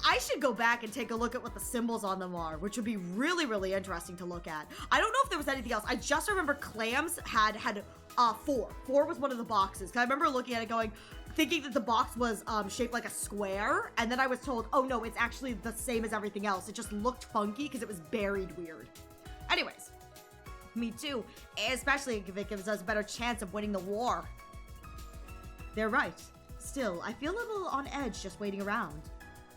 I should go back and take a look at what the symbols on them are, which would be really, really interesting to look at. I don't know if there was anything else. I just remember clams had 4. 4 was one of the boxes. 'Cause I remember looking at it thinking that the box was shaped like a square, and then I was told, oh no, it's actually the same as everything else. It just looked funky because it was buried weird. Anyways, me too, especially if it gives us a better chance of winning the war. They're right. Still, I feel a little on edge just waiting around.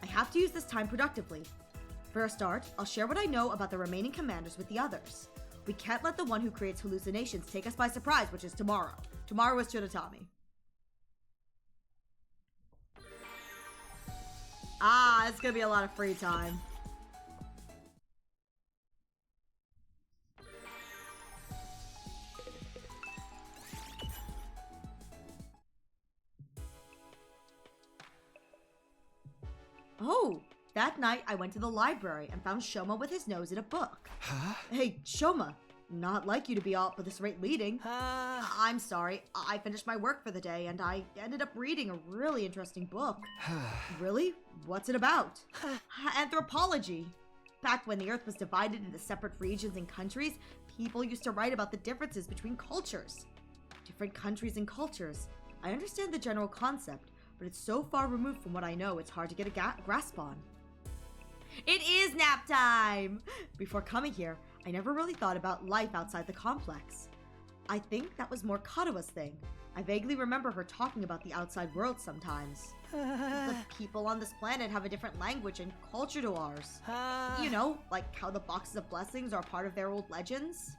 I have to use this time productively. For a start, I'll share what I know about the remaining commanders with the others. We can't let the one who creates hallucinations take us by surprise, which is tomorrow. Tomorrow is Chodatami. It's gonna be a lot of free time. Oh, that night I went to the library and found Shoma with his nose in a book. Huh? Hey, Shoma, not like you to be out for this rate leading. I'm sorry, I finished my work for the day and I ended up reading a really interesting book. Really? What's it about? Anthropology. Back when the Earth was divided into separate regions and countries, people used to write about the differences between cultures. Different countries and cultures. I understand the general concept, but it's so far removed from what I know, it's hard to get a grasp on. It is nap time! Before coming here, I never really thought about life outside the complex. I think that was more Katawa's thing. I vaguely remember her talking about the outside world sometimes. The people on this planet have a different language and culture to ours. You know, like how the boxes of blessings are part of their old legends.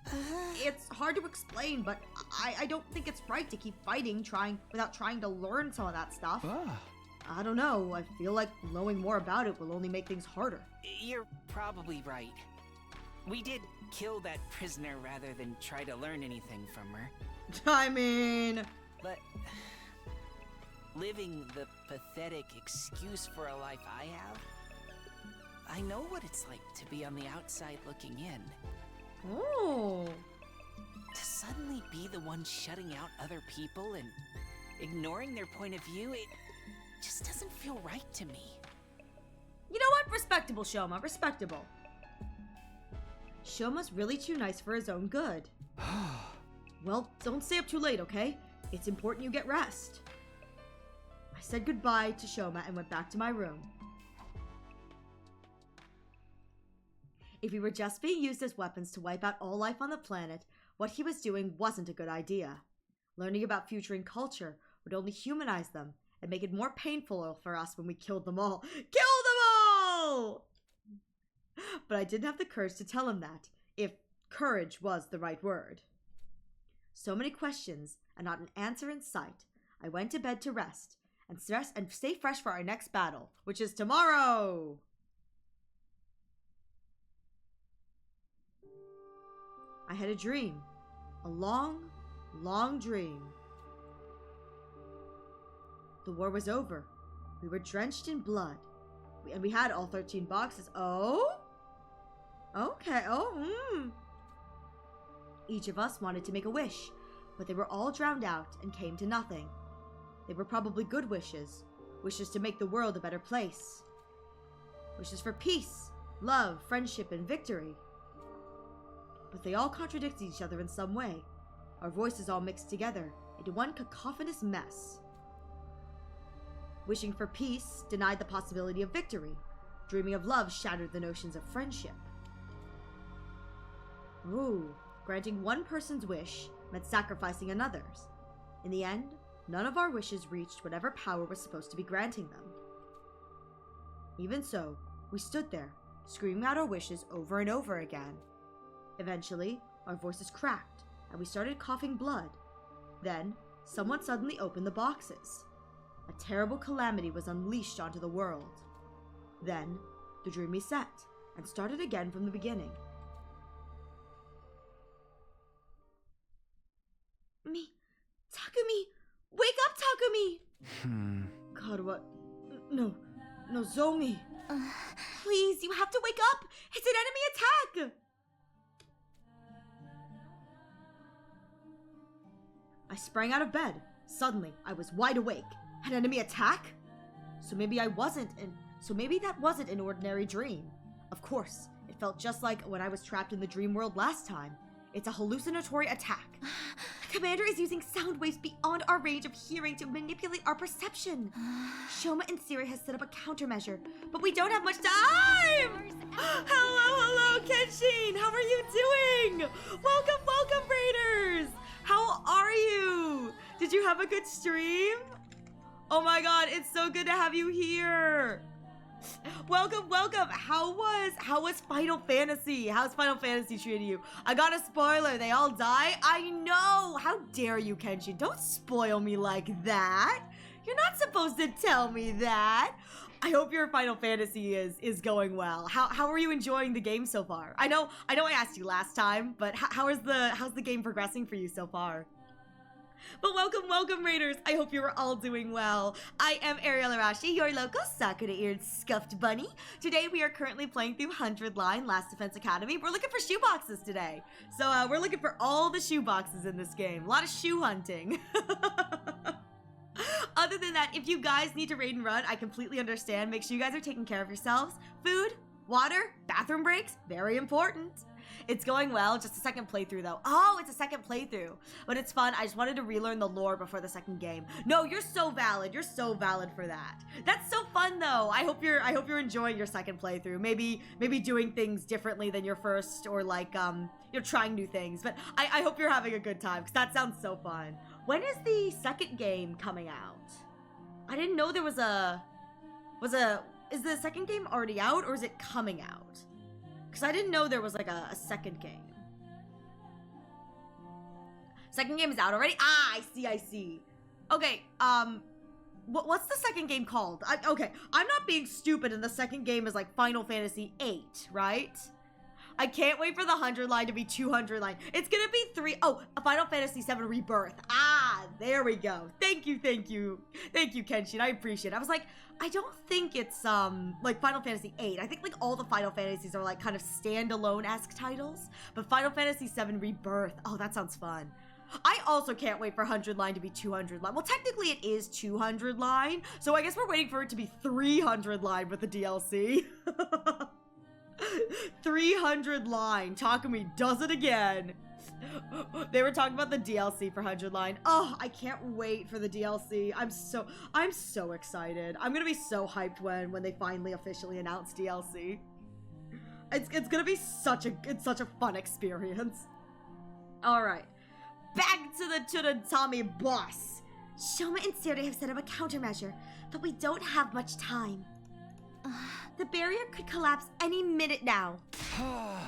It's hard to explain, but I don't think it's right to keep fighting without trying to learn some of that stuff. I don't know, I feel like knowing more about it will only make things harder. You're probably right. We did kill that prisoner rather than try to learn anything from her. I mean... But... living the pathetic excuse for a life I have, I know what it's like to be on the outside looking in. Oh. To suddenly be the one shutting out other people and ignoring their point of view, it just doesn't feel right to me. You know what? Respectable, Shoma. Respectable. Shoma's really too nice for his own good. Well, don't stay up too late, okay? It's important you get rest. I said goodbye to Shoma and went back to my room. If we were just being used as weapons to wipe out all life on the planet, what he was doing wasn't a good idea. Learning about future and culture would only humanize them and make it more painful for us when we killed them all. Kill them all! But I didn't have the courage to tell him that, if courage was the right word. So many questions, and not an answer in sight, I went to bed to rest and stay fresh for our next battle, which is tomorrow. I had a dream. A long, long dream. The war was over. We were drenched in blood. And we had all 13 boxes. Oh? Okay. Each of us wanted to make a wish, but they were all drowned out and came to nothing. They were probably good wishes. Wishes to make the world a better place. Wishes for peace, love, friendship, and victory. But they all contradict each other in some way. Our voices all mixed together into one cacophonous mess. Wishing for peace denied the possibility of victory. Dreaming of love shattered the notions of friendship. Ooh, granting one person's wish meant sacrificing another's. In the end, none of our wishes reached whatever power was supposed to be granting them. Even so, we stood there, screaming out our wishes over and over again. Eventually, our voices cracked, and we started coughing blood. Then, someone suddenly opened the boxes. A terrible calamity was unleashed onto the world. Then, the dream reset, and started again from the beginning. Takumi! Wake up, Takumi! God, what? No, Zomi. Please, you have to wake up! It's an enemy attack! I sprang out of bed. Suddenly, I was wide awake. An enemy attack? So maybe that wasn't an ordinary dream. Of course, it felt just like when I was trapped in the dream world last time. It's a hallucinatory attack. The commander is using sound waves beyond our range of hearing to manipulate our perception. Shoma and Siri has set up a countermeasure, but we don't have much time! Hello, Kenshin! How are you doing? Welcome, Raiders! How are you? Did you have a good stream? Oh my god, it's so good to have you here. Welcome. How was Final Fantasy? How's Final Fantasy treating you? I got a spoiler. They all die? I know. How dare you, Kenshin? Don't spoil me like that. You're not supposed to tell me that. I hope your Final Fantasy is going well. How are you enjoying the game so far? I know I asked you last time, but how's the game progressing for you so far? But welcome, Raiders. I hope you're all doing well. I am Ariel Arashi, your local Sakura-eared scuffed bunny. Today we are currently playing through 100 Line Last Defense Academy. We're looking for shoe boxes today. So we're looking for all the shoe boxes in this game. A lot of shoe hunting. Other than that, if you guys need to raid and run, I completely understand. Make sure you guys are taking care of yourselves. Food, water, bathroom breaks, very important. It's going well. Just a second playthrough, though. Oh, it's a second playthrough. But it's fun. I just wanted to relearn the lore before the second game. No, you're so valid. You're so valid for that. That's so fun, though. I hope you're enjoying your second playthrough. Maybe doing things differently than your first, or like you're trying new things. But I hope you're having a good time, because that sounds so fun. When is the second game coming out? I didn't know there was is the second game already out, or is it coming out? Because I didn't know there was like a second game. Second game is out already? Ah, I see. Okay, what's the second game called? Okay, I'm not being stupid, and the second game is like Final Fantasy VIII, right? I can't wait for the 100 line to be 200 line. It's gonna be Final Fantasy VII Rebirth. Ah, there we go. Thank you, Kenshin. I appreciate it. I was like, I don't think it's like Final Fantasy VIII. I think like all the Final Fantasies are like kind of standalone-esque titles. But Final Fantasy VII Rebirth, oh, that sounds fun. I also can't wait for 100 line to be 200 line. Well, technically it is 200 line, so I guess we're waiting for it to be 300 line with the DLC. 300 line. Takumi does it again. They were talking about the DLC for 100 line. Oh, I can't wait for the DLC. I'm so excited. I'm gonna be so hyped when they finally officially announce DLC. It's gonna be such a fun experience. All right, back to the Tommy boss. Shoma and Siri have set up a countermeasure, but we don't have much time. The barrier could collapse any minute now.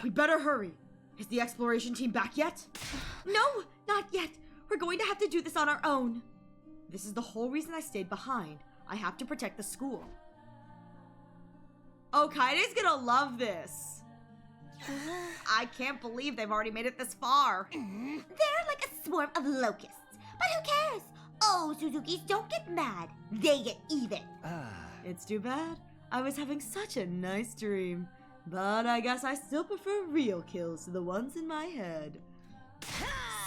We better hurry. Is the exploration team back yet? No, not yet. We're going to have to do this on our own. This is the whole reason I stayed behind. I have to protect the school. Oh, Kaide's gonna love this. I can't believe they've already made it this far. They're like a swarm of locusts. But who cares? Oh, Suzukis, don't get mad. They get even. It's too bad. I was having such a nice dream. But I guess I still prefer real kills to the ones in my head.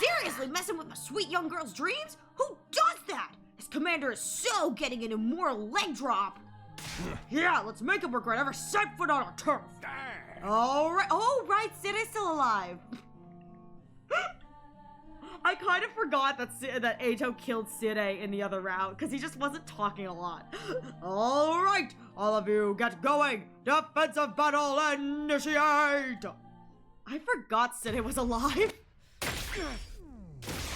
Seriously, messing with my sweet young girl's dreams? Who does that? This commander is so getting an immoral leg drop. Yeah, let's make him regret ever set foot on our turf. Alright. Oh, right. Side's still alive. I kind of forgot that Eito killed Side in the other round because he just wasn't talking a lot. Alright, all of you get going. Defensive battle initiate. I forgot Side was alive.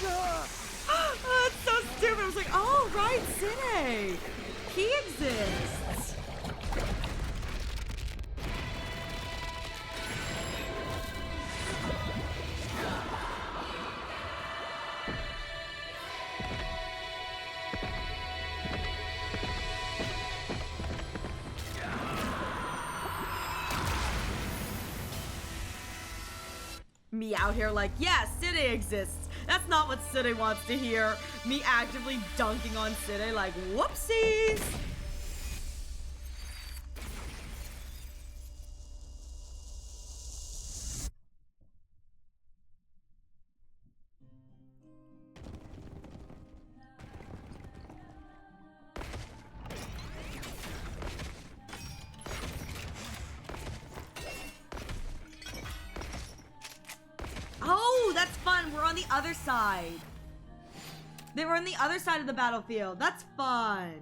That's so stupid. I was like, oh, right, Side. He exists. Me out here like, yeah, Side exists. That's not what Side wants to hear. Me actively dunking on Side like, whoopsies. Oh, that's fun. We're on the other side. They were on the other side of the battlefield. That's fun.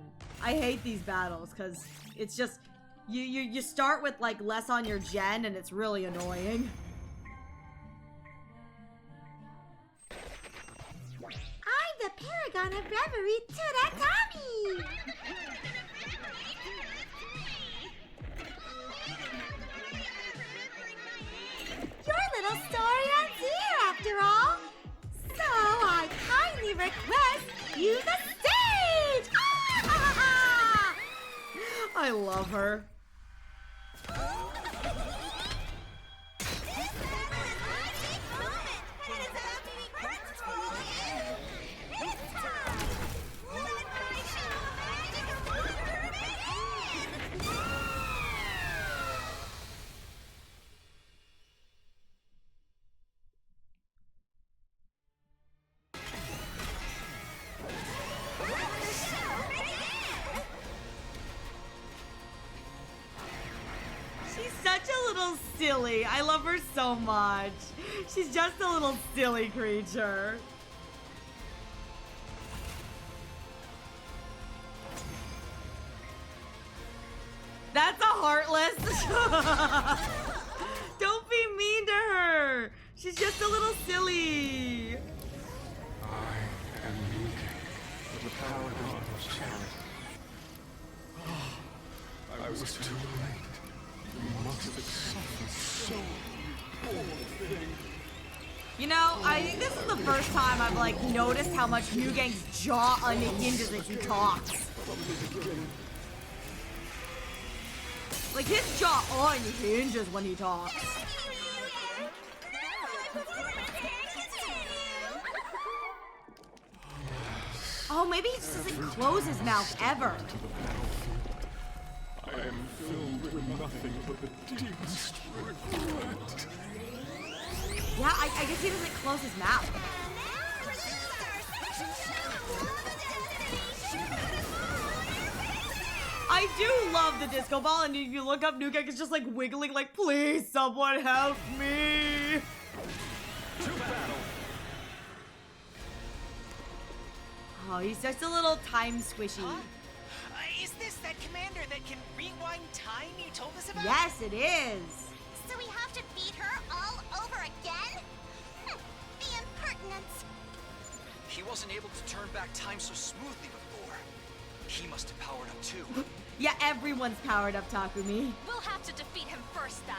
I hate these battles because it's just you start with like less on your gen and it's really annoying. I'm the paragon of reverie, Tsuratami! Your little story ends here, after all. So I kindly request you the stage! Ah! I love her. Such a little silly. I love her so much. She's just a little silly creature. That's a heartless. Don't be mean to her. She's just a little silly. I am Yuki, the paragon of charity. I was too late. You must have suffered so, poor thing. You know, I think this is the first time I've like noticed how much Mugang's jaw unhinges as he talks. Like his jaw unhinges when he talks. Oh, maybe he just doesn't close his mouth ever. I am filled with nothing but the deepest regret. Yeah, I guess he doesn't close his mouth. I do love the disco ball, and if you look up, Nugek is just like wiggling like, please, someone help me. To battle. Oh, he's just a little time squishy. Huh? Is this that commander that can rewind time you told us about? Yes, it is. So we have to beat her all over again? The impertinence. He wasn't able to turn back time so smoothly before. He must have powered up too. Yeah, everyone's powered up, Takumi. We'll have to defeat him first, then.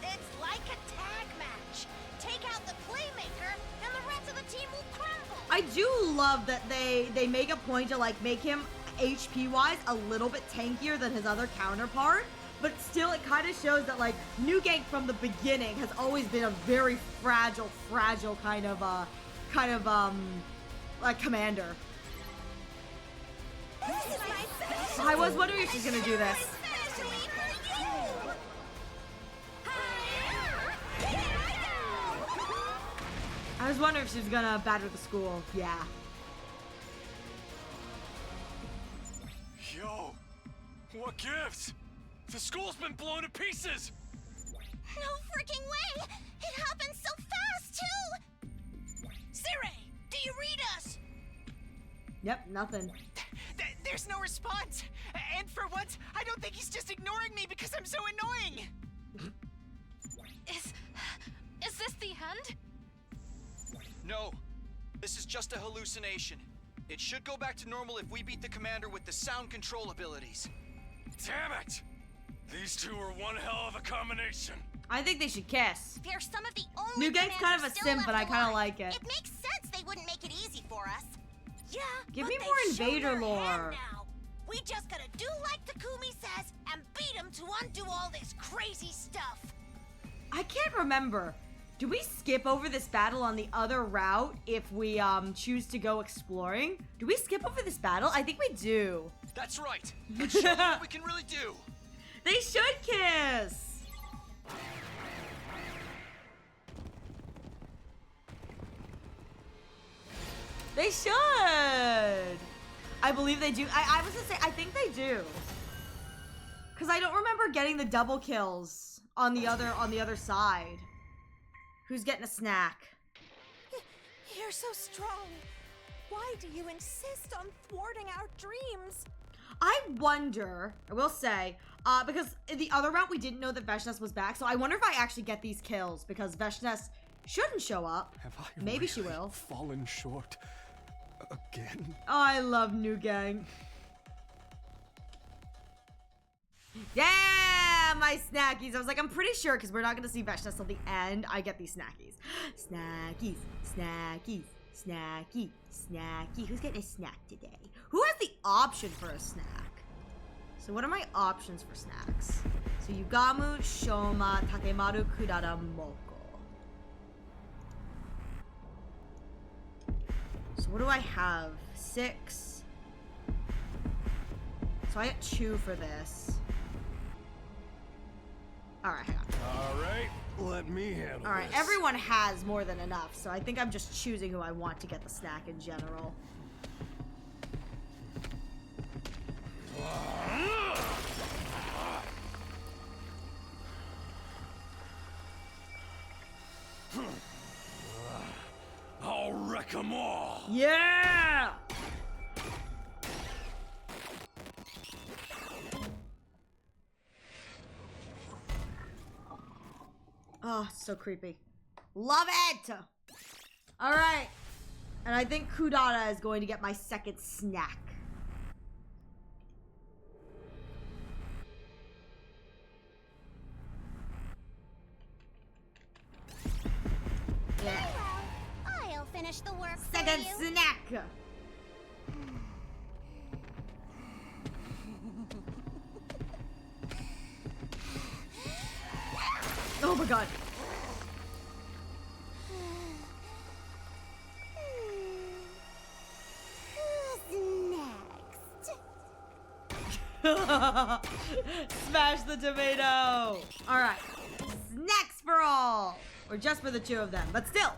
It's like a tag match. Take out the playmaker, and the rest of the team will crumble. I do love that they make a point to like make him HP wise a little bit tankier than his other counterpart, but still it kind of shows that like New Gang from the beginning has always been a very fragile kind of like commander. This is my special. I was wondering if she's gonna do this. Especially for you. I was wondering if she was gonna batter the school. Yeah. Yo, what gives? The school's been blown to pieces! No freaking way! It happened so fast, too! Sire, do you read us? Yep, nothing. There's no response. And for once, I don't think he's just ignoring me because I'm so annoying. Is this the end? No, this is just a hallucination. It should go back to normal if we beat the commander with the sound control abilities. Damn it! These two are one hell of a combination. I think they should kiss. They're some of the only New Gang's kind of a still simp, but I left kind of alive. like it. It makes sense they wouldn't make it easy for us. Yeah, Give but me they've more shown Invader their lore. hand now. We just gotta do like Takumi says and beat him to undo all this crazy stuff. I can't remember. Do we skip over this battle on the other route if we choose to go exploring? Do we skip over this battle? I think we do. That's right. Let's show them what we can really do. They should kiss. They should. I believe they do. I was gonna say, I think they do. Cause I don't remember getting the double kills on the other side. Who's getting a snack? You're so strong. Why do you insist on thwarting our dreams? I wonder, I will say, because in the other route we didn't know that Veshnes was back, so I wonder if I actually get these kills because Veshnes shouldn't show up. Have I Maybe she will. fallen short again? Oh, I love New Gang. Yeah, my snackies. I was like, I'm pretty sure because we're not going to see Veshnes till the end. I get these snackies. Snackies, snackies, snacky, snacky. Who's getting a snack today? Who has the option for a snack? So what are my options for snacks? So Yugamu, Shoma, Takemaru, Kurara, Moko. So what do I have? 6. So I get 2 for this. Alright, hang on. Alright, let me handle Alright, this. everyone has more than enough, so I think I'm just choosing who I want to get the snack in general. I'll wreck 'em all! Yeah! Oh, so creepy. Love it! Alright. And I think Kudara is going to get my second snack. Yeah. I'll finish the work Second for you. snack! Oh my god. Smash the tomato! Alright. Snacks for all! Or just for the 2 of them, but still.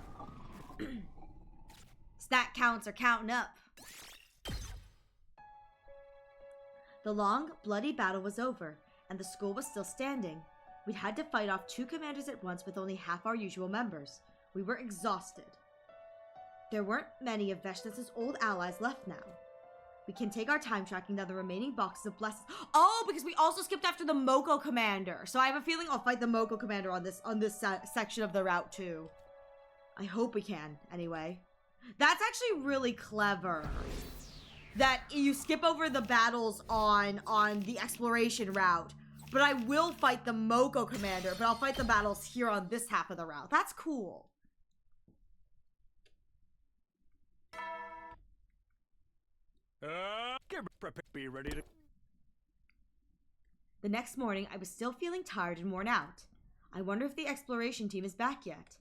Snack counts are counting up. The long, bloody battle was over, and the school was still standing. We'd had to fight off 2 commanders at once with only half our usual members. We were exhausted. There weren't many of Veshnes' old allies left now. We can take our time tracking down the remaining boxes of blessings. Oh, because we also skipped after the Moko commander. So I have a feeling I'll fight the Moko commander on this section of the route too. I hope we can, anyway. That's actually really clever. That you skip over the battles on the exploration route. But I will fight the Moko commander, but I'll fight the battles here on this half of the route. That's cool. Be ready to... The next morning, I was still feeling tired and worn out. I wonder if the exploration team is back yet.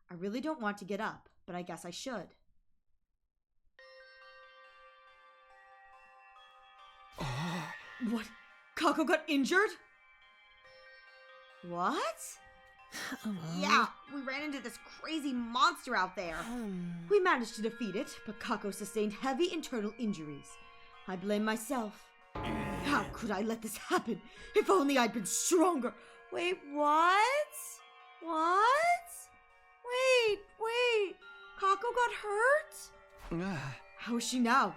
I really don't want to get up, but I guess I should. What? Kako got injured? What? Yeah, we ran into this crazy monster out there. We managed to defeat it, but Kako sustained heavy internal injuries. I blame myself. How could I let this happen? If only I'd been stronger. Wait, what? What? Wait. Kako got hurt? How is she now?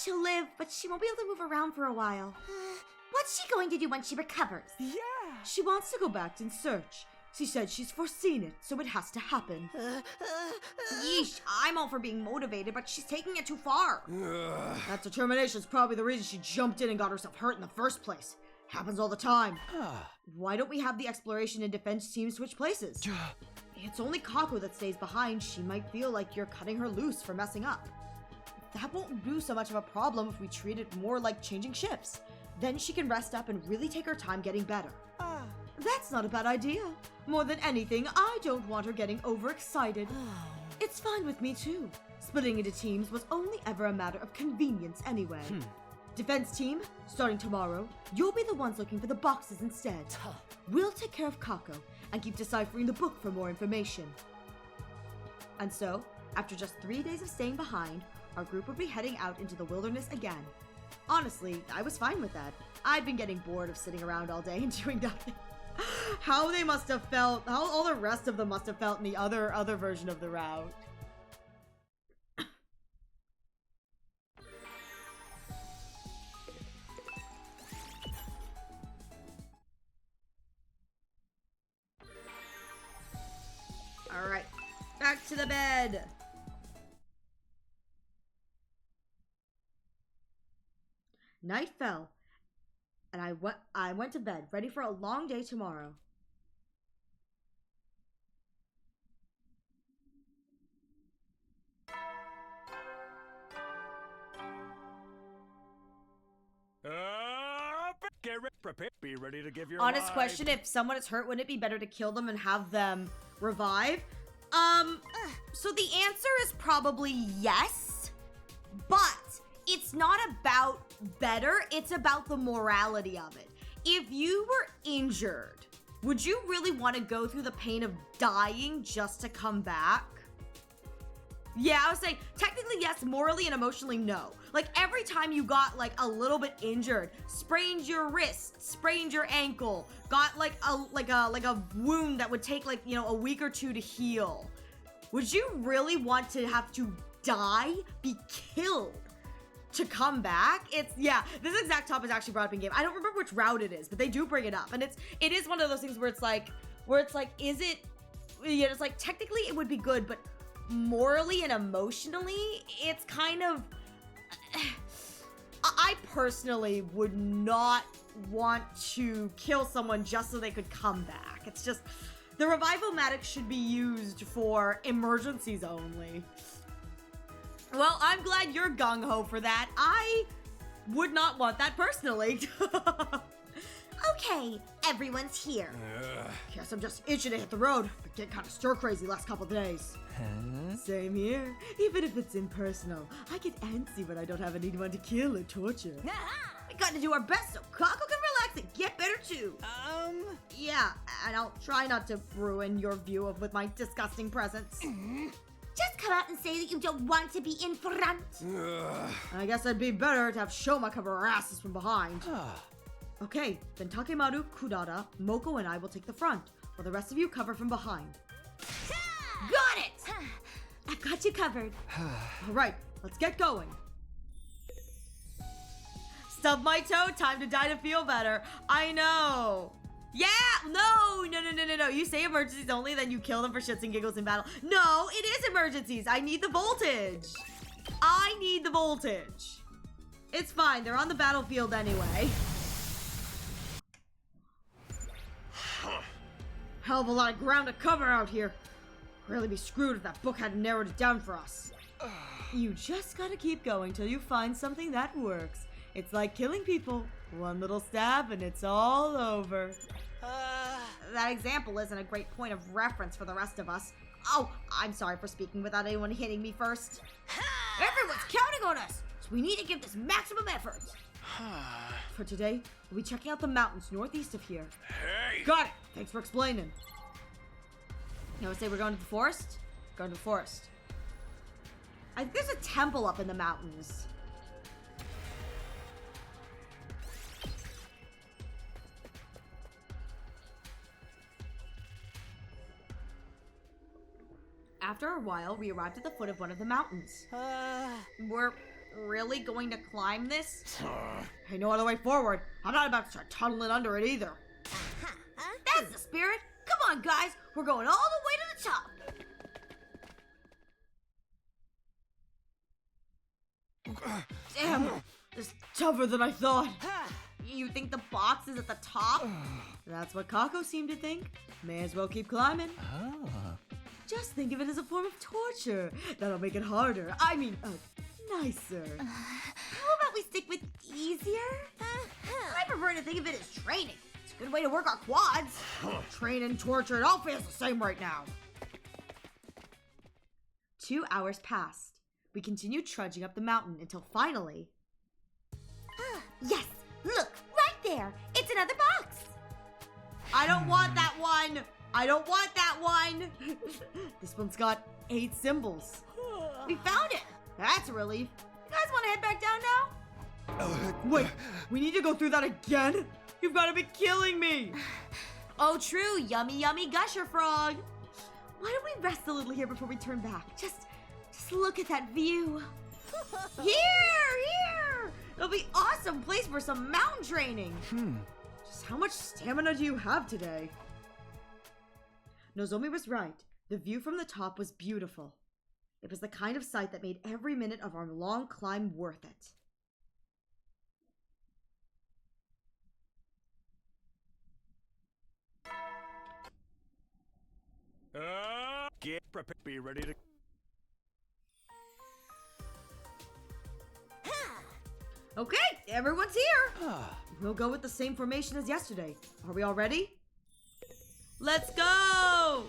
She'll live, but she won't be able to move around for a while. What's she going to do when she recovers? Yeah. She wants to go back and search. She said she's foreseen it, so it has to happen. Yeesh, I'm all for being motivated, but she's taking it too far. That determination's probably the reason she jumped in and got herself hurt in the first place. Happens all the time. Why don't we have the exploration and defense teams switch places? It's only Kako that stays behind. She might feel like you're cutting her loose for messing up. That won't do so much of a problem if we treat it more like changing shifts. Then she can rest up and really take her time getting better. That's not a bad idea. More than anything, I don't want her getting overexcited. It's fine with me too. Splitting into teams was only ever a matter of convenience anyway. Defense team, starting tomorrow, you'll be the ones looking for the boxes instead. We'll take care of Kako and keep deciphering the book for more information. And so, after just 3 days of staying behind, our group would be heading out into the wilderness again. Honestly, I was fine with that. I'd been getting bored of sitting around all day and doing nothing. How they must have felt, how all the rest of them must have felt in the other version of the route. Alright, back to the bed. Night fell, and I went to bed, ready for a long day tomorrow. Prepare. Be ready to give your Honest life. question, if someone is hurt, wouldn't it be better to kill them and have them revive? So the answer is probably yes, but it's not about better, it's about the morality of it. If you were injured, would you really want to go through the pain of dying just to come back? Yeah, I was saying, technically yes, morally and emotionally no. Like, every time you got, like, a little bit injured, sprained your wrist, sprained your ankle, got, like a wound that would take, like, you know, a week or two to heal, would you really want to have to die, be killed, to come back? It's, yeah, this exact topic is actually brought up in game. I don't remember which route it is, but they do bring it up. And it is one of those things where it's like, is it, yeah, it's like, technically it would be good, but morally and emotionally, it's kind of, I personally would not want to kill someone just so they could come back. It's just, the revival-matic should be used for emergencies only. Well, I'm glad you're gung-ho for that. I would not want that personally. Okay, everyone's here. Guess I'm just itching to hit the road. Been getting kind of stir-crazy last couple days. Same here. Even if it's impersonal, I get antsy when I don't have anyone to kill or torture. We gotta do our best so Kako can relax and get better too. Yeah, and I'll try not to ruin your view of with my disgusting presence. Just come out and say that you don't want to be in front. I guess it'd be better to have Shoma cover our asses from behind. Okay, then Takemaru, Kudara, Moko, and I will take the front, while the rest of you cover from behind. Got it! I've got you covered. Alright, let's get going. Stub my toe, time to die to feel better. I know. Yeah, no. You say emergencies only, then you kill them for shits and giggles in battle. No, it is emergencies. I need the voltage. It's fine, they're on the battlefield anyway. Hell of a lot of ground to cover out here. Really be screwed if that book hadn't narrowed it down for us. You just gotta keep going till you find something that works. It's like killing people. One little stab and it's all over. That example isn't a great point of reference for the rest of us. Oh, I'm sorry for speaking without anyone hitting me first. Everyone's counting on us, so we need to give this maximum effort. For today, we'll be checking out the mountains northeast of here. Hey! Got it! Thanks for explaining. You say we're going to the forest? Going to the forest. I think there's a temple up in the mountains. After a while, we arrived at the foot of one of the mountains. We're really going to climb this? Hey, no other way forward. I'm not about to start tunneling under it either. That's the spirit. Come on, guys. We're going all the way to the top. Damn, it's tougher than I thought. You think the box is at the top? That's what Kako seemed to think. May as well keep climbing. Just think of it as a form of torture. That'll make it harder. I mean, nicer. How about we stick with easier? I prefer to think of it as training. It's a good way to work our quads. Train and torture, it all feels the same right now. 2 hours passed. We continued trudging up the mountain until finally... Yes! Look! Right there! It's another box! I don't want that one! I don't want that one! This one's got 8 symbols. We found it! That's a relief. You guys want to head back down now? Wait, we need to go through that again? You've got to be killing me! Oh, true. Yummy, yummy gusher frog. Why don't we rest a little here before we turn back? Just look at that view. Here! It'll be awesome place for some mountain training. Just how much stamina do you have today? Nozomi was right. The view from the top was beautiful. It was the kind of sight that made every minute of our long climb worth it. Get prepared. Be ready to... Okay, everyone's here. We'll go with the same formation as yesterday. Are we all ready? Let's go!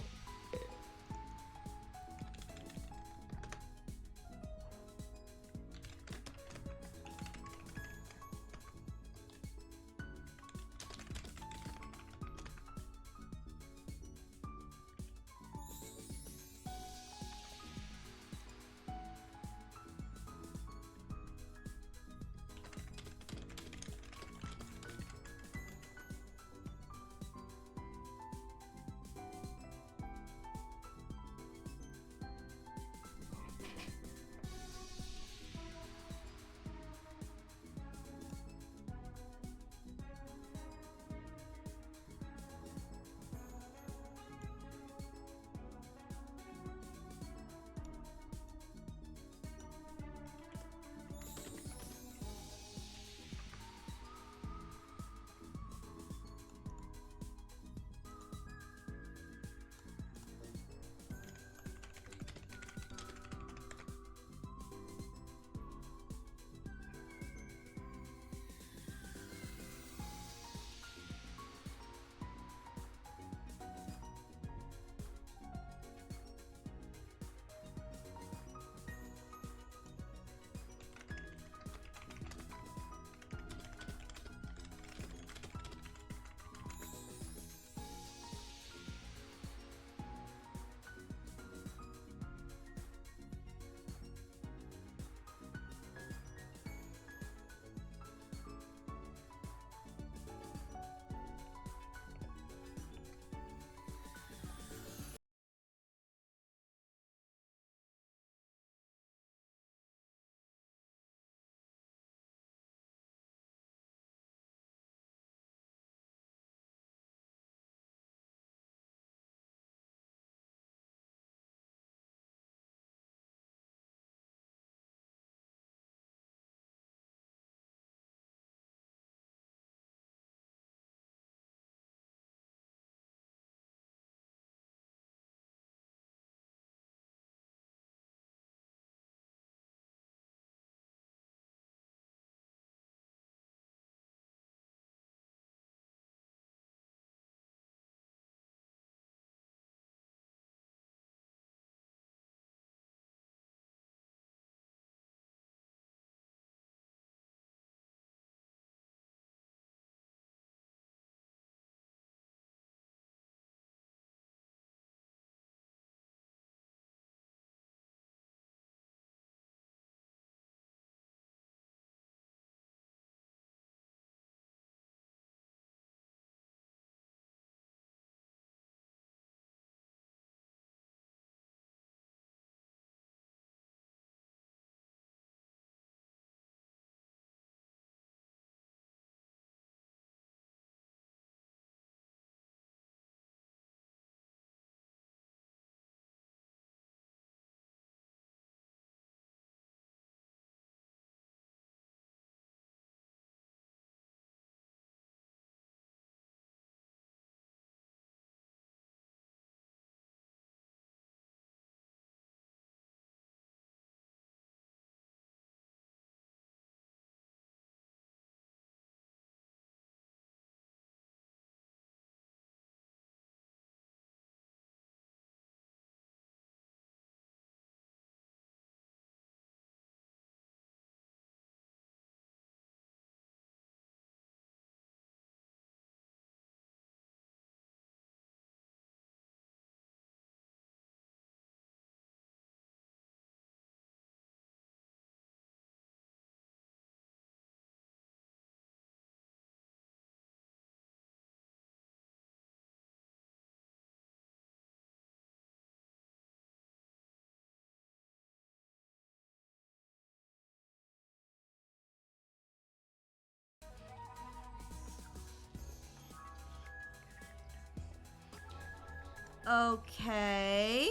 Okay.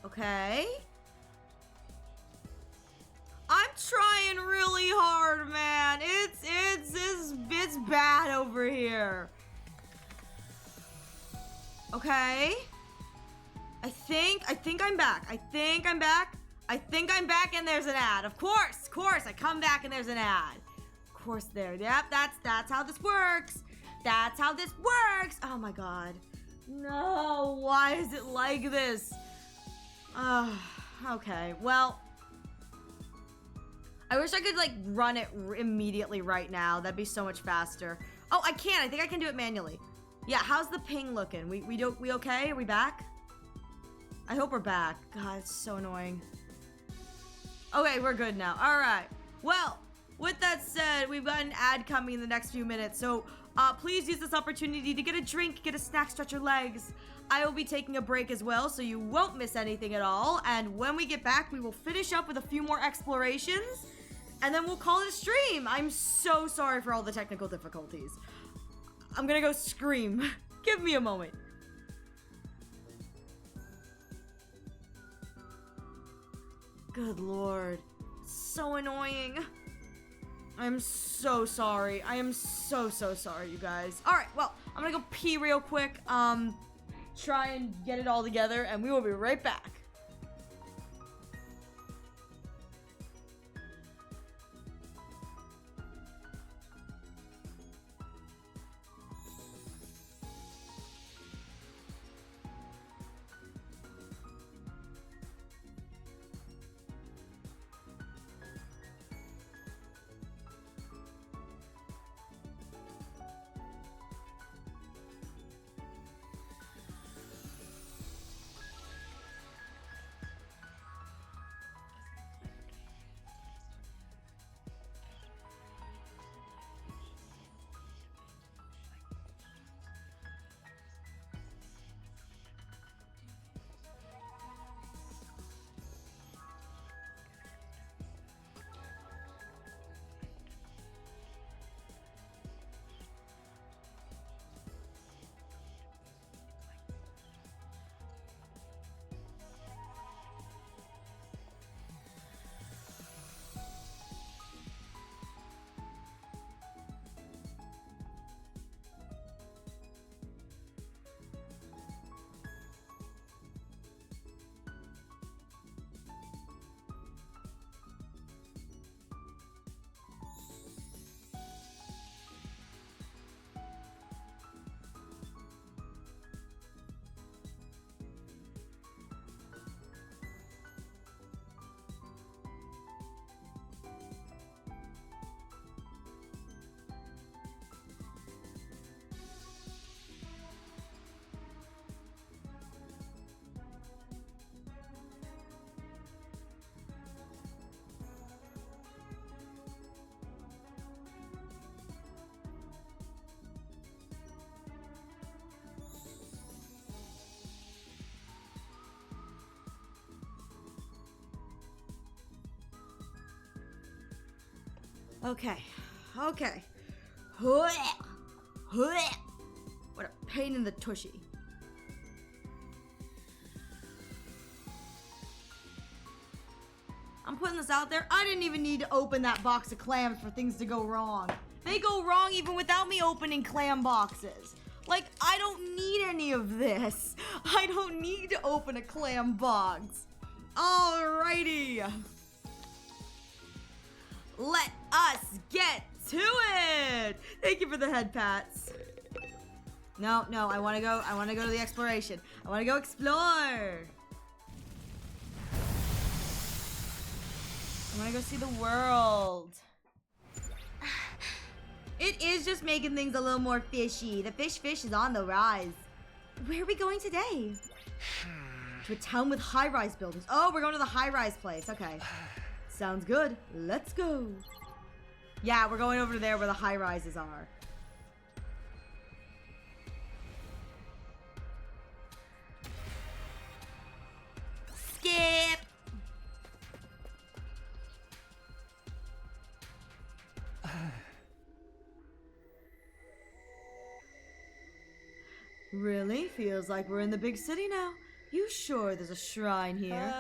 Okay. I'm trying really hard, man. It's bad over here. Okay. I think I'm back. I think I'm back and there's an ad. Of course, I come back and there's an ad. Of course there. Yep, that's how this works. That's how this works. Oh my god. No, why is it like this? Okay, well, I wish I could like run it immediately right now. That'd be so much faster. Oh, I can. I think I can do it manually. Yeah, how's the ping looking? We okay? Are we back? I hope we're back. God, it's so annoying. Okay, we're good now. All right. Well, with that said, we've got an ad coming in the next few minutes. So, please use this opportunity to get a drink, get a snack, stretch your legs. I will be taking a break as well, so you won't miss anything at all. And when we get back, we will finish up with a few more explorations, and then we'll call it a stream. I'm so sorry for all the technical difficulties. I'm gonna go scream. Give me a moment. Good lord. So annoying. I'm so sorry. I am so sorry, you guys. Alright, well, I'm gonna go pee real quick. Try and get it all together, and we will be right back. Okay. What a pain in the tushy. I'm putting this out there. I didn't even need to open that box of clams for things to go wrong. They go wrong even without me opening clam boxes. Like, I don't need any of this. I don't need to open a clam box. Alrighty. Let us get to it. Thank you for the head pats. No, I want to go to the exploration. I want to go explore. I want to go see the world. It is just making things a little more fishy. The fish is on the rise. Where are we going today? To a town with high-rise buildings. Oh, we're going to the high-rise place. Okay. Sounds good. Let's go. Yeah, we're going over there where the high-rises are. Skip! Really? Feels like we're in the big city now. You sure there's a shrine here?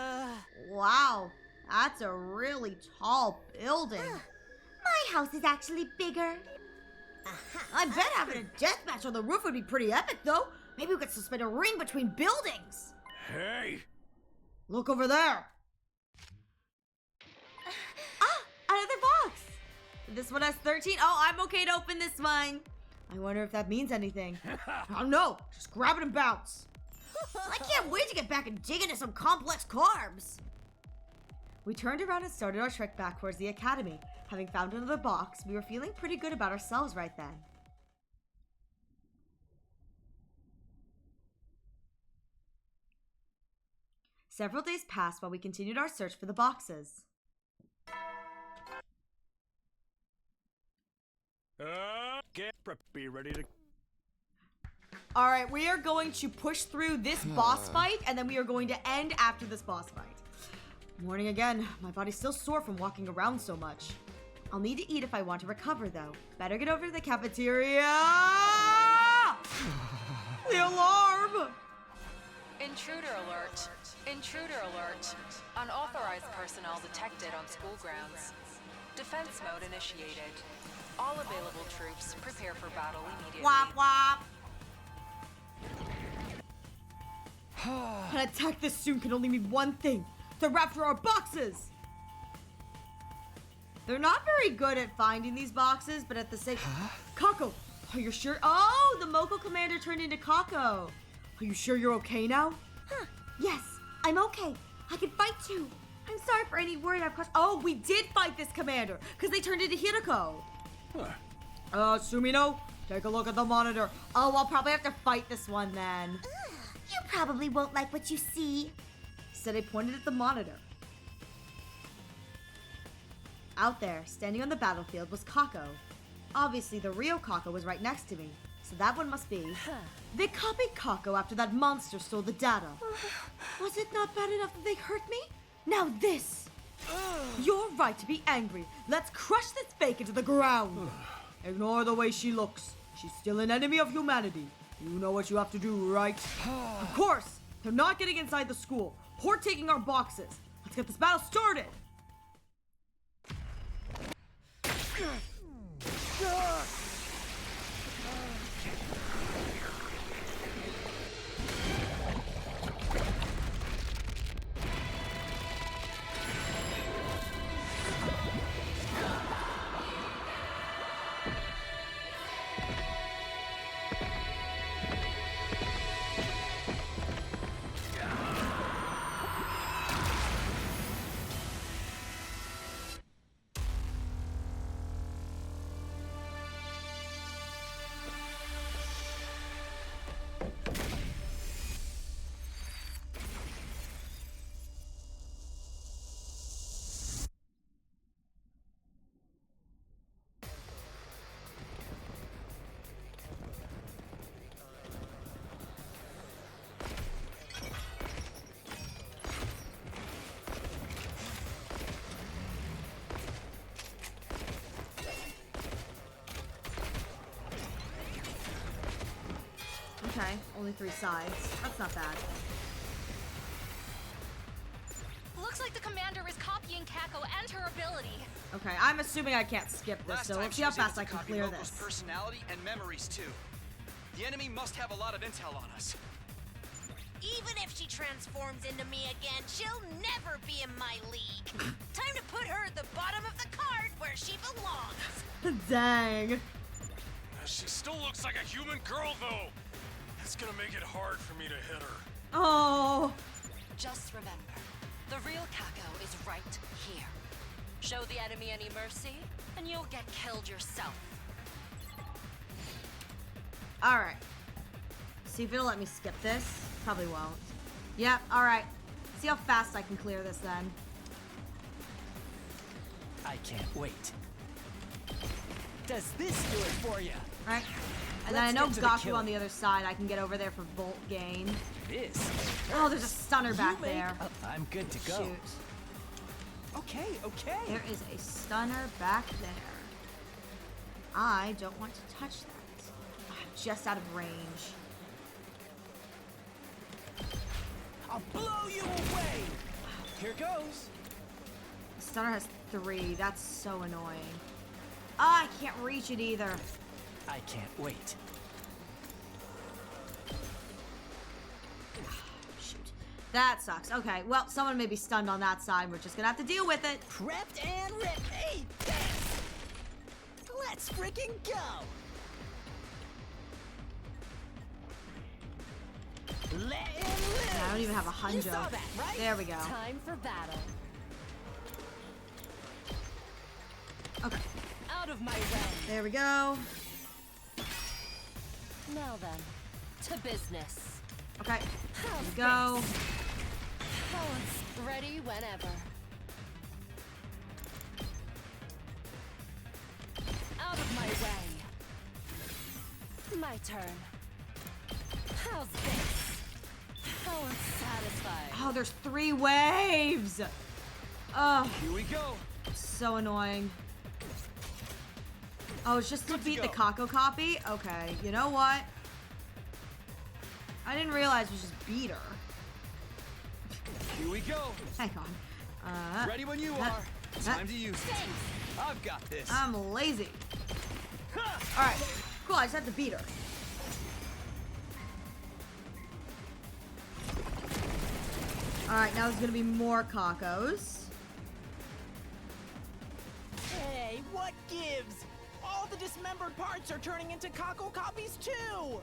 Wow, that's a really tall building. My house is actually bigger. I bet having a deathmatch on the roof would be pretty epic, though. Maybe we could suspend a ring between buildings. Hey! Look over there. Another box! This one has 13. Oh, I'm okay to open this one. I wonder if that means anything. Oh no, just grab it and bounce. I can't wait to get back and dig into some complex carbs. We turned around and started our trek back towards the academy. Having found another box, we were feeling pretty good about ourselves right then. Several days passed while we continued our search for the boxes. Be ready to... Alright, we are going to push through this boss fight, and then we are going to end after this boss fight. Morning again. My body's still sore from walking around so much. I'll need to eat if I want to recover, though. Better get over to the cafeteria! The alarm! Intruder alert. Intruder alert. Unauthorized personnel detected on school grounds. Defense mode initiated. All available troops prepare for battle immediately. Wop wop. An attack this soon can only mean one thing. To rapture our boxes! They're not very good at finding these boxes, but at the same... Kako! Are you sure? Oh, the Moko commander turned into Kako. Are you sure you're okay now? Yes, I'm okay. I can fight too. I'm sorry for any word I've caused. Oh, we did fight this commander, because they turned into Hiroko. Sumino, take a look at the monitor. Oh, I'll probably have to fight this one then. You probably won't like what you see. Said I pointed at the monitor. Out there, standing on the battlefield, was Kako. Obviously, the real Kako was right next to me, so that one must be... They copied Kako after that monster stole the data. Was it not bad enough that they hurt me? Now this! You're right to be angry. Let's crush this fake into the ground. Ignore the way she looks. She's still an enemy of humanity. You know what you have to do, right? Of course! They're not getting inside the school. Or taking our boxes. Let's get this battle started! Okay, only 3 sides. That's not bad. Looks like the commander is copying Kako and her ability. Okay, I'm assuming I can't skip this, so let's see how fast I can clear this. Personality and memories too. The enemy must have a lot of intel on us. Even if she transforms into me again, she'll never be in my league. Time to put her at the bottom of the card where she belongs. Dang. She still looks like a human girl, though. It's gonna make it hard for me to hit her. Oh. Just remember, the real Kako is right here. Show the enemy any mercy, and you'll get killed yourself. Alright. See if it'll let me skip this. Probably won't. Yep, alright. See how fast I can clear this then. I can't wait. Does this do it for you? Right. And then I know Gaku on the other side. I can get over there for Volt gain. This. Oh, there's a stunner back there. I'm good to go. Shoot. Okay, okay. There is a stunner back there. I don't want to touch that. I'm just out of range. I'll blow you away! Here goes. Stunner has 3. That's so annoying. Ah, I can't reach it either. I can't wait. Shoot. That sucks. Okay, well, someone may be stunned on that side. We're just gonna have to deal with it. Prepped and ripped. Hey, thanks. Let's freaking go. Let him live. I don't even have a You hundo. saw that, right? There we go. Time for battle. Okay. Out of my way. There we go. Now then, to business. Okay. There we go. Balance ready whenever. Out of my way. My turn. How's this? Balance satisfied. Oh, there's 3 waves. Oh, Here we go. so annoying. Oh, it's just to Good to beat the go. Kako copy? Okay, you know what? I didn't realize it was just beat her. Here we go. Hang on. Ready when you are. Time to use it. I've got this. I'm lazy. Alright, cool, I just have to beat her. Alright, now there's gonna be more Kakos. Hey, what gives? All the dismembered parts are turning into Kako copies too!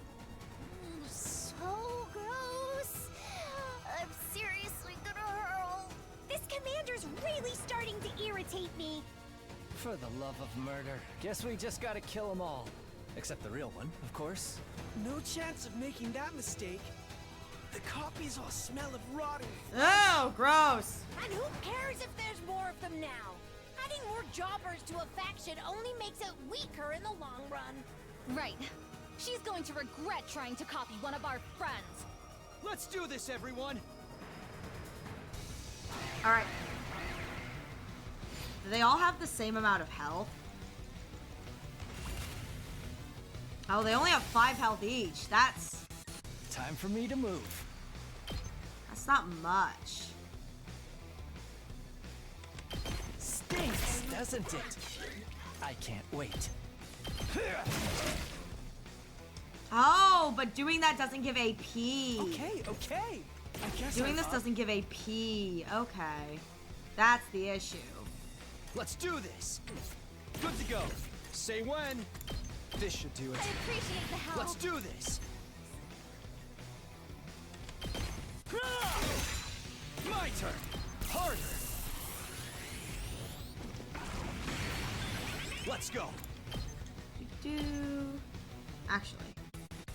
So gross. I'm seriously gonna hurl. This commander's really starting to irritate me. For the love of murder. Guess we just gotta kill them all. Except the real one, of course. No chance of making that mistake. The copies all smell of rotting. Oh, gross. And who cares if there's more of them now? Adding more jobbers to a faction only makes it weaker in the long run. Right. She's going to regret trying to copy one of our friends. Let's do this, everyone. Alright. Do they all have the same amount of health? Oh, they only have 5 health each. That's Time for me to move. not much. Stinks, doesn't it? I can't wait. Oh, but doing that doesn't give AP. Okay, okay. I guess Doing I'm this up. doesn't give AP. Okay. That's the issue. Let's do this. Good to go. Say when. This should do it. I appreciate the help. Let's do this. My turn. Harder. Let's go. Do. Actually,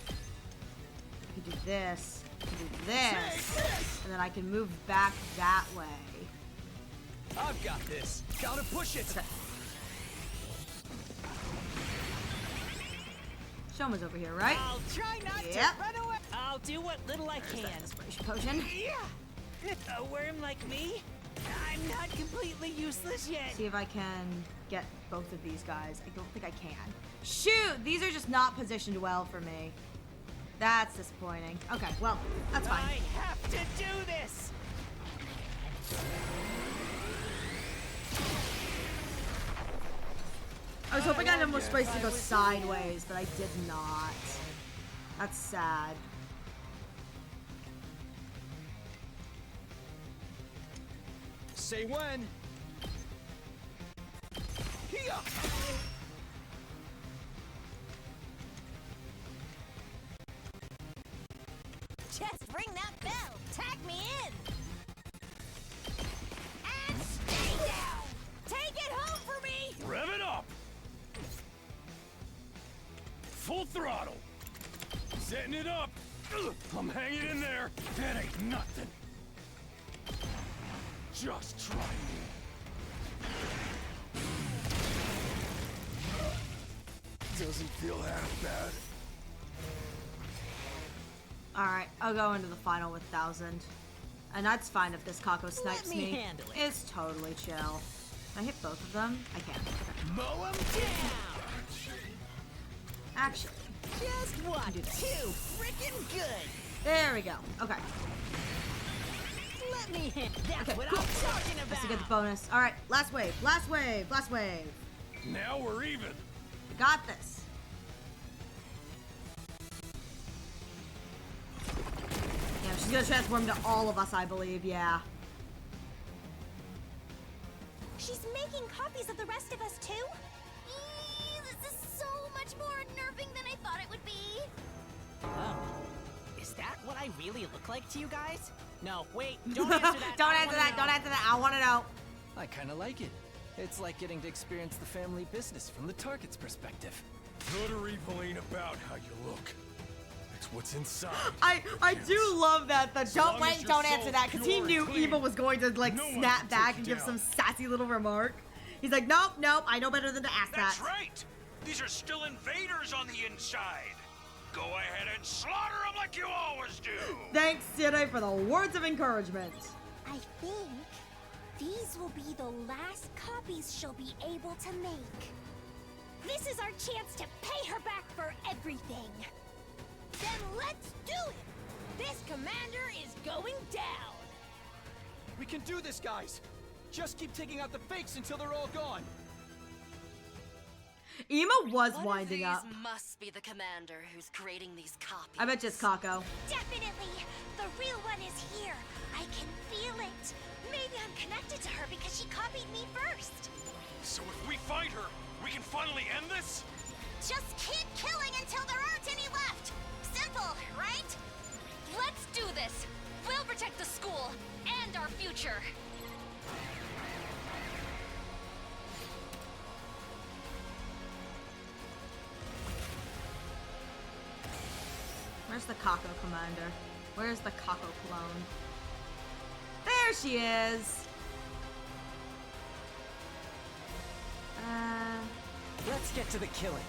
I can do this. I can do this. And then I can move back that way. I've got this. Gotta push it. Okay. Shoma's over here, right? I'll try not Yep. to run away. I'll do what little I There's can. that inspiration potion. Yeah. A worm like me? I'm not completely useless yet. See if I can get both of these guys. I don't think I can. Shoot! These are just not positioned well for me. That's disappointing. Okay, well, that's fine. I have to do this. I was hoping I had more space to go sideways, but I did not. That's sad. Say when. Here. Just ring that bell. Tag me in. And stay down. Take it home for me. Rev it up! Full throttle! Setting it up! Ugh, I'm hanging in there! That ain't nothing! Just try me. Doesn't feel half bad. Alright, I'll go into the final with 1,000. And that's fine if this Kako snipes me handle it. It's totally chill. Can I hit both of them? I can. Okay. Mow 'em down. Actually, Just one, do this. two, frickin' good. there we go. Okay. Let me hit. That's Okay, what cool. I'm talking about. Let's get the bonus. All right, last wave, last wave, last wave. Now we're even. We got this. Yeah, she's gonna transform to all of us, I believe. Yeah. She's making copies of the rest of us too? This is so much more unnerving than I thought it would be. Oh. Is that what I really look like to you guys? No, wait, don't answer that. Don't I answer wanna that, know. don't answer that. I wanna know. I kinda like it. It's like getting to experience the family business from the target's perspective. Good or evil ain't about how you look. It's what's inside. I do love that. The don't long wait, as your don't answer soul's that, because he pure knew and clean, Eva was going to like no one snap can back take and you give down. some sassy little remark. He's like, nope, nope, I know better than to ask That's that. right! These are still invaders on the inside! Go ahead and slaughter them like you always do! Thanks, Siri, for the words of encouragement. I think these will be the last copies she'll be able to make. This is our chance to pay her back for everything. Then let's do it! This commander is going down! We can do this, guys! Just keep taking out the fakes until they're all gone! Ema was One winding of up. these must be the commander who's creating these copies. I bet it's Kako. Definitely! The real one is here! I can feel it! Maybe I'm connected to her because she copied me first! So if we find her, we can finally end this? Just keep killing until there aren't any left! Simple, right? Let's do this! We'll protect the school and our future! Where's the Kako commander? Where's the Kako clone? There she is! Let's get to the killing.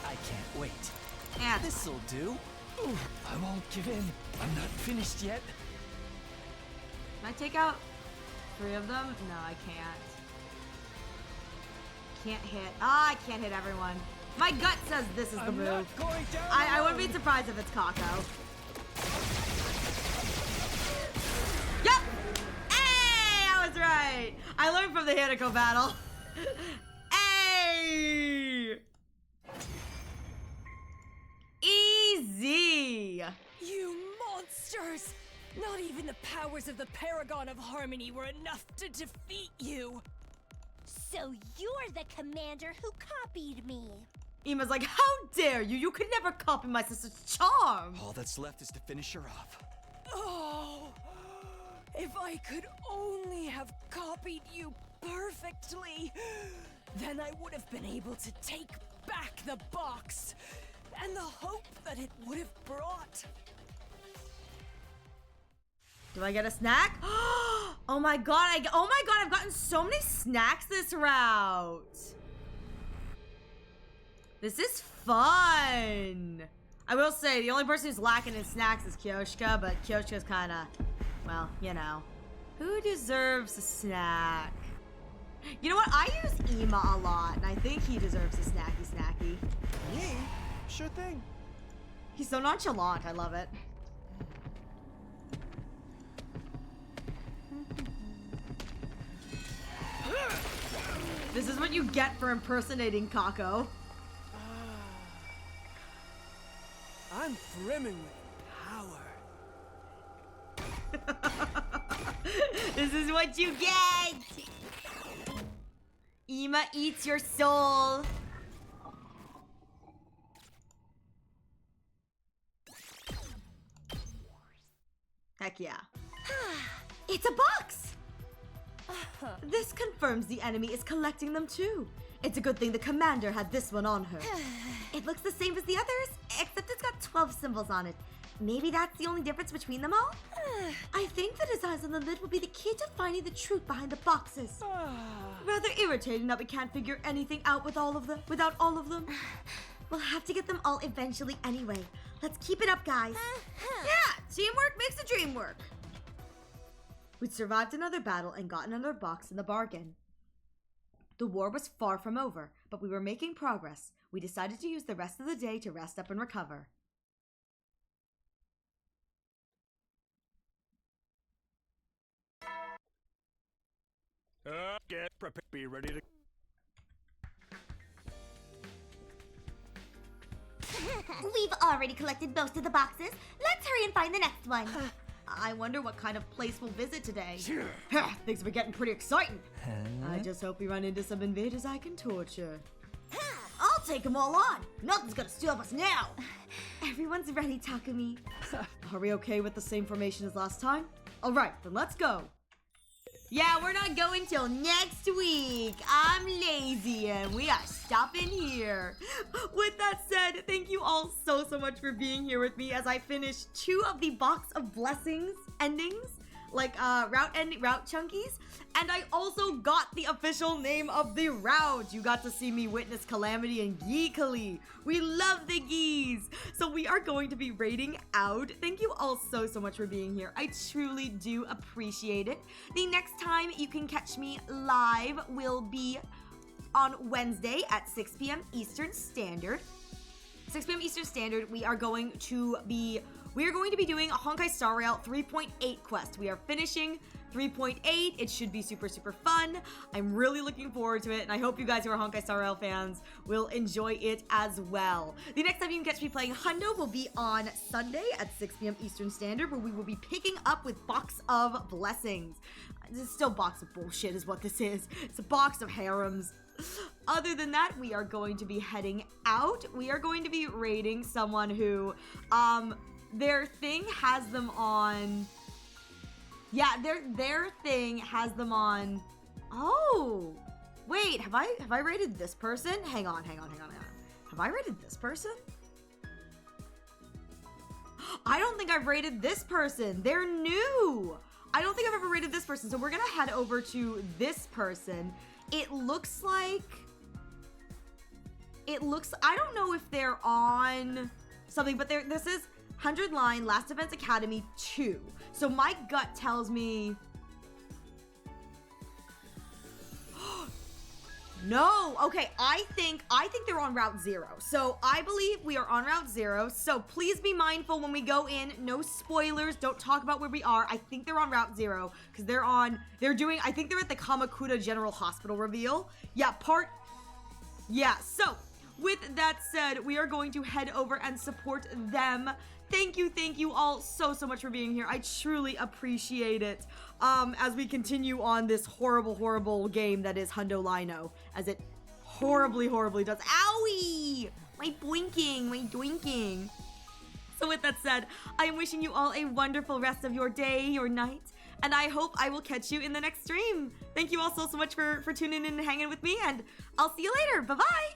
I can't wait. Yeah. This'll do. I won't give in. I'm not finished yet. Can I take out 3 of them? No, I can't. Can't hit. Ah, I can't hit everyone. My gut says this is the move. I wouldn't be surprised if it's Kako. Yep! Hey! I was right! I learned from the Hanako battle. Hey! Easy! You monsters! Not even the powers of the Paragon of Harmony were enough to defeat you! So you're the commander who copied me. Ema's like, how dare you? You could never copy my sister's charm! All that's left is to finish her off. Oh, if I could only have copied you perfectly, then I would have been able to take back the box and the hope that it would have brought. Do I get a snack? Oh my god, oh my god, I've gotten so many snacks this route. This is fun. I will say, the only person who's lacking in snacks is Kyoshka, but Kyoshka's kind of, well, you know. Who deserves a snack? You know what? I use Ema a lot, and I think he deserves a snacky. Me? Sure thing. He's so nonchalant. I love it. This is what you get for impersonating Kako. I'm brimming with power. This is what you get! Ema eats your soul. Heck yeah. It's a box! This confirms the enemy is collecting them too. It's a good thing the commander had this one on her. It looks the same as the others, except it's got 12 symbols on it. Maybe that's the only difference between them all? I think the designs on the lid will be the key to finding the truth behind the boxes. Rather irritating that we can't figure anything out without all of them. We'll have to get them all eventually anyway. Let's keep it up, guys. Yeah, teamwork makes the dream work. We'd survived another battle and gotten another box in the bargain. The war was far from over, but we were making progress. We decided to use the rest of the day to rest up and recover. Get prepared. Be ready to. We've already collected most of the boxes. Let's hurry and find the next one. I wonder what kind of place we'll visit today. Things are getting pretty exciting. I just hope we run into some invaders I can torture. I'll take them all on. Nothing's gonna stop us now. Everyone's ready, Takumi. Are we okay with the same formation as last time? All right, then let's go. Yeah, we're not going till next week. I'm lazy and we are stopping here. With that said, thank you all so much for being here with me as I finish 2 of the Box of Blessings endings, like route chunkies. And I also got the official name of the route. You got to see me witness Calamity and Geekily. We love the geese. So we are going to be raiding out. Thank you all so much for being here. I truly do appreciate it. The next time you can catch me live will be on Wednesday at 6 p.m. Eastern Standard. 6 p.m. Eastern Standard, we are going to be doing a Honkai Star Rail 3.8 quest. We are finishing 3.8. It should be super fun. I'm really looking forward to it, and I hope you guys who are Honkai Star Rail fans will enjoy it as well. The next time you can catch me playing Hundo will be on Sunday at 6 p.m. Eastern Standard, where we will be picking up with Box of Blessings. This is still Box of Bullshit is what this is. It's a box of harems. Other than that, we are going to be heading out. We are going to be raiding someone who, their thing has them on... Yeah, their thing has them on... Oh! Wait, have I rated this person? Hang on. Have I rated this person? I don't think I've rated this person. They're new! I don't think I've ever rated this person, so we're gonna head over to this person. It looks like... I don't know if they're on something, but this is 100 Line, Last Defense Academy 2. So my gut tells me... No, okay, I think they're on Route 0. So I believe we are on Route 0. So please be mindful when we go in. No spoilers. Don't talk about where we are. I think they're on Route 0 because I think they're at the Kamakura General Hospital reveal. Yeah, so with that said, we are going to head over and support them. Thank you all so much for being here. I truly appreciate it. As we continue on this horrible game that is Hundo Lino, as it horribly does. Owie! My doinking. So with that said, I am wishing you all a wonderful rest of your day, your night, and I hope I will catch you in the next stream. Thank you all so much for tuning in and hanging with me, and I'll see you later. Bye-bye!